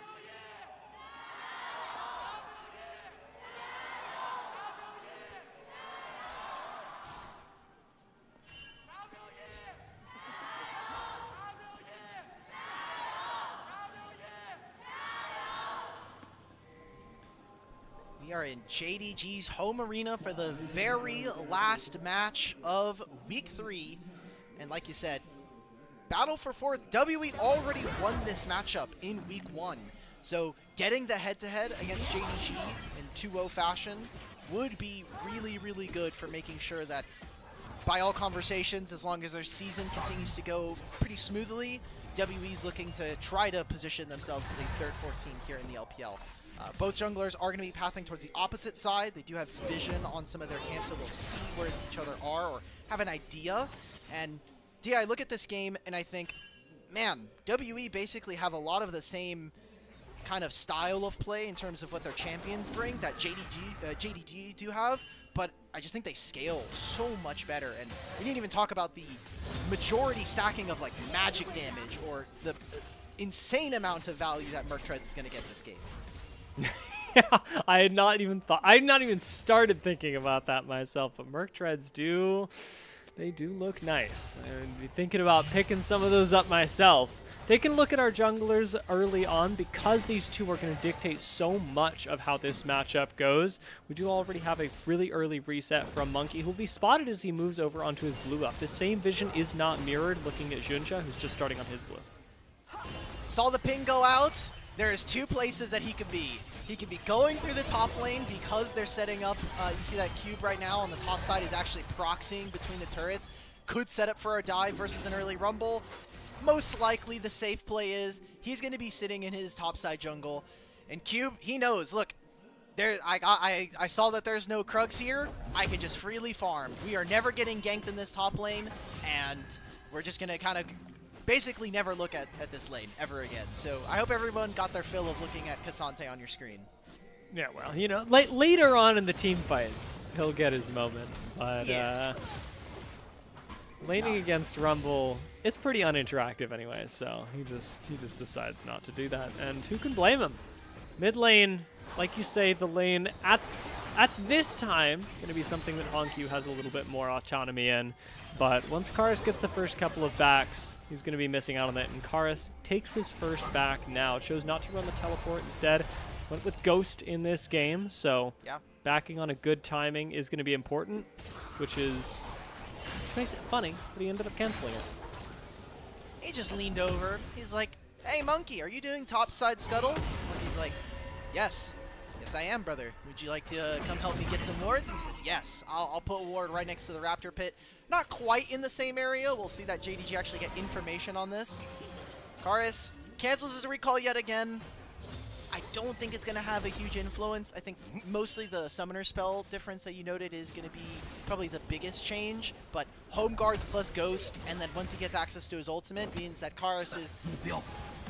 We are in JDG's home arena for the very last match of Week 3. And like you said, battle for 4th. WE already won this matchup in Week 1. So getting the head-to-head against JDG in 2-0 fashion would be really, really good for making sure that by all conversations, as long as their season continues to go pretty smoothly, WE's looking to try to position themselves as a 3rd, 4th team here in the LPL. Both junglers are going to be pathing towards the opposite side. They do have vision on some of their camps, so they'll see where each other are or have an idea. And I look at this game and I think, man, WE basically have a lot of the same kind of style of play in terms of what their champions bring that JDG do have, but I just think they scale so much better. And we didn't even talk about the majority stacking of like magic damage or the insane amount of value that Merc Treads is going to get in this game. Yeah, I had not even started thinking about that myself, but Merc Treads do look nice. I'd be thinking about picking some of those up myself. Taking a look at our junglers early on, because these two are going to dictate so much of how this matchup goes. We do already have a really early reset from Monkey, who will be spotted as he moves over onto his blue up. The same vision is not mirrored looking at Junja, who's just starting on his blue. Saw the ping go out. There's 2 places that he could be. He could be going through the top lane because they're setting up, you see that cube right now on the top side is actually proxying between the turrets. Could set up for a dive versus an early rumble. Most likely the safe play is he's going to be sitting in his topside jungle. And Cube, he knows, look, I saw that there's no Krugs here. I can just freely farm. We are never getting ganked in this top lane, and we're just going to kind of basically never look at this lane ever again. So I hope everyone got their fill of looking at Cassante on your screen. Yeah, well, you know, later on in the team fights, he'll get his moment. But yeah. Laning against Rumble, it's pretty uninteractive anyway, so he just decides not to do that. And who can blame him? Mid lane, like you say, the lane at this time going to be something that Honkyu has a little bit more autonomy in. But once Karis gets the first couple of backs, he's going to be missing out on that. And Karis takes his first back now. Chose not to run the teleport instead. Went with Ghost in this game, so yeah, backing on a good timing is going to be important, which makes it funny, but he ended up canceling it. He just leaned over. He's like, hey, Monkey, are you doing topside scuttle? He's like, yes. Yes, I am, brother. Would you like to come help me get some wards? He says, yes. I'll put a ward right next to the Raptor pit. Not quite in the same area. We'll see that JDG actually get information on this. Karis cancels his recall yet again. I don't think it's going to have a huge influence. I think mostly the summoner spell difference that you noted is going to be probably the biggest change. But home guards plus Ghost, and then once he gets access to his ultimate, means that Karis is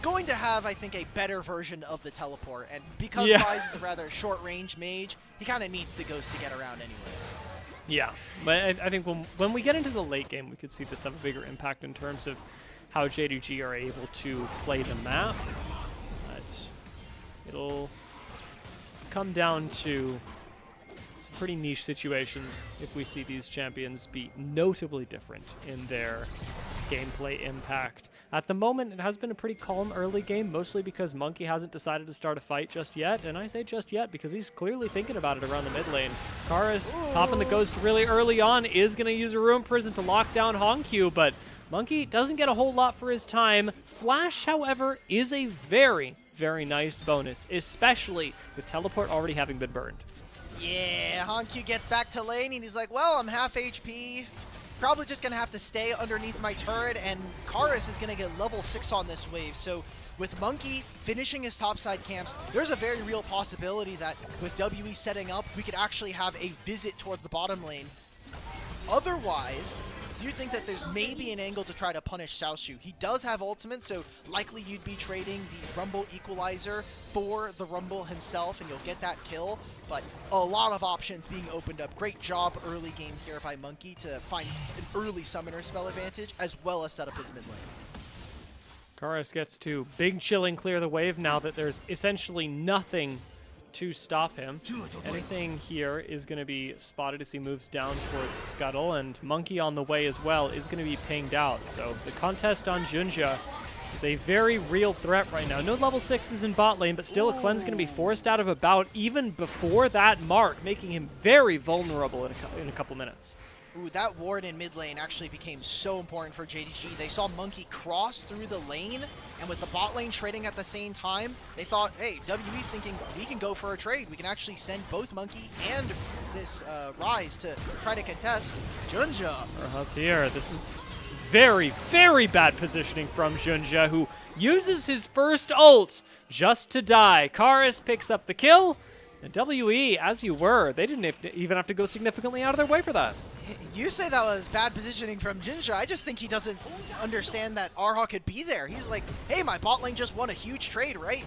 going to have, I think, a better version of the teleport. And because Rise is a rather short-range mage, he kind of needs the Ghost to get around anyway. Yeah, but I think when we get into the late game, we could see this have a bigger impact in terms of how JDG are able to play the map. come down to some pretty niche situations if we see these champions be notably different in their gameplay impact. At the moment, it has been a pretty calm early game, mostly because Monkey hasn't decided to start a fight just yet, and I say just yet because he's clearly thinking about it around the mid lane. Karis popping the Ghost really early on, is going to use a Ruin Prison to lock down Hongq, but Monkey doesn't get a whole lot for his time. Flash, however, is a very, very nice bonus, especially with Teleport already having been burned. Yeah, Hongq gets back to lane and he's like, well, I'm half HP. Probably just going to have to stay underneath my turret, and Karis is going to get level 6 on this wave. So with Monkey finishing his topside camps, there's a very real possibility that with WE setting up, we could actually have a visit towards the bottom lane. Otherwise, do you think that there's maybe an angle to try to punish Xiaoshu? He does have ultimate, so likely you'd be trading the Rumble Equalizer for the Rumble himself, and you'll get that kill. But a lot of options being opened up. Great job early game here by Monkey to find an early summoner spell advantage, as well as set up his mid lane. Karis gets to big chilling clear the wave now that there's essentially nothing to stop him. Anything here is going to be spotted as he moves down towards Scuttle, and Monkey on the way as well is going to be pinged out. So the contest on Junja is a very real threat right now. No level 6s in bot lane, but still a cleanse going to be forced out of a bout even before that mark, making him very vulnerable in a couple minutes. Ooh, that ward in mid lane actually became so important for JDG. They saw Monkey cross through the lane, and with the bot lane trading at the same time, they thought, hey, WE's thinking we can go for a trade. We can actually send both Monkey and this Rise to try to contest Junja. Urha's here. This is very, very bad positioning from Junja, who uses his first ult just to die. Karis picks up the kill, and WE, as you were, they didn't even have to go significantly out of their way for that. You say that was bad positioning from Jinja. I just think he doesn't understand that Arha could be there. He's like, hey, my bot lane just won a huge trade, right?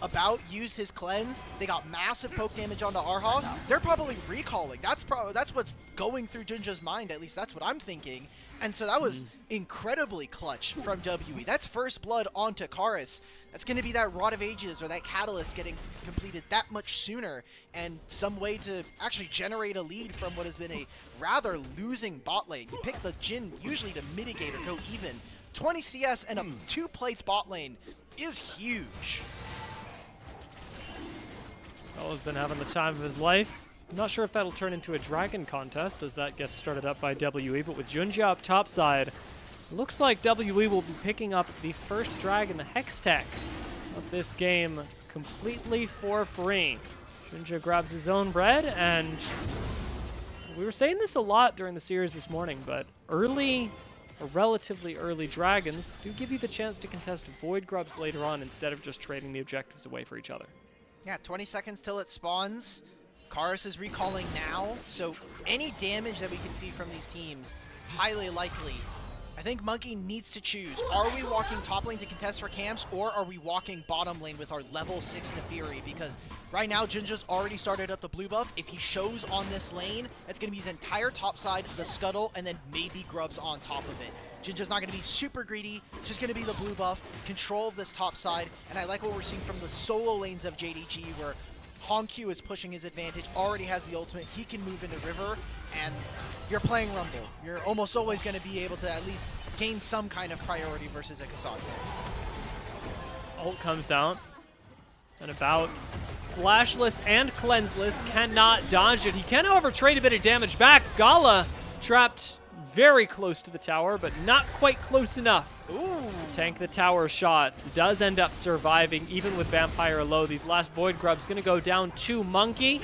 About used his cleanse. They got massive poke damage onto Arha. They're probably recalling. That's what's going through Jinja's mind. At least that's what I'm thinking. And so that was incredibly clutch from WE. That's first blood onto Karis. That's going to be that Rod of Ages or that Catalyst getting completed that much sooner, and some way to actually generate a lead from what has been a rather losing bot lane. You pick the Jhin usually to mitigate or go even. 20 CS and a 2 plates bot lane is huge. Bella's been having the time of his life. I'm not sure if that'll turn into a dragon contest as that gets started up by WE, but with Junja up topside, it looks like WE will be picking up the first dragon, the Hextech, of this game completely for free. Junja grabs his own bread, and we were saying this a lot during the series this morning, but early, or relatively early dragons do give you the chance to contest Void Grubs later on instead of just trading the objectives away for each other. Yeah, 20 seconds till it spawns. Karis is recalling now, so any damage that we can see from these teams, highly likely. I think Monkey needs to choose. Are we walking top lane to contest for camps, or are we walking bottom lane with our level 6 Nefiri? Because right now, Jinja's already started up the blue buff. If he shows on this lane, it's going to be his entire top side, the Scuttle, and then maybe Grubs on top of it. Jinja's not going to be super greedy, just going to be the blue buff, control of this top side, and I like what we're seeing from the solo lanes of JDG, where Hongq is pushing his advantage, already has the ultimate, he can move into River, and you're playing Rumble. You're almost always going to be able to at least gain some kind of priority versus a Cassandra. Ult comes out, and about flashless and cleanseless, cannot dodge it. He can, however, trade a bit of damage back. Gala trapped very close to the tower, but not quite close enough. Ooh. Tank the tower shots. Does end up surviving, even with Vampire low. These last Void Grubs going to go down to Monkey.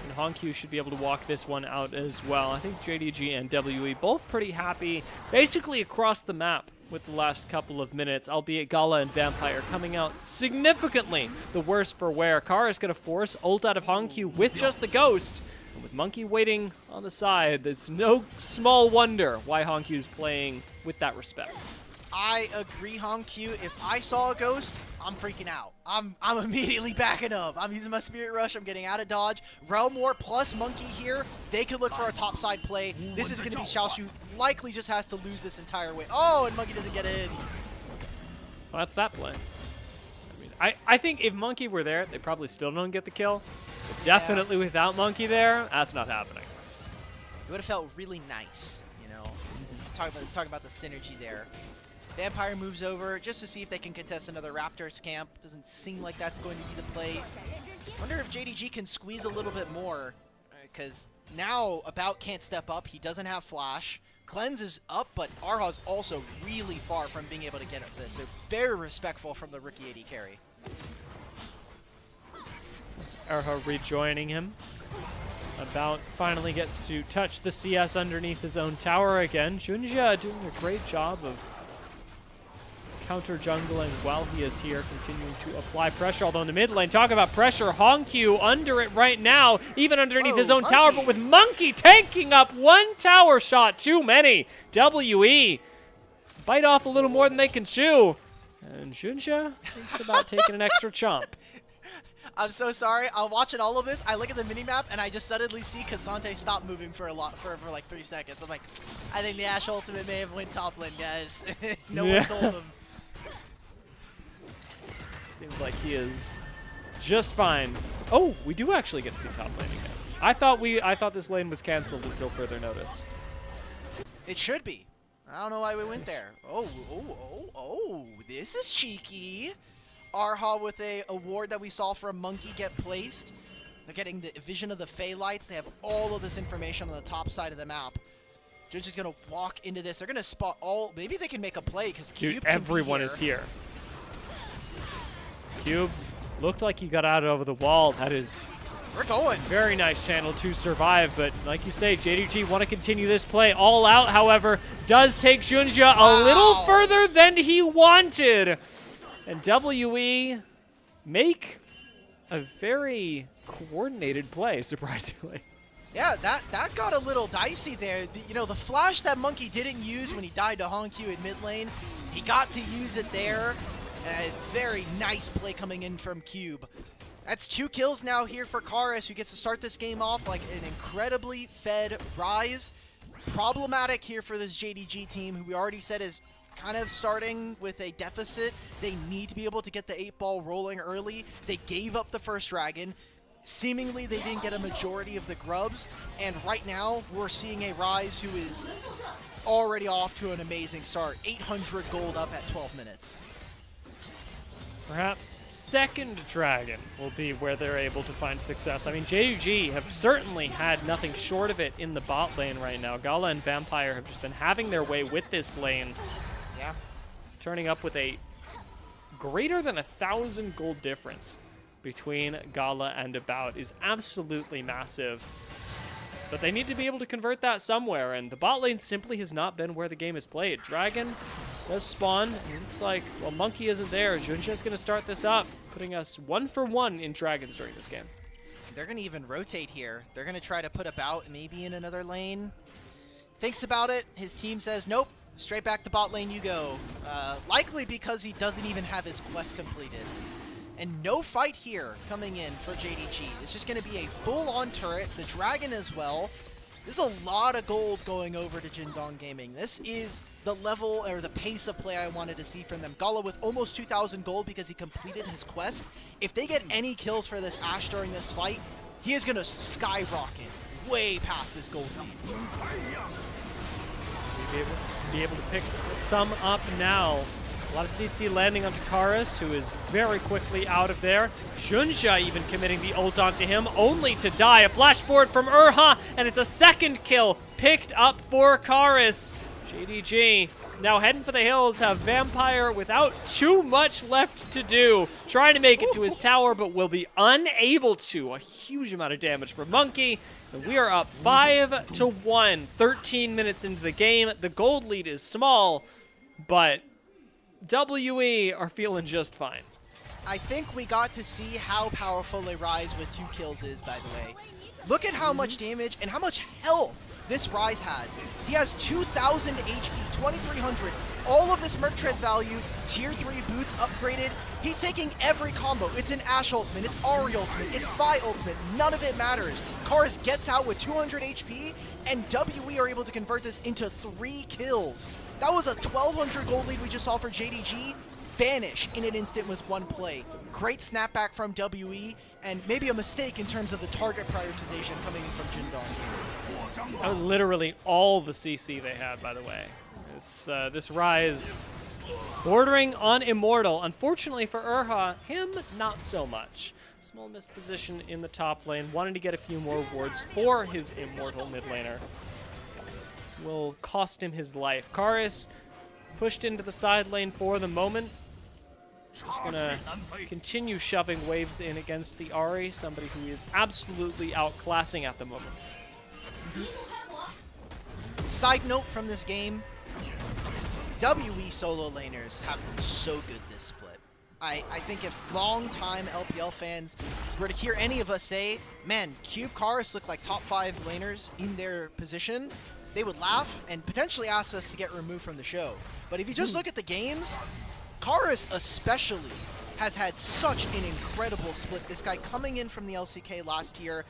And Hongq should be able to walk this one out as well. I think JDG and WE both pretty happy, basically across the map with the last couple of minutes, albeit Gala and Vampire coming out significantly the worse for wear. Karis going to force ult out of Hongq with just the Ghost. And with Monkey waiting on the side, there's no small wonder why Hongq's playing with that respect. I agree, Hongq. If I saw a Ghost, I'm freaking out. I'm immediately backing up. I'm using my Spirit Rush. I'm getting out of dodge. Realm War plus Monkey here. They could look for a topside play. This is going to be Xiaoshu. Likely just has to lose this entire way. Oh, and Monkey doesn't get in. Well, that's that play. I mean, I think if Monkey were there, they probably still don't get the kill. But definitely without Monkey there, that's not happening. It would have felt really nice, you know. Talk about the synergy there. Vampire moves over just to see if they can contest another Raptors camp. Doesn't seem like that's going to be the play. Wonder if JDG can squeeze a little bit more, because now About can't step up. He doesn't have Flash. Cleanse is up, but Arha's also really far from being able to get at this. So very respectful from the rookie AD carry. Arha rejoining him. About finally gets to touch the CS underneath his own tower again. Junja doing a great job of counter jungling while he is here, continuing to apply pressure. Although in the mid lane, talk about pressure, Hongq under it right now, even underneath his own tower, but with Monkey tanking up one tower shot too many. WE bite off a little more than they can chew. And Junja thinks about taking an extra chomp. I'm so sorry. I'm watching all of this. I look at the minimap and I just suddenly see Cassante stop moving for like 3 seconds. I'm like, I think the Ashe ultimate may have went top lane, guys. No one told him. Seems like he is just fine. Oh, we do actually get to see top lane again. I thought this lane was canceled until further notice. It should be. I don't know why we went there. Oh, this is cheeky. Arha with a award that we saw from Monkey get placed. They're getting the vision of the Fey Lights. They have all of this information on the top side of the map. They're just gonna walk into this. They're gonna spot all. Maybe they can make a play because Cube. Everyone is here. Cube looked like he got out over the wall. That is We're going. Very nice channel to survive, but like you say, JDG want to continue this play. All Out, however, does take Junja a little further than he wanted. And WE make a very coordinated play, surprisingly. Yeah, that got a little dicey there. You know, the flash that Monkey didn't use when he died to Hongq in mid lane, he got to use it there. A very nice play coming in from Cube. That's 2 kills now here for Karis, who gets to start this game off like an incredibly fed Ryze. Problematic here for this JDG team, who we already said is kind of starting with a deficit. They need to be able to get the 8-ball rolling early. They gave up the first dragon. Seemingly, they didn't get a majority of the grubs. And right now, we're seeing a Ryze who is already off to an amazing start. 800 gold up at 12 minutes. Perhaps second dragon will be where they're able to find success. I mean, JDG have certainly had nothing short of it in the bot lane right now. Gala and Vampire have just been having their way with this lane. Yeah. Turning up with a greater than 1,000 gold difference between Gala and About is absolutely massive. But they need to be able to convert that somewhere, and the bot lane simply has not been where the game is played. Dragon does spawn. It looks like, well, Monkey isn't there. Junja's going to start this up, putting us 1 for 1 in dragons during this game. They're going to even rotate here. They're going to try to put About maybe in another lane. Thinks about it. His team says, nope, straight back to bot lane you go. Likely because he doesn't even have his quest completed. And no fight here coming in for JDG. It's just going to be a full-on turret. The dragon as well. There's a lot of gold going over to Jindong Gaming. This is the level or the pace of play I wanted to see from them. Gala with almost 2,000 gold because he completed his quest. If they get any kills for this Ashe during this fight, he is going to skyrocket way past this gold lead. Be able to pick some up now. A lot of CC landing on Karis, who is very quickly out of there. Junja even committing the ult onto him, only to die. A flash forward from Urha, and it's a second kill picked up for Karis. JDG now heading for the hills, have Vampire without too much left to do. Trying to make it to his tower, but will be unable to. A huge amount of damage for Monkey. And we are up 5-1, 13 minutes into the game. The gold lead is small, but WE are feeling just fine. I think we got to see how powerful a Ryze with 2 kills is, by the way. Look at how much damage and how much health this Ryze has. He has 2,000 HP, 2,300, all of this Merc Treads value, tier 3 boots upgraded. He's taking every combo. It's an Ashe ultimate, it's Ahri ultimate, it's Vi ultimate, none of it matters. Karis gets out with 200 HP, and WE are able to convert this into 3 kills. That was a 1,200 gold lead we just saw for JDG. vanish in an instant with one play. Great snapback from WE, and maybe a mistake in terms of the target prioritization coming in from Jindong. That was literally all the CC they had, by the way. This Rise bordering on Immortal. Unfortunately for Urha, him not so much. Small misposition in the top lane, wanting to get a few more wards for his Immortal mid laner. Will cost him his life. Karis pushed into the side lane for the moment. Just gonna continue shoving waves in against the Ahri, somebody who is absolutely outclassing at the moment. Side note from this game, WE solo laners have been so good this split. I think if long-time LPL fans were to hear any of us say, man, Cube Karis look like top 5 laners in their position, they would laugh and potentially ask us to get removed from the show. But if you just look at the games, Karis especially has had such an incredible split. This guy coming in from the LCK last year,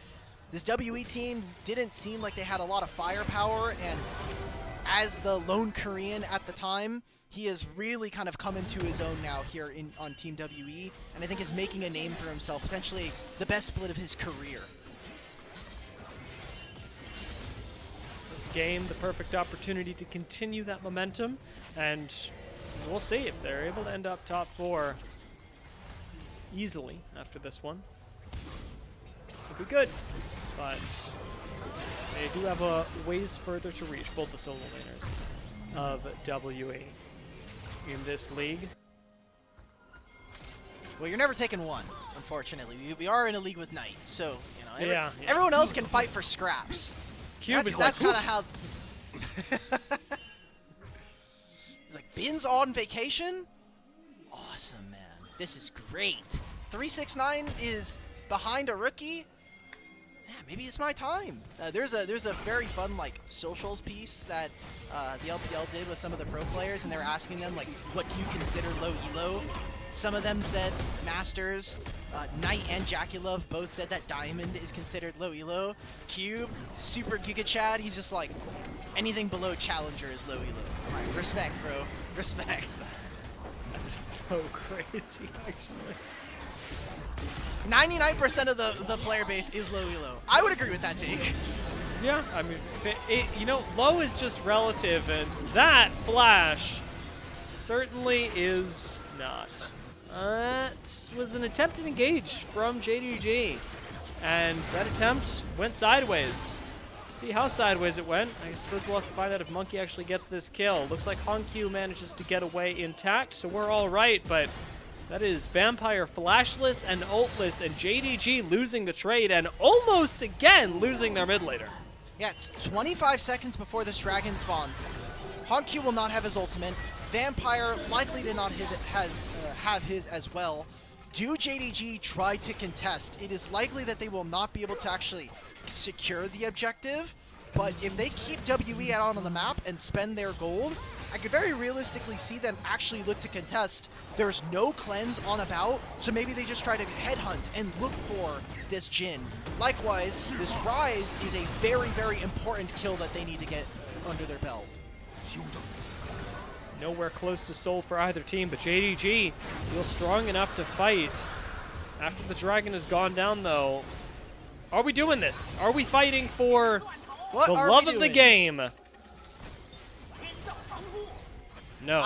this WE team didn't seem like they had a lot of firepower, and as the lone Korean at the time, he has really kind of come into his own now here on Team WE, and I think is making a name for himself, potentially the best split of his career. This game, the perfect opportunity to continue that momentum, and we'll see if they're able to end up top 4 easily after this one. It'll be good, but they do have a ways further to reach, both the solo laners of WE in this league. Well, you're never taking one, unfortunately. We are in a league with Knight, so you know Yeah. everyone else can fight for scraps. Cube That's kind of how. He's like, Bin's on vacation? Awesome, man. This is great. 369 is behind a rookie? Yeah, maybe it's my time. There's a very fun like socials piece that the LPL did with some of the pro players, and they were asking them like, what do you consider low elo? Some of them said Masters. Knight and Jackie both said that Diamond is considered low elo. Cube, super Giga Chad, he's just like, anything below Challenger is low elo. I'm like, respect, bro. Respect. That is so crazy, actually. 99% of the player base is low elo. I would agree with that take. Yeah, I mean, you know, low is just relative, and that flash certainly is not. That was an attempted engage from JDG, and that attempt went sideways. Let's see how sideways it went. I suppose we'll have to find out if Monkey actually gets this kill. Looks like Honkyu manages to get away intact, so we're all right, but that is Vampire flashless and ultless, and JDG losing the trade and almost again losing their mid laner. Yeah, 25 seconds before this dragon spawns. Honkyu will not have his ultimate. Vampire likely to not have his as well. Do JDG try to contest? It is likely that they will not be able to actually secure the objective, but if they keep WE out on the map and spend their gold, I could very realistically see them actually look to contest. There's no cleanse on about, so maybe they just try to headhunt and look for this Jhin. Likewise, this Rise is a very, very important kill that they need to get under their belt. Nowhere close to soul for either team, but JDG feels strong enough to fight. After the dragon has gone down, though, are we doing this? Are we fighting for the love of the game? No.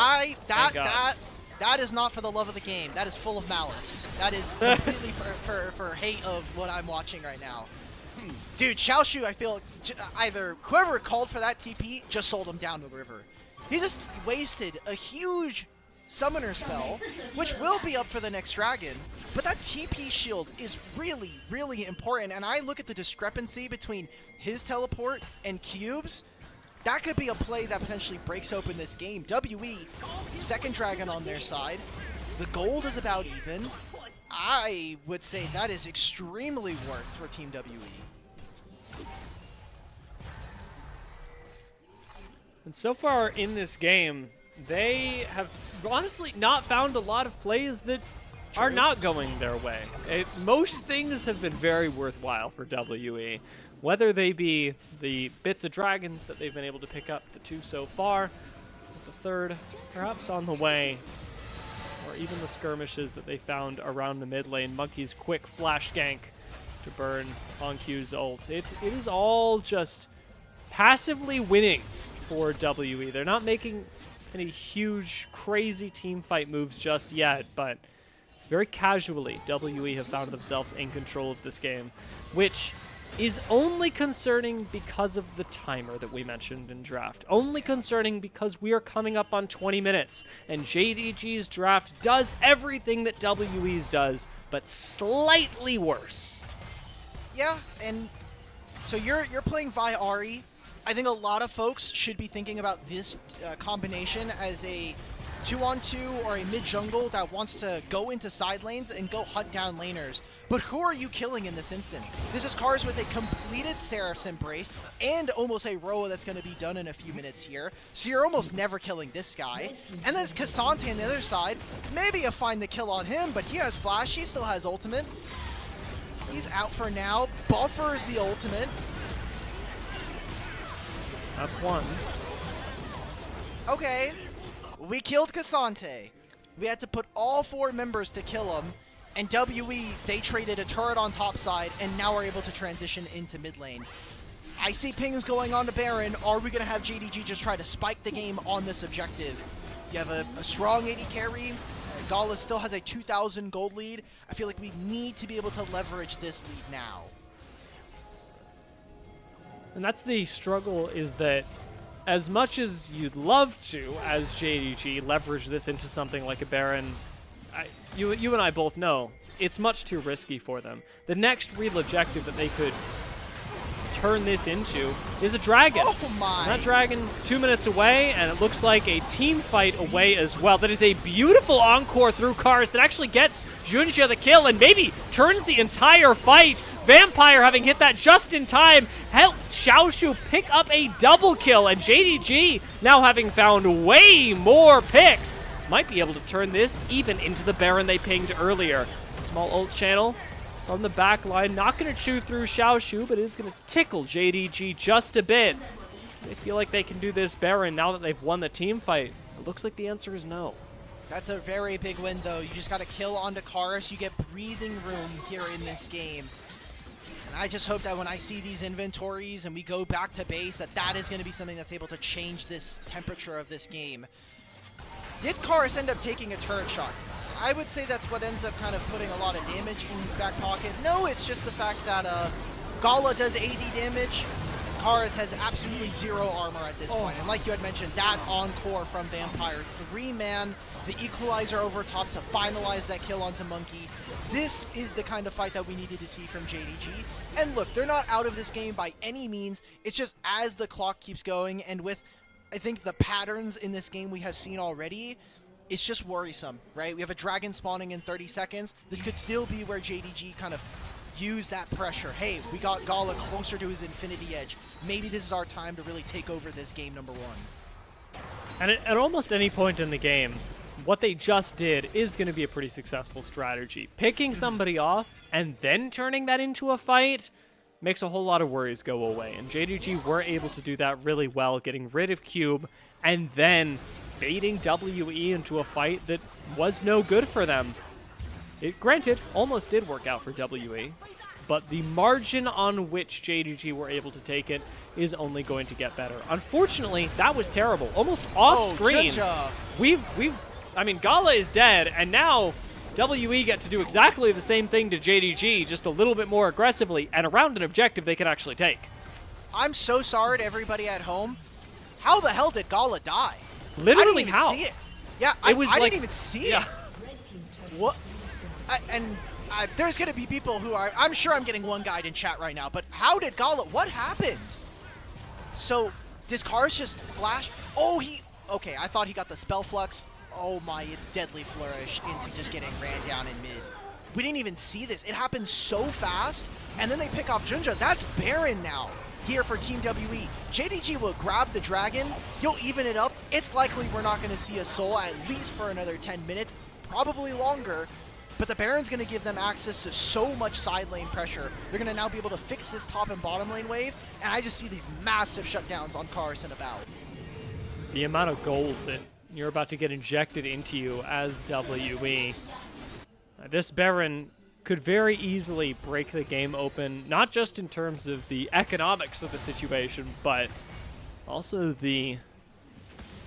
That is not for the love of the game. That is full of malice. That is completely for hate of what I'm watching right now. Dude, Xiaoshu, I feel either whoever called for that TP just sold him down the river. He just wasted a huge summoner spell, which will be up for the next dragon, but that TP shield is really, really important, and I look at the discrepancy between his teleport and Cube's. That could be a play that potentially breaks open this game. WE, second dragon on their side. The gold is about even. I would say that is extremely worth for Team WE. And so far in this game, they have honestly not found a lot of plays that are not going their way. Most things have been very worthwhile for WE, whether they be the bits of dragons that they've been able to pick up, the 2 so far, the 3rd perhaps on the way. or even the skirmishes that they found around the mid lane. Monkey's quick flash gank to burn on Q's ult. It is all just passively winning for WE. They're not making any huge, crazy team fight moves just yet, but very casually, WE have found themselves in control of this game, which is only concerning because of the timer that we mentioned in draft. Only concerning because we are coming up on 20 minutes, and JDG's draft does everything that WE's does, but slightly worse. Yeah, and so you're playing Vi Ahri. I think a lot of folks should be thinking about this combination as a 2-on-2 or a mid-jungle that wants to go into side lanes and go hunt down laners. But who are you killing in this instance? This is Cars with a completed Seraph's Embrace and almost a Roa that's going to be done in a few minutes here. So you're almost never killing this guy. And then it's Cassante on the other side. Maybe a find the kill on him, but he has Flash. He still has Ultimate. He's out for now. Buffers the Ultimate. That's one. Okay, we killed Cassante. We had to put all 4 members to kill him, and WE, they traded a turret on top side, and now are able to transition into mid lane. I see pings going on to Baron. Are we going to have JDG just try to spike the game on this objective? You have a strong AD carry. Gala still has a 2,000 gold lead. I feel like we need to be able to leverage this lead now. And that's the struggle, is that as much as you'd love to, as JDG, leverage this into something like a Baron, you and I both know it's much too risky for them. The next real objective that they could turn this into is a dragon. Oh my! And that dragon's 2 minutes away, and it looks like a team fight away as well. That is a beautiful encore through Cars that actually gets Junja the kill and maybe turns the entire fight. Vampire, having hit that just in time, helps Xiaoshu pick up a double kill, and JDG, now having found way more picks, might be able to turn this even into the Baron they pinged earlier. Small ult channel from the back line, not going to chew through Xiaoshu, but is going to tickle JDG just a bit. They feel like they can do this Baron now that they've won the team fight. It looks like the answer is no. That's a very big win, though. You just got to kill onto Karis. You get breathing room here in this game. And I just hope that when I see these inventories and we go back to base, that is going to be something that's able to change this temperature of this game. Did Karis end up taking a turret shot? I would say that's what ends up kind of putting a lot of damage in his back pocket. No, it's just the fact that Gala does 80 damage. Karis has absolutely 0 armor at this point. And like you had mentioned, that encore from Vampire. 3-man, the equalizer over top to finalize that kill onto Monkey. This is the kind of fight that we needed to see from JDG. And look, they're not out of this game by any means. It's just as the clock keeps going, and with, I think, the patterns in this game we have seen already, it's just worrisome, right? We have a dragon spawning in 30 seconds. This could still be where JDG kind of use that pressure. Hey, we got Gala closer to his Infinity Edge. Maybe this is our time to really take over this game number 1. And at almost any point in the game, what they just did is going to be a pretty successful strategy. Picking somebody off and then turning that into a fight makes a whole lot of worries go away. And JDG were able to do that really well, getting rid of Cube and then baiting WE into a fight that was no good for them. It, granted, almost did work out for WE, but the margin on which JDG were able to take it is only going to get better. Unfortunately, that was terrible. Almost off screen. I mean, Gala is dead, and now WE get to do exactly the same thing to JDG, just a little bit more aggressively, and around an objective they can actually take. I'm so sorry to everybody at home. How the hell did Gala die? Literally, I didn't even how? see it. Yeah, I didn't even see it. What? There's going to be people who are, I'm sure I'm getting one guide in chat right now, but how did Gala, what happened? So, does Cars just flash? Oh, okay, I thought he got the Spell Flux. Oh my, it's Deadly Flourish into just getting ran down in mid. We didn't even see this. It happened so fast, and then they pick off Junja. That's Baron now here for Team WE. JDG will grab the dragon. He'll even it up. It's likely we're not going to see a soul at least for another 10 minutes, probably longer. But the Baron's going to give them access to so much side lane pressure. They're going to now be able to fix this top and bottom lane wave, and I just see these massive shutdowns on Cars and about. The amount of gold that you're about to get injected into you as WE. This Baron could very easily break the game open, not just in terms of the economics of the situation, but also the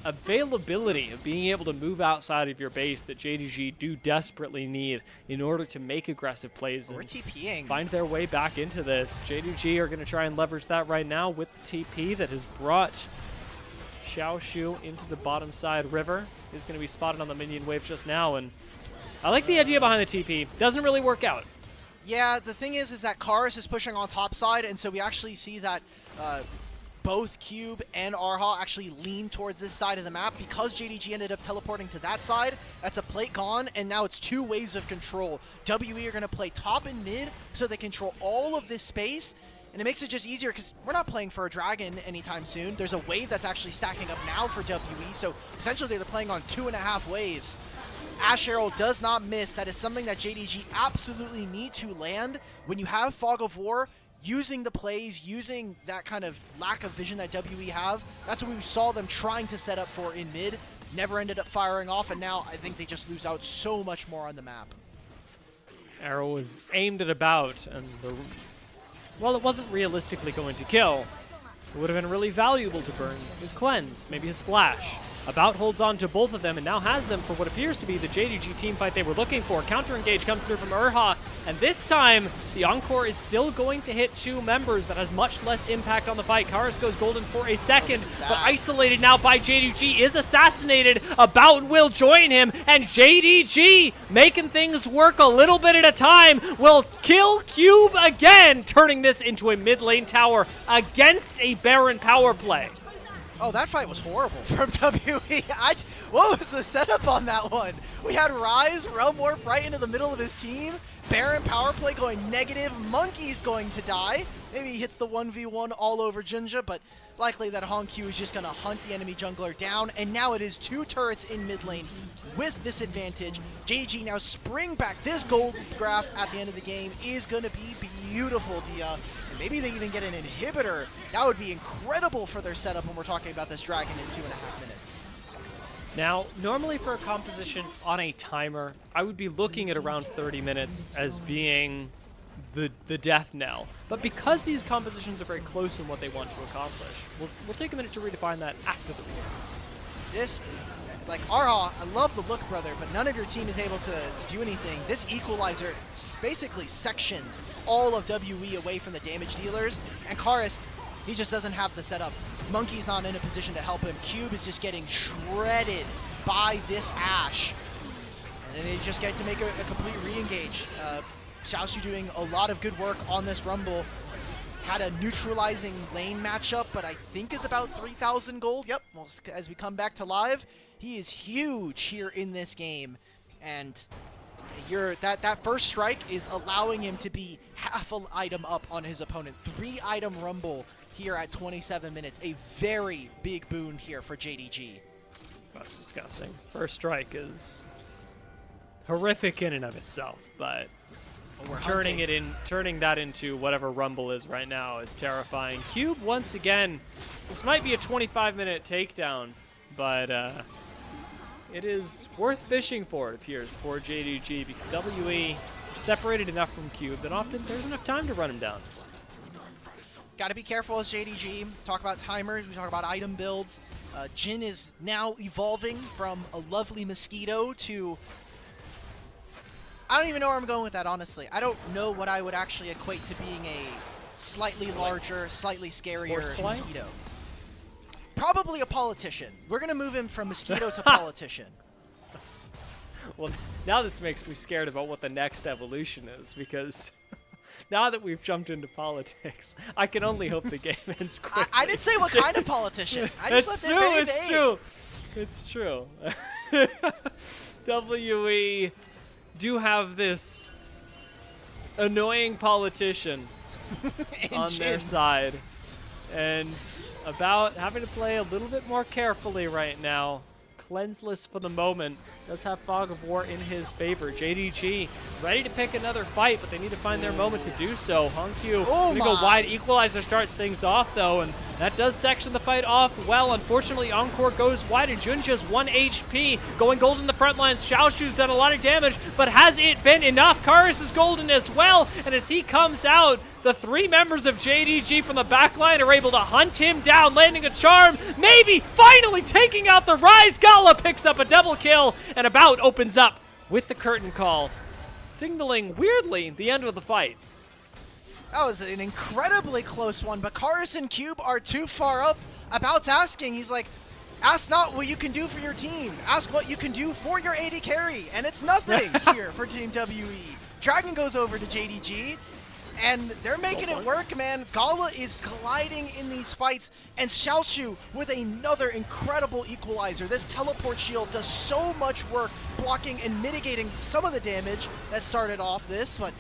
availability of being able to move outside of your base that JDG do desperately need in order to make aggressive plays We're and TPing. find their way back into this. JDG are going to try and leverage that right now with the TP that has brought Xiaoshu into the bottom side river. He's going to be spotted on the minion wave just now, and I like the idea behind the TP. Doesn't really work out. Yeah, the thing is that Karis is pushing on top side, and so we actually see that both Cube and Arha actually lean towards this side of the map because JDG ended up teleporting to that side. That's a plate gone, and now it's 2 waves of control. WE are going to play top and mid so they control all of this space, and it makes it just easier because we're not playing for a dragon anytime soon. There's a wave that's actually stacking up now for WE, so essentially they're playing on 2.5 waves. Ash Arrow does not miss. That is something that JDG absolutely need to land. When you have Fog of War, using the plays, using that kind of lack of vision that WE have, that's what we saw them trying to set up for in mid. Never ended up firing off, and now I think they just lose out so much more on the map. Arrow was aimed at about, and while it wasn't realistically going to kill, it would have been really valuable to burn his cleanse, maybe his flash. About holds on to both of them and now has them for what appears to be the JDG team fight they were looking for. Counter engage comes through from Urha, and this time the Encore is still going to hit 2 members, but has much less impact on the fight. Karis goes golden for a second, but isolated now by JDG, is assassinated. About will join him, and JDG, making things work a little bit at a time, will kill Cube again, turning this into a mid lane tower against a Baron power play. Oh, that fight was horrible from WE. What was the setup on that one? We had Ryze, Realm Warp right into the middle of his team. Baron power play going negative. Monkey's going to die. Maybe he hits the 1v1 all over Jinja, but likely that Hongq is just going to hunt the enemy jungler down. And now it is 2 turrets in mid lane with this advantage. JG now spring back. This gold graph at the end of the game is going to be beautiful, Dia. Maybe they even get an inhibitor. That would be incredible for their setup when we're talking about this dragon in 2.5 minutes. Now, normally for a composition on a timer, I would be looking at around 30 minutes as being the death knell. But because these compositions are very close in what they want to accomplish, we'll take a minute to redefine that after the war. This, like Arha, I love the look, brother, but none of your team is able to do anything. This equalizer basically sections all of WE away from the damage dealers, and Karis, he just doesn't have the setup. Monkey's not in a position to help him. Cube is just getting shredded by this Ashe. And then they just get to make a complete re-engage. Xiaoshu doing a lot of good work on this Rumble. Had a neutralizing lane matchup, but I think is about 3,000 gold. Yep, well, as we come back to live, he is huge here in this game. And that first strike is allowing him to be half an item up on his opponent. 3-item Rumble here at 27 minutes. A very big boon here for JDG. That's disgusting. First strike is horrific in and of itself, but turning that into whatever Rumble is right now is terrifying. Cube, once again, this might be a 25-minute takedown, but it is worth fishing for, it appears, for JDG, because WE separated enough from Cube that often there's enough time to run him down. Got to be careful as JDG. Talk about timers, we talk about item builds. Jhin is now evolving from a lovely mosquito to... I don't even know where I'm going with that, honestly. I don't know what I would actually equate to being a slightly larger, slightly scarier mosquito. Probably a politician. We're going to move him from mosquito to politician. Well, now this makes me scared about what the next evolution is, because now that we've jumped into politics, I can only hope the game ends quickly. I didn't say what kind of politician. I just left it very vague. It's true. WE do have this annoying politician on their side, and about having to play a little bit more carefully right now. Cleanseless for the moment. Does have Fog of War in his favor. JDG ready to pick another fight, but they need to find their moment to do so. Hongq gonna go wide. Equalizer starts things off though, and That does section the fight off well. Unfortunately, Encore goes wide, and Junja's 1 HP. Going gold in the front lines. Xiaoshu's done a lot of damage, but has it been enough? Karis is golden as well, and as he comes out, the 3 members of JDG from the backline are able to hunt him down, landing a charm, maybe finally taking out the Rise. Gala picks up a double kill, and About opens up with the curtain call, signaling, weirdly, the end of the fight. That was an incredibly close one, but Karis and Cube are too far up. About's asking, he's like, ask not what you can do for your team, ask what you can do for your AD carry, and it's nothing here for Team WE. Dragon goes over to JDG, and they're making it work, man. Gala is gliding in these fights, and Xiaoshu with another incredible equalizer. This teleport shield does so much work blocking and mitigating some of the damage that started off this, but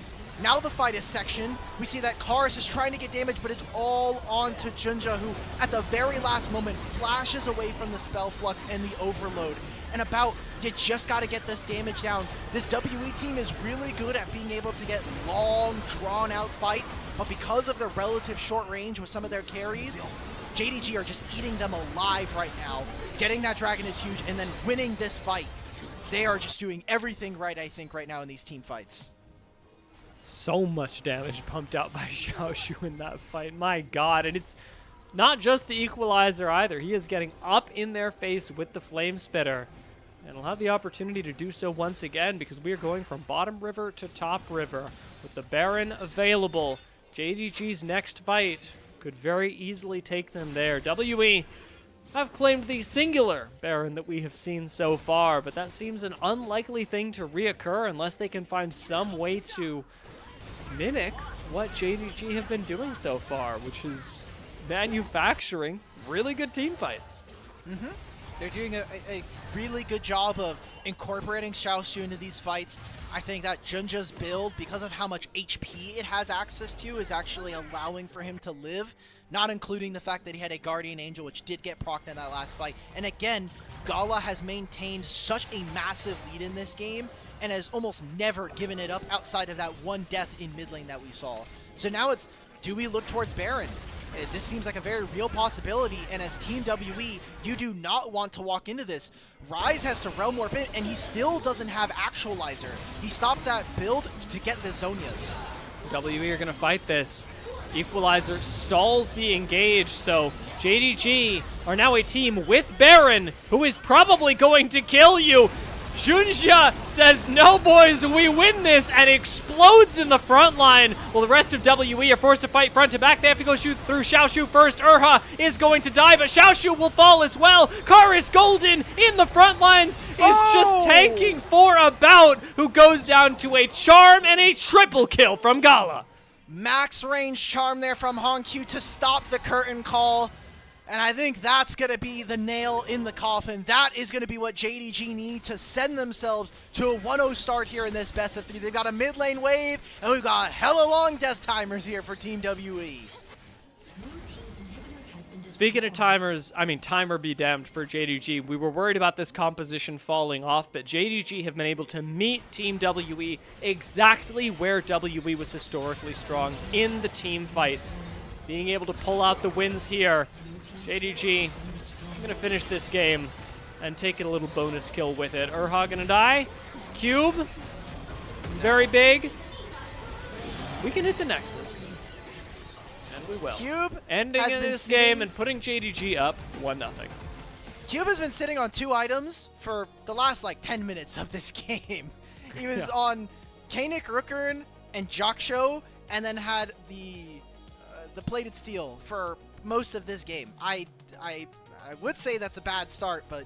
now the fight is sectioned. We see that Karis is trying to get damage, but it's all on to Junja, who at the very last moment flashes away from the spell flux and the overload. And About, you just got to get this damage down. This WE team is really good at being able to get long, drawn-out fights, but because of their relative short range with some of their carries, JDG are just eating them alive right now. Getting that dragon is huge, and then winning this fight. They are just doing everything right, I think, right now in these team fights. So much damage pumped out by Xiaoshu in that fight. My God, and it's not just the equalizer either. He is getting up in their face with the Flame Spitter. And he'll have the opportunity to do so once again because we are going from bottom river to top river. With the Baron available, JDG's next fight could very easily take them there. WE have claimed the singular Baron that we have seen so far, but that seems an unlikely thing to reoccur unless they can find some way to mimic what JDG have been doing so far, which is manufacturing really good team fights. They're doing a really good job of incorporating Xiaoshu into these fights. I think that Junja's build, because of how much HP it has access to, is actually allowing for him to live, not including the fact that he had a Guardian Angel, which did get procced in that last fight. And again, Gala has maintained such a massive lead in this game and has almost never given it up outside of that one death in mid lane that we saw. So now it's, do we look towards Baron? This seems like a very real possibility, and as Team WE, you do not want to walk into this. Rise has to Realm Warp in, and he still doesn't have Actualizer. He stopped that build to get the Zonias. WE are going to fight this. Equalizer stalls the engage, so JDG are now a team with Baron, who is probably going to kill you. Junja says, no boys, we win this, and explodes in the front line. Well, the rest of WE are forced to fight front to back. They have to go shoot through Xiaoshu first. Urha is going to die, but Xiaoshu will fall as well. Karis Golden in the front lines is just tanking for About, who goes down to a charm and a triple kill from Gala. Max range charm there from Honkyu to stop the curtain call. And I think that's going to be the nail in the coffin. That is going to be what JDG need to send themselves to a 1-0 start here in this best of 3. They've got a mid lane wave, and we've got hella long death timers here for Team WE. Speaking of timers, I mean, timer be damned for JDG. We were worried about this composition falling off, but JDG have been able to meet Team WE exactly where WE was historically strong in the team fights. Being able to pull out the wins here. JDG going to finish this game and take a little bonus kill with it. Urha going to die. Cube, very big. We can hit the Nexus. And we will. Cube ending has in been this game and putting JDG up 1-0. Cube has been sitting on 2 items for the last like 10 minutes of this game. He was on Kanik Rookern and Jaksho, and then had the plated steel for most of this game. I would say that's a bad start, but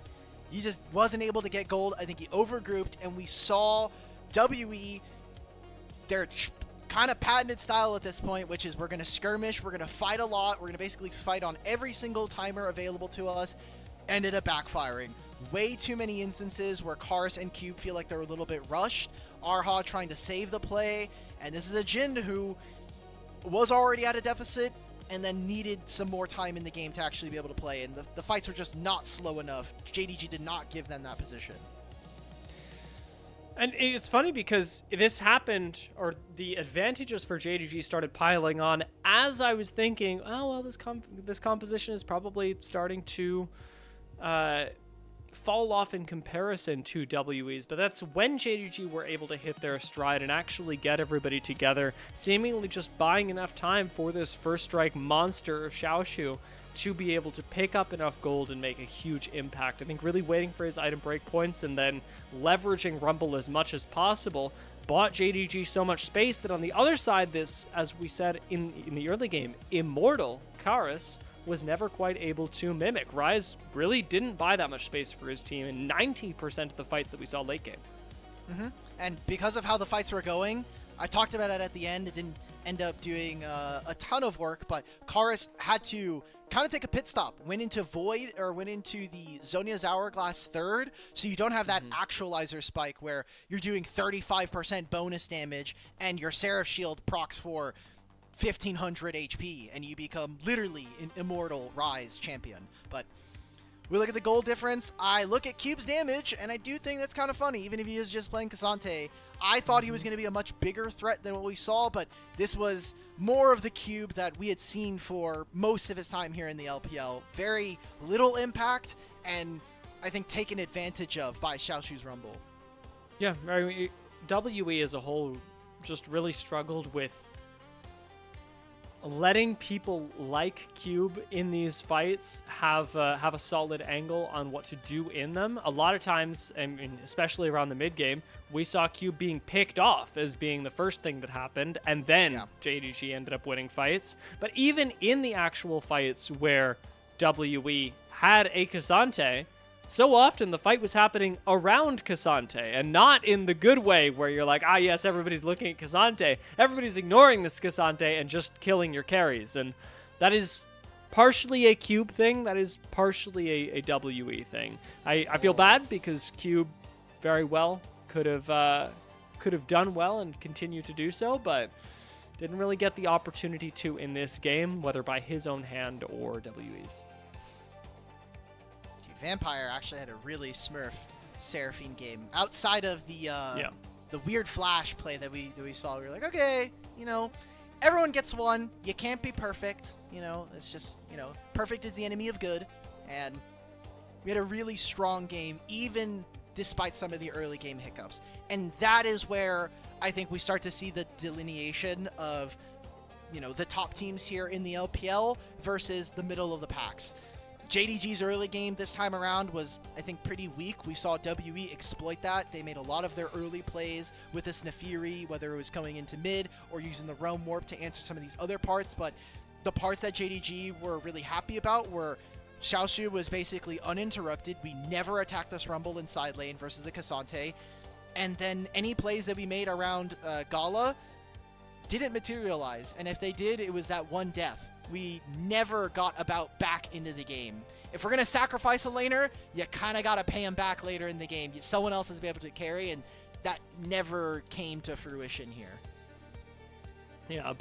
he just wasn't able to get gold. I think he overgrouped, and we saw WE, their kind of patented style at this point, which is we're going to skirmish, we're going to fight a lot, we're going to basically fight on every single timer available to us, ended up backfiring. Way too many instances where Karis and Cube feel like they're a little bit rushed. Arha trying to save the play, and this is a Jin who was already at a deficit and then needed some more time in the game to actually be able to play, and the fights were just not slow enough. JDG did not give them that position. And it's funny because this happened, or the advantages for JDG started piling on as I was thinking, oh, well, this composition is probably starting to fall off in comparison to WE's. But that's when JDG were able to hit their stride and actually get everybody together, seemingly just buying enough time for this first strike monster of Xiaoshu to be able to pick up enough gold and make a huge impact. I think really waiting for his item break points and then leveraging Rumble as much as possible bought JDG so much space that on the other side, this, as we said in the early game, Immortal Karis was never quite able to mimic. Rise really didn't buy that much space for his team in 90% of the fights that we saw late game. And because of how the fights were going, I talked about it at the end. It didn't end up doing a ton of work, but Karis had to kind of take a pit stop, went into Void, or went into the Zhonya's Hourglass third, so you don't have that actualizer spike where you're doing 35% bonus damage and your Seraph Shield procs for 1500 HP and you become literally an immortal Rise champion. But we look at the gold difference. I look at Cube's damage, and I do think that's kind of funny, even if he is just playing Cassante. I thought he was going to be a much bigger threat than what we saw, but this was more of the Cube that we had seen for most of his time here in the LPL. Very little impact, and I think taken advantage of by Xiaoshu's Rumble. Yeah, I mean, WE as a whole just really struggled with letting people like Cube in these fights have a solid angle on what to do in them. A lot of times, and especially around the mid game, we saw Cube being picked off as being the first thing that happened, and then JDG ended up winning fights. But even in the actual fights where WE had a Cassante, so often the fight was happening around Cassante and not in the good way where you're like, yes, everybody's looking at Cassante. Everybody's ignoring this Cassante and just killing your carries. And that is partially a Cube thing. That is partially a WE thing. I feel bad because Cube very well could have done well and continue to do so, but didn't really get the opportunity to in this game, whether by his own hand or WE's. Vampire actually had a really smurf Seraphine game. Outside of the weird flash play that we saw, we were like, okay, everyone gets one. You can't be perfect. It's just, perfect is the enemy of good. And we had a really strong game, even despite some of the early game hiccups. And that is where I think we start to see the delineation of, the top teams here in the LPL versus the middle of the packs. JDG's early game this time around was, I think, pretty weak. We saw WE exploit that. They made a lot of their early plays with this Nefiri, whether it was coming into mid or using the Realm Warp to answer some of these other parts. But the parts that JDG were really happy about were Xiaoshu was basically uninterrupted. We never attacked this Rumble in side lane versus the Cassante. And then any plays that we made around Gala didn't materialize. And if they did, it was that one death. We never got about back into the game. If we're going to sacrifice a laner, you kind of got to pay him back later in the game. Someone else has to be able to carry, and that never came to fruition here. Yeah,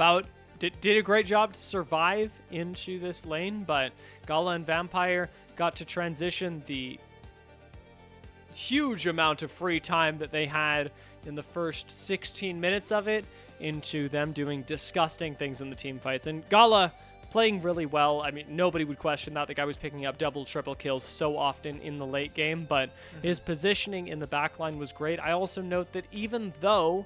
did a great job to survive into this lane, but Gala and Vampire got to transition the huge amount of free time that they had in the first 16 minutes of it into them doing disgusting things in the team fights. And Gala playing really well. I mean, nobody would question that. The guy was picking up double, triple kills so often in the late game, but his positioning in the backline was great. I also note that even though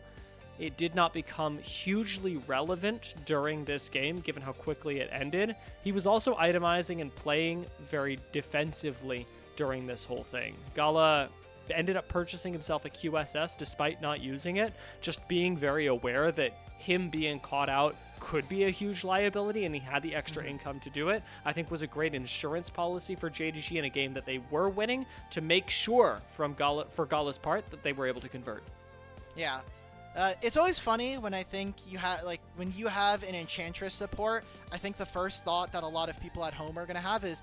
it did not become hugely relevant during this game, given how quickly it ended, he was also itemizing and playing very defensively during this whole thing. Gala ended up purchasing himself a QSS despite not using it, just being very aware that him being caught out could be a huge liability, and he had the extra income to do it. I think was a great insurance policy for JDG in a game that they were winning to make sure for Gala's part that they were able to convert. Yeah. It's always funny when I think when you have an Enchantress support, I think the first thought that a lot of people at home are going to have is,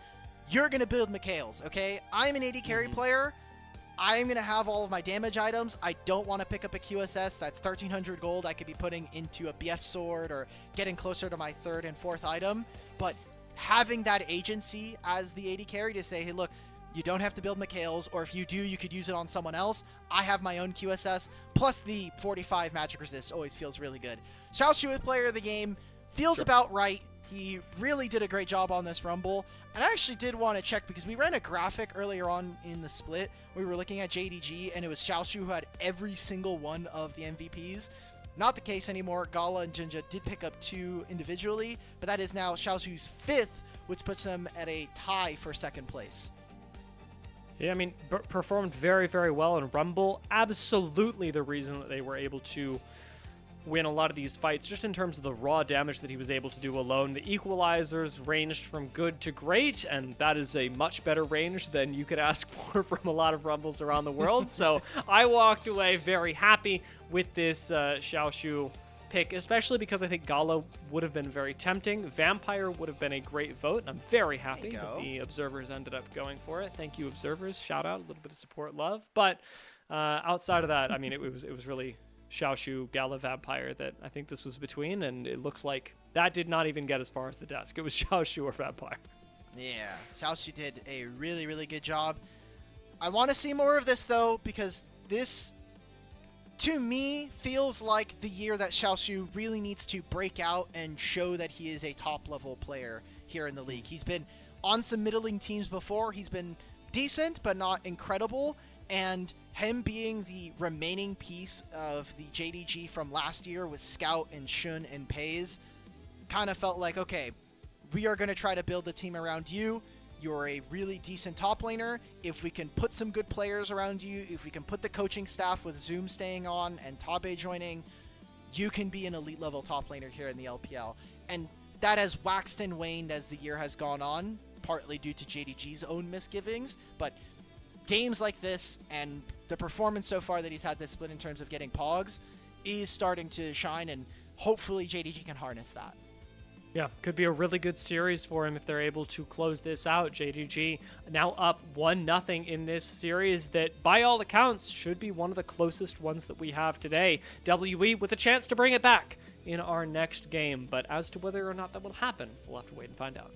you're going to build Mikhails, okay? I'm an AD carry player. I'm going to have all of my damage items. I don't want to pick up a QSS. That's 1,300 gold I could be putting into a BF sword or getting closer to my third and fourth item. But having that agency as the AD carry to say, hey, look, You don't have to build Mikhail's, or if you do, you could use it on someone else. I have my own QSS, plus the 45 magic resist always feels really good. Xiaoshu with player of the game, feels about right. He really did a great job on this Rumble. And I actually did want to check because we ran a graphic earlier on in the split. We were looking at JDG, and it was Xiaoshu who had every single one of the MVPs. Not the case anymore. Gala and Jinja did pick up 2 individually, but that is now Xiaoshu's 5th, which puts them at a tie for 2nd place. Yeah, I mean, performed very, very well in Rumble. Absolutely the reason that they were able to win a lot of these fights, just in terms of the raw damage that he was able to do alone. The equalizers ranged from good to great, and that is a much better range than you could ask for from a lot of Rumbles around the world. So I walked away very happy with this Xiaoshu pick, especially because I think Gala would have been very tempting. Vampire would have been a great vote, and I'm very happy that the observers ended up going for it. Thank you, observers. Shout out, a little bit of support, love. But outside of that, I mean, it was really Xiaoshu, Gala, Vampire that I think this was between, and it looks like that did not even get as far as the desk. It was Xiaoshu or Vampire. Yeah, Xiaoshu did a really, really good job. I want to see more of this, though, because this, to me, feels like the year that Xiaoshu really needs to break out and show that he is a top-level player here in the league. He's been on some middling teams before. He's been decent, but not incredible, and him being the remaining piece of the JDG from last year with Scout and Shun and Pays kind of felt like, okay, we are going to try to build a team around you. You're a really decent top laner. If we can put some good players around you, if we can put the coaching staff with Zoom staying on and Tabe joining, you can be an elite level top laner here in the LPL. And that has waxed and waned as the year has gone on, partly due to JDG's own misgivings, but games like this and the performance so far that he's had this split in terms of getting Pogs is starting to shine, and hopefully JDG can harness that. Yeah, could be a really good series for him if they're able to close this out. JDG now up 1-0 in this series that, by all accounts, should be one of the closest ones that we have today. WE with a chance to bring it back in our next game, but as to whether or not that will happen, we'll have to wait and find out.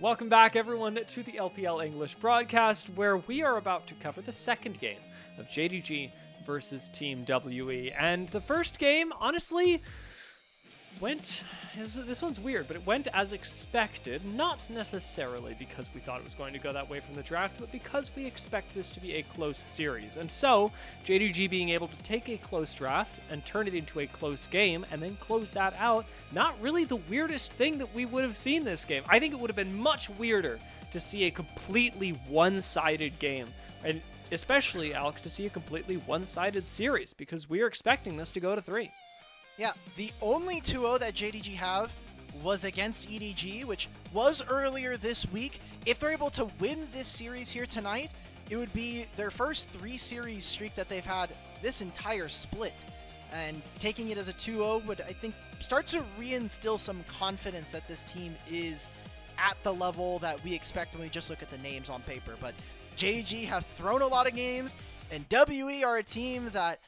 Welcome back, everyone, to the LPL English broadcast, where we are about to cover the second game of JDG versus Team WE. And the first game, honestly, this one's weird, but it went as expected, not necessarily because we thought it was going to go that way from the draft, but because we expect this to be a close series. And so, JDG being able to take a close draft and turn it into a close game and then close that out, not really the weirdest thing that we would have seen this game. I think it would have been much weirder to see a completely one-sided game, and especially, Alex, to see a completely one-sided series, because we are expecting this to go to 3. Yeah, the only 2-0 that JDG have was against EDG, which was earlier this week. If they're able to win this series here tonight, it would be their first 3-series streak that they've had this entire split. And taking it as a 2-0 would, I think, start to reinstill some confidence that this team is at the level that we expect when we just look at the names on paper. But JDG have thrown a lot of games, and WE are a team that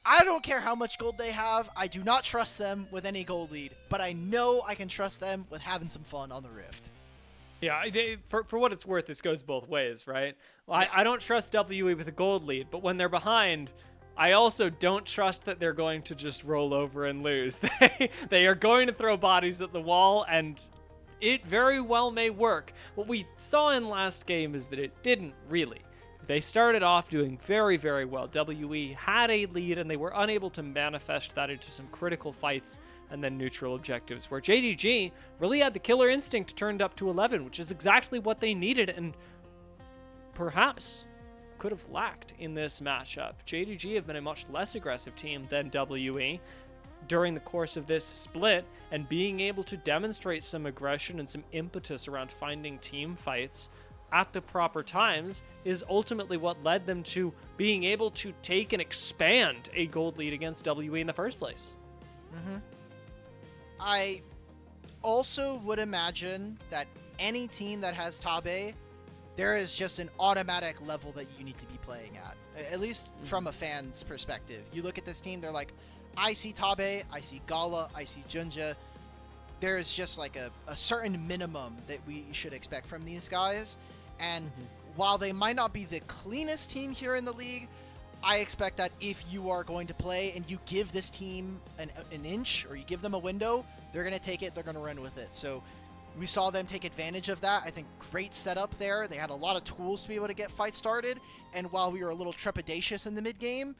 I don't care how much gold they have. I do not trust them with any gold lead, but I know I can trust them with having some fun on the Rift. Yeah, for what it's worth, this goes both ways, right? Well, I don't trust WE with a gold lead, but when they're behind, I also don't trust that they're going to just roll over and lose. They are going to throw bodies at the wall, and it very well may work. What we saw in last game is that it didn't really. They started off doing very, very well. WE had a lead, and they were unable to manifest that into some critical fights and then neutral objectives, where JDG really had the killer instinct turned up to 11, which is exactly what they needed and perhaps could have lacked in this matchup. JDG have been a much less aggressive team than WE during the course of this split, and being able to demonstrate some aggression and some impetus around finding team fights at the proper times is ultimately what led them to being able to take and expand a gold lead against WE in the first place. I also would imagine that any team that has Tabe, there is just an automatic level that you need to be playing at least from a fan's perspective. You look at this team, they're like, I see Tabe, I see Gala, I see Junja. There is just like a certain minimum that we should expect from these guys. And while they might not be the cleanest team here in the league, I expect that if you are going to play and you give this team an inch, or you give them a window, they're going to take it, they're going to run with it. So we saw them take advantage of that. I think great setup there. They had a lot of tools to be able to get fights started. And while we were a little trepidatious in the mid game,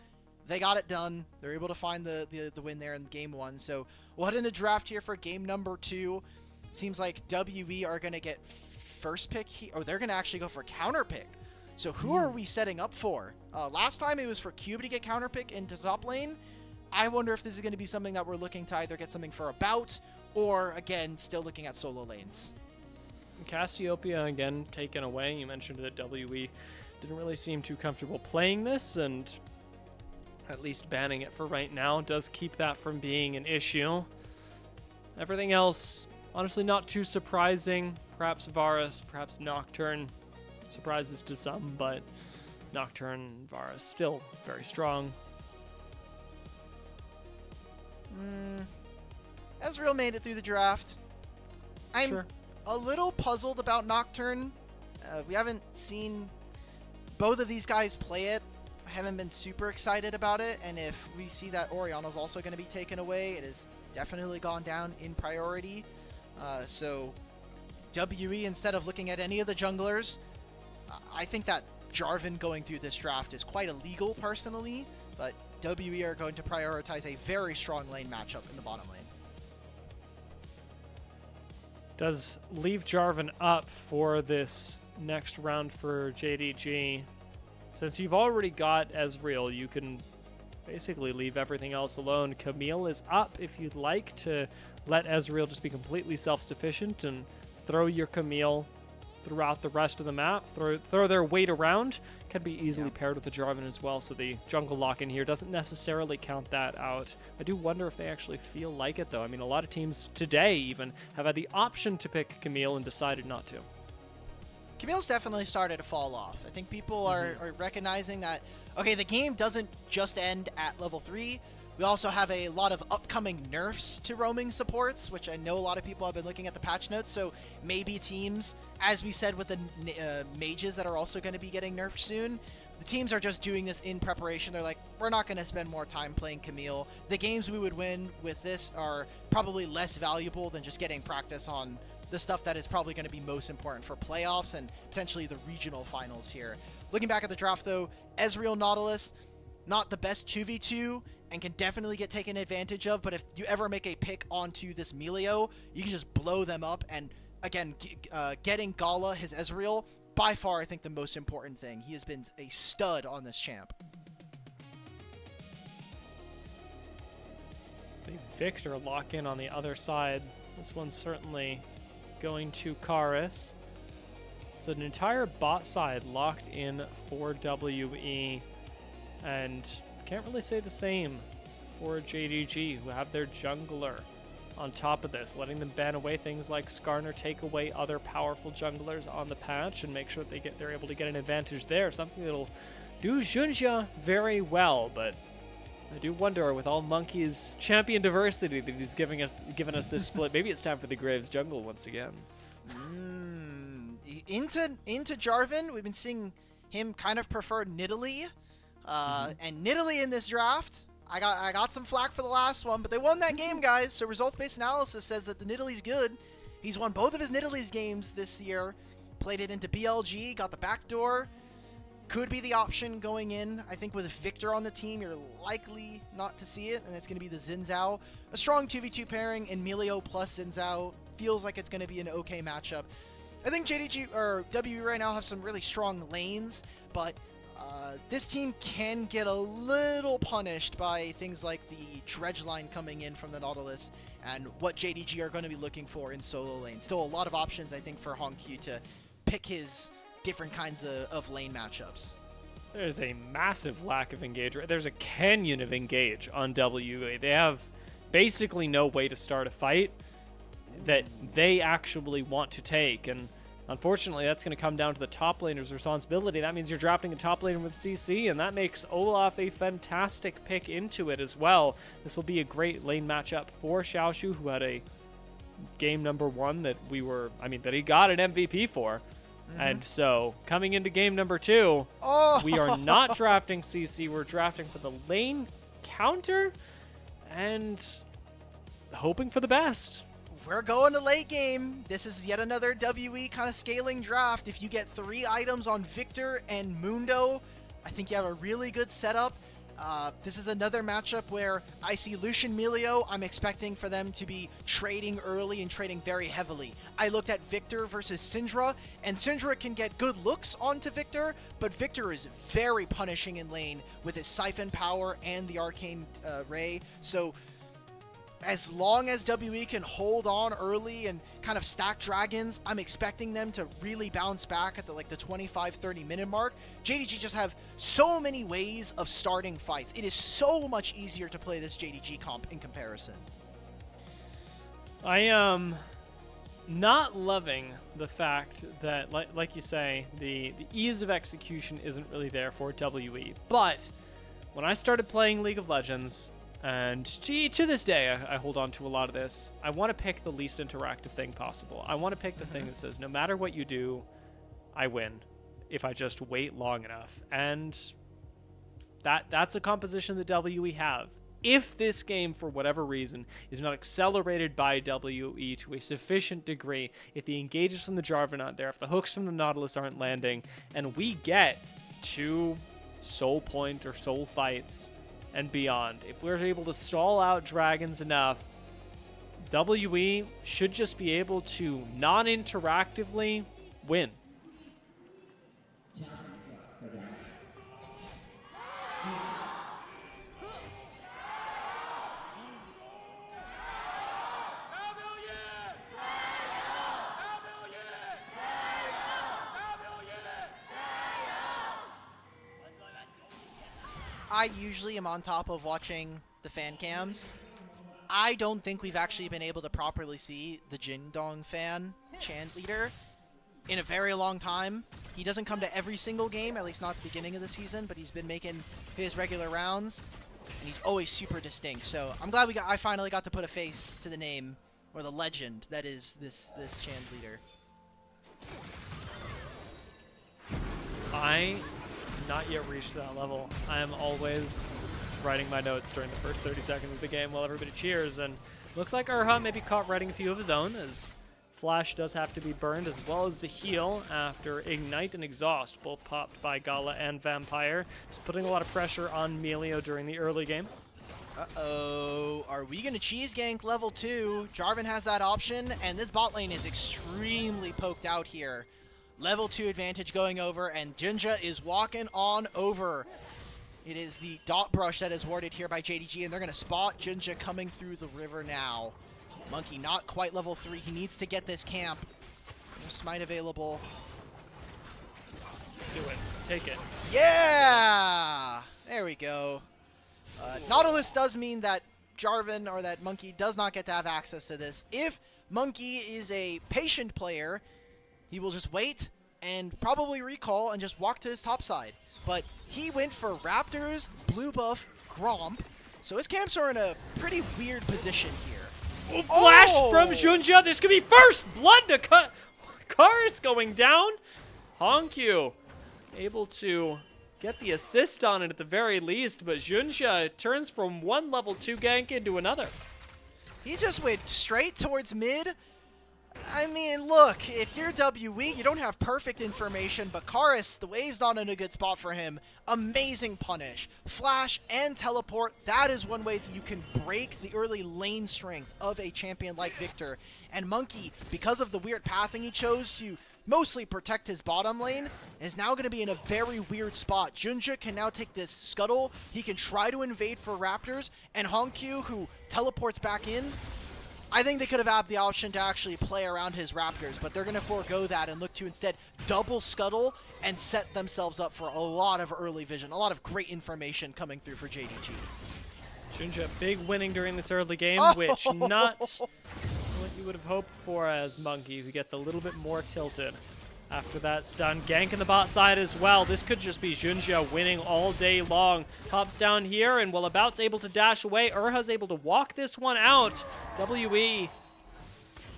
they got it done. They're able to find the win there in game 1. So we'll head into draft here for game number 2. Seems like WE are going to get first pick, or they're going to actually go for counter pick. So who are we setting up for? Last time it was for Cube to get counter pick into top lane. I wonder if this is going to be something that we're looking to either get something for a bout, or again, still looking at solo lanes. Cassiopeia again taken away. You mentioned that WE didn't really seem too comfortable playing this, and at least banning it for right now does keep that from being an issue. Everything else, honestly, not too surprising. Perhaps Varus, perhaps Nocturne. Surprises to some, but Nocturne, Varus, still very strong. Ezreal made it through the draft. I'm Sure. a little puzzled about Nocturne. We haven't seen both of these guys play it. I haven't been super excited about it, and if we see that Orianna's also going to be taken away, it has definitely gone down in priority. So WE, instead of looking at any of the junglers, I think that Jarvan going through this draft is quite illegal personally, but WE are going to prioritize a very strong lane matchup in the bottom lane. Does leave Jarvan up for this next round for JDG. Since you've already got Ezreal, you can basically leave everything else alone. Camille is up if you'd like to let Ezreal just be completely self-sufficient and throw your Camille throughout the rest of the map. Throw their weight around. Can be easily paired with the Jarvan as well, so the jungle lock-in here doesn't necessarily count that out. I do wonder if they actually feel like it, though. I mean, a lot of teams today even have had the option to pick Camille and decided not to. Camille's definitely started to fall off. I think people are recognizing that, okay, the game doesn't just end at level 3. We also have a lot of upcoming nerfs to roaming supports, which I know a lot of people have been looking at the patch notes. So maybe teams, as we said with the mages that are also going to be getting nerfed soon, the teams are just doing this in preparation. They're like, we're not going to spend more time playing Camille. The games we would win with this are probably less valuable than just getting practice on the stuff that is probably going to be most important for playoffs and potentially the regional finals here. Looking back at the draft, though, Ezreal Nautilus, not the best 2v2 and can definitely get taken advantage of, but if you ever make a pick onto this Melio, you can just blow them up. And again, getting Gala, his Ezreal, by far I think the most important thing. He has been a stud on this champ. The Victor lock in on the other side. This one's certainly going to Karis. So an entire bot side locked in for WE, and can't really say the same for JDG, who have their jungler on top of this, letting them ban away things like Skarner, take away other powerful junglers on the patch, and make sure that they're able to get an advantage there. Something that'll do Junja very well, but I do wonder, with all Monkey's champion diversity that he's given us this split, maybe it's time for the Graves jungle once again. Into Jarvan, we've been seeing him kind of prefer Nidalee. And Nidalee in this draft, I got some flack for the last one, but they won that game, guys. So results-based analysis says that the Nidalee's good. He's won both of his Nidalee's games this year. Played it into BLG, got the backdoor. Could be the option going in. I think with Victor on the team, you're likely not to see it, and it's going to be the Xin Zhao. A strong 2v2 pairing in Melio plus Xin Zhao. Feels like it's going to be an okay matchup. I think JDG or WE right now have some really strong lanes, but this team can get a little punished by things like the dredge line coming in from the Nautilus and what JDG are going to be looking for in solo lane. Still a lot of options, I think, for Hongq to pick his different kinds of lane matchups. There's a massive lack of engage. There's a canyon of engage on WE. They have basically no way to start a fight that they actually want to take, and unfortunately that's going to come down to the top laner's responsibility. That means you're drafting a top laner with CC, and that makes Olaf a fantastic pick into it as well. This will be a great lane matchup for Xiaoshu, who had a game number 1 that that he got an MVP for. And so, coming into game number 2, we are not drafting CC, we're drafting for the lane counter, and hoping for the best. We're going to late game. This is yet another WE kind of scaling draft. If you get 3 items on Victor and Mundo, I think you have a really good setup. This is another matchup where I see Lucian Melio. I'm expecting for them to be trading early and trading very heavily. I looked at Victor versus Syndra, and Syndra can get good looks onto Victor, but Victor is very punishing in lane with his Siphon power and the Arcane Ray. So as long as WE can hold on early and kind of stack dragons, I'm expecting them to really bounce back at the 25-30 minute mark. JDG just have so many ways of starting fights. It is so much easier to play this JDG comp in comparison. I am not loving the fact that, like you say, the ease of execution isn't really there for WE. But when I started playing League of Legends, and to this day, I hold on to a lot of this. I want to pick the least interactive thing possible. I want to pick the thing that says, no matter what you do, I win if I just wait long enough. And that's a composition that WE have. If this game, for whatever reason, is not accelerated by WE to a sufficient degree, if the engages from the Jarvan aren't there, if the hooks from the Nautilus aren't landing, and we get 2 soul point or soul fights and beyond, if we're able to stall out dragons enough, WE should just be able to non-interactively win. I usually am on top of watching the fan cams. I don't think we've actually been able to properly see the Jingdong fan chant leader in a very long time. He doesn't come to every single game, at least not at the beginning of the season, but he's been making his regular rounds. and he's always super distinct. So I'm glad I finally got to put a face to the name or the legend that is this Chand leader. I not yet reached that level. I am always writing my notes during the first 30 seconds of the game while everybody cheers, and looks like Urha maybe caught writing a few of his own, as Flash does have to be burned, as well as the heal after Ignite and Exhaust, both popped by Gala and Vampire. Just putting a lot of pressure on Melio during the early game. Uh-oh, are we going to cheese gank level 2? Jarvan has that option, and this bot lane is extremely poked out here. Level 2 advantage going over, and Jinja is walking on over. It is the dot brush that is warded here by JDG, and they're going to spot Jinja coming through the river now. Monkey not quite level 3. He needs to get this camp. There's smite available. Do it. Take it. Yeah! There we go. Nautilus does mean that Jarvan or that Monkey does not get to have access to this. If Monkey is a patient player, he will just wait and probably recall and just walk to his top side. But he went for Raptors, blue buff, Gromp. So his camps are in a pretty weird position here. Flash from Junja. This could be first blood to cut. Karis going down. Honkyu able to get the assist on it at the very least, but Junja turns from one level 2 gank into another. He just went straight towards mid. I mean, look, if you're WE, you don't have perfect information, but Karis, the wave's not in a good spot for him. Amazing punish. Flash and teleport, that is one way that you can break the early lane strength of a champion like Victor. And Monkey, because of the weird pathing he chose to mostly protect his bottom lane, is now going to be in a very weird spot. Junja can now take this scuttle. He can try to invade for Raptors, and Honkyu, who teleports back in, I think they could have had the option to actually play around his Raptors, but they're going to forego that and look to instead double scuttle and set themselves up for a lot of early vision, a lot of great information coming through for JDG. Junja big winning during this early game, which not what you would have hoped for as Monkey, who gets a little bit more tilted after that stun. Gank in the bot side as well. This could just be Junja winning all day long. Hops down here, and while About's able to dash away, Urha's able to walk this one out. WE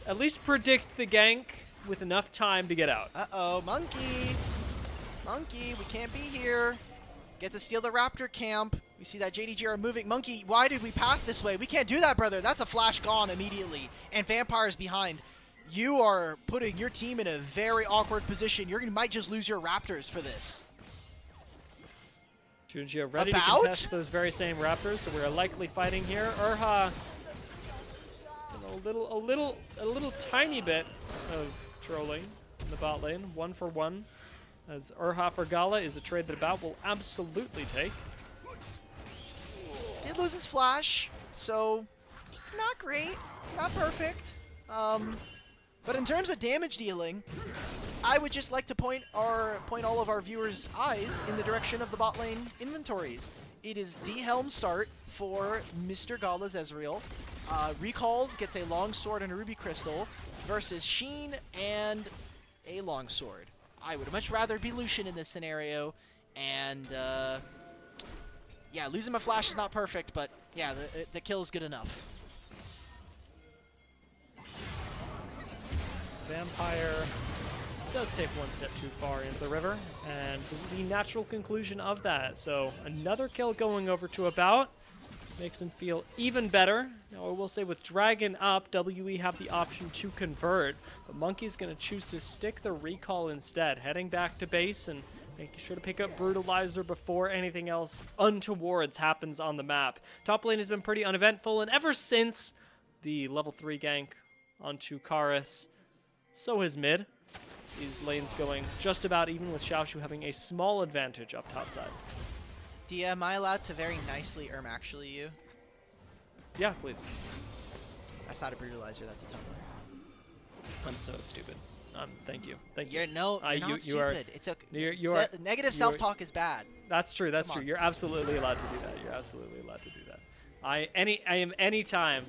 at least predict the gank with enough time to get out. Uh-oh, Monkey. Monkey, we can't be here. Get to steal the Raptor camp. We see that JDG are moving. Monkey, why did we path this way? We can't do that, brother. That's a flash gone immediately. And Vampire's behind. You are putting your team in a very awkward position. You might just lose your Raptors for this. Junja ready to contest those very same Raptors, so we're likely fighting here. Urha, a little tiny bit of trolling in the bot lane, 1-for-1. As Urha for Gala is a trade that About will absolutely take. Did lose his flash, so not great, not perfect. But in terms of damage dealing, I would just like to point all of our viewers' eyes in the direction of the bot lane inventories. It is D-Helm start for Mr. Gala's Ezreal. Recalls gets a longsword and a ruby crystal versus Sheen and a longsword. I would much rather be Lucian in this scenario, and yeah, losing my flash is not perfect, but yeah, the kill is good enough. Vampire does take one step too far into the river, and this is the natural conclusion of that. So another kill going over to About makes him feel even better. Now I will say with Dragon up, WE have the option to convert, but Monkey's going to choose to stick the recall instead, heading back to base and making sure to pick up Brutalizer before anything else untowards happens on the map. Top lane has been pretty uneventful, and ever since the level 3 gank onto Karis, so has mid. These lanes going just about even, with Xiaoshu having a small advantage up top side. Dia, am I allowed to very nicely actually you? Yeah, please. That's not a Brutalizer, that's a tumbler. I'm so stupid. Thank you. Thank you. You're not stupid. It's okay. Negative self-talk is bad. That's true. That's true. You're absolutely allowed to do that. You're absolutely allowed to do that. I am anytime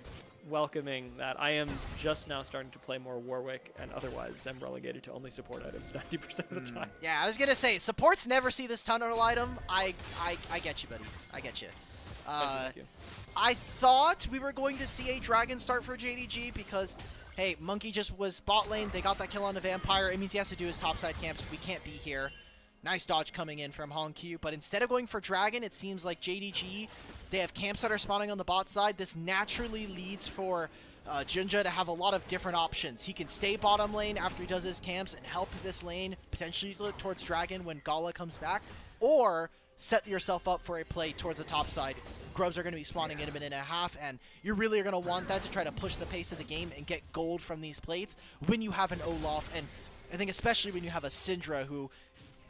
welcoming that. I am just now starting to play more Warwick, and otherwise I'm relegated to only support items 90% of the time. Yeah, I was gonna say supports never see this tunnel item. I get you, buddy. I get you. Thank you. I thought we were going to see a Dragon start for JDG because, hey, Monkey just was bot lane. They got that kill on the Vampire. It means he has to do his topside camps. We can't be here. Nice dodge coming in from Hongq. But instead of going for Dragon, it seems like JDG, they have camps that are spawning on the bot side. This naturally leads for Junja to have a lot of different options. He can stay bottom lane after he does his camps and help this lane, potentially look towards Dragon when Gala comes back, or set yourself up for a play towards the top side. Grubs are going to be spawning in a minute and a half, and you really are going to want that to try to push the pace of the game and get gold from these plates when you have an Olaf, and I think especially when you have a Syndra who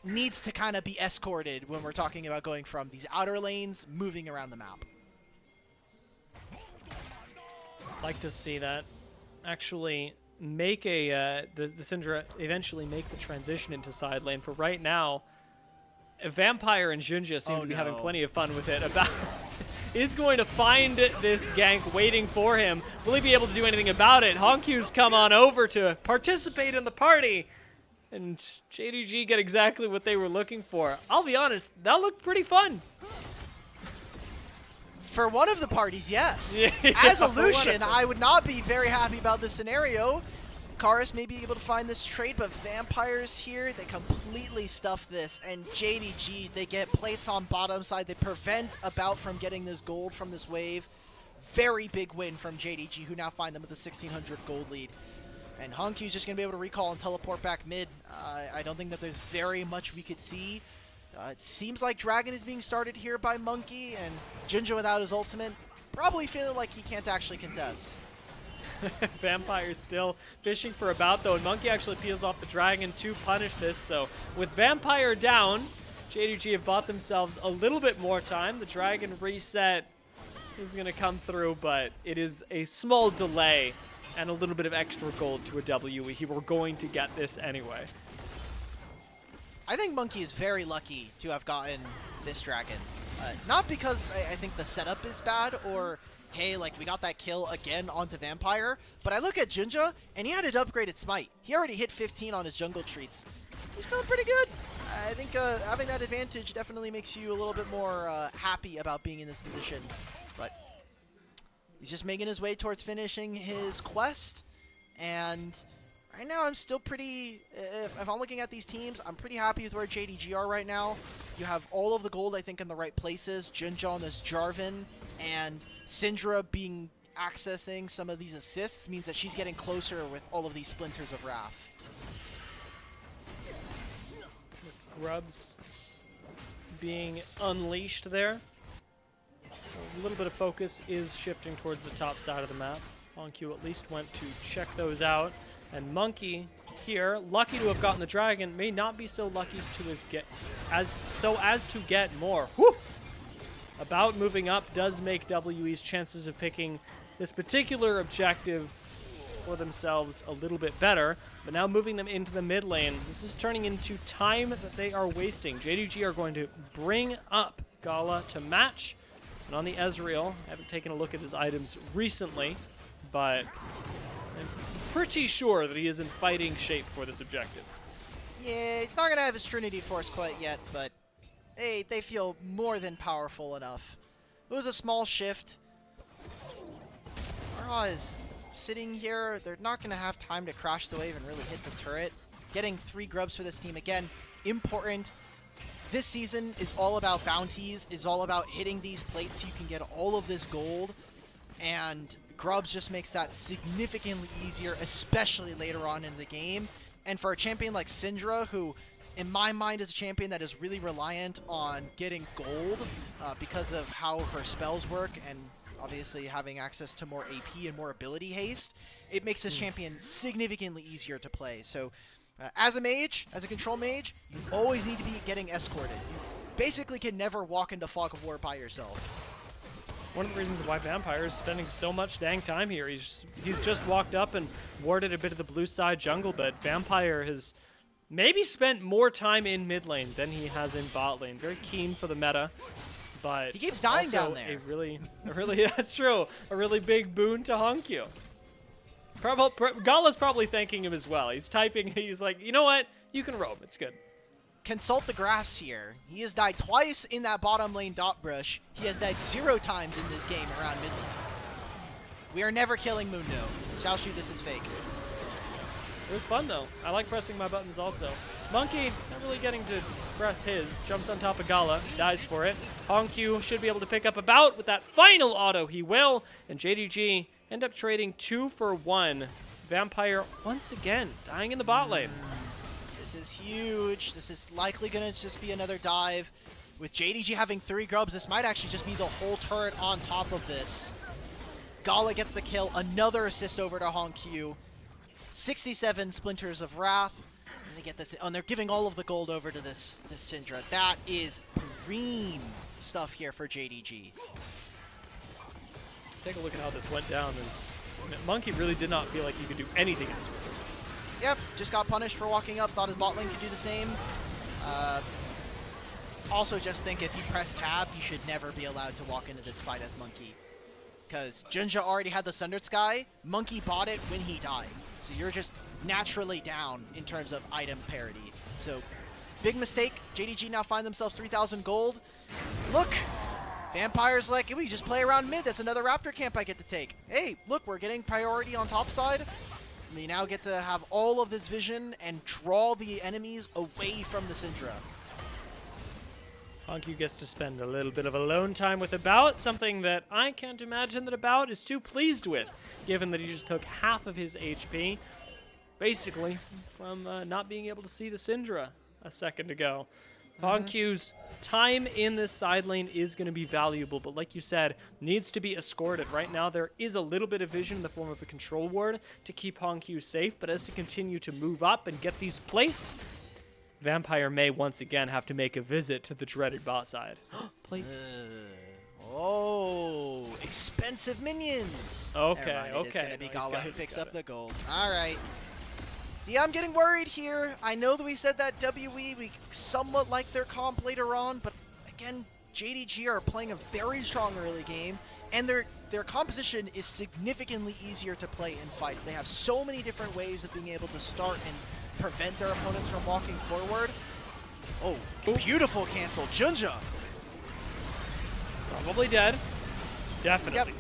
needs to kind of be escorted when we're talking about going from these outer lanes, moving around the map. Like to see that actually make the Syndra eventually make the transition into side lane. For right now, Vampire and Junja seem to be having plenty of fun with it. Is going to find this gank waiting for him. Will he be able to do anything about it? Hongq's come on over to participate in the party, and JDG get exactly what they were looking for. I'll be honest, that looked pretty fun. For one of the parties, yes. Yeah, As a Lucian, I would not be very happy about this scenario. Karis may be able to find this trade, but Vampires here, they completely stuff this. And JDG, they get plates on bottom side. They prevent About from getting this gold from this wave. Very big win from JDG, who now find them with a 1,600 gold lead. And Hongq's just going to be able to recall and teleport back mid. I don't think that there's very much we could see. It seems like Dragon is being started here by Monkey, and Junja without his ultimate, probably feeling like he can't actually contest. Vampire still fishing for About, though, and Monkey actually peels off the Dragon to punish this. So with Vampire down, JDG have bought themselves a little bit more time. The Dragon reset is going to come through, but it is a small delay and a little bit of extra gold to a W. He were going to get this anyway. I think Monkey is very lucky to have gotten this Dragon. Not because I think the setup is bad or, hey, like we got that kill again onto Vampire, but I look at Junja and he had an upgraded Smite. He already hit 15 on his jungle treats. He's feeling pretty good. I think having that advantage definitely makes you a little bit more happy about being in this position. But he's just making his way towards finishing his quest, and right now, I'm still pretty, if I'm looking at these teams, I'm pretty happy with where JDG are right now. You have all of the gold, I think, in the right places. Junja on this Jarvan, and Syndra accessing some of these assists means that she's getting closer with all of these splinters of Wrath. With Grubs being unleashed there. A little bit of focus is shifting towards the top side of the map. Hongq at least went to check those out. And Monkey here, lucky to have gotten the Dragon, may not be so lucky as to get more. Whew! About moving up does make WE's chances of picking this particular objective for themselves a little bit better. But now moving them into the mid lane, this is turning into time that they are wasting. JDG are going to bring up Gala to match. And on the Ezreal, I haven't taken a look at his items recently, but I'm pretty sure that he is in fighting shape for this objective. Yeah, he's not going to have his Trinity Force quite yet, but hey, they feel more than powerful enough. It was a small shift. Arha is sitting here. They're not going to have time to crash the wave and really hit the turret. Getting 3 grubs for this team, again, important. This season is all about bounties, is all about hitting these plates so you can get all of this gold, and Grubs just makes that significantly easier, especially later on in the game. And for a champion like Syndra, who in my mind is a champion that is really reliant on getting gold because of how her spells work and obviously having access to more AP and more ability haste, it makes this champion significantly easier to play. So as a mage, as a control mage, you always need to be getting escorted. You basically can never walk into Fog of War by yourself. One of the reasons why Vampire is spending so much dang time here. He's just walked up and warded a bit of the blue side jungle, but Vampire has maybe spent more time in mid lane than he has in bot lane. Very keen for the meta, but he keeps dying also down there. A really, that's true. A really big boon to Hongq. Gala's probably thanking him as well. He's typing. He's like, you know what? You can roam. It's good. consult the graphs here. He has died twice in that bottom lane dot brush. He has died 0 times in this game around mid lane. We are never killing Mundo. Xiaoshu, this is fake. It was fun though. I like pressing my buttons also. Monkey, not really getting to press his. Jumps on top of Gala, dies for it. Hongq should be able to pick up a bout with that final auto. He will. And JDG end up trading 2 for 1. Vampire once again dying in the bot lane. This is huge. This is likely going to just be another dive. With JDG having 3 grubs, this might actually just be the whole turret on top of this. Gala gets the kill. Another assist over to Hongq. 67 Splinters of Wrath. And they get this. Oh, and they're giving all of the gold over to this Syndra. That is green stuff here for JDG. Take a look at how this went down. Monkey really did not feel like he could do anything in this room. Yep, just got punished for walking up. Thought his bot lane could do the same. Also, just think if you press tab, you should never be allowed to walk into this fight as Monkey. Because Junja already had the Sundered Sky. Monkey bought it when he died. So you're just naturally down in terms of item parity. So, big mistake. JDG now find themselves 3,000 gold. Look! Vampire's like, we just play around mid. That's another Raptor camp I get to take. Hey, look, we're getting priority on top side. We now get to have all of this vision and draw the enemies away from the Syndra. Hongq gets to spend a little bit of alone time with About, something that I can't imagine that About is too pleased with, given that he just took half of his HP, basically, from not being able to see the Syndra a second ago. Hongq's time in this side lane is going to be valuable, but like you said, needs to be escorted. Right now, there is a little bit of vision in the form of a control ward to keep Hongq safe, but as to continue to move up and get these plates, Vampire may once again have to make a visit to the dreaded bot side. Plate. Oh, expensive minions. Okay, It's okay. going to be No, Gala got who it, picks got up it. the gold. All right. Yeah, I'm getting worried here. I know that we said that WE, we somewhat like their comp later on, but again, JDG are playing a very strong early game, and their composition is significantly easier to play in fights. They have so many different ways of being able to start and prevent their opponents from walking forward. Oh, beautiful cancel. Junja. Probably dead. Definitely.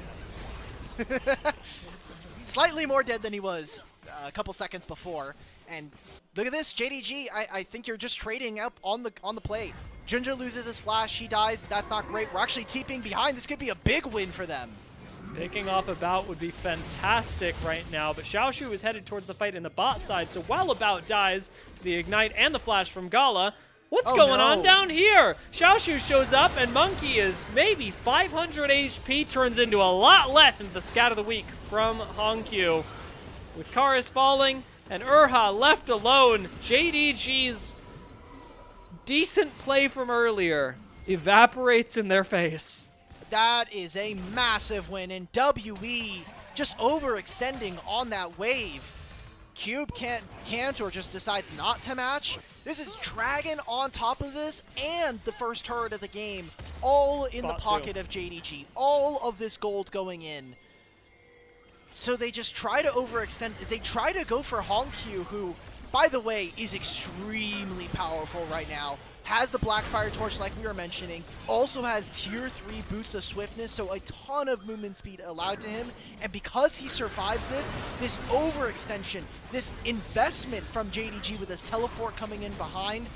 Slightly more dead than he was a couple seconds before. And look at this, JDG. I think you're just trading up on the play. Junja loses his flash. He dies. That's not great. We're actually TPing behind. This could be a big win for them. Picking off About would be fantastic right now, but Xiaoshu is headed towards the fight in the bot side, so while About dies to the Ignite and the Flash from Gala, what's going on down here? Xiaoshu shows up, and Monkey is maybe 500 HP, turns into a lot less into the scat of the week from Hongq. With Karis falling and Urha left alone, JDG's decent play from earlier evaporates in their face. That is a massive win, and WE just overextending on that wave. Cube can't or just decides not to match. This is Dragon on top of this, and the first turret of the game, all in the pocket of JDG. All of this gold going in. So they just try to overextend. They try to go for Hongq, who, by the way, is extremely powerful right now. Has the Blackfire Torch like we were mentioning, also has tier 3 Boots of Swiftness, so a ton of movement speed allowed to him, and because he survives this overextension, this investment from JDG with his teleport coming in behind,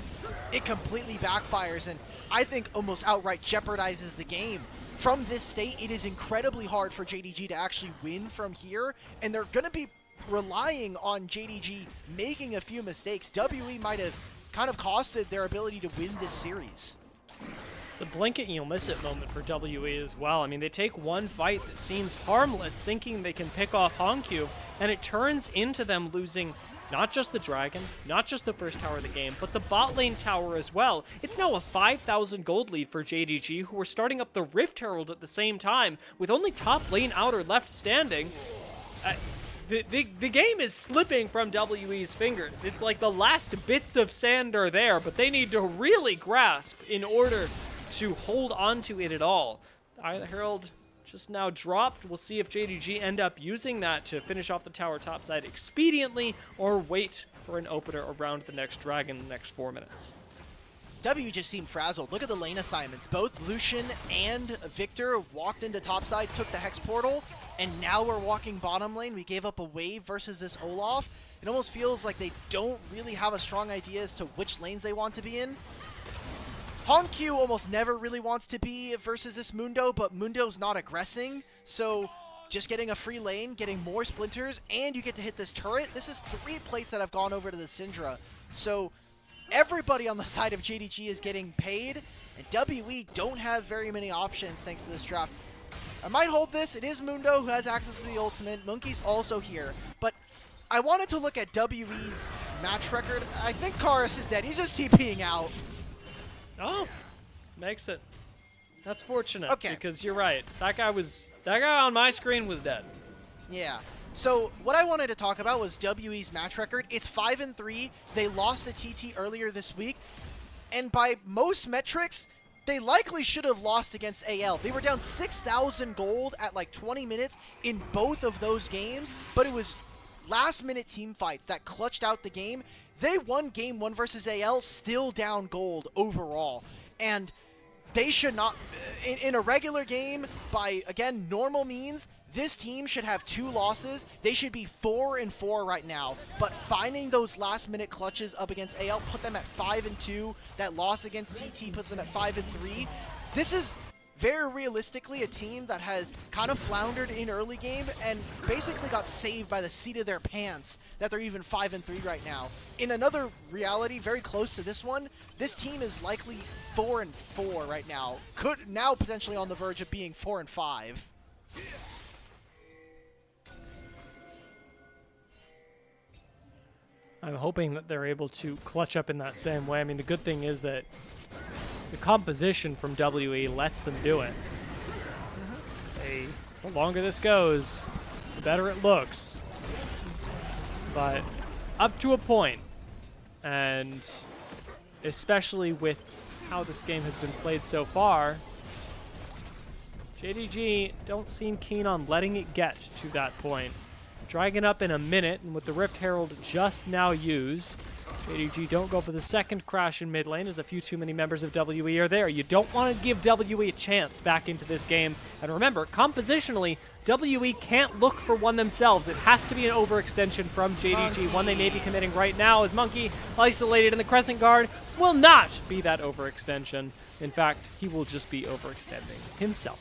it completely backfires and I think almost outright jeopardizes the game. From this state, it is incredibly hard for JDG to actually win from here, and they're going to be relying on JDG making a few mistakes. WE might have kind of costed their ability to win this series. It's a blink it and you'll miss it moment for WE as well. I mean, they take one fight that seems harmless, thinking they can pick off Hongq, and it turns into them losing not just the Dragon, not just the first tower of the game, but the bot lane tower as well. It's now a 5,000 gold lead for JDG, who are starting up the Rift Herald at the same time, with only top lane outer left standing. The game is slipping from WE's fingers. It's like the last bits of sand are there, but they need to really grasp in order to hold on to it at all. The Herald just now dropped. We'll see if JDG end up using that to finish off the tower topside expediently or wait for an opener around the next dragon in the next 4 minutes. W just seemed frazzled. Look at the lane assignments. Both Lucian and Victor walked into topside, took the Hex Portal, and now we're walking bottom lane. We gave up a wave versus this Olaf. It almost feels like they don't really have a strong idea as to which lanes they want to be in. Honq almost never really wants to be versus this Mundo, but Mundo's not aggressing, so just getting a free lane, getting more splinters, and you get to hit this turret. This is 3 plates that have gone over to the Syndra. So everybody on the side of JDG is getting paid, and WE don't have very many options thanks to this draft. I might hold this. It is Mundo who has access to the ultimate. Monkey's also here, but I wanted to look at WE's match record. I think Karis is dead. He's just TPing out. Oh, makes it. That's fortunate. Okay. Because you're right. That guy on my screen was dead. Yeah. So what I wanted to talk about was WE's match record. It's 5-3. They lost to TT earlier this week, and by most metrics, they likely should have lost against AL. They were down 6,000 gold at like 20 minutes in both of those games, but it was last-minute team fights that clutched out the game. They won game 1 versus AL, still down gold overall, and they should not, in a regular game, by, again, normal means, this team should have 2 losses. They should be 4-4 right now, but finding those last-minute clutches up against AL put them at 5-2. That loss against TT puts them at 5-3. This is very realistically a team that has kind of floundered in early game and basically got saved by the seat of their pants that they're even 5-3 right now. In another reality very close to this one, this team is likely 4-4 right now. Could now potentially on the verge of being 4-5. I'm hoping that they're able to clutch up in that same way. I mean, the good thing is that the composition from WE lets them do it. The longer this goes, the better it looks. But up to a point, and especially with how this game has been played so far, JDG don't seem keen on letting it get to that point. Dragging up in a minute, and with the Rift Herald just now used, JDG don't go for the second crash in mid lane as a few too many members of WE are there. You don't want to give WE a chance back into this game. And remember, compositionally, WE can't look for one themselves. It has to be an overextension from JDG, one they may be committing right now as Monkey, isolated in the Crescent Guard, will not be that overextension. In fact, he will just be overextending himself.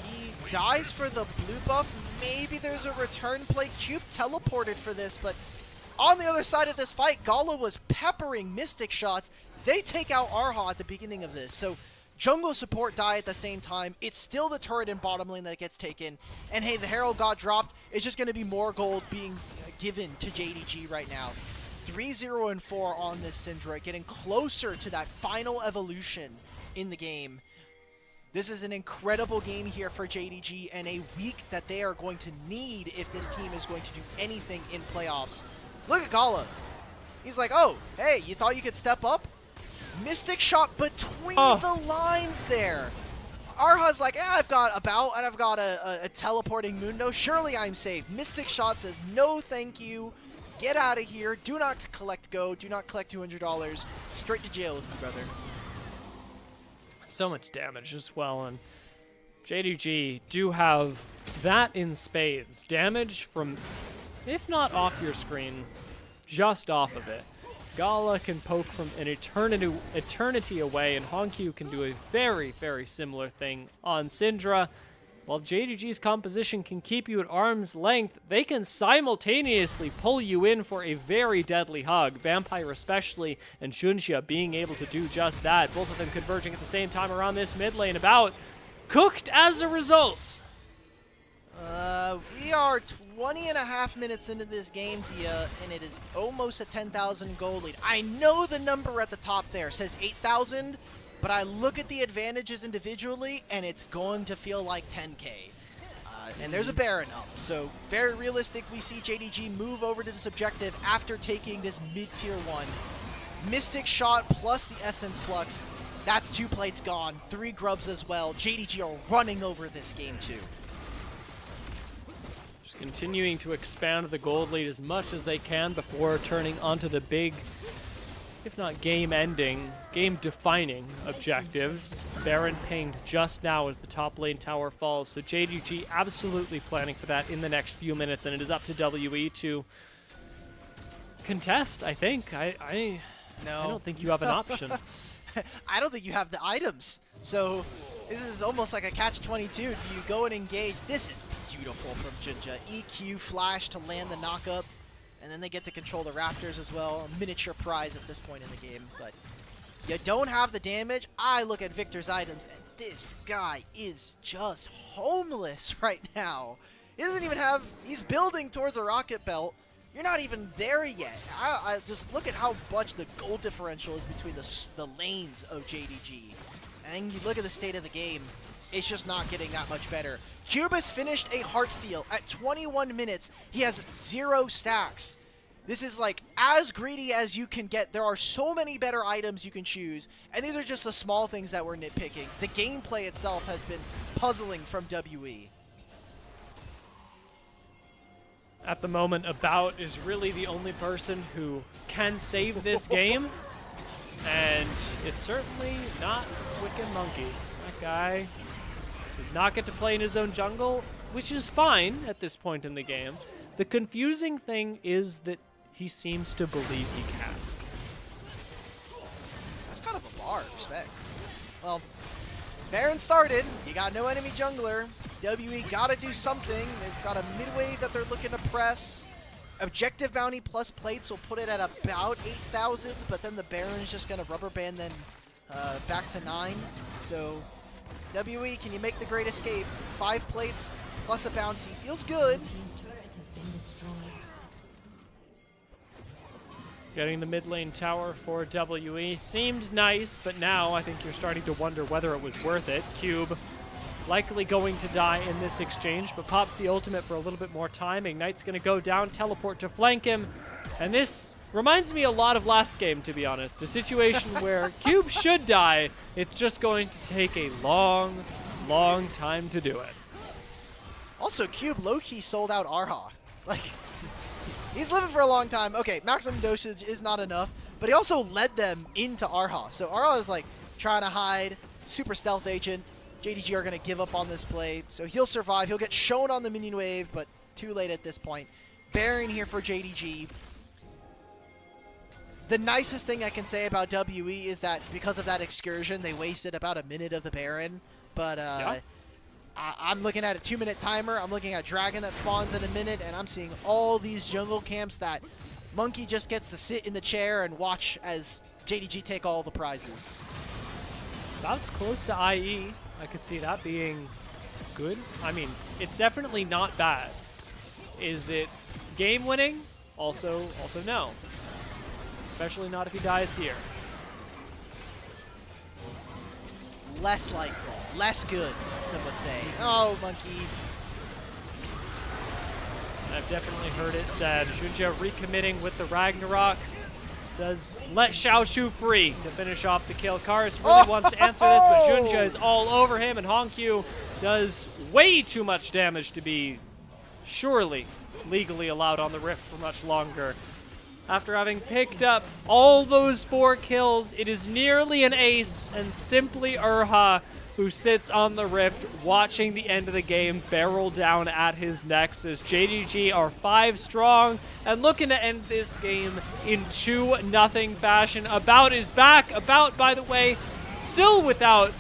He dies for the blue buff. Maybe there's a return play. Cube teleported for this, but on the other side of this fight, Gala was peppering Mystic shots. They take out Arha at the beginning of this, so jungle support die at the same time. It's still the turret in bottom lane that gets taken, and hey, the Herald got dropped. It's just going to be more gold being given to JDG right now. 3-0-4 on this Syndra, getting closer to that final evolution in the game. This is an incredible game here for JDG, and a week that they are going to need if this team is going to do anything in playoffs. Look at Gala. He's like, oh, hey, you thought you could step up? Mystic shot between the lines there. Arha's like, yeah, I've got a bout, and I've got a teleporting Mundo. Surely I'm safe. Mystic shot says, no thank you. Get out of here. Do not collect go. Do not collect $200. Straight to jail with you, brother. So much damage as well, and JDG do have that in spades. Damage from, if not off your screen, just off of it. Gala can poke from an eternity away, and Honq can do a very, very similar thing on Syndra. While JDG's composition can keep you at arm's length, they can simultaneously pull you in for a very deadly hug. Vampire especially, and Junxia being able to do just that. Both of them converging at the same time around this mid lane, about cooked as a result. We are 20.5 minutes into this game, Dia, and it is almost a 10,000 gold lead. I know the number at the top there says 8,000, but I look at the advantages individually, and it's going to feel like 10K. And there's a Baron up, so very realistic. We see JDG move over to this objective after taking this mid-tier 1. Mystic shot plus the Essence Flux. That's 2 plates gone, 3 grubs as well. JDG are running over this game too. Just continuing to expand the gold lead as much as they can before turning onto the big if not game-ending, game-defining objectives. Baron pinged just now as the top lane tower falls, so JDG absolutely planning for that in the next few minutes, and it is up to WE to contest, I think. I don't think you have an option. I don't think you have the items. So this is almost like a catch-22. Do you go and engage? This is beautiful from Junja. EQ flash to land the knockup, and then they get to control the Raptors as well. A miniature prize at this point in the game, but you don't have the damage. I look at Victor's items, and this guy is just homeless right now. He doesn't even have, he's building towards a rocket belt. You're not even there yet. I just look at how much the goal differential is between the lanes of JDG. And you look at the state of the game, it's just not getting that much better. Cube has finished a Heartsteel at 21 minutes. He has 0 stacks. This is like as greedy as you can get. There are so many better items you can choose, and these are just the small things that we're nitpicking. The gameplay itself has been puzzling from WE. At the moment, About is really the only person who can save this game, and it's certainly not Wicked Monkey. That guy does not get to play in his own jungle, which is fine at this point in the game. The confusing thing is that he seems to believe he can. That's kind of a bar, respect. Well, Baron started. You got no enemy jungler. WE gotta do something. They've got a mid-wave that they're looking to press. Objective bounty plus plates will put it at about 8,000, but then the Baron's just gonna rubber band then back to 9. So WE, can you make the great escape? 5 plates plus a bounty. Feels good. Getting the mid lane tower for WE seemed nice, but now I think you're starting to wonder whether it was worth it. Cube likely going to die in this exchange, but pops the ultimate for a little bit more time. Ignite's going to go down, teleport to flank him, and this reminds me a lot of last game, to be honest. A situation where Cube should die. It's just going to take a long, long time to do it. Also, Cube low-key sold out Arha. Like, he's living for a long time. Okay, maximum dosage is not enough, but he also led them into Arha. So Arha is like trying to hide, super stealth agent. JDG are going to give up on this play, so he'll survive. He'll get shown on the minion wave, but too late at this point. Baron here for JDG. The nicest thing I can say about WE is that because of that excursion, they wasted about a minute of the Baron, but Yeah. I'm looking at a 2-minute timer. I'm looking at Dragon that spawns in a minute, and I'm seeing all these jungle camps that Monkey just gets to sit in the chair and watch as JDG take all the prizes. About close to IE. I could see that being good. I mean, it's definitely not bad. Is it game winning? Also no. Especially not if he dies here. Less likely, less good, some would say. Oh, Monkey. I've definitely heard it said. Junja recommitting with the Ragnarok. Does let Xiaoshu free to finish off the kill. Karis really wants to answer this, but Junja is all over him, and Honkyu does way too much damage to be surely legally allowed on the Rift for much longer. After having picked up all those 4 kills, it is nearly an ace, and simply Urha, who sits on the Rift watching the end of the game barrel down at his necks as JDG are 5 strong and looking to end this game in 2-0 fashion. About is back. About, by the way, still without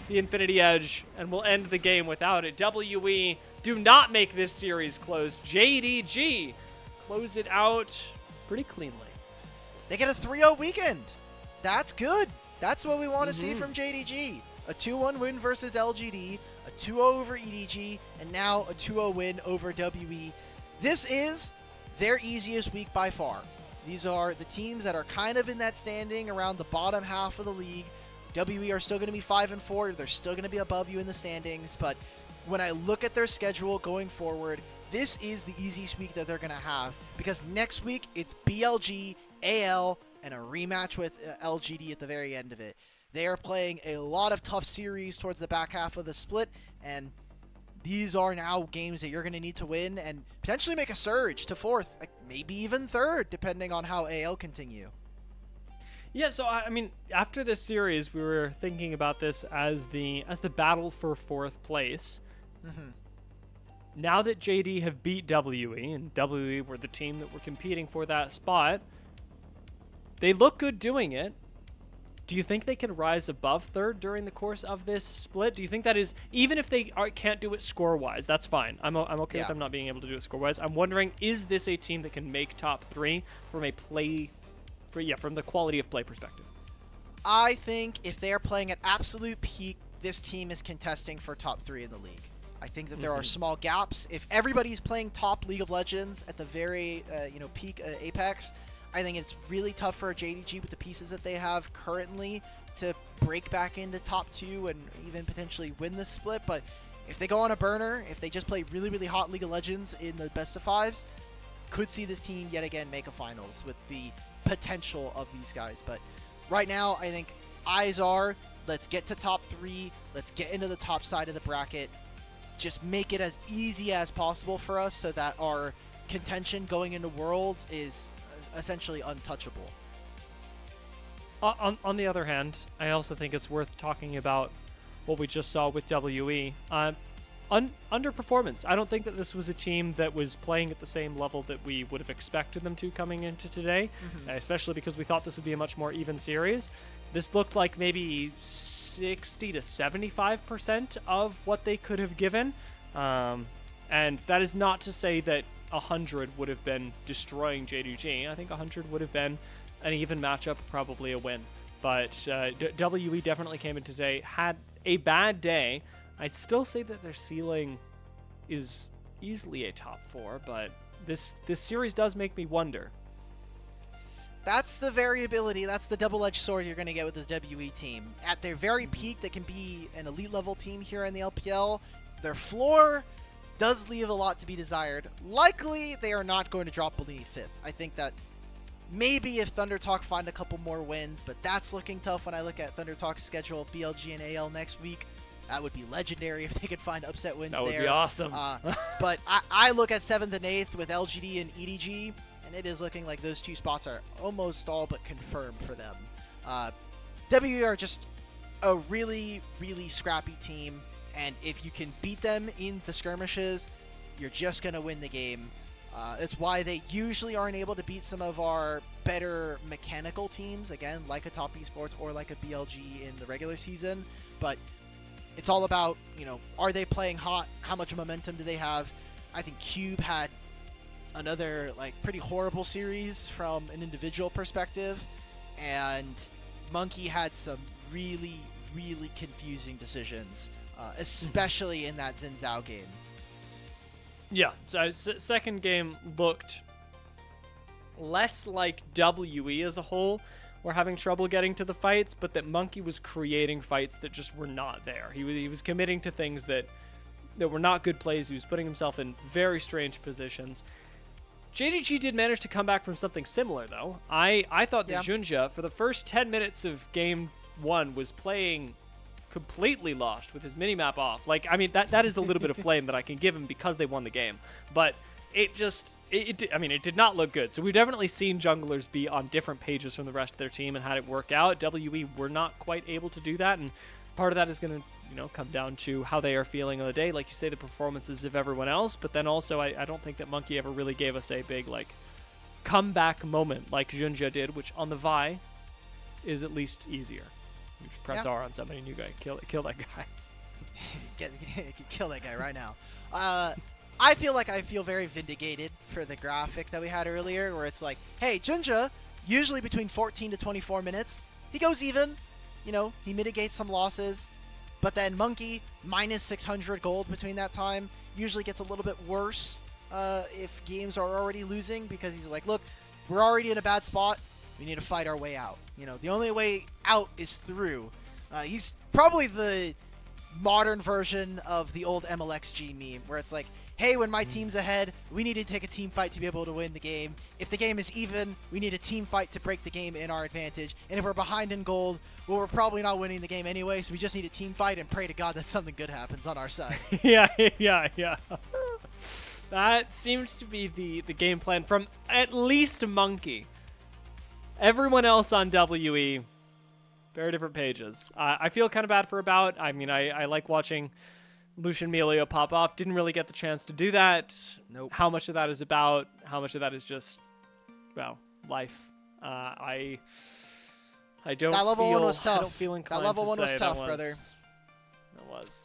the Infinity Edge, and will end the game without it. WE do not make this series close. JDG close it out pretty cleanly. They get a 3-0 weekend. That's good. That's what we want to see from JDG. A 2-1 win versus LGD, a 2-0 over EDG, and now a 2-0 win over WE. This is their easiest week by far. These are the teams that are kind of in that standing around the bottom half of the league. WE are still going to be 5-4. They're still going to be above you in the standings, but when I look at their schedule going forward, this is the easiest week that they're going to have, because next week it's BLG, AL, and a rematch with LGD at the very end of it. They are playing a lot of tough series towards the back half of the split, and these are now games that you're going to need to win and potentially make a surge to 4th, maybe even 3rd, depending on how AL continue. Yeah, so I mean, after this series, we were thinking about this as the battle for 4th place. Now that JD have beat WE, and WE were the team that were competing for that spot, they look good doing it. Do you think they can rise above 3rd during the course of this split? Do you think that is, even if they can't do it score-wise, that's fine. I'm okay with them not being able to do it score-wise. I'm wondering, is this a team that can make top 3 from a from the quality of play perspective? I think if they are playing at absolute peak, this team is contesting for top 3 in the league. I think that there are small gaps. If everybody's playing top League of Legends at the very peak apex, I think it's really tough for JDG with the pieces that they have currently to break back into top 2 and even potentially win this split. But if they go on a burner, if they just play really, really hot League of Legends in the best of 5s, could see this team yet again make a finals with the potential of these guys. But right now, I think eyes are, let's get to top 3, let's get into the top side of the bracket, just make it as easy as possible for us so that our contention going into Worlds is essentially untouchable. On the other hand, I also think it's worth talking about what we just saw with WE. Underperformance. I don't think that this was a team that was playing at the same level that we would have expected them to coming into today, especially because we thought this would be a much more even series. This looked like maybe 60 to 75% of what they could have given. And that is not to say that 100 would have been destroying JDG. I think 100 would have been an even matchup, probably a win. But WE definitely came in today, had a bad day. I'd still say that their ceiling is easily a top 4, but this series does make me wonder. That's the variability. That's the double-edged sword you're going to get with this WE team. At their very peak, they can be an elite level team here in the LPL. Their floor does leave a lot to be desired. Likely, they are not going to drop beneath 5th. I think that maybe if Thunder Talk find a couple more wins, but that's looking tough when I look at Thunder Talk's schedule, BLG and AL next week. That would be legendary if they could find upset wins there. That would be awesome. But I look at 7th and 8th with LGD and EDG, and it is looking like those 2 spots are almost all but confirmed for them. WE are just a really, really scrappy team, and if you can beat them in the skirmishes, you're just going to win the game. It's why they usually aren't able to beat some of our better mechanical teams, again, like a Top Esports or like a BLG in the regular season. But it's all about, are they playing hot? How much momentum do they have? I think Cube had another pretty horrible series from an individual perspective, and Monkey had some really, really confusing decisions, especially in that Xin Zhao game. Yeah, so second game looked less like WE as a whole were having trouble getting to the fights, but that Monkey was creating fights that just were not there. He was committing to things that were not good plays. He was putting himself in very strange positions. JDG did manage to come back from something similar, though. I thought that Junja, for the first 10 minutes of Game 1, was playing completely lost with his minimap off. That is a little bit of flame that I can give him because they won the game. But it did not look good. So we've definitely seen junglers be on different pages from the rest of their team and had it work out. WE were not quite able to do that, and part of that is going to come down to how they are feeling on the day. Like you say, the performances of everyone else, but then also I don't think that Monkey ever really gave us a big comeback moment like Junja did, which on the Vi is at least easier. You just press R on somebody and you go kill that guy. Kill that guy right now. I feel very vindicated for the graphic that we had earlier, where it's like, hey, Junja, usually between 14 to 24 minutes, he goes even. He mitigates some losses. But then Monkey, minus 600 gold between that time, usually gets a little bit worse if games are already losing, because he's like, look, we're already in a bad spot. We need to fight our way out. The only way out is through. He's probably the modern version of the old MLXG meme, where it's like, hey, when my team's ahead, we need to take a team fight to be able to win the game. If the game is even, we need a team fight to break the game in our advantage. And if we're behind in gold, well, we're probably not winning the game anyway, so we just need a team fight and pray to God that something good happens on our side. Yeah. That seems to be the game plan from at least Monkey. Everyone else on WE, very different pages. I feel kind of bad for About. I mean, I like watching Lucian Melio pop off. Didn't really get the chance to do that. Nope. How much of that is About? How much of that is just, well, life? I don't. That level feel, one was tough. I don't feel inclined That level to one was say tough, that brother.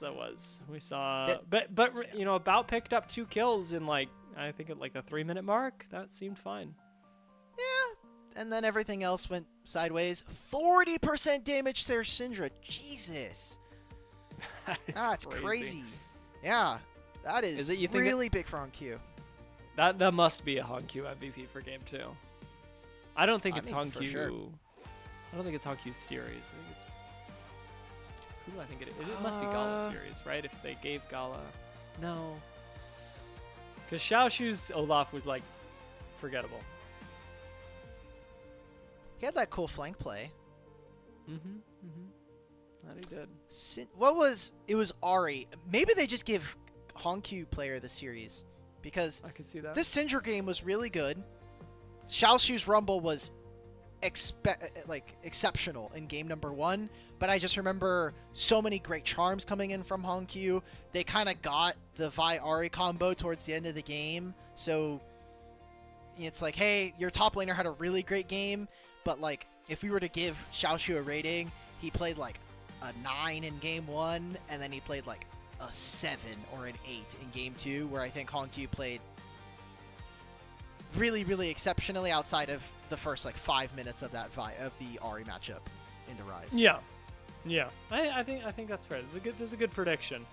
That was. We saw, That- but you know, About picked up 2 kills in like I think at like the 3-minute mark. That seemed fine. Yeah. And then everything else went sideways. 40% damage to Syndra. Jesus. That's crazy. Yeah. That is it, you think really big for HonQ. That must be a HonQ MVP for game 2. I don't think I it's think for HonQ. sure. I don't think it's HonQ series. I think it's who do I think it is? It must be Gala series, right? If they gave Gala, no, because Xiaoshu's Olaf was like forgettable. He had that cool flank play. That he did. It was Ari. Maybe they just give HonQ player of the series because I could see that. this Syndra game was really good. Xiaoshu's Rumble was exceptional in game number 1, but I just remember so many great charms coming in from HonQ. They kind of got the Vi Ari combo towards the end of the game, so it's like, hey, your top laner had a really great game, but like if we were to give Xiaoshu a rating, he played like a 9 in game 1, and then he played like a 7 or an 8 in game 2, where I think HonQ played really, really exceptionally outside of the first like 5 minutes of that of the Ari matchup into Rise. Yeah. I think that's fair. There's a good prediction.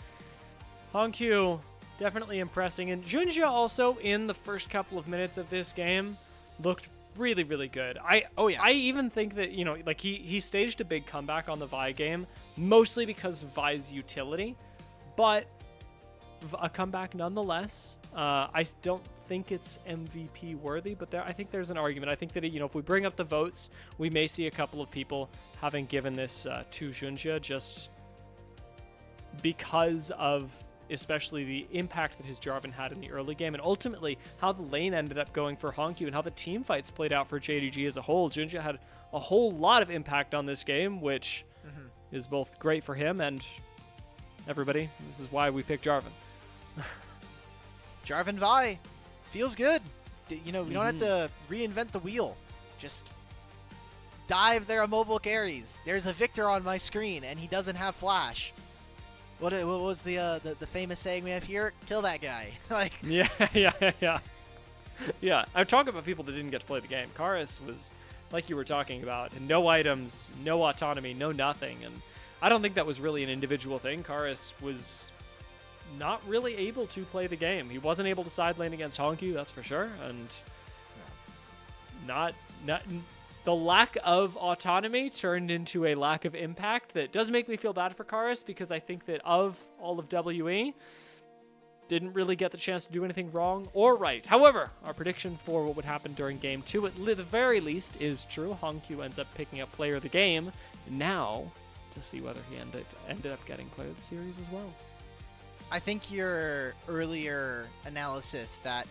HonQ definitely impressing, and Junjia also in the first couple of minutes of this game looked really, really good. I even think that, you know, like he staged a big comeback on the Vi game, mostly because of Vi's utility, but a comeback nonetheless. I don't think it's MVP worthy, but I think there's an argument. I think that, you know, if we bring up the votes, we may see a couple of people having given this to Junjia just because of especially the impact that his Jarvan had in the early game, and ultimately how the lane ended up going for HonQ and how the team fights played out for JDG as a whole. Junjia had a whole lot of impact on this game, which is both great for him and everybody. This is why we picked Jarvan. Jarvan Vi feels good. You know, we don't have to reinvent the wheel. Just dive their mobile carries. There's a Victor on my screen, and he doesn't have flash. What was the famous saying we have here? Kill that guy. Like Yeah. I'm talking about people that didn't get to play the game. Karis was, like you were talking about, no items, no autonomy, no nothing, and I don't think that was really an individual thing. Karis was not really able to play the game. He wasn't able to side lane against HonQ, that's for sure, and not the lack of autonomy turned into a lack of impact that does make me feel bad for Karis, because I think that of all of WE, didn't really get the chance to do anything wrong or right. However, our prediction for what would happen during game 2, at the very least, is true. HonQ ends up picking up player of the game. Now, to see whether he ended up getting player of the series as well. I think your earlier analysis that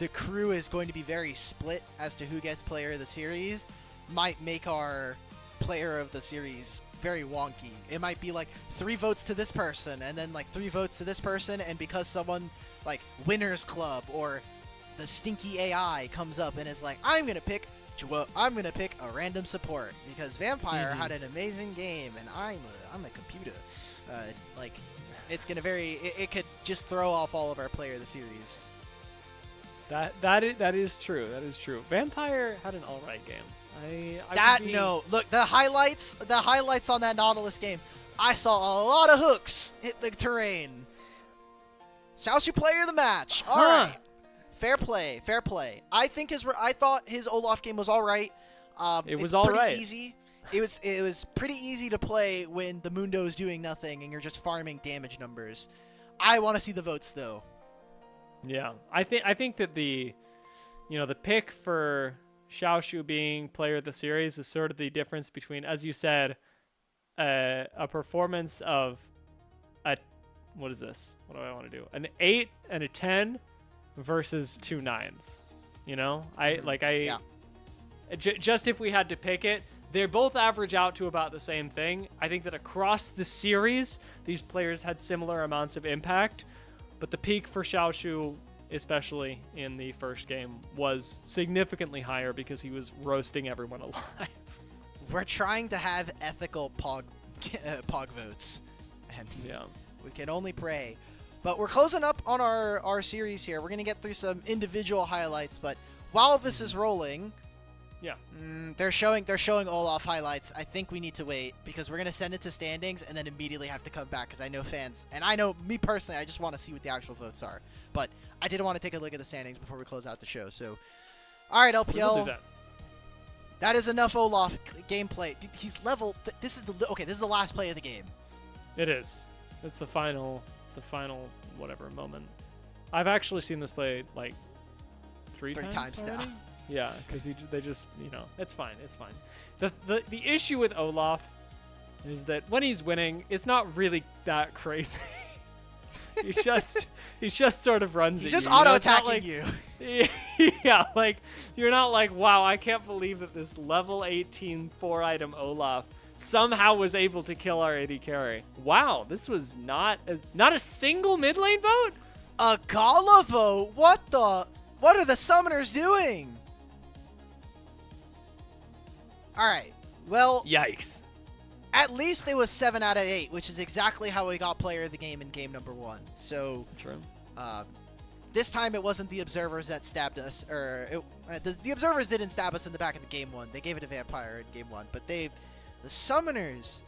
the crew is going to be very split as to who gets player of the series might make our player of the series very wonky. It might be like 3 votes to this person and then like 3 votes to this person, and because someone like Winners Club or the stinky AI comes up and is like, I'm gonna pick a random support because Vampire had an amazing game and I'm a computer. Like it's gonna it could just throw off all of our player of the series. That is true. That is true. Vampire had an alright game. Look, the highlights on that Nautilus game, I saw a lot of hooks hit the terrain. Xiaoshu player of the match. All right. Fair play. I thought his Olaf game was all right. It was all right. Easy. It was pretty easy to play when the Mundo is doing nothing and you're just farming damage numbers. I want to see the votes though. Yeah, I think that the pick for Xiaoshu being player of the series is sort of the difference between, as you said, a performance of what is this? What do I want to do? An 8 and a 10 versus 2 9s. You know, just if we had to pick it, they both average out to about the same thing. I think that across the series, these players had similar amounts of impact, but the peak for Xiaoshu, especially in the first game, was significantly higher because he was roasting everyone alive. We're trying to have ethical Pog votes, and Yeah. we can only pray. But we're closing up on our series here. We're going to get through some individual highlights, but while this is rolling... Yeah. They're showing Olaf highlights. I think we need to wait because we're going to send it to standings and then immediately have to come back because I know fans, and I know me personally, I just want to see what the actual votes are. But I did want to take a look at the standings before we close out the show. So, all right, We'll LPL. do that. That is enough Olaf gameplay. Dude, he's level. This is the last play of the game. It is. It's the final whatever moment. I've actually seen this play like three times now. already. Yeah, because they just, it's fine. It's fine. The issue with Olaf is that when he's winning, it's not really that crazy. he just sort of runs He's at just you. It's not auto-attacking like- you. Yeah, like, you're not like, wow, I can't believe that this level 18 4-item Olaf somehow was able to kill our AD carry. Wow, this was not a single mid lane vote? A Gala vote? What are the summoners doing? All right. Well, Yikes. at least it was 7 out of 8, which is exactly how we got player of the game in game number 1. So, True. this time it wasn't the observers that stabbed us, or the observers didn't stab us in the back of the game 1. They gave it to Vampire in game 1, but the summoners.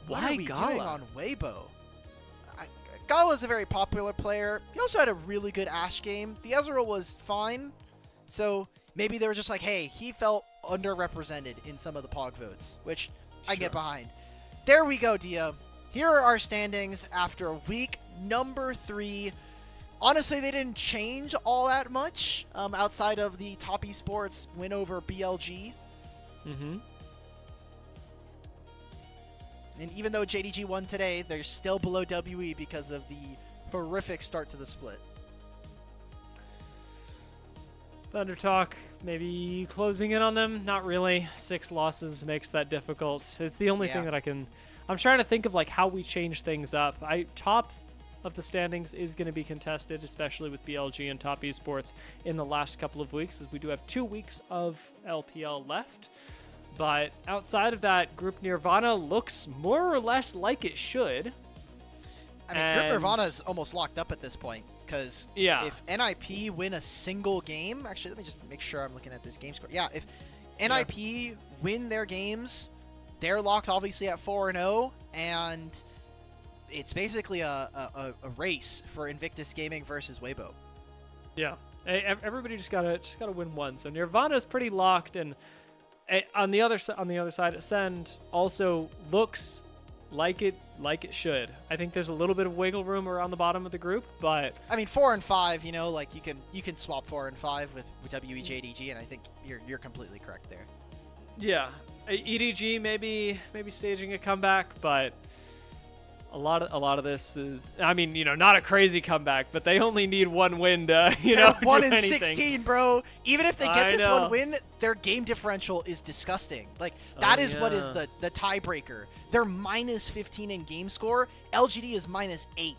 What Why are we Gala? doing on Weibo? Gala's a very popular player. He also had a really good Ashe game. The Ezreal was fine, so maybe they were just like, hey, he felt underrepresented in some of the Pog votes, which I get behind. There we go, Dia. Here are our standings after week number 3. Honestly, they didn't change all that much outside of the Top Esports win over BLG. Mm-hmm. And even though JDG won today, they're still below WE because of the horrific start to the split. Thunder Talk, maybe closing in on them. Not really. 6 losses makes that difficult. It's the only thing that I'm trying to think of like how we change things up. Top of the standings is going to be contested, especially with BLG and Top Esports in the last couple of weeks, as we do have 2 weeks of LPL left. But outside of that, Group Nirvana looks more or less like it should. I mean, Group Nirvana is almost locked up at this point, because if NIP win a single game... Actually, let me just make sure I'm looking at this game score. Yeah, if NIP win their games, they're locked obviously at 4-0, and it's basically a race for Invictus Gaming versus Weibo. Yeah, everybody just gotta win one. So Nirvana's pretty locked, and on the other side, Ascend also looks like it should. I think there's a little bit of wiggle room around the bottom of the group, but I mean 4 and 5, like you can swap 4 and 5 with JDG, and I think you're completely correct there. Yeah, EDG maybe staging a comeback, but a lot of this is, I mean, not a crazy comeback, but they only need one win to, They're 1 in anything. 16, bro. Even if they get this know. one win, their game differential is disgusting. Like, that is what is the tiebreaker. They're minus 15 in game score. LGD is minus 8.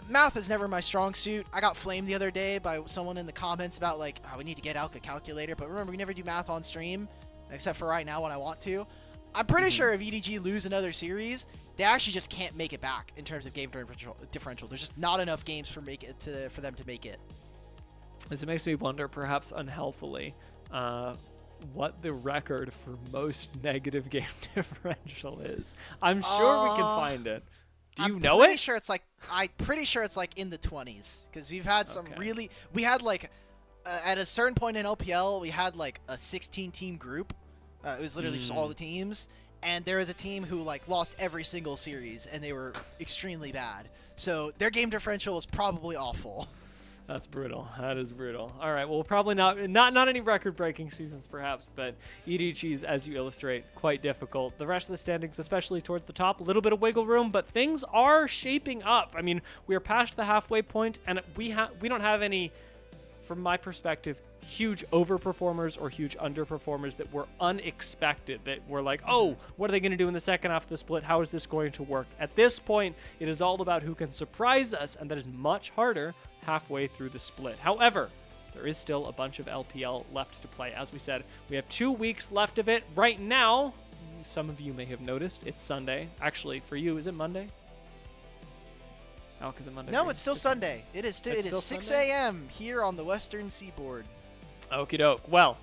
Math is never my strong suit. I got flamed the other day by someone in the comments about, like, we need to get Alka calculator. But remember, we never do math on stream, except for right now when I want to. I'm pretty sure if EDG lose another series, they actually just can't make it back in terms of game differential. There's just not enough games for them to make it. This makes me wonder, perhaps unhealthily, what the record for most negative game differential is. I'm sure we can find it. Do you know it? I'm pretty sure it's like in the 20s, because we've had some we had like at a certain point in LPL, we had like a 16-team group. It was literally just all the teams, and there was a team who like lost every single series, and they were extremely bad. So their game differential was probably awful. That's brutal. That is brutal. All right. Well, probably not any record-breaking seasons, perhaps, but EDG's, as you illustrate, quite difficult. The rest of the standings, especially towards the top, a little bit of wiggle room, but things are shaping up. I mean, we are past the halfway point, and we don't have any from my perspective, huge overperformers or huge underperformers that were unexpected, that were like, oh, what are they going to do in the second half of the split? How is this going to work? At this point, it is all about who can surprise us, and that is much harder halfway through the split. However, there is still a bunch of LPL left to play. As we said, we have 2 weeks left of it. Right now, some of you may have noticed, it's Sunday. Actually, for you, is it Monday? Alec, is it Monday? No, it's still Sunday. It is It's still 6 Sunday? a.m. here on the Western Seaboard. Okie doke. Well,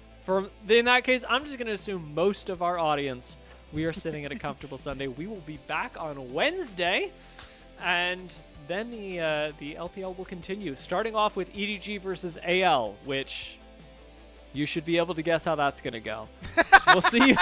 in that case, I'm just going to assume most of our audience, we are sitting at a comfortable Sunday. We will be back on Wednesday, and then the LPL will continue, starting off with EDG versus AL, which you should be able to guess how that's going to go. We'll see you.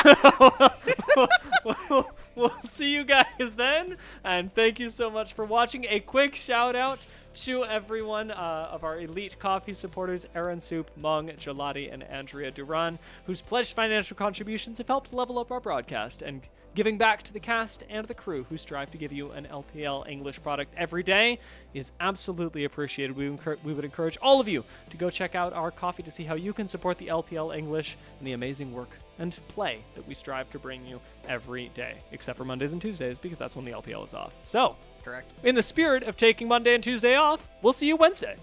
We'll see you guys then, and thank you so much for watching. A quick shout out to everyone of our elite coffee supporters, Aaron Soup, Mung, Gelati, and Andrea Duran, whose pledged financial contributions have helped level up our broadcast and giving back to the cast and the crew who strive to give you an LPL English product every day is absolutely appreciated. We would encourage all of you to go check out our coffee to see how you can support the LPL English and the amazing work and play that we strive to bring you every day, except for Mondays and Tuesdays, because that's when the LPL is off. So, Correct. in the spirit of taking Monday and Tuesday off, we'll see you Wednesday.